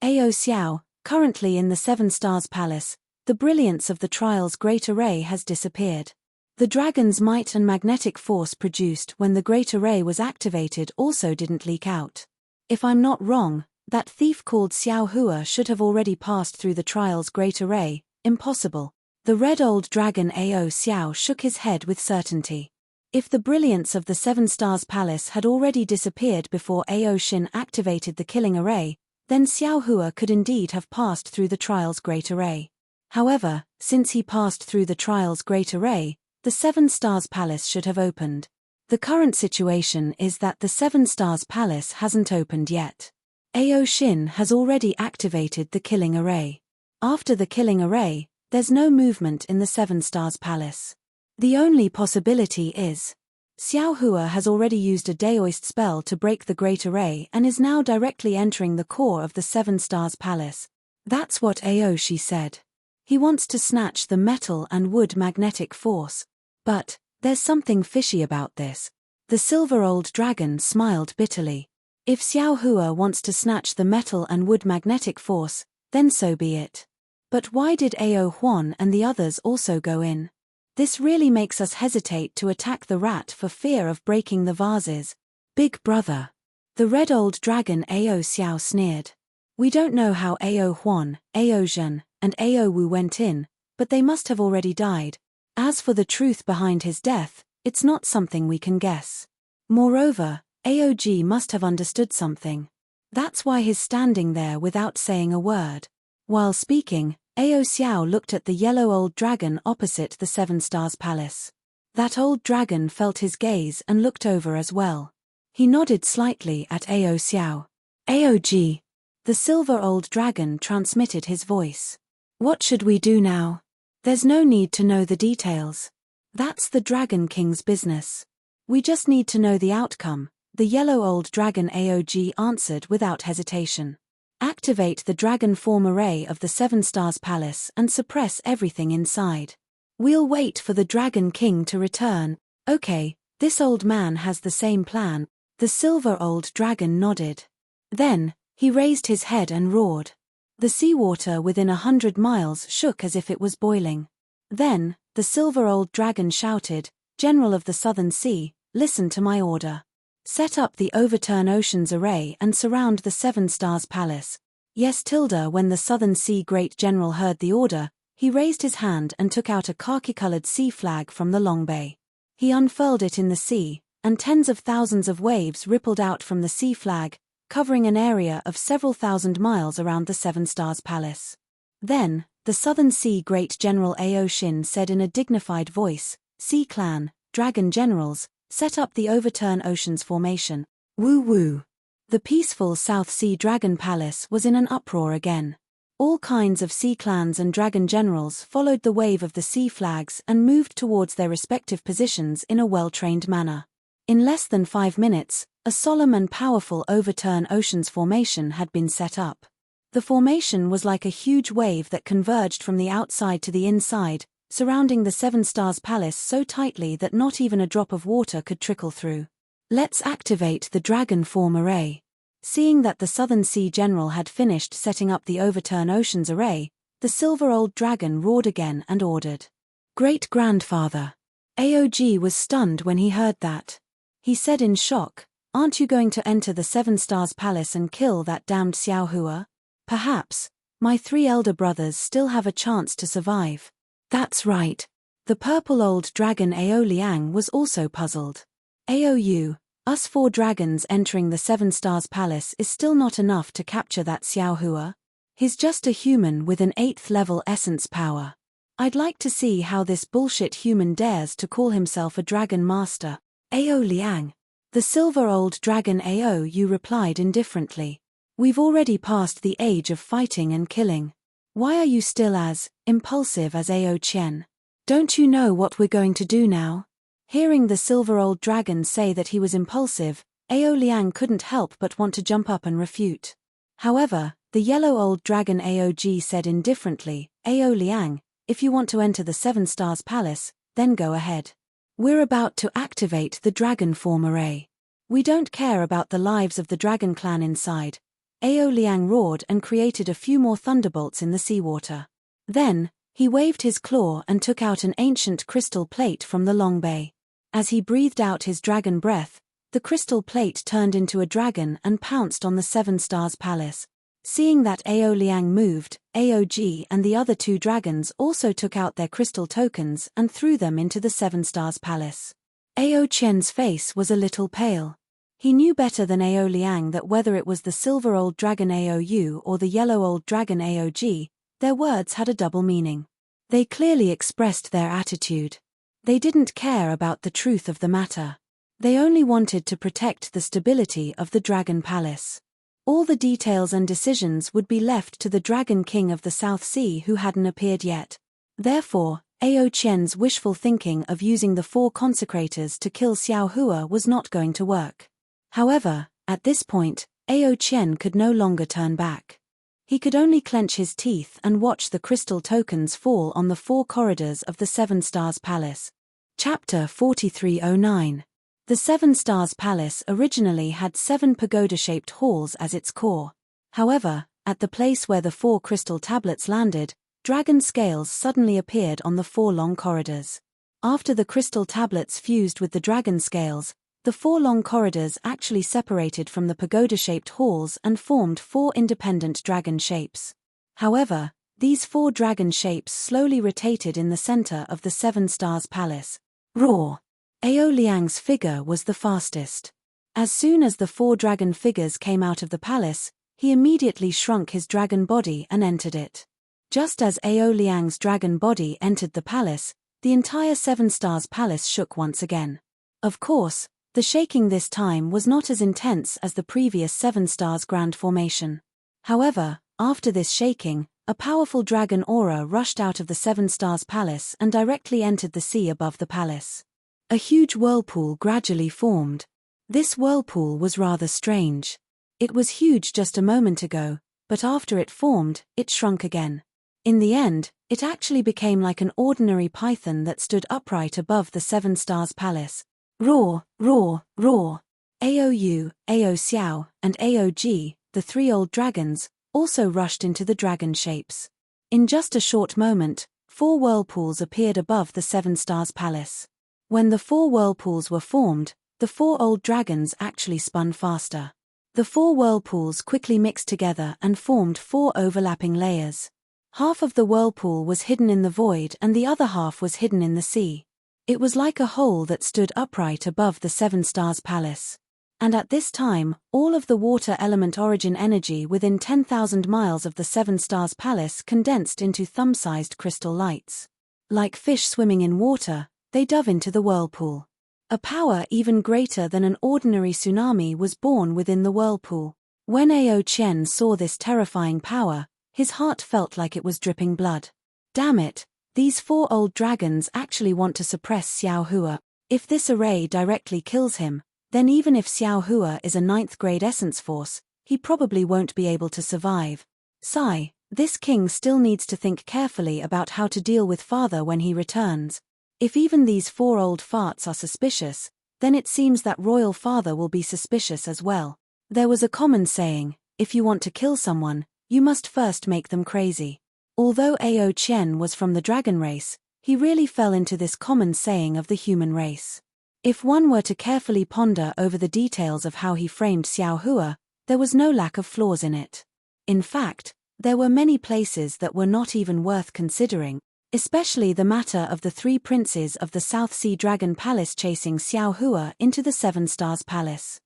Ao Xiao, currently in the 7 Stars Palace, the brilliance of the Trial's Great Array has disappeared. The dragon's might and magnetic force produced when the Great Array was activated also didn't leak out. If I'm not wrong, that thief called Xiao Hua should have already passed through the Trial's Great Array. Impossible. The red old dragon Ao Xiao shook his head with certainty. If the brilliance of the 7 Stars Palace had already disappeared before Ao Shin activated the killing array, then Xiao Hua could indeed have passed through the Trial's Great Array. However, since he passed through the Trial's Great Array, the 7 Stars Palace should have opened. The current situation is that the 7 Stars Palace hasn't opened yet. Ao Shin has already activated the killing array. After the killing array, there's no movement in the 7 Stars Palace. The only possibility is Xiao Hua has already used a Daoist spell to break the Great Array and is now directly entering the core of the 7 Stars Palace. That's what Aoshi said. He wants to snatch the metal and wood magnetic force. But there's something fishy about this. The silver old dragon smiled bitterly. If Xiao Hua wants to snatch the metal and wood magnetic force, then so be it. But why did Ao Huan and the others also go in? This really makes us hesitate to attack the rat for fear of breaking the vases. Big Brother. The red old dragon Ao Xiao sneered. We don't know how Ao Huan, Ao Jin, and Ao Wu went in, but they must have already died. As for the truth behind his death, it's not something we can guess. Moreover, AOG must have understood something. That's why he's standing there without saying a word. While speaking, Ao Xiao looked at the yellow old dragon opposite the 7 Stars Palace. That old dragon felt his gaze and looked over as well. He nodded slightly at Ao Xiao. AOG. The silver old dragon transmitted his voice. What should we do now? There's no need to know the details. That's the Dragon King's business. We just need to know the outcome, the yellow old dragon AOG answered without hesitation. Activate the dragon form array of the 7 Stars Palace and suppress everything inside. We'll wait for the Dragon King to return. Okay, this old man has the same plan. The silver old dragon nodded. Then, he raised his head and roared. The seawater within 100 miles shook as if it was boiling. Then, the silver old dragon shouted, General of the Southern Sea, listen to my order. Set up the Overturn Oceans array and surround the 7 Stars Palace. Yes, Tilda. When the Southern Sea Great General heard the order, he raised his hand and took out a khaki-colored sea flag from the long bay. He unfurled it in the sea, and tens of thousands of waves rippled out from the sea flag, covering an area of several thousand miles around the Seven Stars Palace. Then, the Southern Sea Great General Ao Shin said in a dignified voice, "Sea Clan, Dragon Generals, set up the Overturn Oceans formation." Woo woo. The peaceful South Sea Dragon Palace was in an uproar again. All kinds of sea clans and dragon generals followed the wave of the sea flags and moved towards their respective positions in a well-trained manner. In less than 5 minutes, a solemn and powerful Overturn Oceans formation had been set up. The formation was like a huge wave that converged from the outside to the inside, surrounding the Seven Stars Palace so tightly that not even a drop of water could trickle through. "Let's activate the Dragon Form Array." Seeing that the Southern Sea General had finished setting up the Overturn Oceans Array, the Silver Old Dragon roared again and ordered. "Great-grandfather." Aog was stunned when he heard that. He said in shock, "Aren't you going to enter the Seven Stars Palace and kill that damned Xiaohua? Perhaps, my 3 elder brothers still have a chance to survive." "That's right." The purple old dragon Ao Liang was also puzzled. "Aou, us 4 dragons entering the Seven Stars Palace is still not enough to capture that Xiaohua. He's just a human with an 8th level essence power. I'd like to see how this bullshit human dares to call himself a dragon master." "Ao Liang." The silver old dragon Ao Yu replied indifferently. "We've already passed the age of fighting and killing. Why are you still as impulsive as Ao Qian? Don't you know what we're going to do now?" Hearing the silver old dragon say that he was impulsive, Ao Liang couldn't help but want to jump up and refute. However, the yellow old dragon Aog said indifferently, "Ao Liang, if you want to enter the Seven Stars Palace, then go ahead. We're about to activate the Dragon Form Array. We don't care about the lives of the Dragon Clan inside." Ao Liang roared and created a few more thunderbolts in the seawater. Then, he waved his claw and took out an ancient crystal plate from the long bay. As he breathed out his dragon breath, the crystal plate turned into a dragon and pounced on the Seven Stars Palace. Seeing that Ao Liang moved, Aog and the other 2 dragons also took out their crystal tokens and threw them into the Seven Stars Palace. Ao Qian's face was a little pale. He knew better than Ao Liang that whether it was the silver old dragon Ao Yu or the yellow old dragon Aog, their words had a double meaning. They clearly expressed their attitude. They didn't care about the truth of the matter. They only wanted to protect the stability of the Dragon Palace. All the details and decisions would be left to the Dragon King of the South Sea who hadn't appeared yet. Therefore, Ao Qian's wishful thinking of using the 4 consecrators to kill Xiaohua was not going to work. However, at this point, Ao Qian could no longer turn back. He could only clench his teeth and watch the crystal tokens fall on the 4 corridors of the Seven Stars Palace. Chapter 4309. The Seven Stars Palace originally had 7 pagoda-shaped halls as its core. However, at the place where the 4 crystal tablets landed, dragon scales suddenly appeared on the 4 long corridors. After the crystal tablets fused with the dragon scales, the 4 long corridors actually separated from the pagoda-shaped halls and formed 4 independent dragon shapes. However, these 4 dragon shapes slowly rotated in the center of the Seven Stars Palace. Roar! Ao Liang's figure was the fastest. As soon as the 4 dragon figures came out of the palace, he immediately shrunk his dragon body and entered it. Just as Ao Liang's dragon body entered the palace, the entire Seven Stars Palace shook once again. Of course, the shaking this time was not as intense as the previous Seven Stars Grand Formation. However, after this shaking, a powerful dragon aura rushed out of the Seven Stars Palace and directly entered the sea above the palace. A huge whirlpool gradually formed. This whirlpool was rather strange. It was huge just a moment ago, but after it formed, it shrunk again. In the end, it actually became like an ordinary python that stood upright above the Seven Stars Palace. Roar, roar, roar! Ao Yu, Ao Xiao, and Aog, the 3 old dragons, also rushed into the dragon shapes. In just a short moment, 4 whirlpools appeared above the Seven Stars Palace. When the 4 whirlpools were formed, the 4 old dragons actually spun faster. The 4 whirlpools quickly mixed together and formed 4 overlapping layers. Half of the whirlpool was hidden in the void and the other half was hidden in the sea. It was like a hole that stood upright above the Seven Stars Palace. And at this time, all of the water element origin energy within 10,000 miles of the Seven Stars Palace condensed into thumb-sized crystal lights. Like fish swimming in water, they dove into the whirlpool. A power even greater than an ordinary tsunami was born within the whirlpool. When Ao Chen saw this terrifying power, his heart felt like it was dripping blood. Damn it, these 4 old dragons actually want to suppress Xiao Hua. If this array directly kills him, then even if Xiao Hua is a 9th grade essence force, he probably won't be able to survive. Sigh, this king still needs to think carefully about how to deal with father when he returns. If even these 4 old farts are suspicious, then it seems that royal father will be suspicious as well. There was a common saying, if you want to kill someone, you must first make them crazy. Although Ao Chen was from the dragon race, he really fell into this common saying of the human race. If one were to carefully ponder over the details of how he framed Xiao Hua, there was no lack of flaws in it. In fact, there were many places that were not even worth considering, especially the matter of the 3 princes of the South Sea Dragon Palace chasing Xiao Hua into the Seven Stars Palace.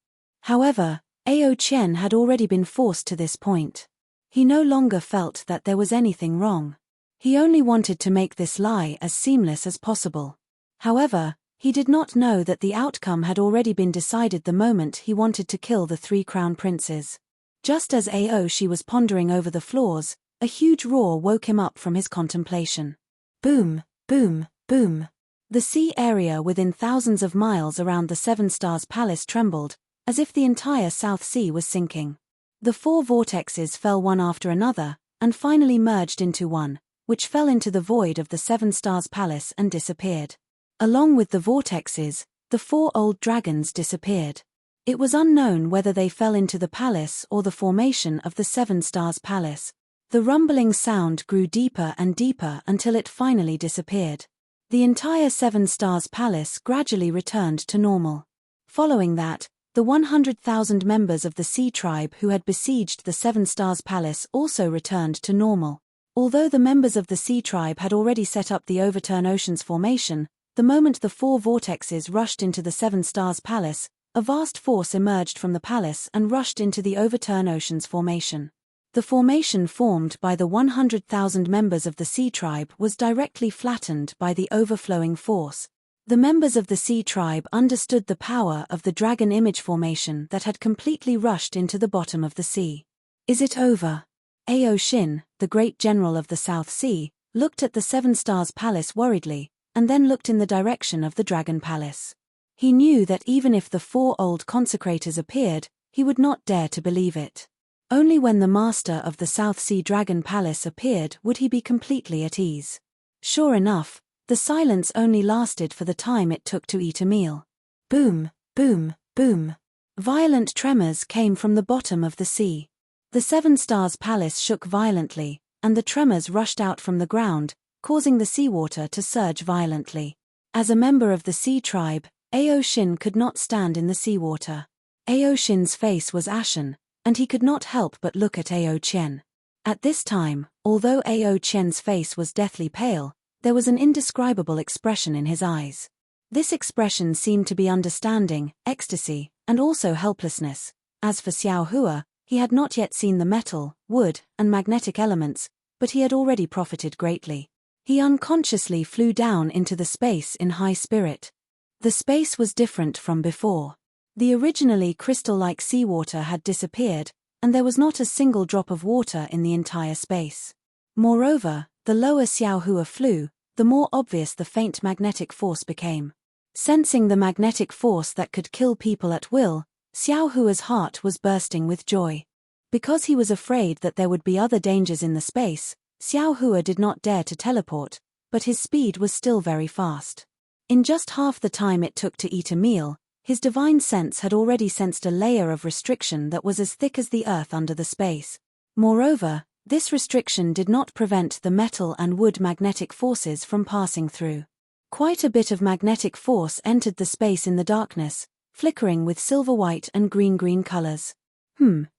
However, Ao Chen had already been forced to this point. He no longer felt that there was anything wrong. He only wanted to make this lie as seamless as possible. However, he did not know that the outcome had already been decided the moment he wanted to kill the 3 crown princes. Just as Ao Shi was pondering over the flaws, a huge roar woke him up from his contemplation. Boom, boom, boom. The sea area within thousands of miles around the Seven Stars Palace trembled, as if the entire South Sea was sinking. The 4 vortexes fell one after another, and finally merged into one, which fell into the void of the Seven Stars Palace and disappeared. Along with the vortexes, the 4 old dragons disappeared. It was unknown whether they fell into the palace or the formation of the Seven Stars Palace. The rumbling sound grew deeper and deeper until it finally disappeared. The entire Seven Stars Palace gradually returned to normal. Following that, the 100,000 members of the Sea Tribe who had besieged the Seven Stars Palace also returned to normal. Although the members of the Sea Tribe had already set up the Overturn Oceans formation, the moment the 4 vortexes rushed into the Seven Stars Palace, a vast force emerged from the palace and rushed into the Overturn Oceans formation. The formation formed by the 100,000 members of the Sea Tribe was directly flattened by the overflowing force. The members of the Sea Tribe understood the power of the dragon image formation that had completely rushed into the bottom of the sea. Is it over? Ao Shin, the great general of the South Sea, looked at the Seven Stars Palace worriedly, and then looked in the direction of the Dragon Palace. He knew that even if the 4 old consecrators appeared, he would not dare to believe it. Only when the master of the South Sea Dragon Palace appeared would he be completely at ease. Sure enough, the silence only lasted for the time it took to eat a meal. Boom, boom, boom. Violent tremors came from the bottom of the sea. The Seven Stars Palace shook violently, and the tremors rushed out from the ground, causing the seawater to surge violently. As a member of the Sea Tribe, Ao Shin could not stand in the seawater. Ao Shin's face was ashen, and he could not help but look at Ao Chen. At this time, although Ao Chen's face was deathly pale, there was an indescribable expression in his eyes. This expression seemed to be understanding, ecstasy, and also helplessness. As for Xiao Hua, he had not yet seen the metal, wood, and magnetic elements, but he had already profited greatly. He unconsciously flew down into the space in high spirit. The space was different from before. The originally crystal-like seawater had disappeared, and there was not a single drop of water in the entire space. Moreover, the lower Xiao Hua flew, the more obvious the faint magnetic force became. Sensing the magnetic force that could kill people at will, Xiao Hua's heart was bursting with joy. Because he was afraid that there would be other dangers in the space, Xiao Hua did not dare to teleport, but his speed was still very fast. In just half the time it took to eat a meal, his divine sense had already sensed a layer of restriction that was as thick as the earth under the space. Moreover, this restriction did not prevent the metal and wood magnetic forces from passing through. Quite a bit of magnetic force entered the space in the darkness, flickering with silver-white and green-green colors.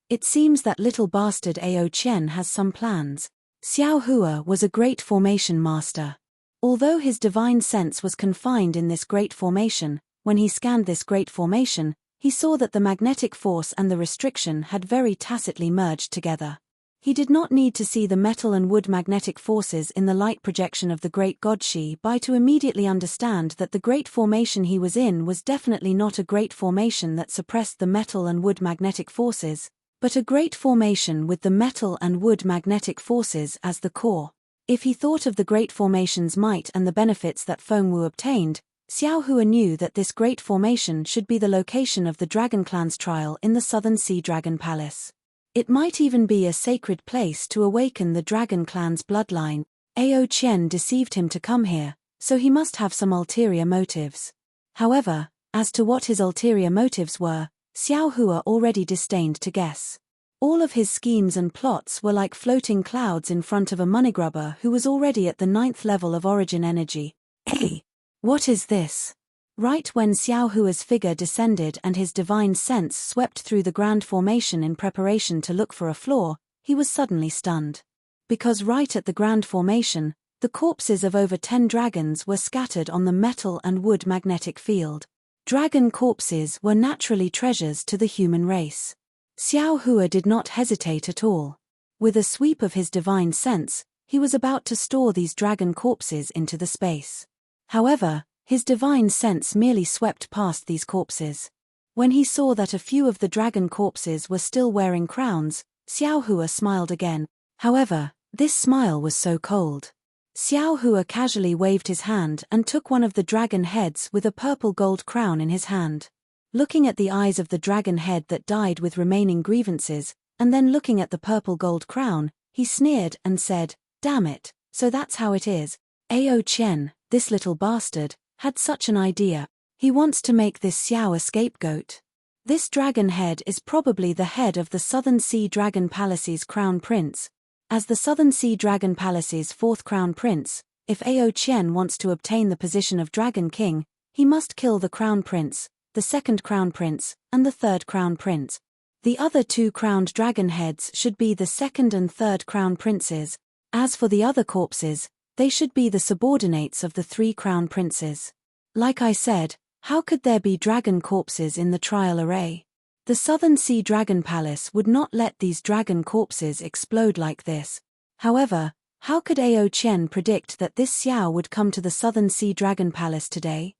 It seems that little bastard Ao Chen has some plans. Xiao Hua was a great formation master. Although his divine sense was confined in this great formation, when he scanned this great formation, he saw that the magnetic force and the restriction had very tacitly merged together. He did not need to see the metal and wood magnetic forces in the light projection of the great god Shi-Bai to immediately understand that the great formation he was in was definitely not a great formation that suppressed the metal and wood magnetic forces, but a great formation with the metal and wood magnetic forces as the core. If he thought of the great formation's might and the benefits that Fengwu obtained, Xiao Hua knew that this great formation should be the location of the Dragon Clan's trial in the Southern Sea Dragon Palace. It might even be a sacred place to awaken the Dragon Clan's bloodline. Ao Qian deceived him to come here, so he must have some ulterior motives. However, as to what his ulterior motives were, Xiao Hua already disdained to guess. All of his schemes and plots were like floating clouds in front of a moneygrubber who was already at the 9th level of origin energy. Hey! What is this? Right when Xiao Hua's figure descended and his divine sense swept through the grand formation in preparation to look for a flaw, he was suddenly stunned. Because right at the grand formation, the corpses of over 10 dragons were scattered on the metal and wood magnetic field. Dragon corpses were naturally treasures to the human race. Xiao Hua did not hesitate at all. With a sweep of his divine sense, he was about to store these dragon corpses into the space. However, his divine sense merely swept past these corpses. When he saw that a few of the dragon corpses were still wearing crowns, Xiao Hua smiled again. However, this smile was so cold. Xiao Hua casually waved his hand and took one of the dragon heads with a purple gold crown in his hand. Looking at the eyes of the dragon head that died with remaining grievances, and then looking at the purple gold crown, he sneered and said, "Damn it, so that's how it is. Ao Qian, this little bastard, had such an idea. He wants to make this Xiao a scapegoat. This dragon head is probably the head of the Southern Sea Dragon Palace's crown prince. As the Southern Sea Dragon Palace's 4th crown prince, if Ao Qian wants to obtain the position of Dragon King, he must kill the crown prince, the 2nd crown prince, and the 3rd crown prince. The other 2 crowned dragon heads should be the 2nd and 3rd crown princes. As for the other corpses, they should be the subordinates of the 3 crown princes. Like I said, how could there be dragon corpses in the trial array? The Southern Sea Dragon Palace would not let these dragon corpses explode like this. However, how could Ao Qian predict that this Xiao would come to the Southern Sea Dragon Palace today?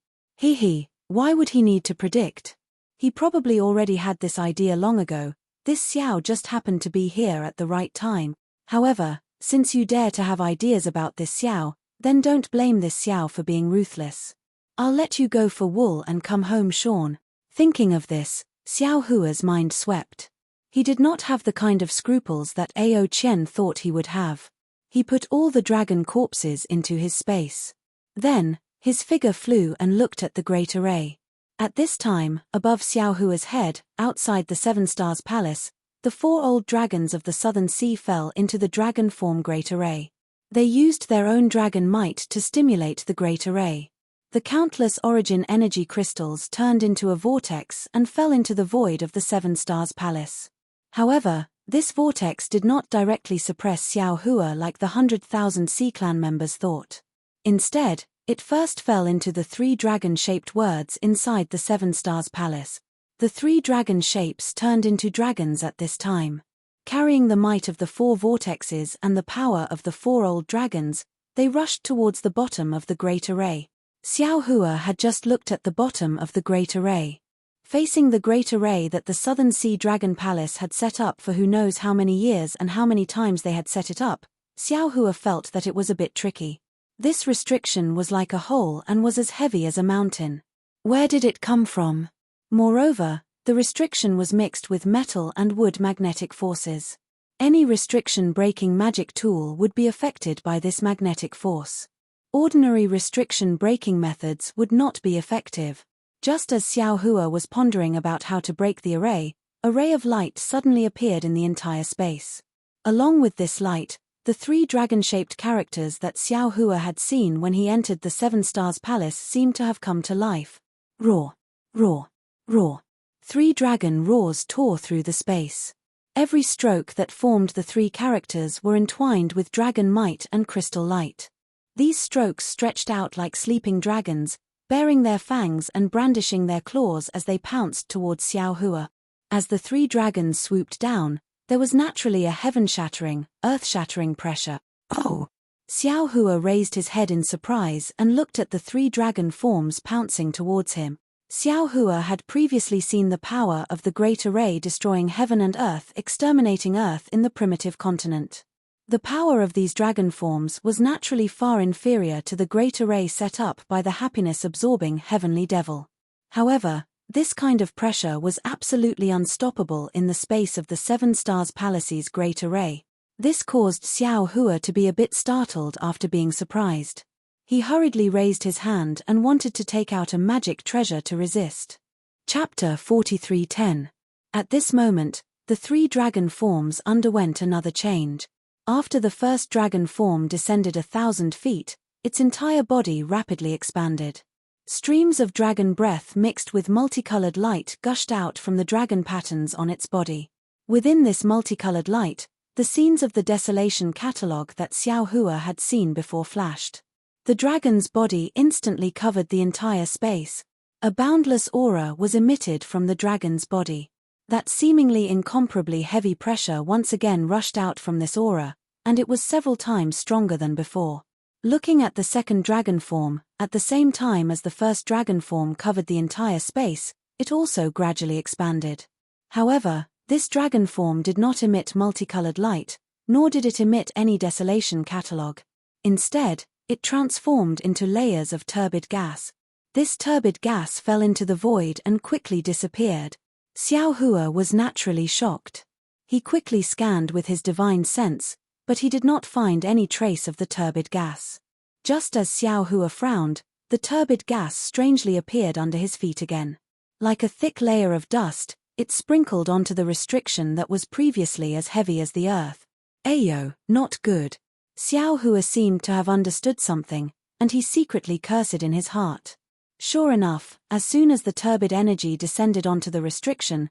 Why would he need to predict? He probably already had this idea long ago. This Xiao just happened to be here at the right time. However, since you dare to have ideas about this Xiao, then don't blame this Xiao for being ruthless. I'll let you go for wool and come home shorn. Thinking of this, Xiao Hua's mind swept. He did not have the kind of scruples that Ao Qian thought he would have. He put all the dragon corpses into his space. Then, his figure flew and looked at the great array. At this time, above Xiao Hua's head, outside the 7 Stars Palace, the 4 old dragons of the Southern Sea fell into the dragon form great array. They used their own dragon might to stimulate the great array. The countless origin energy crystals turned into a vortex and fell into the void of the 7 Stars Palace. However, this vortex did not directly suppress Xiao Hua like the 100,000 Sea Clan members thought. Instead, it first fell into the 3 dragon-shaped words inside the 7 Stars Palace. The 3 dragon shapes turned into dragons at this time. Carrying the might of the 4 vortexes and the power of the 4 old dragons, they rushed towards the bottom of the great array. Xiao Hua had just looked at the bottom of the great array. Facing the great array that the Southern Sea Dragon Palace had set up for who knows how many years and how many times they had set it up, Xiao Hua felt that it was a bit tricky. This restriction was like a hole and was as heavy as a mountain. Where did it come from? Moreover, the restriction was mixed with metal and wood magnetic forces. Any restriction-breaking magic tool would be affected by this magnetic force. Ordinary restriction-breaking methods would not be effective. Just as Xiao Hua was pondering about how to break the array, a ray of light suddenly appeared in the entire space. Along with this light, the 3 dragon-shaped characters that Xiao Hua had seen when he entered the 7 Stars Palace seemed to have come to life. Roar! Roar! Roar! 3 dragon roars tore through the space. Every stroke that formed the 3 characters were entwined with dragon might and crystal light. These strokes stretched out like sleeping dragons, baring their fangs and brandishing their claws as they pounced towards Xiao Hua. As the three dragons swooped down, there was naturally a heaven-shattering, earth-shattering pressure. Oh! Xiao Hua raised his head in surprise and looked at the three dragon forms pouncing towards him. Xiao Hua had previously seen the power of the Great Array destroying heaven and earth, exterminating Earth in the primitive continent. The power of these dragon forms was naturally far inferior to the Great Array set up by the happiness-absorbing heavenly devil. However, this kind of pressure was absolutely unstoppable in the space of the Seven Stars Palace's Great Array. This caused Xiao Hua to be a bit startled after being surprised. He hurriedly raised his hand and wanted to take out a magic treasure to resist. Chapter 43:10. At this moment, the three dragon forms underwent another change. After the first dragon form descended 1,000 feet, its entire body rapidly expanded. Streams of dragon breath mixed with multicolored light gushed out from the dragon patterns on its body. Within this multicolored light, the scenes of the desolation catalogue that Xiao Hua had seen before flashed. The dragon's body instantly covered the entire space. A boundless aura was emitted from the dragon's body. That seemingly incomparably heavy pressure once again rushed out from this aura, and it was several times stronger than before. Looking at the second dragon form, at the same time as the first dragon form covered the entire space, it also gradually expanded. However, this dragon form did not emit multicolored light, nor did it emit any desolation catalogue. Instead, it transformed into layers of turbid gas. This turbid gas fell into the void and quickly disappeared. Xiao Hua was naturally shocked. He quickly scanned with his divine sense, but he did not find any trace of the turbid gas. Just as Xiao Hua frowned, the turbid gas strangely appeared under his feet again. Like a thick layer of dust, it sprinkled onto the restriction that was previously as heavy as the earth. Ayo, not good. Xiao Hua seemed to have understood something, and he secretly cursed in his heart. Sure enough, as soon as the turbid energy descended onto the restriction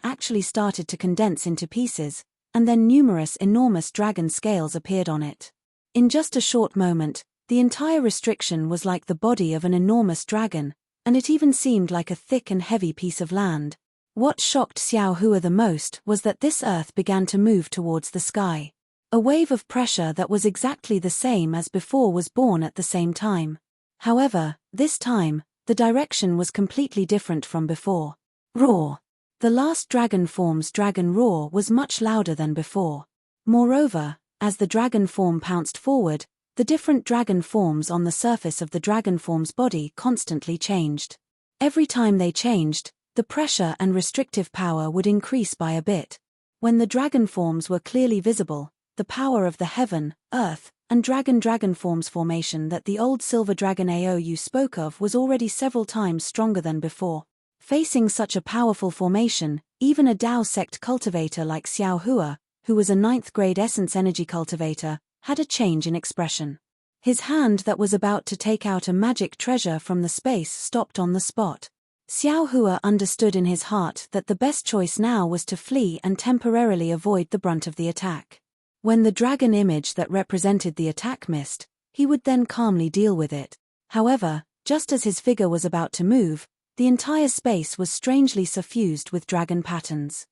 actually started to condense into pieces, and then numerous enormous dragon scales appeared on it. In just a short moment, the entire restriction was like the body of an enormous dragon, and it even seemed like a thick and heavy piece of land. What shocked Xiao Hua the most was that this earth began to move towards the sky. A wave of pressure that was exactly the same as before was born at the same time. However, this time, the direction was completely different from before. Roar! The last dragon form's dragon roar was much louder than before. Moreover, as the dragon form pounced forward, the different dragon forms on the surface of the dragon form's body constantly changed. Every time they changed, the pressure and restrictive power would increase by a bit. When the dragon forms were clearly visible, the power of the heaven, earth, and dragon forms formation that the old silver dragon Aou spoke of was already several times stronger than before. Facing such a powerful formation, even a Dao sect cultivator like Xiao Hua, who was a 9th grade essence energy cultivator, had a change in expression. His hand that was about to take out a magic treasure from the space stopped on the spot. Xiao Hua understood in his heart that the best choice now was to flee and temporarily avoid the brunt of the attack. When the dragon image that represented the attack missed, he would then calmly deal with it. However, just as his figure was about to move, the entire space was strangely suffused with dragon patterns.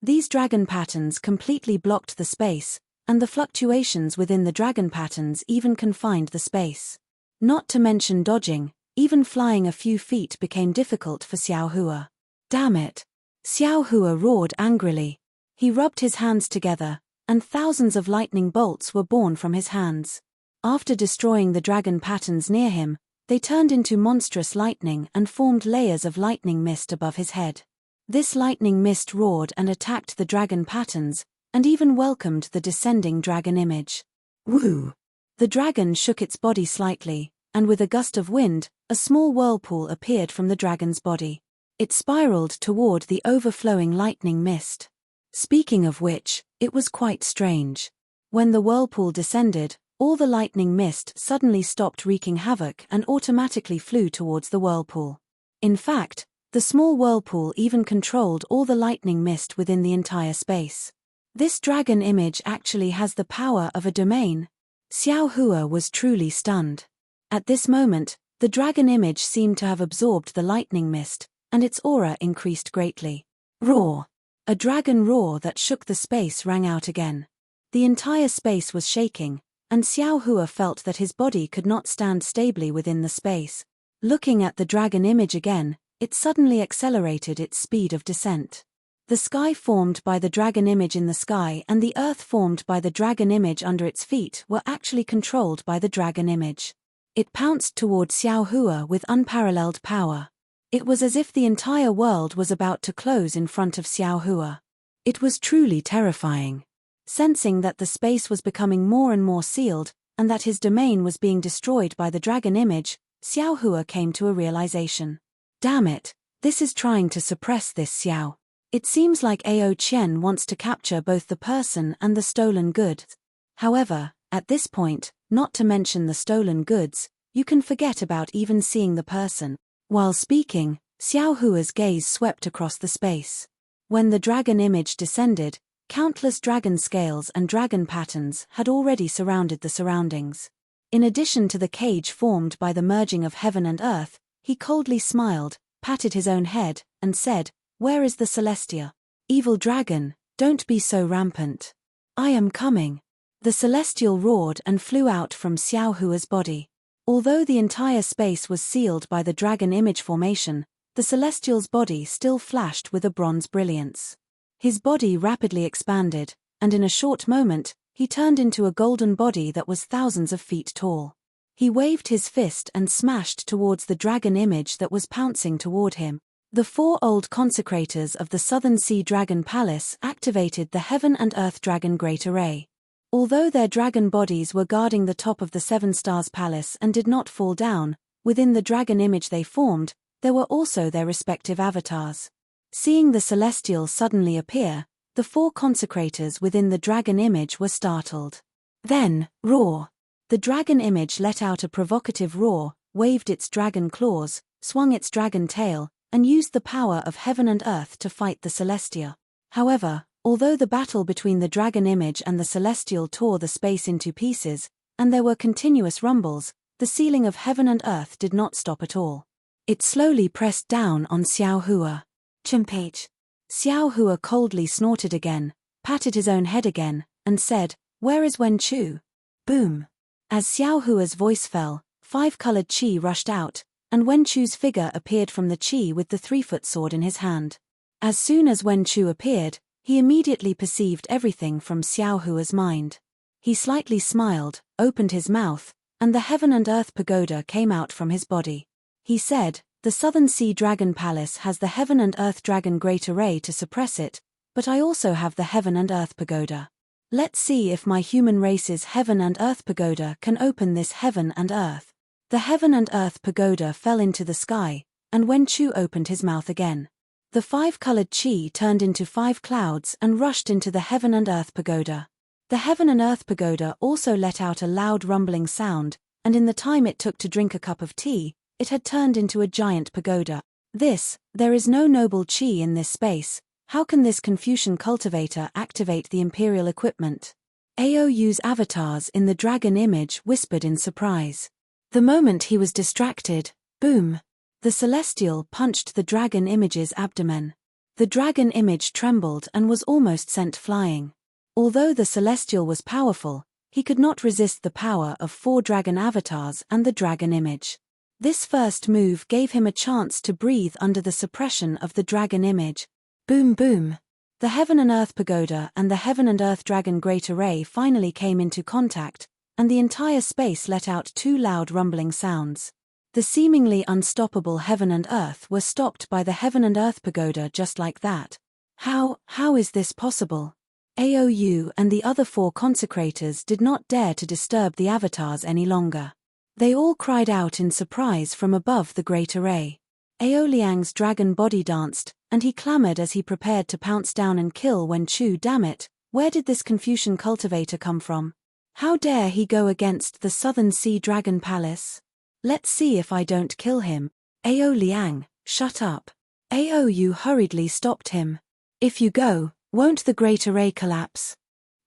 These dragon patterns completely blocked the space, and the fluctuations within the dragon patterns even confined the space. Not to mention dodging, even flying a few feet became difficult for Xiao Hua. Damn it! Xiao Hua roared angrily. He rubbed his hands together, and thousands of lightning bolts were born from his hands. After destroying the dragon patterns near him, they turned into monstrous lightning and formed layers of lightning mist above his head. This lightning mist roared and attacked the dragon patterns, and even welcomed the descending dragon image. Woo! The dragon shook its body slightly, and with a gust of wind, a small whirlpool appeared from the dragon's body. It spiraled toward the overflowing lightning mist. Speaking of which, it was quite strange. When the whirlpool descended, all the lightning mist suddenly stopped wreaking havoc and automatically flew towards the whirlpool. In fact, the small whirlpool even controlled all the lightning mist within the entire space. This dragon image actually has the power of a domain. Xiao Hua was truly stunned. At this moment, the dragon image seemed to have absorbed the lightning mist, and its aura increased greatly. Roar! A dragon roar that shook the space rang out again. The entire space was shaking, and Xiao Hua felt that his body could not stand stably within the space. Looking at the dragon image again, it suddenly accelerated its speed of descent. The sky formed by the dragon image in the sky and the earth formed by the dragon image under its feet were actually controlled by the dragon image. It pounced toward Xiao Hua with unparalleled power. It was as if the entire world was about to close in front of Xiao Hua. It was truly terrifying. Sensing that the space was becoming more and more sealed, and that his domain was being destroyed by the dragon image, Xiao Hua came to a realization. Damn it, this is trying to suppress this Xiao. It seems like Ao Qian wants to capture both the person and the stolen goods. However, at this point, not to mention the stolen goods, you can forget about even seeing the person. While speaking, Xiao Hua's gaze swept across the space. When the dragon image descended, countless dragon scales and dragon patterns had already surrounded the surroundings. In addition to the cage formed by the merging of heaven and earth, he coldly smiled, patted his own head, and said, "Where is the Celestia? Evil dragon, don't be so rampant. I am coming." The celestial roared and flew out from Xiao Hua's body. Although the entire space was sealed by the dragon image formation, the celestial's body still flashed with a bronze brilliance. His body rapidly expanded, and in a short moment, he turned into a golden body that was thousands of feet tall. He waved his fist and smashed towards the dragon image that was pouncing toward him. The 4 old consecrators of the Southern Sea Dragon Palace activated the Heaven and Earth Dragon Great Array. Although their dragon bodies were guarding the top of the 7 Stars Palace and did not fall down, within the dragon image they formed, there were also their respective avatars. Seeing the celestial suddenly appear, the 4 consecrators within the dragon image were startled. Then, roar! The dragon image let out a provocative roar, waved its dragon claws, swung its dragon tail, and used the power of heaven and earth to fight the Celestia. However, although the battle between the dragon image and the celestial tore the space into pieces, and there were continuous rumbles, the sealing of heaven and earth did not stop at all. It slowly pressed down on Xiao Hua. Chimpage. Xiao Hua coldly snorted again, patted his own head again, and said, "Where is Wen Chu?" Boom. As Xiao Hua's voice fell, 5-colored qi rushed out, and Wen Chu's figure appeared from the qi with the 3-foot sword in his hand. As soon as Wen Chu appeared, he immediately perceived everything from Xiao Hua's mind. He slightly smiled, opened his mouth, and the Heaven and Earth Pagoda came out from his body. He said, "The Southern Sea Dragon Palace has the Heaven and Earth Dragon Great Array to suppress it, but I also have the Heaven and Earth Pagoda. Let's see if my human race's Heaven and Earth Pagoda can open this Heaven and Earth." The Heaven and Earth Pagoda fell into the sky, and Wen Chu opened his mouth again. The 5-colored qi turned into 5 clouds and rushed into the Heaven and Earth Pagoda. The Heaven and Earth Pagoda also let out a loud rumbling sound, and in the time it took to drink a cup of tea, it had turned into a giant pagoda. There is no noble qi in this space. How can this Confucian cultivator activate the imperial equipment? Aou's avatars in the dragon image whispered in surprise. The moment he was distracted, boom! The celestial punched the dragon image's abdomen. The dragon image trembled and was almost sent flying. Although the celestial was powerful, he could not resist the power of 4 dragon avatars and the dragon image. This first move gave him a chance to breathe under the suppression of the dragon image. Boom boom! The Heaven and Earth Pagoda and the Heaven and Earth Dragon Great Array finally came into contact, and the entire space let out 2 loud rumbling sounds. The seemingly unstoppable Heaven and Earth were stopped by the Heaven and Earth Pagoda just like that. How is this possible? Aou and the other 4 consecrators did not dare to disturb the avatars any longer. They all cried out in surprise from above the Great Array. Ao Liang's dragon body danced, and he clamored as he prepared to pounce down and kill Wen Chu. Damn it, where did this Confucian cultivator come from? How dare he go against the Southern Sea Dragon Palace? Let's see if I don't kill him. Ao Liang, shut up. Aou hurriedly stopped him. If you go, won't the Great Array collapse?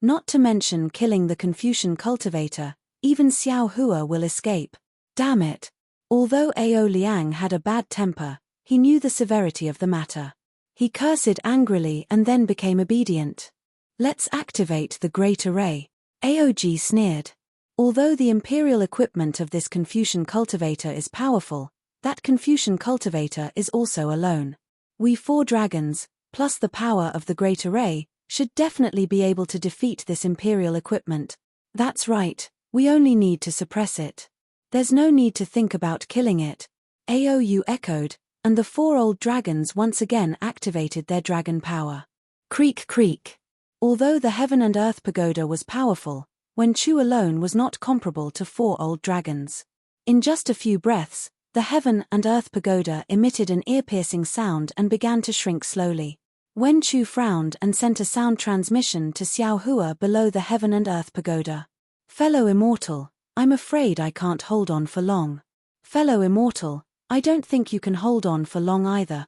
Not to mention killing the Confucian cultivator, Even Xiao Hua will escape. Damn it. Although Ao Liang had a bad temper, he knew the severity of the matter. He cursed angrily and then became obedient. Let's activate the Great Array. Aog sneered. Although the imperial equipment of this Confucian cultivator is powerful, that Confucian cultivator is also alone. We 4 dragons, plus the power of the Great Array, should definitely be able to defeat this imperial equipment. That's right, we only need to suppress it. There's no need to think about killing it. Aou echoed, and the 4 old dragons once again activated their dragon power. Creak creak. Although the Heaven and Earth Pagoda was powerful, Wen Chu alone was not comparable to 4 old dragons. In just a few breaths, the Heaven and Earth Pagoda emitted an ear-piercing sound and began to shrink slowly. Wen Chu frowned and sent a sound transmission to Xiao Hua below the Heaven and Earth Pagoda. Fellow Immortal, I'm afraid I can't hold on for long. Fellow Immortal, I don't think you can hold on for long either.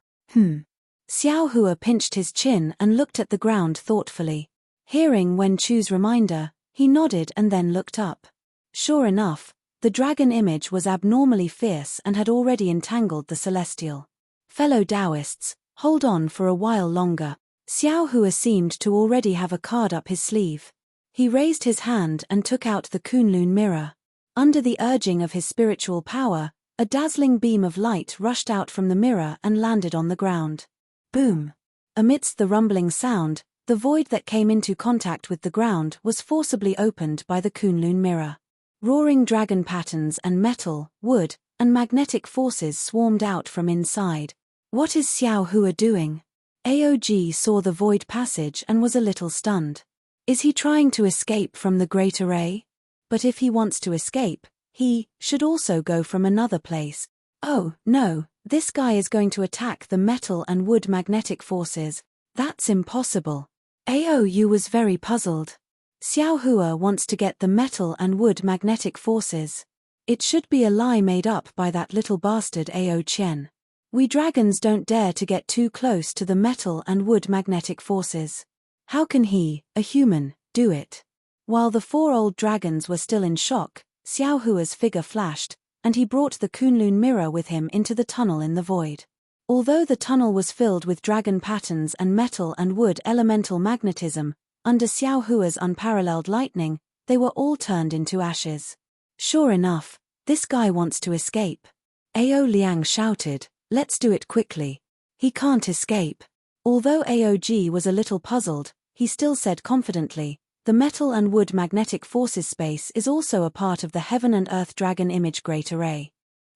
Xiao Hua pinched his chin and looked at the ground thoughtfully. Hearing Wen Chu's reminder, he nodded and then looked up. Sure enough, the dragon image was abnormally fierce and had already entangled the celestial. Fellow Taoists, hold on for a while longer. Xiao Hua seemed to already have a card up his sleeve. He raised his hand and took out the Kunlun mirror. Under the urging of his spiritual power, a dazzling beam of light rushed out from the mirror and landed on the ground. Boom! Amidst the rumbling sound, the void that came into contact with the ground was forcibly opened by the Kunlun mirror. Roaring dragon patterns and metal, wood, and magnetic forces swarmed out from inside. What is Xiao Hua doing? Aog saw the void passage and was a little stunned. Is he trying to escape from the Great Array? But if he wants to escape, he should also go from another place. Oh, no, this guy is going to attack the metal and wood magnetic forces. That's impossible. Aou was very puzzled. Xiao Hua wants to get the metal and wood magnetic forces. It should be a lie made up by that little bastard Ao Qian. We dragons don't dare to get too close to the metal and wood magnetic forces. How can he, a human, do it? While the 4 old dragons were still in shock, Xiao Hua's figure flashed, and he brought the Kunlun mirror with him into the tunnel in the void. Although the tunnel was filled with dragon patterns and metal and wood elemental magnetism, under Xiao Hua's unparalleled lightning, they were all turned into ashes. Sure enough, this guy wants to escape. Ao Liang shouted, let's do it quickly. He can't escape. Although Aog was a little puzzled, he still said confidently, the metal and wood magnetic forces space is also a part of the Heaven and Earth Dragon Image Great Array.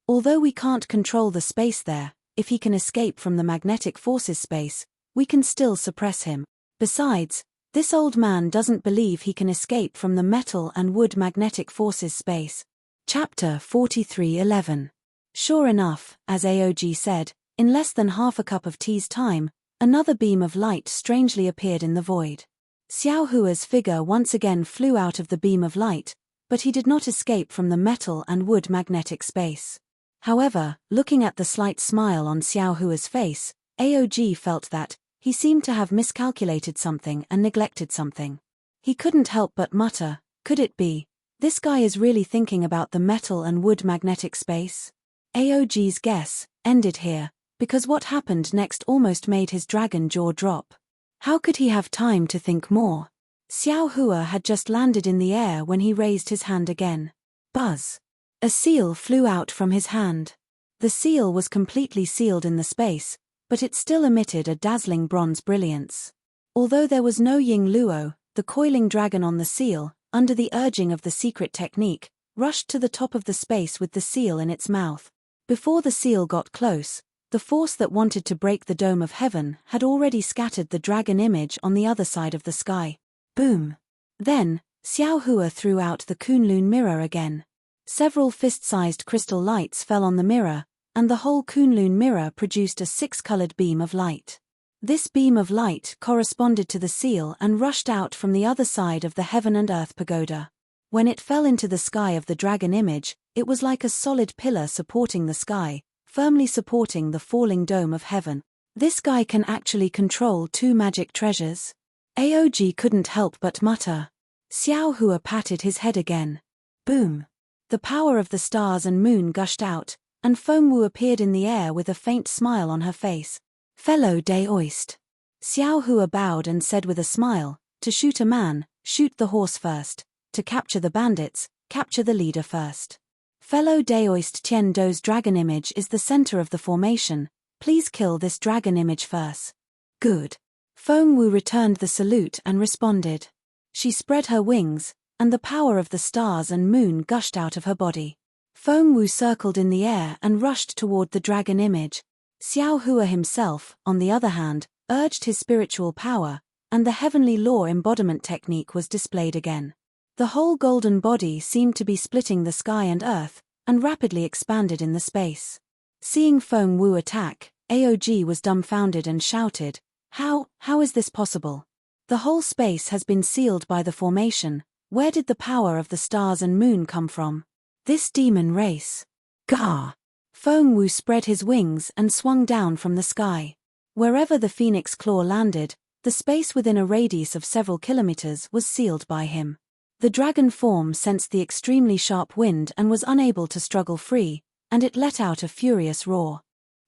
Although we can't control the space there, if he can escape from the magnetic forces space, we can still suppress him. Besides, this old man doesn't believe he can escape from the metal and wood magnetic forces space. Chapter 43:11. Sure enough, as Aog said, in less than half a cup of tea's time, another beam of light strangely appeared in the void. Xiao Hua's figure once again flew out of the beam of light, but he did not escape from the metal and wood magnetic space. However, looking at the slight smile on Xiao Hua's face, Aog felt that he seemed to have miscalculated something and neglected something. He couldn't help but mutter, could it be, this guy is really thinking about the metal and wood magnetic space? Aog's guess ended here, because what happened next almost made his dragon jaw drop. How could he have time to think more? Xiao Hua had just landed in the air when he raised his hand again. Buzz! A seal flew out from his hand. The seal was completely sealed in the space, but it still emitted a dazzling bronze brilliance. Although there was no Ying Luo, the coiling dragon on the seal, under the urging of the secret technique, rushed to the top of the space with the seal in its mouth. Before the seal got close, the force that wanted to break the dome of heaven had already scattered the dragon image on the other side of the sky. Boom! Then, Xiao Hua threw out the Kunlun mirror again. Several fist-sized crystal lights fell on the mirror, and the whole Kunlun mirror produced a 6-colored beam of light. This beam of light corresponded to the seal and rushed out from the other side of the Heaven and Earth Pagoda. When it fell into the sky of the dragon image, it was like a solid pillar supporting the sky, firmly supporting the falling dome of heaven. This guy can actually control 2 magic treasures? Aog couldn't help but mutter. Xiao Hua patted his head again. Boom! The power of the stars and moon gushed out, and Feng Wu appeared in the air with a faint smile on her face. Fellow Daoist. Xiao Hua bowed and said with a smile, to shoot a man, shoot the horse first. To capture the bandits, capture the leader first. Fellow Daoist Tian Dou's dragon image is the center of the formation. Please kill this dragon image first. Good. Feng Wu returned the salute and responded. She spread her wings, and the power of the stars and moon gushed out of her body. Feng Wu circled in the air and rushed toward the dragon image. Xiao Hua himself, on the other hand, urged his spiritual power, and the heavenly law embodiment technique was displayed again. The whole golden body seemed to be splitting the sky and earth, and rapidly expanded in the space. Seeing Feng Wu attack, Aog was dumbfounded and shouted, How is this possible? The whole space has been sealed by the formation. Where did the power of the stars and moon come from? This demon race. Gah! Feng Wu spread his wings and swung down from the sky. Wherever the phoenix claw landed, the space within a radius of several kilometers was sealed by him. The dragon form sensed the extremely sharp wind and was unable to struggle free, and it let out a furious roar.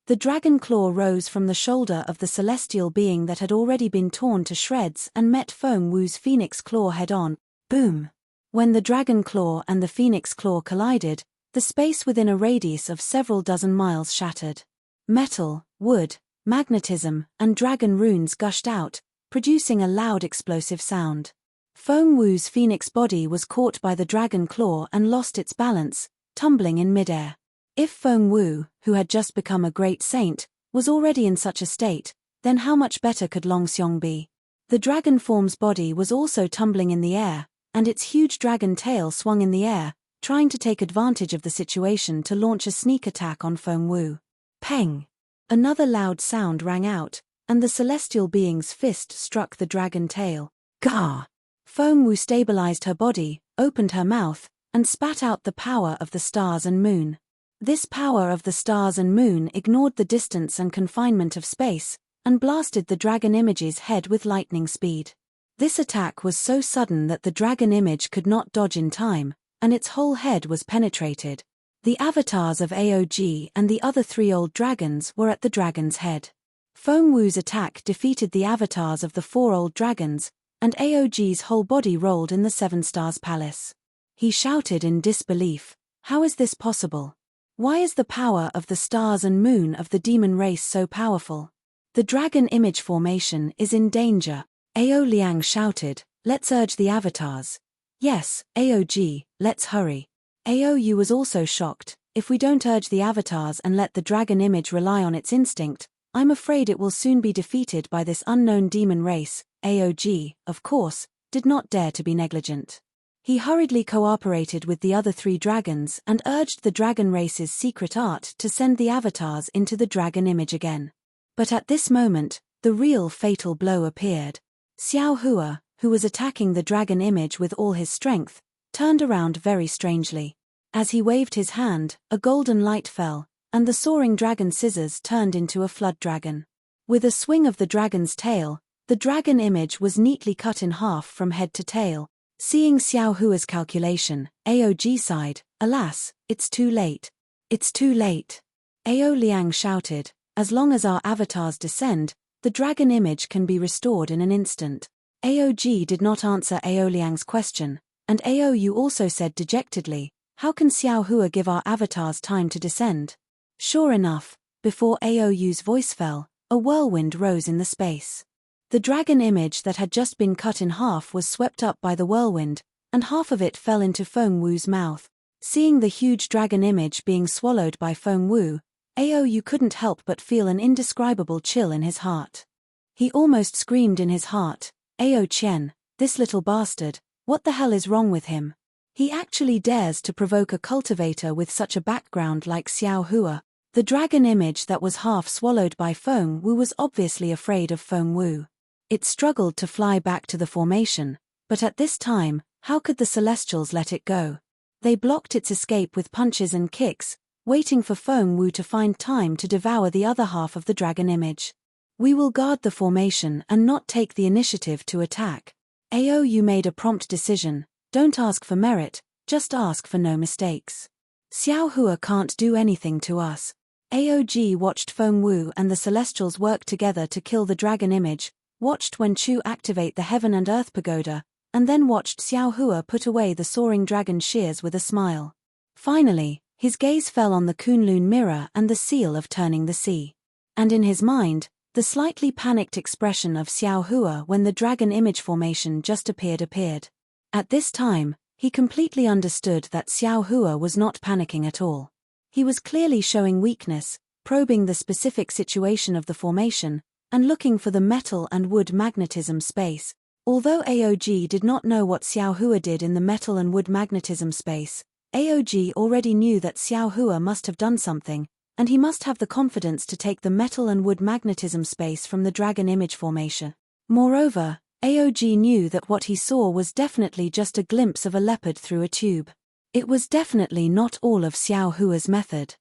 The dragon claw rose from the shoulder of the celestial being that had already been torn to shreds and met Feng Wu's phoenix claw head-on. Boom! When the dragon claw and the phoenix claw collided, the space within a radius of several dozen miles shattered. Metal, wood, magnetism, and dragon runes gushed out, producing a loud explosive sound. Feng Wu's phoenix body was caught by the dragon claw and lost its balance, tumbling in midair. If Feng Wu, who had just become a great saint, was already in such a state, then how much better could Long Xiong be? The dragon form's body was also tumbling in the air, and its huge dragon tail swung in the air, trying to take advantage of the situation to launch a sneak attack on Feng Wu. Peng! Another loud sound rang out, and the celestial being's fist struck the dragon tail. Gah! Feng Wu stabilized her body, opened her mouth, and spat out the power of the stars and moon. This power of the stars and moon ignored the distance and confinement of space, and blasted the dragon image's head with lightning speed. This attack was so sudden that the dragon image could not dodge in time, and its whole head was penetrated. The avatars of Aog and the other 3 old dragons were at the dragon's head. Feng Wu's attack defeated the avatars of the 4 old dragons, and Aog's whole body rolled in the 7 Stars Palace. He shouted in disbelief, How is this possible? Why is the power of the stars and moon of the demon race so powerful? The dragon image formation is in danger. Ao Liang shouted, Let's urge the avatars. Yes, Aog, let's hurry. Aou was also shocked. If we don't urge the avatars and let the dragon image rely on its instinct, I'm afraid it will soon be defeated by this unknown demon race. Aog, of course, did not dare to be negligent. He hurriedly cooperated with the other 3 dragons and urged the dragon race's secret art to send the avatars into the dragon image again. But at this moment, the real fatal blow appeared. Xiao Hua, who was attacking the dragon image with all his strength, turned around very strangely. As he waved his hand, a golden light fell, and the soaring dragon scissors turned into a flood dragon. With a swing of the dragon's tail, the dragon image was neatly cut in half from head to tail. Seeing Xiao Hua's calculation, Aog sighed, Alas, it's too late. It's too late. Ao Liang shouted, As long as our avatars descend, the dragon image can be restored in an instant. Aog did not answer Ao Liang's question, and Aou also said dejectedly, How can Xiao Hua give our avatars time to descend? Sure enough, before Aou's voice fell, a whirlwind rose in the space. The dragon image that had just been cut in half was swept up by the whirlwind, and half of it fell into Feng Wu's mouth. Seeing the huge dragon image being swallowed by Feng Wu, Aou couldn't help but feel an indescribable chill in his heart. He almost screamed in his heart, Ao Qian, this little bastard, what the hell is wrong with him? He actually dares to provoke a cultivator with such a background like Xiao Hua. The dragon image that was half swallowed by Feng Wu was obviously afraid of Feng Wu. It struggled to fly back to the formation, but at this time, how could the Celestials let it go? They blocked its escape with punches and kicks, waiting for Feng Wu to find time to devour the other half of the dragon image. We will guard the formation and not take the initiative to attack. Aou made a prompt decision, don't ask for merit, just ask for no mistakes. Xiao Hua can't do anything to us. Aog watched Feng Wu and the Celestials work together to kill the dragon image, watched Wen Chu activate the Heaven and Earth Pagoda, and then watched Xiao Hua put away the soaring dragon shears with a smile. Finally, his gaze fell on the Kunlun mirror and the seal of turning the sea. And in his mind, the slightly panicked expression of Xiao Hua when the dragon image formation just appeared. At this time, he completely understood that Xiao Hua was not panicking at all. He was clearly showing weakness, probing the specific situation of the formation, and looking for the metal and wood magnetism space. Although Aog did not know what Xiao Hua did in the metal and wood magnetism space, Aog already knew that Xiao Hua must have done something, and he must have the confidence to take the metal and wood magnetism space from the dragon image formation. Moreover, Aog knew that what he saw was definitely just a glimpse of a leopard through a tube. It was definitely not all of Xiao Hua's method.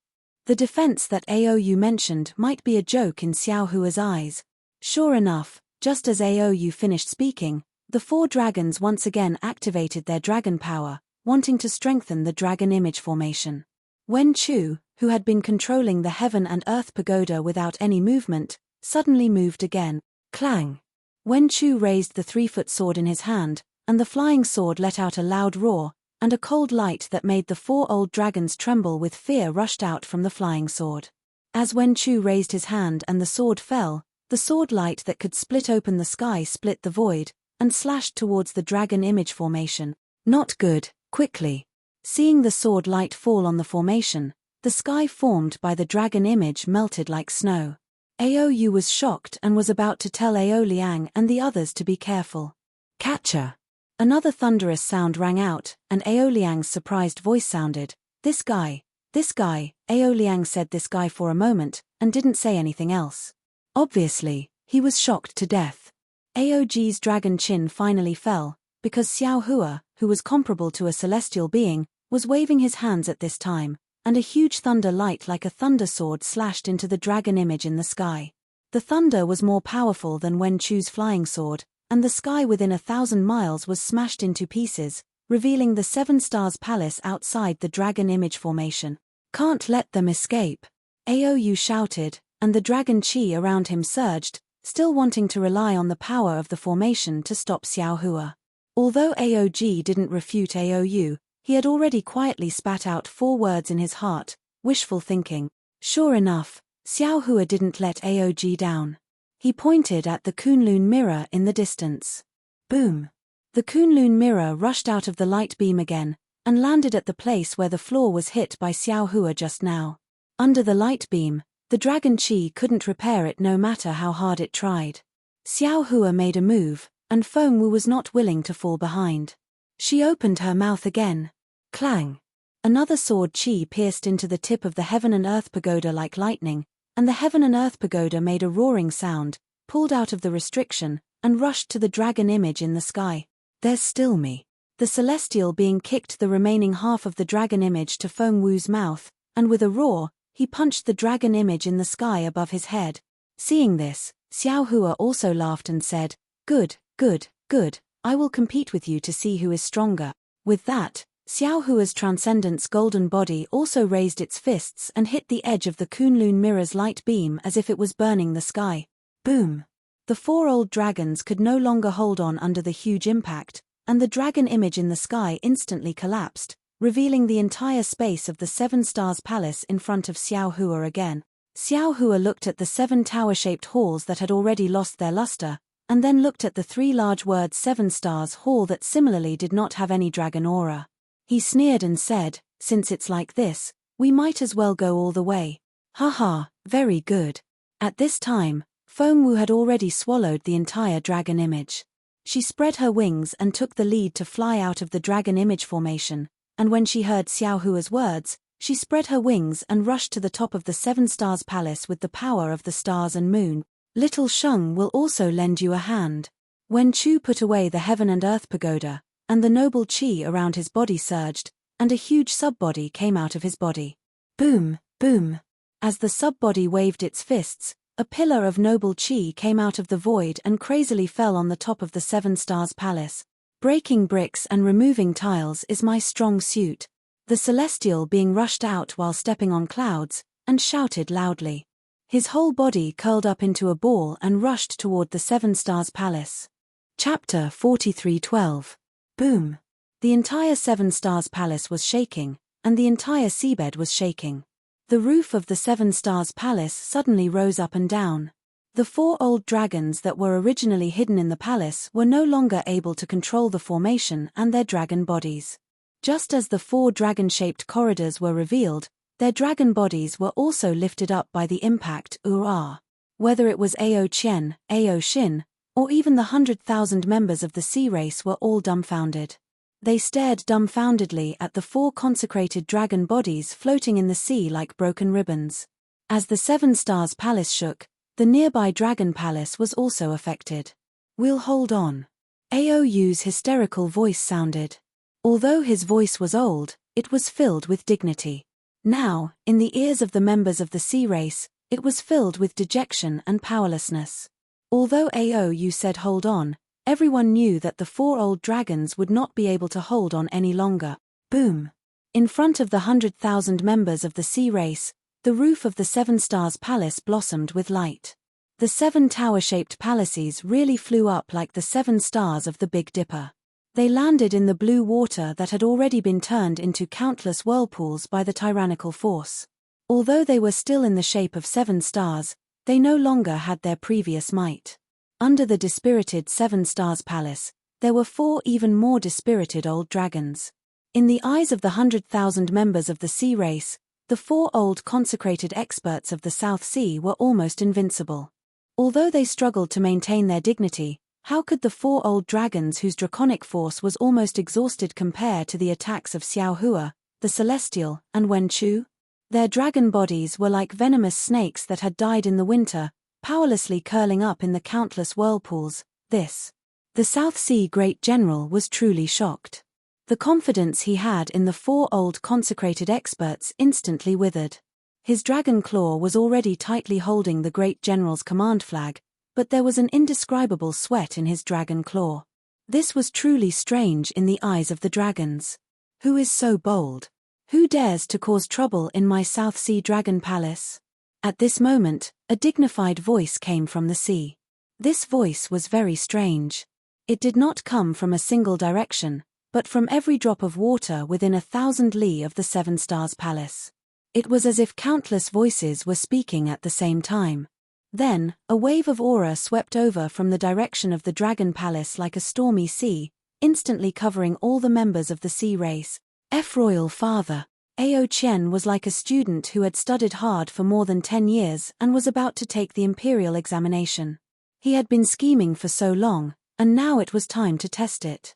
The defense that Aou mentioned might be a joke in Xiao Hua's eyes. Sure enough, just as Aou finished speaking, the 4 dragons once again activated their dragon power, wanting to strengthen the dragon image formation. Wen Chu, who had been controlling the Heaven and Earth Pagoda without any movement, suddenly moved again. Clang! Wen Chu raised the 3-foot sword in his hand, and the flying sword let out a loud roar, and a cold light that made the 4 old dragons tremble with fear rushed out from the flying sword. As Wen Chu raised his hand and the sword fell, the sword light that could split open the sky split the void, and slashed towards the dragon image formation. Not good, quickly. Seeing the sword light fall on the formation, the sky formed by the dragon image melted like snow. Aou was shocked and was about to tell Ao Liang and the others to be careful. Catcher! Another thunderous sound rang out, and Ao Liang's surprised voice sounded, This guy. Ao Liang said this guy for a moment, and didn't say anything else. Obviously, he was shocked to death. Aog's dragon chin finally fell, because Xiao Hua, who was comparable to a celestial being, was waving his hands at this time, and a huge thunder light like a thunder sword slashed into the dragon image in the sky. The thunder was more powerful than Wen Chu's flying sword, and the sky within 1,000 miles was smashed into pieces, revealing the 7 Stars Palace outside the dragon image formation. Can't let them escape! Aou shouted, and the dragon chi around him surged, still wanting to rely on the power of the formation to stop Xiao Hua. Although Aog didn't refute Aou, he had already quietly spat out 4 words in his heart, wishful thinking. Sure enough, Xiao Hua didn't let Aog down. He pointed at the Kunlun mirror in the distance. Boom! The Kunlun mirror rushed out of the light beam again, and landed at the place where the floor was hit by Xiao Hua just now. Under the light beam, the dragon chi couldn't repair it no matter how hard it tried. Xiao Hua made a move, and Feng Wu was not willing to fall behind. She opened her mouth again. Clang! Another sword chi pierced into the tip of the Heaven and Earth Pagoda like lightning, and the Heaven and Earth Pagoda made a roaring sound, pulled out of the restriction, and rushed to the dragon image in the sky. There's still me. The celestial being kicked the remaining half of the dragon image to Feng Wu's mouth, and with a roar, he punched the dragon image in the sky above his head. Seeing this, Xiao Hua also laughed and said, Good, I will compete with you to see who is stronger. With that, Xiao Hua's transcendent's golden body also raised its fists and hit the edge of the Kunlun mirror's light beam as if it was burning the sky. Boom! The 4 old dragons could no longer hold on under the huge impact, and the dragon image in the sky instantly collapsed, revealing the entire space of the 7 Stars Palace in front of Xiao Hua again. Xiao Hua looked at the 7 tower-shaped halls that had already lost their luster, and then looked at the 3 large words 7 Stars Hall that similarly did not have any dragon aura. He sneered and said, Since it's like this, we might as well go all the way. Haha, very good. At this time, Feng Wu had already swallowed the entire dragon image. She spread her wings and took the lead to fly out of the dragon image formation, and when she heard Xiao Hua's words, she spread her wings and rushed to the top of the 7 Stars Palace with the power of the stars and moon. Little Sheng will also lend you a hand. Wen Chu put away the Heaven and Earth Pagoda, and the noble chi around his body surged, and a huge subbody came out of his body. Boom, boom. As the subbody waved its fists, a pillar of noble chi came out of the void and crazily fell on the top of the 7 Stars Palace. Breaking bricks and removing tiles is my strong suit. The Celestial being rushed out while stepping on clouds, and shouted loudly. His whole body curled up into a ball and rushed toward the Seven Stars Palace. Chapter 43:12. Boom! The entire Seven Stars Palace was shaking, and the entire seabed was shaking. The roof of the Seven Stars Palace suddenly rose up and down. The 4 old dragons that were originally hidden in the palace were no longer able to control the formation and their dragon bodies. Just as the 4 dragon-shaped corridors were revealed, their dragon bodies were also lifted up by the impact. Whether it was Ao Qian, Ao Xin, or even the 100,000 members of the sea race were all dumbfounded. They stared dumbfoundedly at the 4 consecrated dragon bodies floating in the sea like broken ribbons. As the Seven Stars Palace shook, the nearby Dragon Palace was also affected. "We'll hold on." Aou's hysterical voice sounded. Although his voice was old, it was filled with dignity. Now, in the ears of the members of the sea race, it was filled with dejection and powerlessness. Although Aou said hold on, everyone knew that the 4 old dragons would not be able to hold on any longer. Boom! In front of the 100,000 members of the sea race, the roof of the Seven Stars Palace blossomed with light. The 7 tower-shaped palaces really flew up like the 7 stars of the Big Dipper. They landed in the blue water that had already been turned into countless whirlpools by the tyrannical force. Although they were still in the shape of 7 stars, they no longer had their previous might. Under the dispirited Seven Stars Palace, there were 4 even more dispirited old dragons. In the eyes of the 100,000 members of the sea race, the 4 old consecrated experts of the South Sea were almost invincible. Although they struggled to maintain their dignity, how could the 4 old dragons whose draconic force was almost exhausted compare to the attacks of Xiao Hua, the Celestial, and Wen Chu? Their dragon bodies were like venomous snakes that had died in the winter, powerlessly curling up in the countless whirlpools. The South Sea Great General was truly shocked. The confidence he had in the 4 old consecrated experts instantly withered. His dragon claw was already tightly holding the Great General's command flag, but there was an indescribable sweat in his dragon claw. This was truly strange in the eyes of the dragons. Who is so bold? Who dares to cause trouble in my South Sea Dragon Palace? At this moment, a dignified voice came from the sea. This voice was very strange. It did not come from a single direction, but from every drop of water within 1,000 li of the Seven Stars Palace. It was as if countless voices were speaking at the same time. Then, a wave of aura swept over from the direction of the Dragon Palace like a stormy sea, instantly covering all the members of the sea race. Royal Father, Ao Qian was like a student who had studied hard for more than 10 years and was about to take the imperial examination. He had been scheming for so long, and now it was time to test it.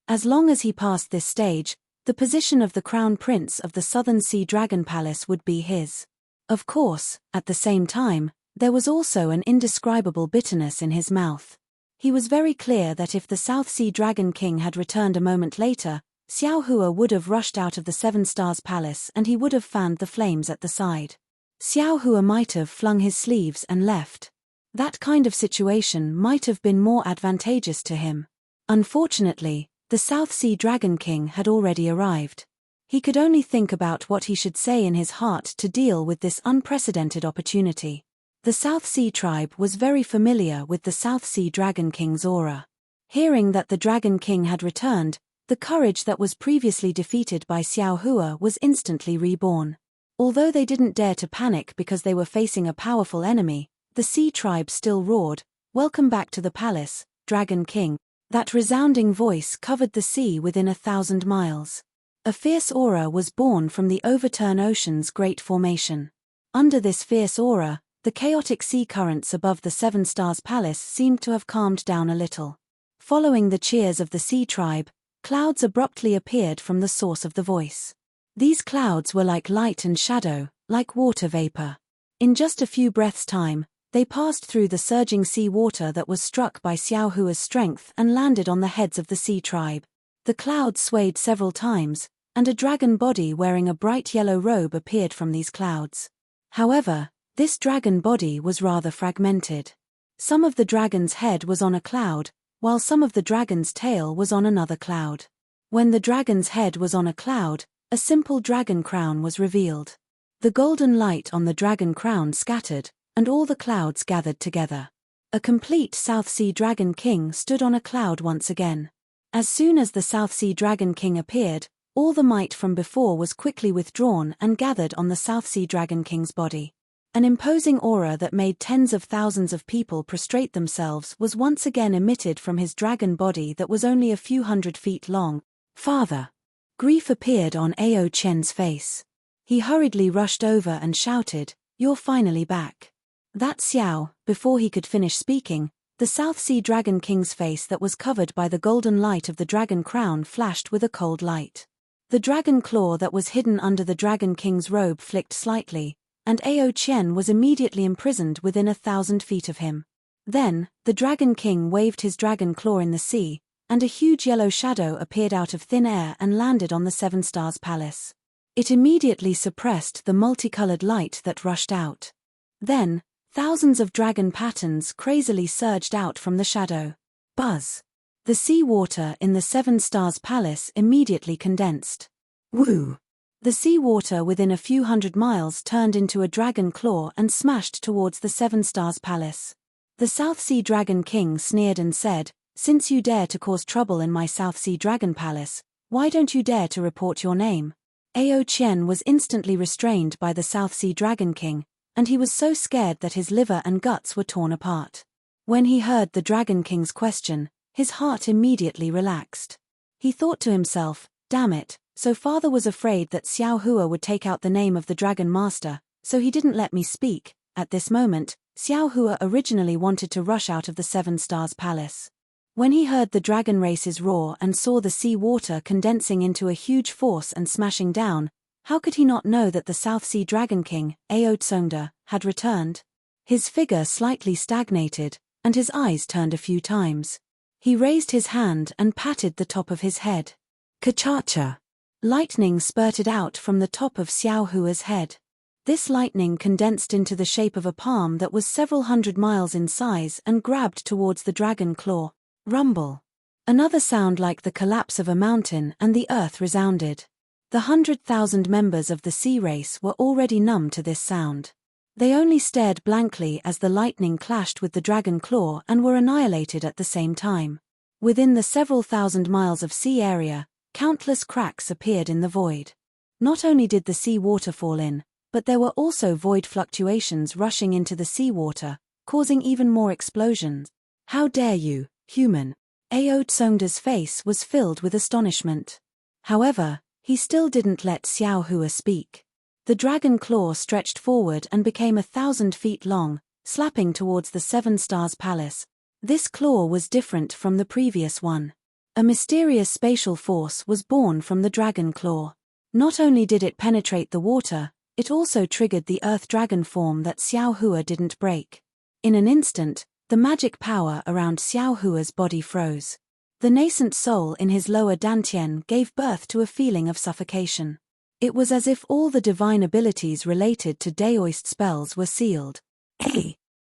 As long as he passed this stage, the position of the Crown Prince of the Southern Sea Dragon Palace would be his. Of course, at the same time, there was also an indescribable bitterness in his mouth. He was very clear that if the South Sea Dragon King had returned a moment later, Xiao Hua would have rushed out of the Seven Stars Palace and he would have fanned the flames at the side. Xiao Hua might have flung his sleeves and left. That kind of situation might have been more advantageous to him. Unfortunately, the South Sea Dragon King had already arrived. He could only think about what he should say in his heart to deal with this unprecedented opportunity. The South Sea tribe was very familiar with the South Sea Dragon King's aura. Hearing that the Dragon King had returned, the courage that was previously defeated by Xiao Hua was instantly reborn. Although they didn't dare to panic because they were facing a powerful enemy, the Sea tribe still roared, "Welcome back to the palace, Dragon King." That resounding voice covered the sea within 1,000 miles. A fierce aura was born from the overturned ocean's great formation. Under this fierce aura, the chaotic sea currents above the Seven Stars Palace seemed to have calmed down a little. Following the cheers of the Sea tribe, clouds abruptly appeared from the source of the voice. These clouds were like light and shadow, like water vapor. In just a few breaths' time, they passed through the surging sea water that was struck by Xiao Hua's strength and landed on the heads of the Sea tribe. The clouds swayed several times, and a dragon body wearing a bright yellow robe appeared from these clouds. However, this dragon body was rather fragmented. Some of the dragon's head was on a cloud, while some of the dragon's tail was on another cloud. When the dragon's head was on a cloud, a simple dragon crown was revealed. The golden light on the dragon crown scattered, and all the clouds gathered together. A complete South Sea Dragon King stood on a cloud once again. As soon as the South Sea Dragon King appeared, all the might from before was quickly withdrawn and gathered on the South Sea Dragon King's body. An imposing aura that made tens of thousands of people prostrate themselves was once again emitted from his dragon body that was only a few 100 feet long. Father! Grief appeared on Ao Chen's face. He hurriedly rushed over and shouted, "You're finally back." That Xiao, before he could finish speaking, the South Sea Dragon King's face that was covered by the golden light of the dragon crown flashed with a cold light. The dragon claw that was hidden under the Dragon King's robe flicked slightly, and Ao Chen was immediately imprisoned within 1,000 feet of him. Then, the Dragon King waved his dragon claw in the sea, and a huge yellow shadow appeared out of thin air and landed on the Seven Stars Palace. It immediately suppressed the multicolored light that rushed out. Then, thousands of dragon patterns crazily surged out from the shadow. Buzz! The sea water in the Seven Stars Palace immediately condensed. Woo! The sea water within a few 100 miles turned into a dragon claw and smashed towards the Seven Stars Palace. The South Sea Dragon King sneered and said, "Since you dare to cause trouble in my South Sea Dragon Palace, why don't you dare to report your name?" Ao Chen was instantly restrained by the South Sea Dragon King, and he was so scared that his liver and guts were torn apart. When he heard the Dragon King's question, his heart immediately relaxed. He thought to himself, "Damn it, so father was afraid that Xiao Hua would take out the name of the Dragon Master, so he didn't let me speak." At this moment, Xiao Hua originally wanted to rush out of the Seven Stars Palace. When he heard the dragon races roar and saw the sea water condensing into a huge force and smashing down, how could he not know that the South Sea Dragon King, Ao Tsongda, had returned? His figure slightly stagnated, and his eyes turned a few times. He raised his hand and patted the top of his head. Ka-cha-cha! Lightning spurted out from the top of Xiao Hua's head. This lightning condensed into the shape of a palm that was several 100 miles in size and grabbed towards the dragon claw. Rumble! Another sound like the collapse of a mountain, and the earth resounded. The 100,000 members of the sea race were already numb to this sound. They only stared blankly as the lightning clashed with the dragon claw and were annihilated at the same time. Within the several thousand miles of sea area, countless cracks appeared in the void. Not only did the sea water fall in, but there were also void fluctuations rushing into the sea water, causing even more explosions. "How dare you, human?" Ao Tsongda's face was filled with astonishment. However, he still didn't let Xiao Hua speak. The dragon claw stretched forward and became 1,000 feet long, slapping towards the Seven Stars Palace. This claw was different from the previous one. A mysterious spatial force was born from the dragon claw. Not only did it penetrate the water, it also triggered the earth dragon form that Xiao Hua didn't break. In an instant, the magic power around Xiao Hua's body froze. The nascent soul in his lower dantian gave birth to a feeling of suffocation. It was as if all the divine abilities related to Daoist spells were sealed.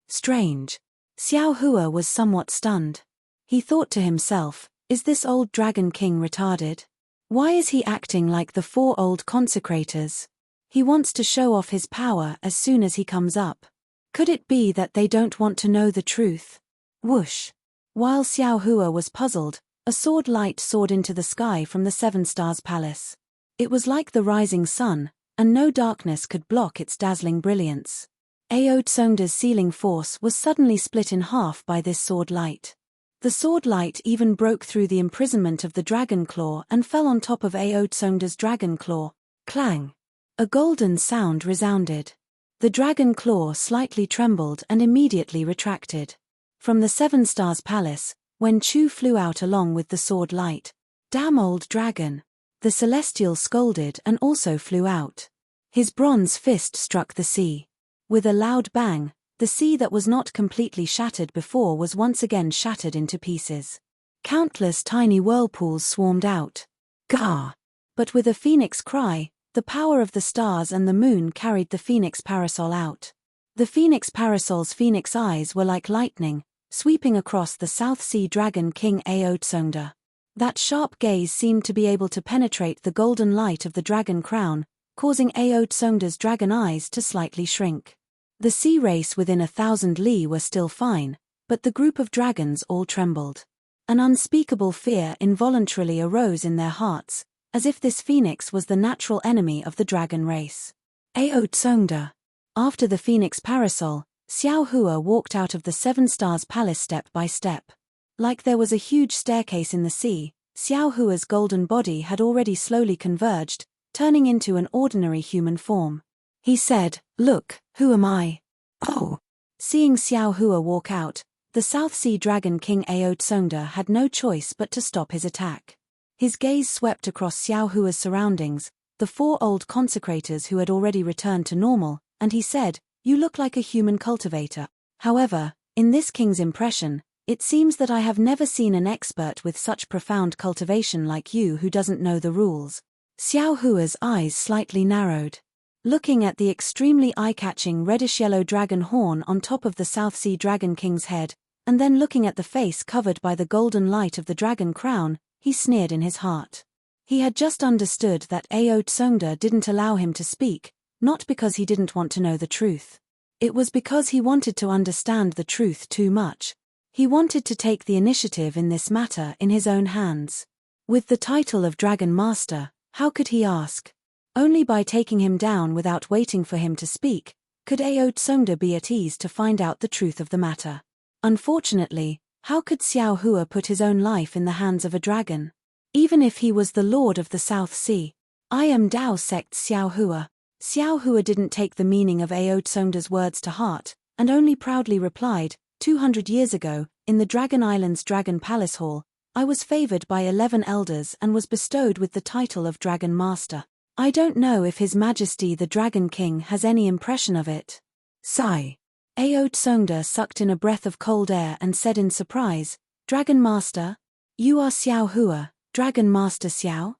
Strange. Xiao Hua was somewhat stunned. He thought to himself, "Is this old Dragon King retarded? Why is he acting like the 4 old consecrators? He wants to show off his power as soon as he comes up. Could it be that they don't want to know the truth?" Whoosh! While Xiao Hua was puzzled, a sword light soared into the sky from the Seven Stars Palace. It was like the rising sun, and no darkness could block its dazzling brilliance. Ao Tsongda's sealing force was suddenly split in half by this sword light. The sword light even broke through the imprisonment of the dragon claw and fell on top of Ao Tsongda's dragon claw. Clang! A golden sound resounded. The dragon claw slightly trembled and immediately retracted. From the Seven Stars Palace, Wen Chu flew out along with the sword light. "Damn old dragon!" The celestial scolded and also flew out. His bronze fist struck the sea. With a loud bang, the sea that was not completely shattered before was once again shattered into pieces. Countless tiny whirlpools swarmed out. Gah! But with a phoenix cry, the power of the stars and the moon carried the phoenix parasol out. The phoenix parasol's phoenix eyes were like lightning, sweeping across the South Sea Dragon King Aotsongda. That sharp gaze seemed to be able to penetrate the golden light of the dragon crown, causing Aotsongda's dragon eyes to slightly shrink. The sea race within 1,000 li were still fine, but the group of dragons all trembled. An unspeakable fear involuntarily arose in their hearts, as if this phoenix was the natural enemy of the dragon race. Aotsongda. After the phoenix parasol, Xiao Hua walked out of the Seven Stars Palace step by step. Like there was a huge staircase in the sea, Xiao Hua's golden body had already slowly converged, turning into an ordinary human form. He said, "Look, who am I?" "Oh." Seeing Xiao Hua walk out, the South Sea Dragon King Aotsongda had no choice but to stop his attack. His gaze swept across Xiao Hua's surroundings, the 4 old consecrators who had already returned to normal, and he said, "You look like a human cultivator. However, in this king's impression, it seems that I have never seen an expert with such profound cultivation like you who doesn't know the rules." Xiao Hua's eyes slightly narrowed. Looking at the extremely eye-catching reddish-yellow dragon horn on top of the South Sea Dragon King's head, and then looking at the face covered by the golden light of the dragon crown, he sneered in his heart. He had just understood that Aotsongda didn't allow him to speak, not because he didn't want to know the truth. It was because he wanted to understand the truth too much. He wanted to take the initiative in this matter in his own hands. With the title of Dragon Master, how could he ask? Only by taking him down without waiting for him to speak, could Aotsongda be at ease to find out the truth of the matter. Unfortunately, how could Xiao Hua put his own life in the hands of a dragon? Even if he was the Lord of the South Sea. "I am Dao sect Xiao Hua." Xiao Hua didn't take the meaning of Aotsongda's words to heart, and only proudly replied, 200 years ago, in the Dragon Island's Dragon Palace Hall, I was favored by 11 elders and was bestowed with the title of Dragon Master. I don't know if His Majesty the Dragon King has any impression of it. Sigh. Aotsongda sucked in a breath of cold air and said in surprise, "Dragon Master? You are Xiao Hua, Dragon Master Xiao?"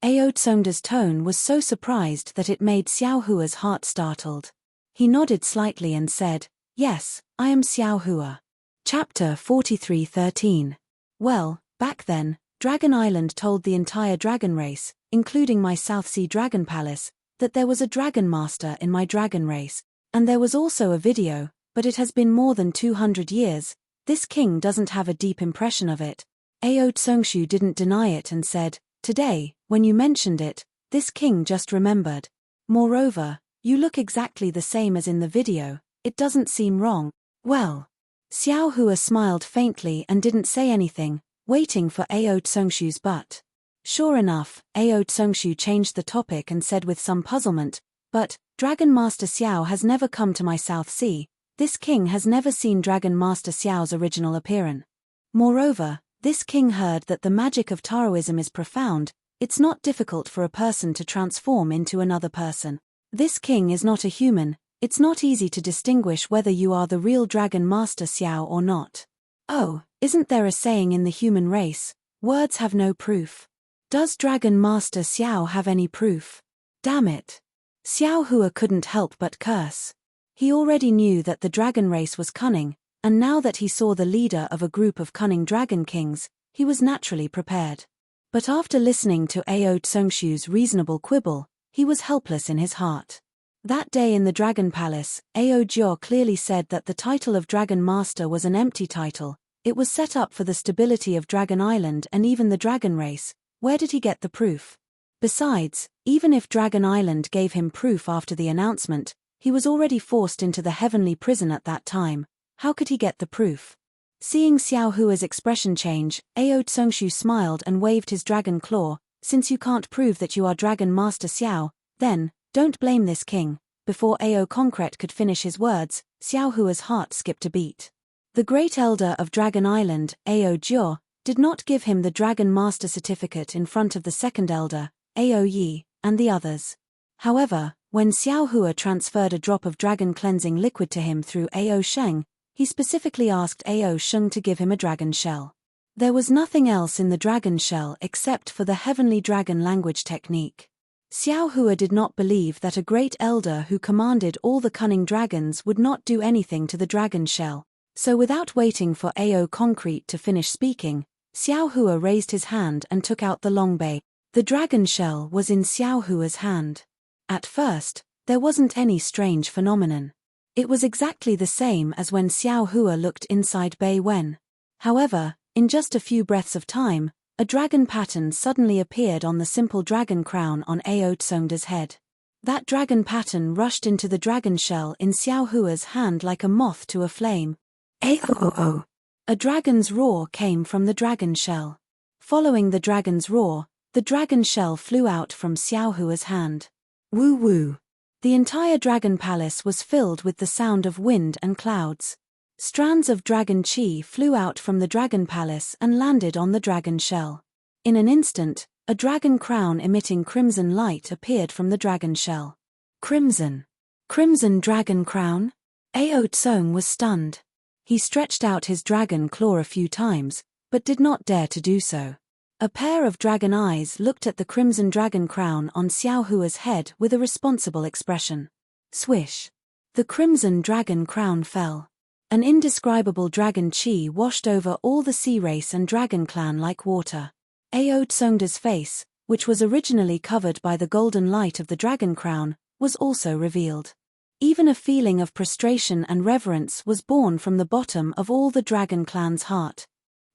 Aotsongda's tone was so surprised that it made Xiao Hua's heart startled. He nodded slightly and said, "Yes, I am Xiao Hua." Chapter 43:13. Well, back then, Dragon Island told the entire dragon race, including my South Sea Dragon Palace, that there was a Dragon Master in my dragon race, and there was also a video, but it has been more than 200 years, this king doesn't have a deep impression of it. Aotsongshu didn't deny it and said, "Today, when you mentioned it, this king just remembered. Moreover, you look exactly the same as in the video, it doesn't seem wrong." Well. Xiao Hua smiled faintly and didn't say anything, waiting for Aotsongshu's butt. Sure enough, Aotsongshu changed the topic and said with some puzzlement, "But, Dragon Master Xiao has never come to my South Sea, this king has never seen Dragon Master Xiao's original appearance. Moreover, this king heard that the magic of Taoism is profound, it's not difficult for a person to transform into another person. This king is not a human, it's not easy to distinguish whether you are the real Dragon Master Xiao or not. Oh, isn't there a saying in the human race, words have no proof? Does Dragon Master Xiao have any proof? Damn it. Xiao Hua couldn't help but curse. He already knew that the dragon race was cunning, and now that he saw the leader of a group of cunning dragon kings, he was naturally prepared. But after listening to Aotsongshu's reasonable quibble, he was helpless in his heart. That day in the Dragon Palace, Aojiao clearly said that the title of Dragon Master was an empty title, it was set up for the stability of Dragon Island and even the dragon race. Where did he get the proof? Besides, even if Dragon Island gave him proof after the announcement, he was already forced into the heavenly prison at that time, how could he get the proof? Seeing Xiao Hua's expression change, Aotsongshu smiled and waved his dragon claw, "Since you can't prove that you are Dragon Master Xiao, then, don't blame this king." Before Ao Concrete could finish his words, Xiao Hua's heart skipped a beat. The great elder of Dragon Island, Ao Jiao, did not give him the Dragon Master certificate in front of the second elder, Ao Yi, and the others. However, when Xiao Hua transferred a drop of dragon cleansing liquid to him through Ao Sheng, he specifically asked Ao Sheng to give him a dragon shell. There was nothing else in the dragon shell except for the heavenly dragon language technique. Xiao Hua did not believe that a great elder who commanded all the cunning dragons would not do anything to the dragon shell. So without waiting for Ao Concrete to finish speaking, Xiao Hua raised his hand and took out the long bay. The dragon shell was in Xiao Hua's hand. At first, there wasn't any strange phenomenon. It was exactly the same as when Xiao Hua looked inside Bai Wen. However, in just a few breaths of time, a dragon pattern suddenly appeared on the simple dragon crown on Ao Tsongda's head. That dragon pattern rushed into the dragon shell in Xiao Hua's hand like a moth to a flame. Ao! A dragon's roar came from the dragon shell. Following the dragon's roar, the dragon shell flew out from Xiao Hua's hand. Woo woo! The entire dragon palace was filled with the sound of wind and clouds. Strands of dragon chi flew out from the dragon palace and landed on the dragon shell. In an instant, a dragon crown emitting crimson light appeared from the dragon shell. Crimson dragon crown? Ao Tsong was stunned. He stretched out his dragon claw a few times, but did not dare to do so. A pair of dragon eyes looked at the crimson dragon crown on Xiao Hua's head with a responsible expression. Swish! The crimson dragon crown fell. An indescribable dragon chi washed over all the sea race and dragon clan like water. Ao Tsongda's face, which was originally covered by the golden light of the dragon crown, was also revealed. Even a feeling of prostration and reverence was born from the bottom of all the dragon clan's heart.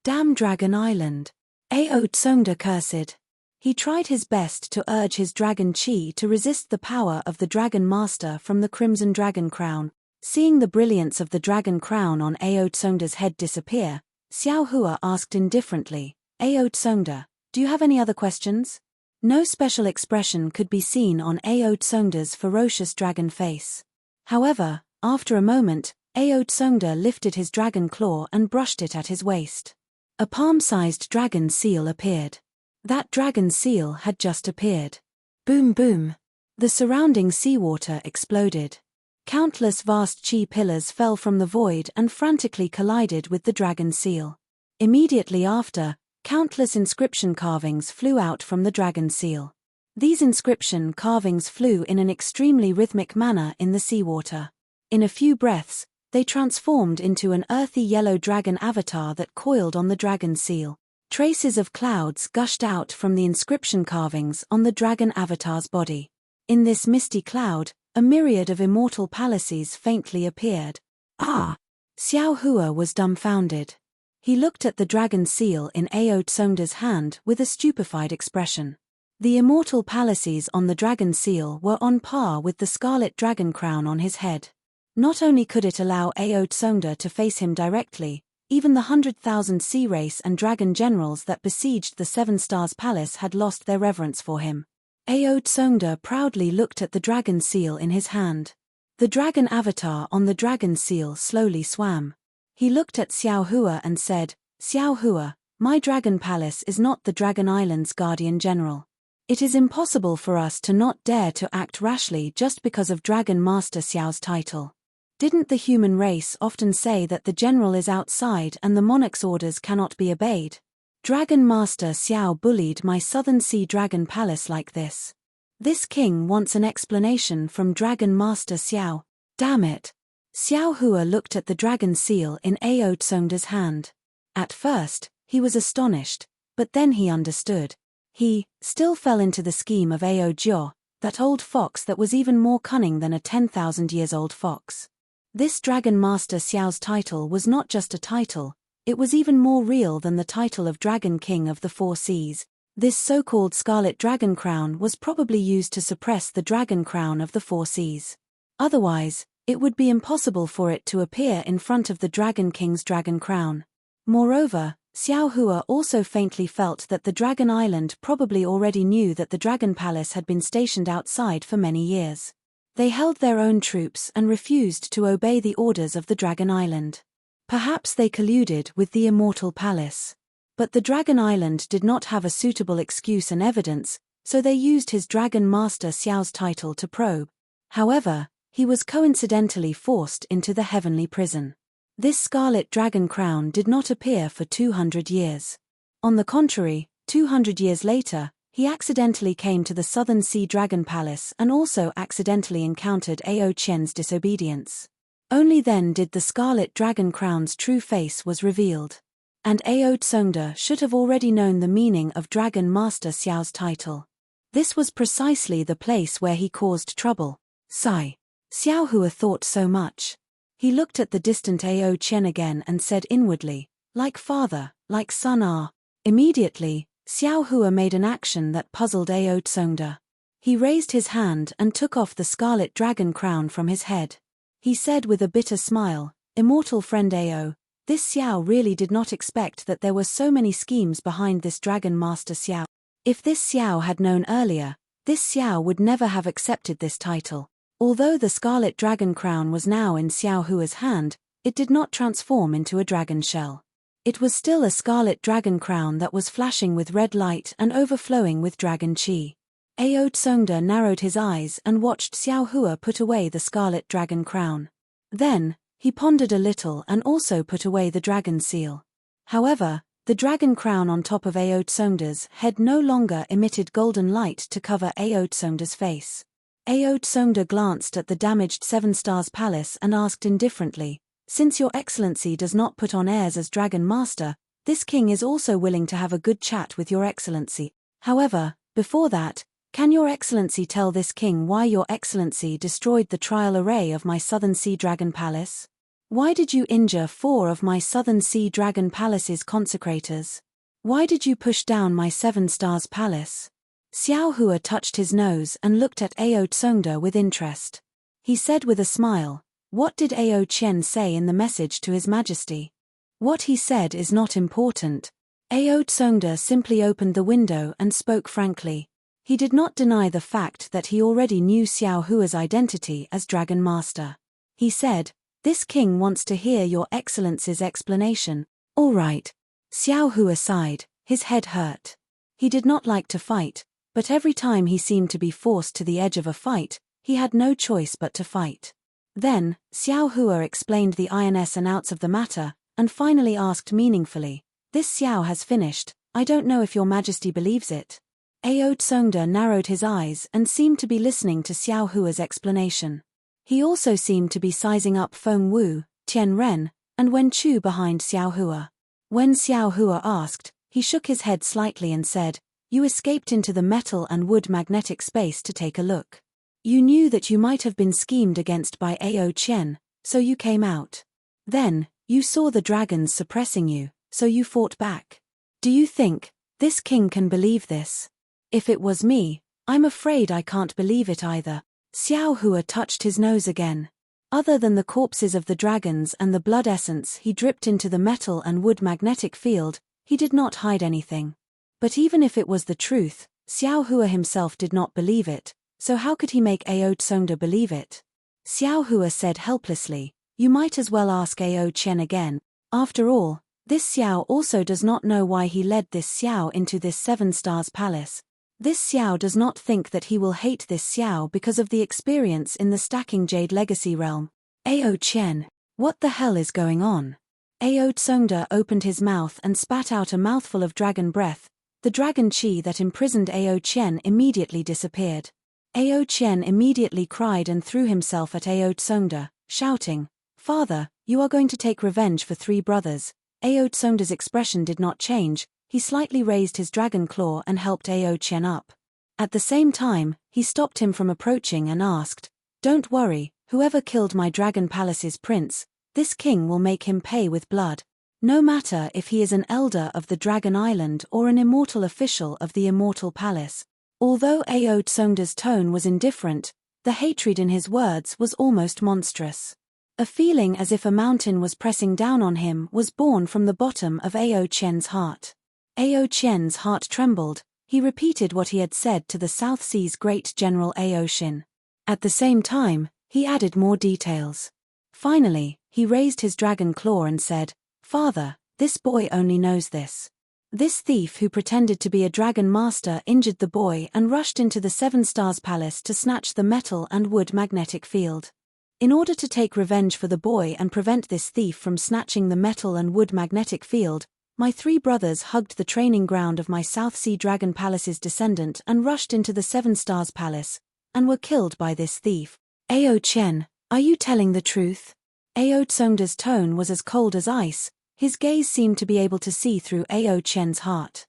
Damn Dragon Island! Ao Tsongda cursed. He tried his best to urge his dragon chi to resist the power of the dragon master from the crimson dragon crown. Seeing the brilliance of the dragon crown on Ao Tsongda's head disappear, Xiao Hua asked indifferently, Ao Tsongda, do you have any other questions? No special expression could be seen on Ao Tsongda's ferocious dragon face. However, after a moment, Ao Tsongda lifted his dragon claw and brushed it at his waist. A palm-sized dragon seal appeared. That dragon seal had just appeared. Boom boom! The surrounding seawater exploded. Countless vast chi pillars fell from the void and frantically collided with the dragon seal. Immediately after, countless inscription carvings flew out from the dragon seal. These inscription carvings flew in an extremely rhythmic manner in the seawater. In a few breaths, they transformed into an earthy yellow dragon avatar that coiled on the dragon seal. Traces of clouds gushed out from the inscription carvings on the dragon avatar's body. In this misty cloud, a myriad of immortal palaces faintly appeared. Ah! Xiao Hua was dumbfounded. He looked at the dragon seal in Ao Tsongda's hand with a stupefied expression. The immortal palaces on the dragon seal were on par with the scarlet dragon crown on his head. Not only could it allow Ao Tsongda to face him directly, even the 100,000 sea race and dragon generals that besieged the Seven Stars Palace had lost their reverence for him. Ao Tsongda proudly looked at the dragon seal in his hand. The dragon avatar on the dragon seal slowly swam. He looked at Xiao Hua and said, Xiao Hua, my dragon palace is not the Dragon Island's guardian general. It is impossible for us to not dare to act rashly just because of Dragon Master Xiao's title. Didn't the human race often say that the general is outside and the monarch's orders cannot be obeyed? Dragon Master Xiao bullied my Southern Sea Dragon Palace like this. This king wants an explanation from Dragon Master Xiao. Damn it! Xiao Hua looked at the dragon seal in Ao Tsongda's hand. At first, he was astonished, but then he understood. He still fell into the scheme of Ao Jiao, that old fox that was even more cunning than a 10,000 years old fox. This Dragon Master Xiao's title was not just a title, it was even more real than the title of Dragon King of the Four Seas. This so-called Scarlet Dragon Crown was probably used to suppress the Dragon Crown of the Four Seas. Otherwise, it would be impossible for it to appear in front of the Dragon King's Dragon Crown. Moreover, Xiao Hua also faintly felt that the Dragon Island probably already knew that the Dragon Palace had been stationed outside for many years. They held their own troops and refused to obey the orders of the Dragon Island. Perhaps they colluded with the Immortal Palace. But the Dragon Island did not have a suitable excuse and evidence, so they used his Dragon Master Xiao's title to probe. However, he was coincidentally forced into the heavenly prison. This Scarlet Dragon Crown did not appear for 200 years. On the contrary, 200 years later, he accidentally came to the Southern Sea Dragon Palace and also accidentally encountered Ao Qian's disobedience. Only then did the scarlet dragon crown's true face was revealed. And Ao Tsungda should have already known the meaning of Dragon Master Xiao's title. This was precisely the place where he caused trouble. Sigh. Xiao Hua thought so much. He looked at the distant Ao Chen again and said inwardly, like father, like son are. Immediately, Xiao Hua made an action that puzzled Ao Tsungda. He raised his hand and took off the scarlet dragon crown from his head. He said with a bitter smile, "Immortal friend Ao, this Xiao really did not expect that there were so many schemes behind this Dragon Master Xiao. If this Xiao had known earlier, this Xiao would never have accepted this title." Although the scarlet dragon crown was now in Xiao Hua's hand, it did not transform into a dragon shell. It was still a scarlet dragon crown that was flashing with red light and overflowing with dragon chi. Ao Tsungda narrowed his eyes and watched Xiao Hua put away the scarlet dragon crown. Then, he pondered a little and also put away the dragon seal. However, the dragon crown on top of Ao Tsungda's head no longer emitted golden light to cover Ao Tsungda's face. Ao Tsungda glanced at the damaged Seven Stars Palace and asked indifferently, "Since your excellency does not put on airs as Dragon Master, this king is also willing to have a good chat with your excellency. However, before that, can your excellency tell this king why your excellency destroyed the trial array of my Southern Sea Dragon Palace? Why did you injure 4 of my Southern Sea Dragon Palace's consecrators? Why did you push down my Seven Stars Palace?" Xiao Hua touched his nose and looked at Ao Tsungda with interest. He said with a smile, "What did Ao Chen say in the message to His Majesty?" "What he said is not important." Ao Tsungda simply opened the window and spoke frankly. He did not deny the fact that he already knew Xiao Hua's identity as Dragon Master. He said, "This king wants to hear your excellency's explanation." "All right." Xiao Hua sighed, his head hurt. He did not like to fight, but every time he seemed to be forced to the edge of a fight, he had no choice but to fight. Then, Xiao Hua explained the ins and outs of the matter, and finally asked meaningfully, "This Xiao has finished, I don't know if your majesty believes it." Ao Tsungda narrowed his eyes and seemed to be listening to Xiao Hua's explanation. He also seemed to be sizing up Feng Wu, Tian Ren, and Wen Chu behind Xiao Hua. When Xiao Hua asked, he shook his head slightly and said, "You escaped into the metal and wood magnetic space to take a look. You knew that you might have been schemed against by Ao Chen, so you came out. Then, you saw the dragons suppressing you, so you fought back. Do you think this king can believe this? If it was me, I'm afraid I can't believe it either." Xiao Hua touched his nose again. Other than the corpses of the dragons and the blood essence he dripped into the metal and wood magnetic field, he did not hide anything. But even if it was the truth, Xiao Hua himself did not believe it, so how could he make Ao Tsungda believe it? Xiao Hua said helplessly, "You might as well ask Ao Chen again. After all, this Xiao also does not know why he led this Xiao into this Seven Stars Palace. This Xiao does not think that he will hate this Xiao because of the experience in the Stacking Jade Legacy realm. Ao Chen, what the hell is going on?" Ao Tsungda opened his mouth and spat out a mouthful of dragon breath. The dragon chi that imprisoned Ao Chen immediately disappeared. Ao Chen immediately cried and threw himself at Ao Tsungda, shouting, "Father, you are going to take revenge for 3 brothers." Ao Tsungda's expression did not change. He slightly raised his dragon claw and helped Ao Chen up. At the same time, he stopped him from approaching and asked, "Don't worry, whoever killed my Dragon Palace's prince, this king will make him pay with blood. No matter if he is an elder of the Dragon Island or an immortal official of the Immortal Palace." Although Ao Tsungda's tone was indifferent, the hatred in his words was almost monstrous. A feeling as if a mountain was pressing down on him was born from the bottom of Ao Chen's heart. Ao Chen's heart trembled. He repeated what he had said to the South Sea's great general Ao Shin. At the same time, he added more details. Finally, he raised his dragon claw and said, "Father, this boy only knows this. This thief who pretended to be a dragon master injured the boy and rushed into the Seven Stars Palace to snatch the metal and wood magnetic field. In order to take revenge for the boy and prevent this thief from snatching the metal and wood magnetic field, my 3 brothers hugged the training ground of my South Sea Dragon Palace's descendant and rushed into the Seven Stars Palace, and were killed by this thief." "Ao Chen, are you telling the truth?" Ao Tsungda's tone was as cold as ice, his gaze seemed to be able to see through Ao Chen's heart.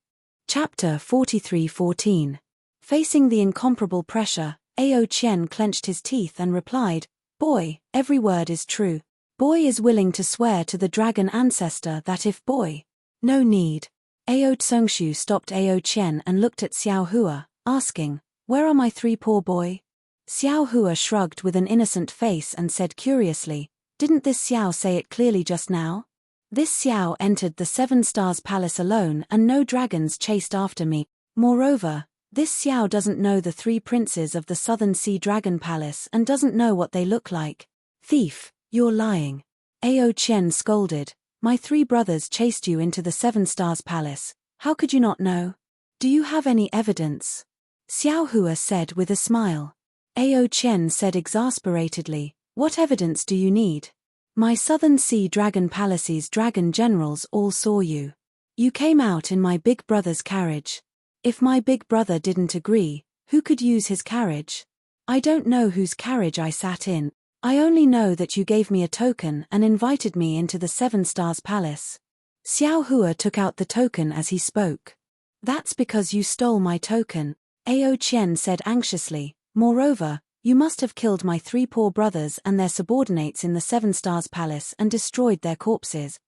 Chapter 43:14. Facing the incomparable pressure, Ao Chen clenched his teeth and replied, "Boy, every word is true. Boy is willing to swear to the dragon ancestor that if boy..." "No need." Ao Tsungshu stopped Ao Chen and looked at Xiao Hua, asking, "Where are my three poor boy?" Xiao Hua shrugged with an innocent face and said curiously, "Didn't this Xiao say it clearly just now? This Xiao entered the Seven Stars Palace alone and no dragons chased after me. Moreover, this Xiao doesn't know the three princes of the Southern Sea Dragon Palace and doesn't know what they look like. Thief, you're lying." Ao Chen scolded, "My three brothers chased you into the Seven Stars Palace. How could you not know? Do you have any evidence?" Xiao Hua said with a smile. Ao Chen said exasperatedly, "What evidence do you need? My Southern Sea Dragon Palace's dragon generals all saw you. You came out in my big brother's carriage. If my big brother didn't agree, who could use his carriage? I don't know whose carriage I sat in. I only know that you gave me a token and invited me into the Seven Stars Palace." Xiao Hua took out the token as he spoke. "That's because you stole my token," Ao Chen said anxiously. "Moreover, you must have killed my three poor brothers and their subordinates in the Seven Stars Palace and destroyed their corpses.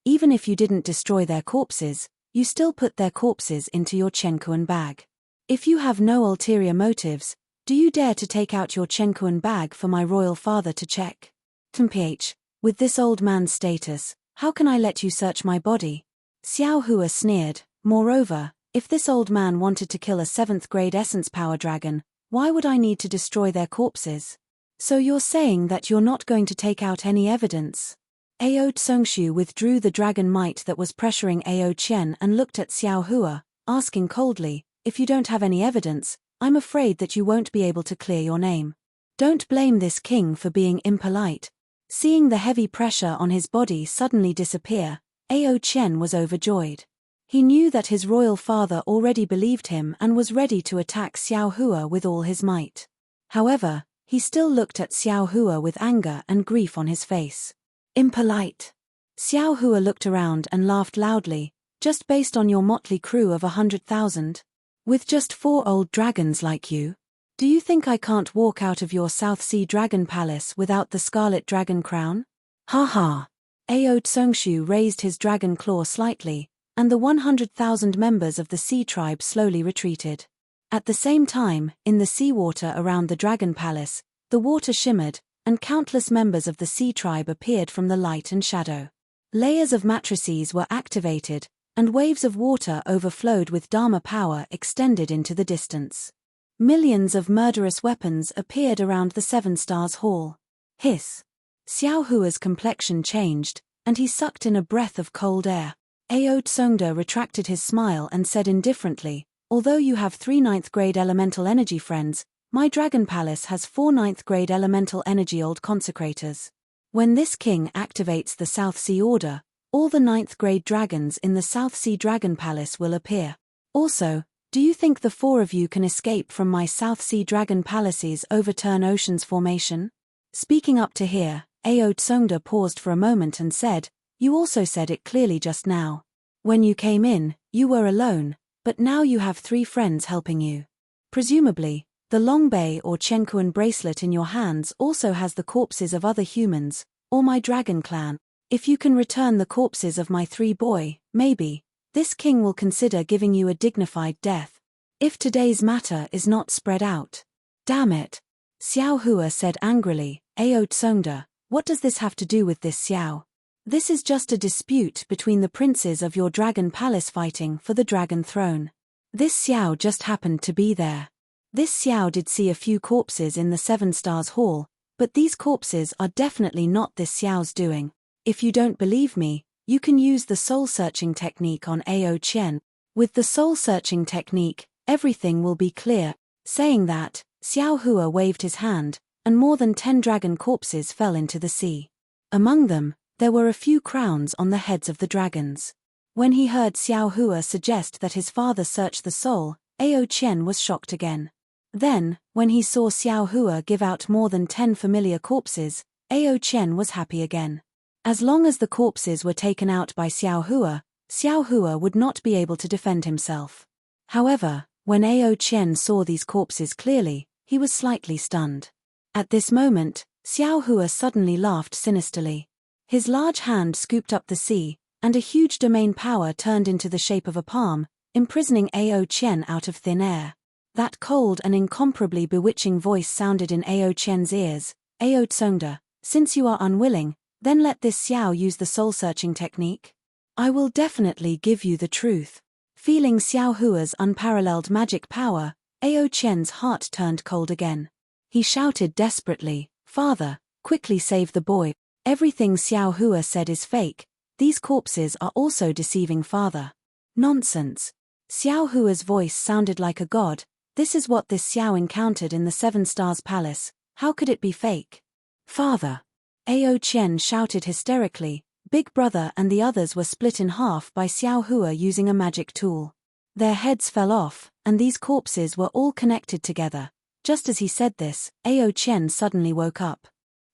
Even if you didn't destroy their corpses, you still put their corpses into your Chenkuan bag. If you have no ulterior motives, do you dare to take out your Chenkuan bag for my royal father to check? Temph, with this old man's status, how can I let you search my body?" Xiao Hua sneered, "Moreover, if this old man wanted to kill a 7th grade essence power dragon, why would I need to destroy their corpses? So you're saying that you're not going to take out any evidence?" Ao Tsungshu withdrew the dragon might that was pressuring Ao Chen and looked at Xiao Hua, asking coldly, "If you don't have any evidence, I'm afraid that you won't be able to clear your name. Don't blame this king for being impolite." Seeing the heavy pressure on his body suddenly disappear, Ao Chen was overjoyed. He knew that his royal father already believed him and was ready to attack Xiao Hua with all his might. However, he still looked at Xiao Hua with anger and grief on his face. "Impolite." Xiao Hua looked around and laughed loudly, "Just based on your motley crew of 100,000? With just 4 old dragons like you? Do you think I can't walk out of your South Sea Dragon Palace without the Scarlet Dragon crown? Ha ha." Ao Tsungshu raised his dragon claw slightly, and the 100,000 members of the sea tribe slowly retreated. At the same time, in the seawater around the Dragon Palace, the water shimmered, and countless members of the sea tribe appeared from the light and shadow. Layers of matrices were activated, and waves of water overflowed with Dharma power extended into the distance. Millions of murderous weapons appeared around the Seven Stars Hall. Hiss. Xiao Hua's complexion changed, and he sucked in a breath of cold air. Ao Tsungda retracted his smile and said indifferently, "Although you have 3 9th-grade elemental energy friends, my Dragon Palace has 4 9th-grade elemental energy old consecrators. When this king activates the South Sea Order, all the 9th-grade dragons in the South Sea Dragon Palace will appear. Also, do you think the 4 of you can escape from my South Sea Dragon Palace's Overturn Oceans formation?" Speaking up to here, Ao Tsungda paused for a moment and said, "You also said it clearly just now. When you came in, you were alone, but now you have 3 friends helping you. Presumably, the Longbei or Chenkuan bracelet in your hands also has the corpses of other humans, or my dragon clan. If you can return the corpses of my 3 boy, maybe, this king will consider giving you a dignified death. If today's matter is not spread out." "Damn it!" Xiao Hua said angrily, "Ao Tsungda, what does this have to do with this Xiao? This is just a dispute between the princes of your dragon palace fighting for the dragon throne. This Xiao just happened to be there. This Xiao did see a few corpses in the Seven Stars Hall, but these corpses are definitely not this Xiao's doing. If you don't believe me, you can use the soul-searching technique on Ao Chen. With the soul-searching technique, everything will be clear." Saying that, Xiao Hua waved his hand, and more than 10 dragon corpses fell into the sea. Among them, there were a few crowns on the heads of the dragons. When he heard Xiao Hua suggest that his father search the soul, Ao Chen was shocked again. Then, when he saw Xiao Hua give out more than 10 familiar corpses, Ao Chen was happy again. As long as the corpses were taken out by Xiao Hua would not be able to defend himself. However, when Ao Chen saw these corpses clearly, he was slightly stunned. At this moment, Xiao Hua suddenly laughed sinisterly. His large hand scooped up the sea, and a huge domain power turned into the shape of a palm, imprisoning Ao Chen out of thin air. That cold and incomparably bewitching voice sounded in Ao Chen's ears. Ao Tsongda, since you are unwilling, then let this Xiao use the soul-searching technique. I will definitely give you the truth. Feeling Xiao Hua's unparalleled magic power, Ao Chen's heart turned cold again. He shouted desperately, Father, quickly save the boy. Everything Xiao Hua said is fake. These corpses are also deceiving Father. Nonsense. Xiao Hua's voice sounded like a god. This is what this Xiao encountered in the Seven Stars Palace. How could it be fake? Father. Ao Chen shouted hysterically. Big Brother and the others were split in half by Xiao Hua using a magic tool. Their heads fell off, and these corpses were all connected together. Just as he said this, Ao Chen suddenly woke up.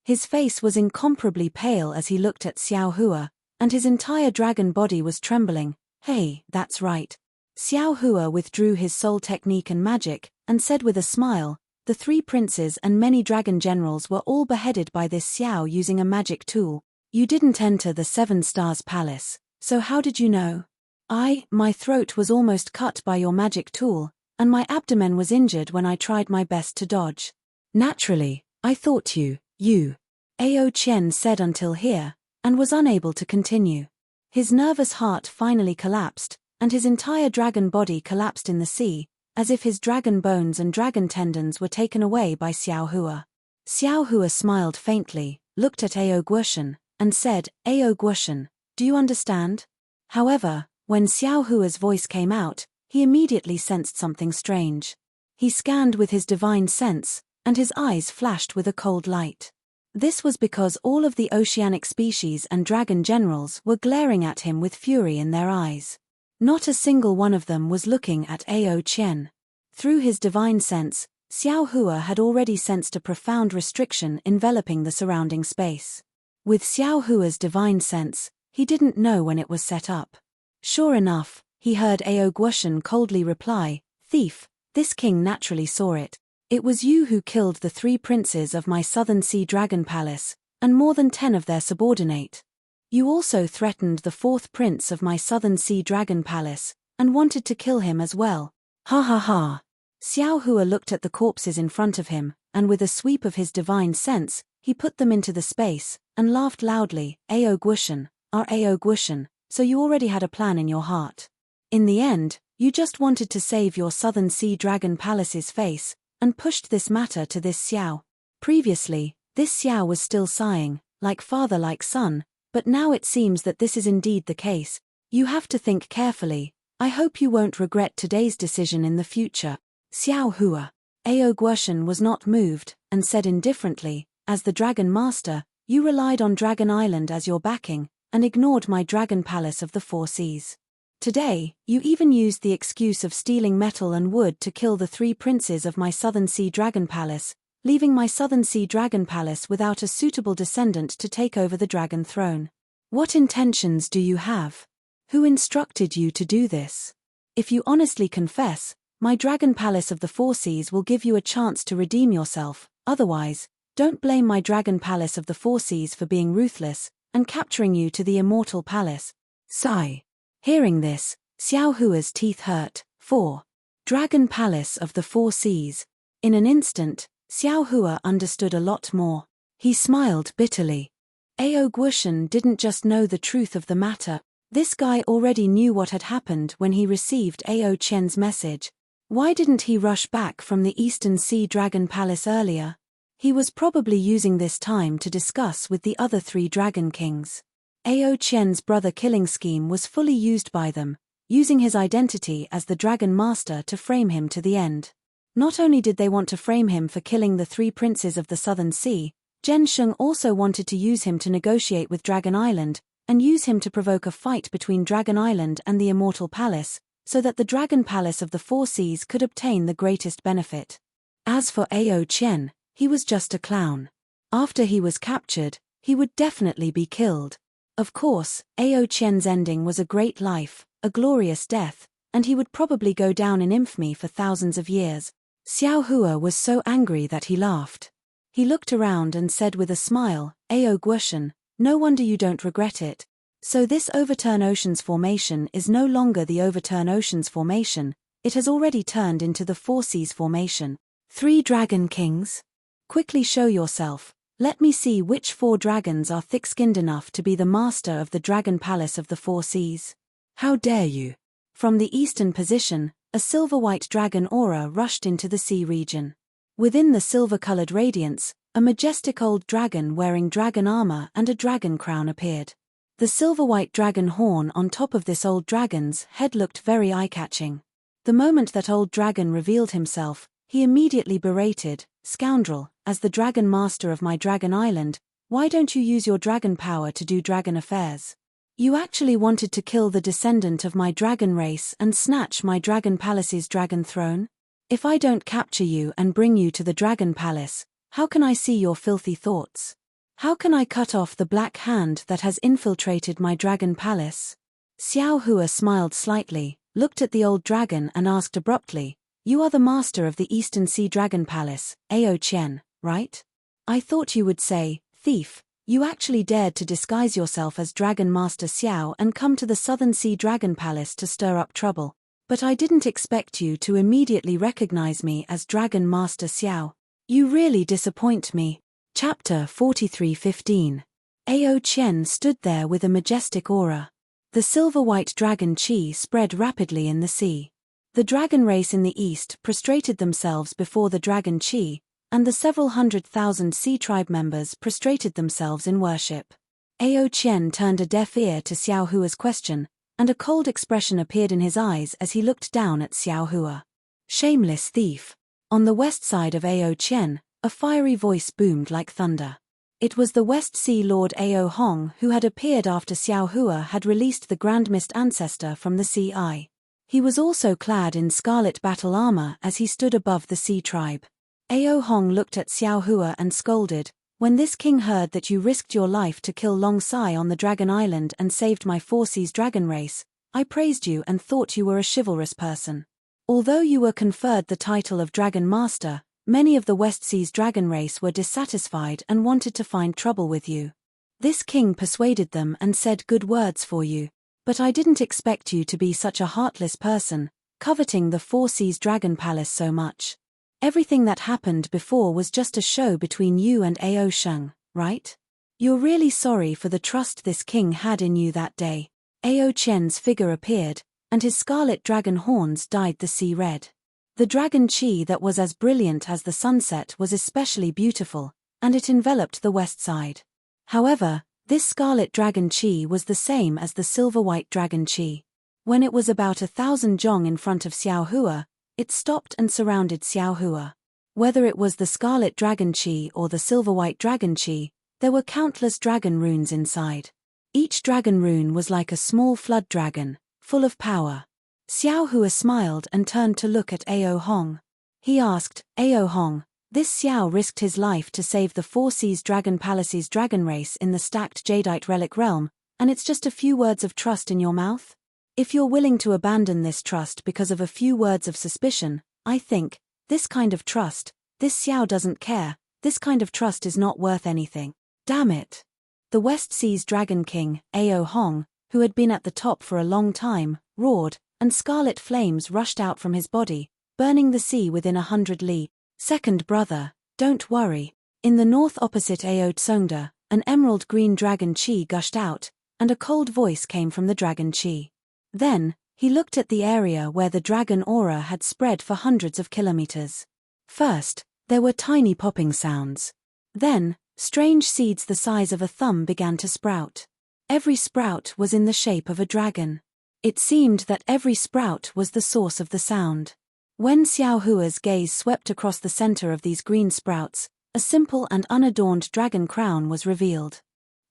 His face was incomparably pale as he looked at Xiao Hua, and his entire dragon body was trembling. Hey, that's right. Xiao Hua withdrew his soul technique and magic, and said with a smile, the three princes and many dragon generals were all beheaded by this Xiao using a magic tool. You didn't enter the Seven Stars Palace, so how did you know? My throat was almost cut by your magic tool, and my abdomen was injured when I tried my best to dodge. Naturally, I thought you. Ao Chen said until here, and was unable to continue. His nervous heart finally collapsed, and his entire dragon body collapsed in the sea, as if his dragon bones and dragon tendons were taken away by Xiao Hua. Xiao Hua smiled faintly, looked at Ao Guoshan, and said, Ao Guoshan, do you understand? However, when Xiao Hua's voice came out, he immediately sensed something strange. He scanned with his divine sense, and his eyes flashed with a cold light. This was because all of the oceanic species and dragon generals were glaring at him with fury in their eyes. Not a single one of them was looking at Ao Chen. Through his divine sense, Xiao Hua had already sensed a profound restriction enveloping the surrounding space. With Xiao Hua's divine sense, he didn't know when it was set up. Sure enough, he heard Ao Guoshan coldly reply, Thief, this king naturally saw it. It was you who killed the three princes of my Southern Sea Dragon Palace, and more than 10 of their subordinate. You also threatened the fourth prince of my Southern Sea Dragon Palace, and wanted to kill him as well. Ha ha ha. Xiao Hua looked at the corpses in front of him, and with a sweep of his divine sense, he put them into the space, and laughed loudly, Ao Guoshan, Ao Guoshan, so you already had a plan in your heart. In the end, you just wanted to save your Southern Sea Dragon Palace's face, and pushed this matter to this Xiao. Previously, this Xiao was still sighing, like father like son, but now it seems that this is indeed the case. You have to think carefully. I hope you won't regret today's decision in the future. Xiao Hua. Ao Guoshan was not moved, and said indifferently, as the Dragon Master, you relied on Dragon Island as your backing, and ignored my Dragon Palace of the Four Seas. Today, you even used the excuse of stealing metal and wood to kill the three princes of my Southern Sea Dragon Palace, leaving my Southern Sea Dragon Palace without a suitable descendant to take over the dragon throne. What intentions do you have? Who instructed you to do this? If you honestly confess, my Dragon Palace of the Four Seas will give you a chance to redeem yourself. Otherwise, don't blame my Dragon Palace of the Four Seas for being ruthless and capturing you to the Immortal Palace. Sigh. Hearing this, Xiao Hua's teeth hurt. 4. Dragon Palace of the Four Seas. In an instant, Xiao Hua understood a lot more. He smiled bitterly. Ao Guoshan didn't just know the truth of the matter. This guy already knew what had happened when he received Ao Chen's message. Why didn't he rush back from the Eastern Sea Dragon Palace earlier? He was probably using this time to discuss with the other 3 Dragon Kings. Ao Chen's brother killing scheme was fully used by them, using his identity as the Dragon Master to frame him to the end. Not only did they want to frame him for killing the 3 princes of the Southern Sea, Zhen Sheng also wanted to use him to negotiate with Dragon Island, and use him to provoke a fight between Dragon Island and the Immortal Palace, so that the Dragon Palace of the Four Seas could obtain the greatest benefit. As for Ao Chen, he was just a clown. After he was captured, he would definitely be killed. Of course, Ao Qian's ending was a great life, a glorious death, and he would probably go down in infamy for thousands of years. Xiao Hua was so angry that he laughed. He looked around and said with a smile, Ao Guoshan, no wonder you don't regret it. So this Overturn Oceans formation is no longer the Overturn Oceans formation, it has already turned into the Four Seas formation. 3 Dragon Kings? Quickly show yourself. Let me see which 4 dragons are thick-skinned enough to be the master of the Dragon Palace of the Four Seas. How dare you? From the eastern position, a silver-white dragon aura rushed into the sea region. Within the silver-colored radiance, a majestic old dragon wearing dragon armor and a dragon crown appeared. The silver-white dragon horn on top of this old dragon's head looked very eye-catching. The moment that old dragon revealed himself, he immediately berated, "Scoundrel, as the dragon master of my dragon island, why don't you use your dragon power to do dragon affairs? You actually wanted to kill the descendant of my dragon race and snatch my dragon palace's dragon throne? If I don't capture you and bring you to the dragon palace, how can I see your filthy thoughts? How can I cut off the black hand that has infiltrated my dragon palace?" Xiao Hua smiled slightly, looked at the old dragon and asked abruptly, "You are the master of the Eastern Sea Dragon Palace, Ao Qian, right? I thought you would say, thief, you actually dared to disguise yourself as Dragon Master Xiao and come to the Southern Sea Dragon Palace to stir up trouble. But I didn't expect you to immediately recognize me as Dragon Master Xiao. You really disappoint me." Chapter 43:15. Ao Qian stood there with a majestic aura. The silver-white dragon Qi spread rapidly in the sea. The dragon race in the east prostrated themselves before the dragon Qi, and the several 100,000 sea tribe members prostrated themselves in worship. Ao Qian turned a deaf ear to Xiao Hua's question, and a cold expression appeared in his eyes as he looked down at Xiao Hua. "Shameless thief." On the west side of Ao Qian, a fiery voice boomed like thunder. It was the West Sea Lord Ao Hong who had appeared after Xiao Hua had released the Grand Mist Ancestor from the Sea Eye. He was also clad in scarlet battle armor as he stood above the sea tribe. Ao Hong looked at Xiao Hua and scolded, "When this king heard that you risked your life to kill Long Sai on the Dragon Island and saved my Four Seas dragon race, I praised you and thought you were a chivalrous person. Although you were conferred the title of Dragon Master, many of the West Seas dragon race were dissatisfied and wanted to find trouble with you. This king persuaded them and said good words for you, but I didn't expect you to be such a heartless person, coveting the Four Seas Dragon Palace so much. Everything that happened before was just a show between you and Ao Sheng, right? You're really sorry for the trust this king had in you that day." Ao Qian's figure appeared, and his scarlet dragon horns dyed the sea red. The dragon Qi that was as brilliant as the sunset was especially beautiful, and it enveloped the west side. However, this scarlet dragon Qi was the same as the silver-white dragon Qi. When it was about 1,000 zhong in front of Xiao Hua, it stopped and surrounded Xiao Hua. Whether it was the scarlet dragon Qi or the silver-white dragon Qi, there were countless dragon runes inside. Each dragon rune was like a small flood dragon, full of power. Xiao Hua smiled and turned to look at Ao Hong. He asked, "Ao Hong, this Xiao risked his life to save the Four Seas Dragon Palace's dragon race in the stacked jadeite relic realm, and it's just a few words of trust in your mouth? If you're willing to abandon this trust because of a few words of suspicion, I think, this kind of trust, this Xiao doesn't care, this kind of trust is not worth anything. Damn it." The West Seas Dragon King, Ao Hong, who had been at the top for a long time, roared, and scarlet flames rushed out from his body, burning the sea within 100 li. "Second brother, don't worry." In the north opposite Ao Tsongda, an emerald green dragon Qi gushed out, and a cold voice came from the dragon Qi. Then, he looked at the area where the dragon aura had spread for hundreds of kilometers. First, there were tiny popping sounds. Then, strange seeds the size of a thumb began to sprout. Every sprout was in the shape of a dragon. It seemed that every sprout was the source of the sound. When Xiao Hua's gaze swept across the center of these green sprouts, a simple and unadorned dragon crown was revealed.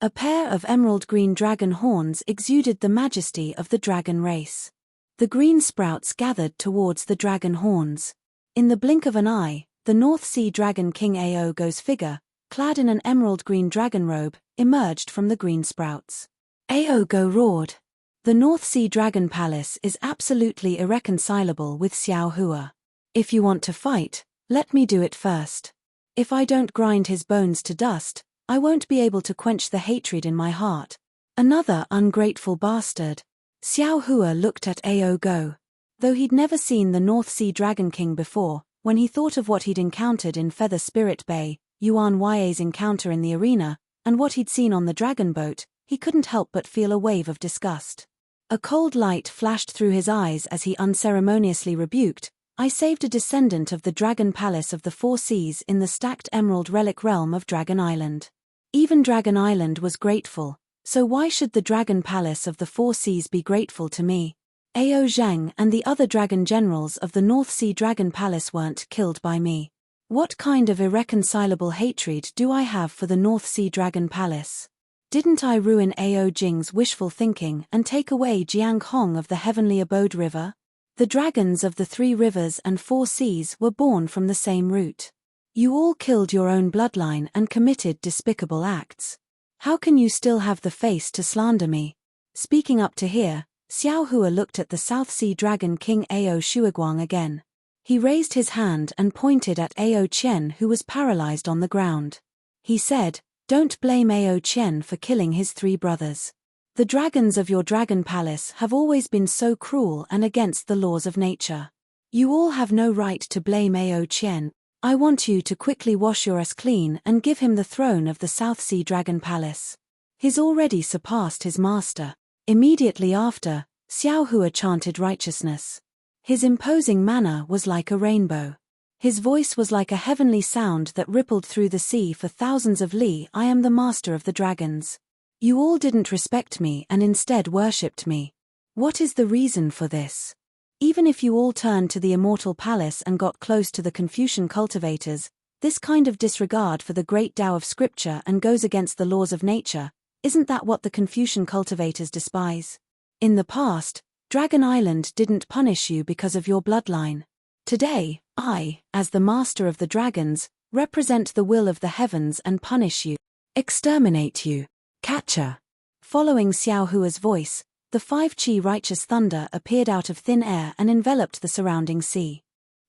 A pair of emerald green dragon horns exuded the majesty of the dragon race. The green sprouts gathered towards the dragon horns. In the blink of an eye, the North Sea Dragon King Ao Go's figure, clad in an emerald green dragon robe, emerged from the green sprouts. Aogo roared. The North Sea Dragon Palace is absolutely irreconcilable with Xiao Hua. If you want to fight, let me do it first. If I don't grind his bones to dust, I won't be able to quench the hatred in my heart. Another ungrateful bastard. Xiao Hua looked at Aogo. Though he'd never seen the North Sea Dragon King before, when he thought of what he'd encountered in Feather Spirit Bay, Yuan Ye's encounter in the arena, and what he'd seen on the dragon boat, he couldn't help but feel a wave of disgust. A cold light flashed through his eyes as he unceremoniously rebuked, "I saved a descendant of the Dragon Palace of the Four Seas in the stacked emerald relic realm of Dragon Island. Even Dragon Island was grateful, so why should the Dragon Palace of the Four Seas be grateful to me?" Ao Zhang and the other dragon generals of the North Sea Dragon Palace weren't killed by me. What kind of irreconcilable hatred do I have for the North Sea Dragon Palace? Didn't I ruin Ao Jing's wishful thinking and take away Jiang Hong of the Heavenly Abode River? The dragons of the Three Rivers and Four Seas were born from the same root. You all killed your own bloodline and committed despicable acts. How can you still have the face to slander me? Speaking up to here, Xiao Hua looked at the South Sea Dragon King Ao Shuiguang again. He raised his hand and pointed at Ao Qian, who was paralyzed on the ground. He said, "Don't blame Ao Qian for killing his three brothers. The dragons of your dragon palace have always been so cruel and against the laws of nature. You all have no right to blame Ao Qian. I want you to quickly wash your ass clean and give him the throne of the South Sea Dragon Palace. He's already surpassed his master." Immediately after, Xiao Hua chanted righteousness. His imposing manner was like a rainbow. His voice was like a heavenly sound that rippled through the sea for thousands of li. "I am the master of the dragons. You all didn't respect me and instead worshipped me. What is the reason for this? Even if you all turned to the immortal palace and got close to the Confucian cultivators, this kind of disregard for the great Tao of scripture and goes against the laws of nature, isn't that what the Confucian cultivators despise? In the past, Dragon Island didn't punish you because of your bloodline. Today, I, as the master of the dragons, represent the will of the heavens and punish you. Exterminate you. Catcher." Following Xiao Hua's voice, the 5 Qi righteous thunder appeared out of thin air and enveloped the surrounding sea.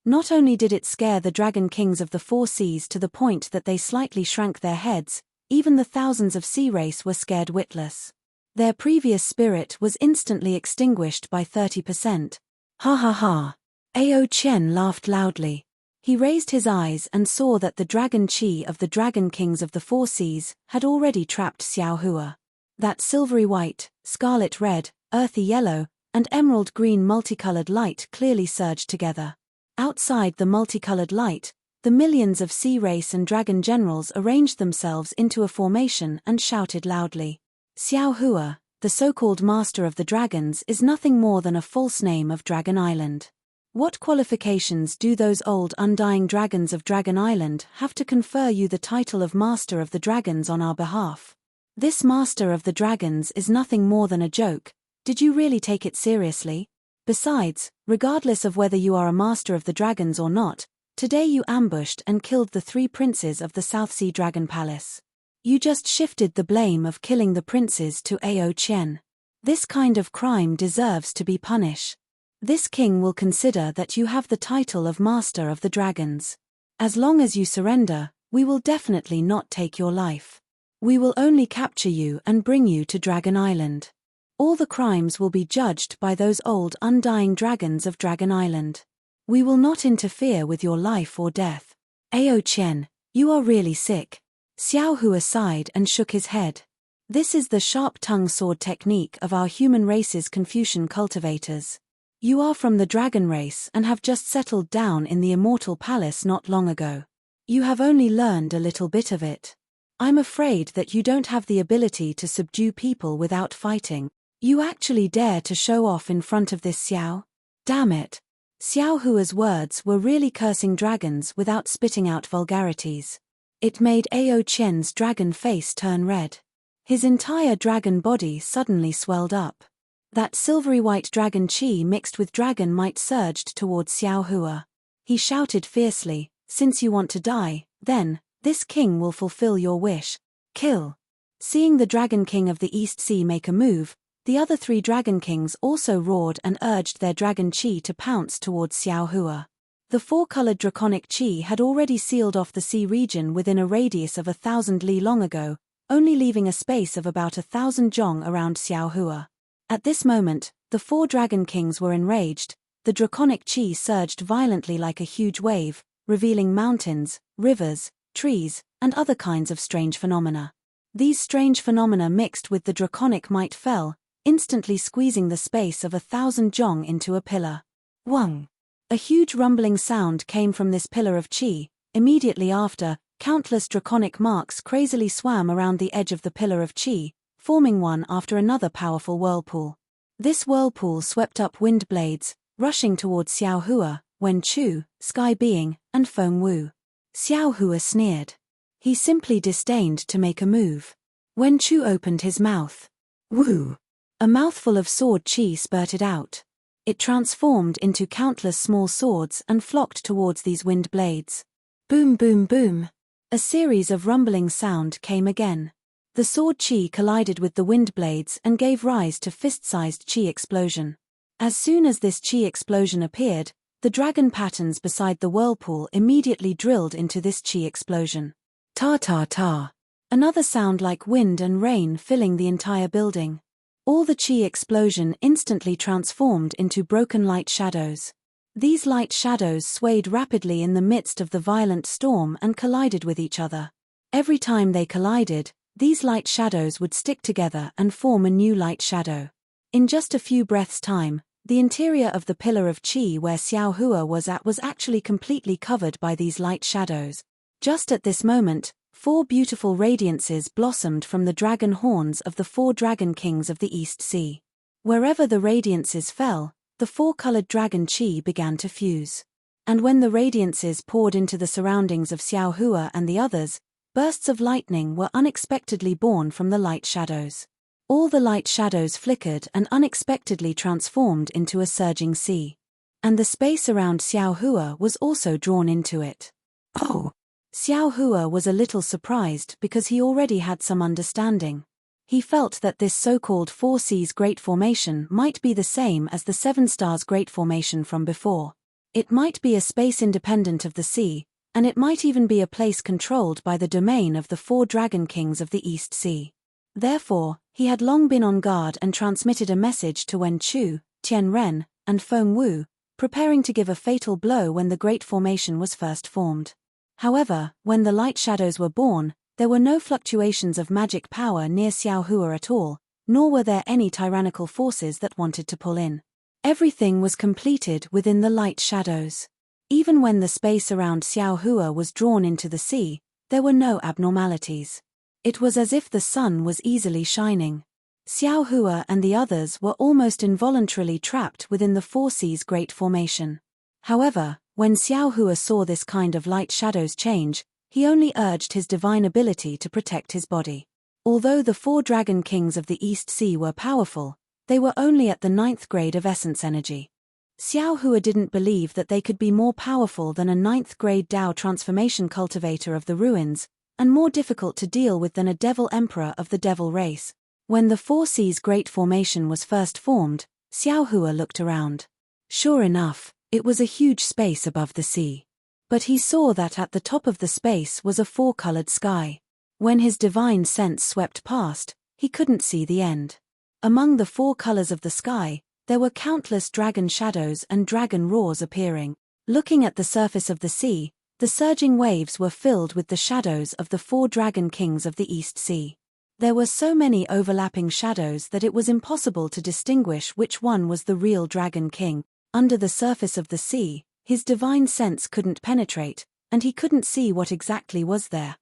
Not only did it scare the dragon kings of the Four Seas to the point that they slightly shrank their heads, even the thousands of sea race were scared witless. Their previous spirit was instantly extinguished by 30%. Ha ha ha. Ao Qian laughed loudly. He raised his eyes and saw that the dragon chi of the dragon kings of the Four Seas had already trapped Xiao Hua. That silvery white, scarlet red, earthy yellow, and emerald green multicolored light clearly surged together. Outside the multicolored light, the millions of sea race and dragon generals arranged themselves into a formation and shouted loudly. Xiao Hua, the so-called master of the dragons, is nothing more than a false name of Dragon Island. What qualifications do those old undying dragons of Dragon Island have to confer you the title of Master of the Dragons on our behalf? This Master of the Dragons is nothing more than a joke. Did you really take it seriously? Besides, regardless of whether you are a Master of the Dragons or not, today you ambushed and killed the 3 princes of the South Sea Dragon Palace. You just shifted the blame of killing the princes to Ao Qian. This kind of crime deserves to be punished. This king will consider that you have the title of Master of the Dragons. As long as you surrender, we will definitely not take your life. We will only capture you and bring you to Dragon Island. All the crimes will be judged by those old undying dragons of Dragon Island. We will not interfere with your life or death. Ao Qian, you are really sick. Xiao Hua sighed and shook his head. This is the sharp-tongue sword technique of our human race's Confucian cultivators. You are from the dragon race and have just settled down in the immortal palace not long ago. You have only learned a little bit of it. I'm afraid that you don't have the ability to subdue people without fighting. You actually dare to show off in front of this Xiao? Damn it. Xiao Hua's words were really cursing dragons without spitting out vulgarities. It made Ao Qian's dragon face turn red. His entire dragon body suddenly swelled up. That silvery white dragon chi mixed with dragon might surged towards Xiao Hua. He shouted fiercely, "Since you want to die, then, This king will fulfill your wish. Kill. Seeing the Dragon King of the East Sea make a move, the other 3 Dragon Kings also roared and urged their dragon chi to pounce towards Xiao Hua. The 4-colored draconic chi had already sealed off the sea region within a radius of 1,000 li long ago, only leaving a space of about 1,000 zhong around Xiao Hua. At this moment, the 4 Dragon Kings were enraged. The draconic chi surged violently like a huge wave, revealing mountains, rivers, trees, and other kinds of strange phenomena. These strange phenomena mixed with the draconic might fell, instantly squeezing the space of 1,000 zhong into a pillar. Wang! A huge rumbling sound came from this pillar of chi. Immediately after, countless draconic marks crazily swam around the edge of the pillar of chi, forming one after another powerful whirlpool. This whirlpool swept up wind blades, rushing towards Xiao Hua, Wen Chu, Sky Being, and Feng Wu. Xiao Hua sneered. He simply disdained to make a move. Wen Chu opened his mouth. Wu! A mouthful of sword chi spurted out. It transformed into countless small swords and flocked towards these wind blades. Boom boom boom! A series of rumbling sound came again. The sword chi collided with the wind blades and gave rise to fist-sized chi explosion. As soon as this chi explosion appeared, the dragon patterns beside the whirlpool immediately drilled into this chi explosion. Ta ta ta! Another sound like wind and rain filling the entire building. All the chi explosion instantly transformed into broken light shadows. These light shadows swayed rapidly in the midst of the violent storm and collided with each other. Every time they collided, these light shadows would stick together and form a new light shadow. In just a few breaths' time, the interior of the pillar of chi where Xiao Hua was at was actually completely covered by these light shadows. Just at this moment, 4 beautiful radiances blossomed from the dragon horns of the 4 Dragon Kings of the East Sea. Wherever the radiances fell, the 4-colored dragon chi began to fuse. And when the radiances poured into the surroundings of Xiao Hua and the others, bursts of lightning were unexpectedly born from the light shadows. All the light shadows flickered and unexpectedly transformed into a surging sea. And the space around Xiao Hua was also drawn into it. Oh! Xiao Hua was a little surprised because he already had some understanding. He felt that this so-called 4 Seas Great Formation might be the same as the 7 Stars Great Formation from before. It might be a space independent of the sea, and it might even be a place controlled by the domain of the 4 Dragon Kings of the East Sea. Therefore, he had long been on guard and transmitted a message to Wen Chu, Tian Ren, and Feng Wu, preparing to give a fatal blow when the Great Formation was first formed. However, when the light shadows were born, there were no fluctuations of magic power near Xiao Hua at all, nor were there any tyrannical forces that wanted to pull in. Everything was completed within the light shadows. Even when the space around Xiao Hua was drawn into the sea, there were no abnormalities. It was as if the sun was easily shining. Xiao Hua and the others were almost involuntarily trapped within the 4 Seas Great Formation. However, when Xiao Hua saw this kind of light shadows change, he only urged his divine ability to protect his body. Although the 4 Dragon Kings of the East Sea were powerful, they were only at the 9th grade of essence energy. Xiao Hua didn't believe that they could be more powerful than a 9th grade Dao transformation cultivator of the ruins, and more difficult to deal with than a devil emperor of the devil race. When the 4 Seas Great Formation was first formed, Xiao Hua looked around. Sure enough, it was a huge space above the sea. But he saw that at the top of the space was a 4-colored sky. When his divine sense swept past, he couldn't see the end. Among the 4 colors of the sky, there were countless dragon shadows and dragon roars appearing. Looking at the surface of the sea, the surging waves were filled with the shadows of the 4 Dragon Kings of the East Sea. There were so many overlapping shadows that it was impossible to distinguish which one was the real Dragon King. Under the surface of the sea, his divine sense couldn't penetrate, and he couldn't see what exactly was there.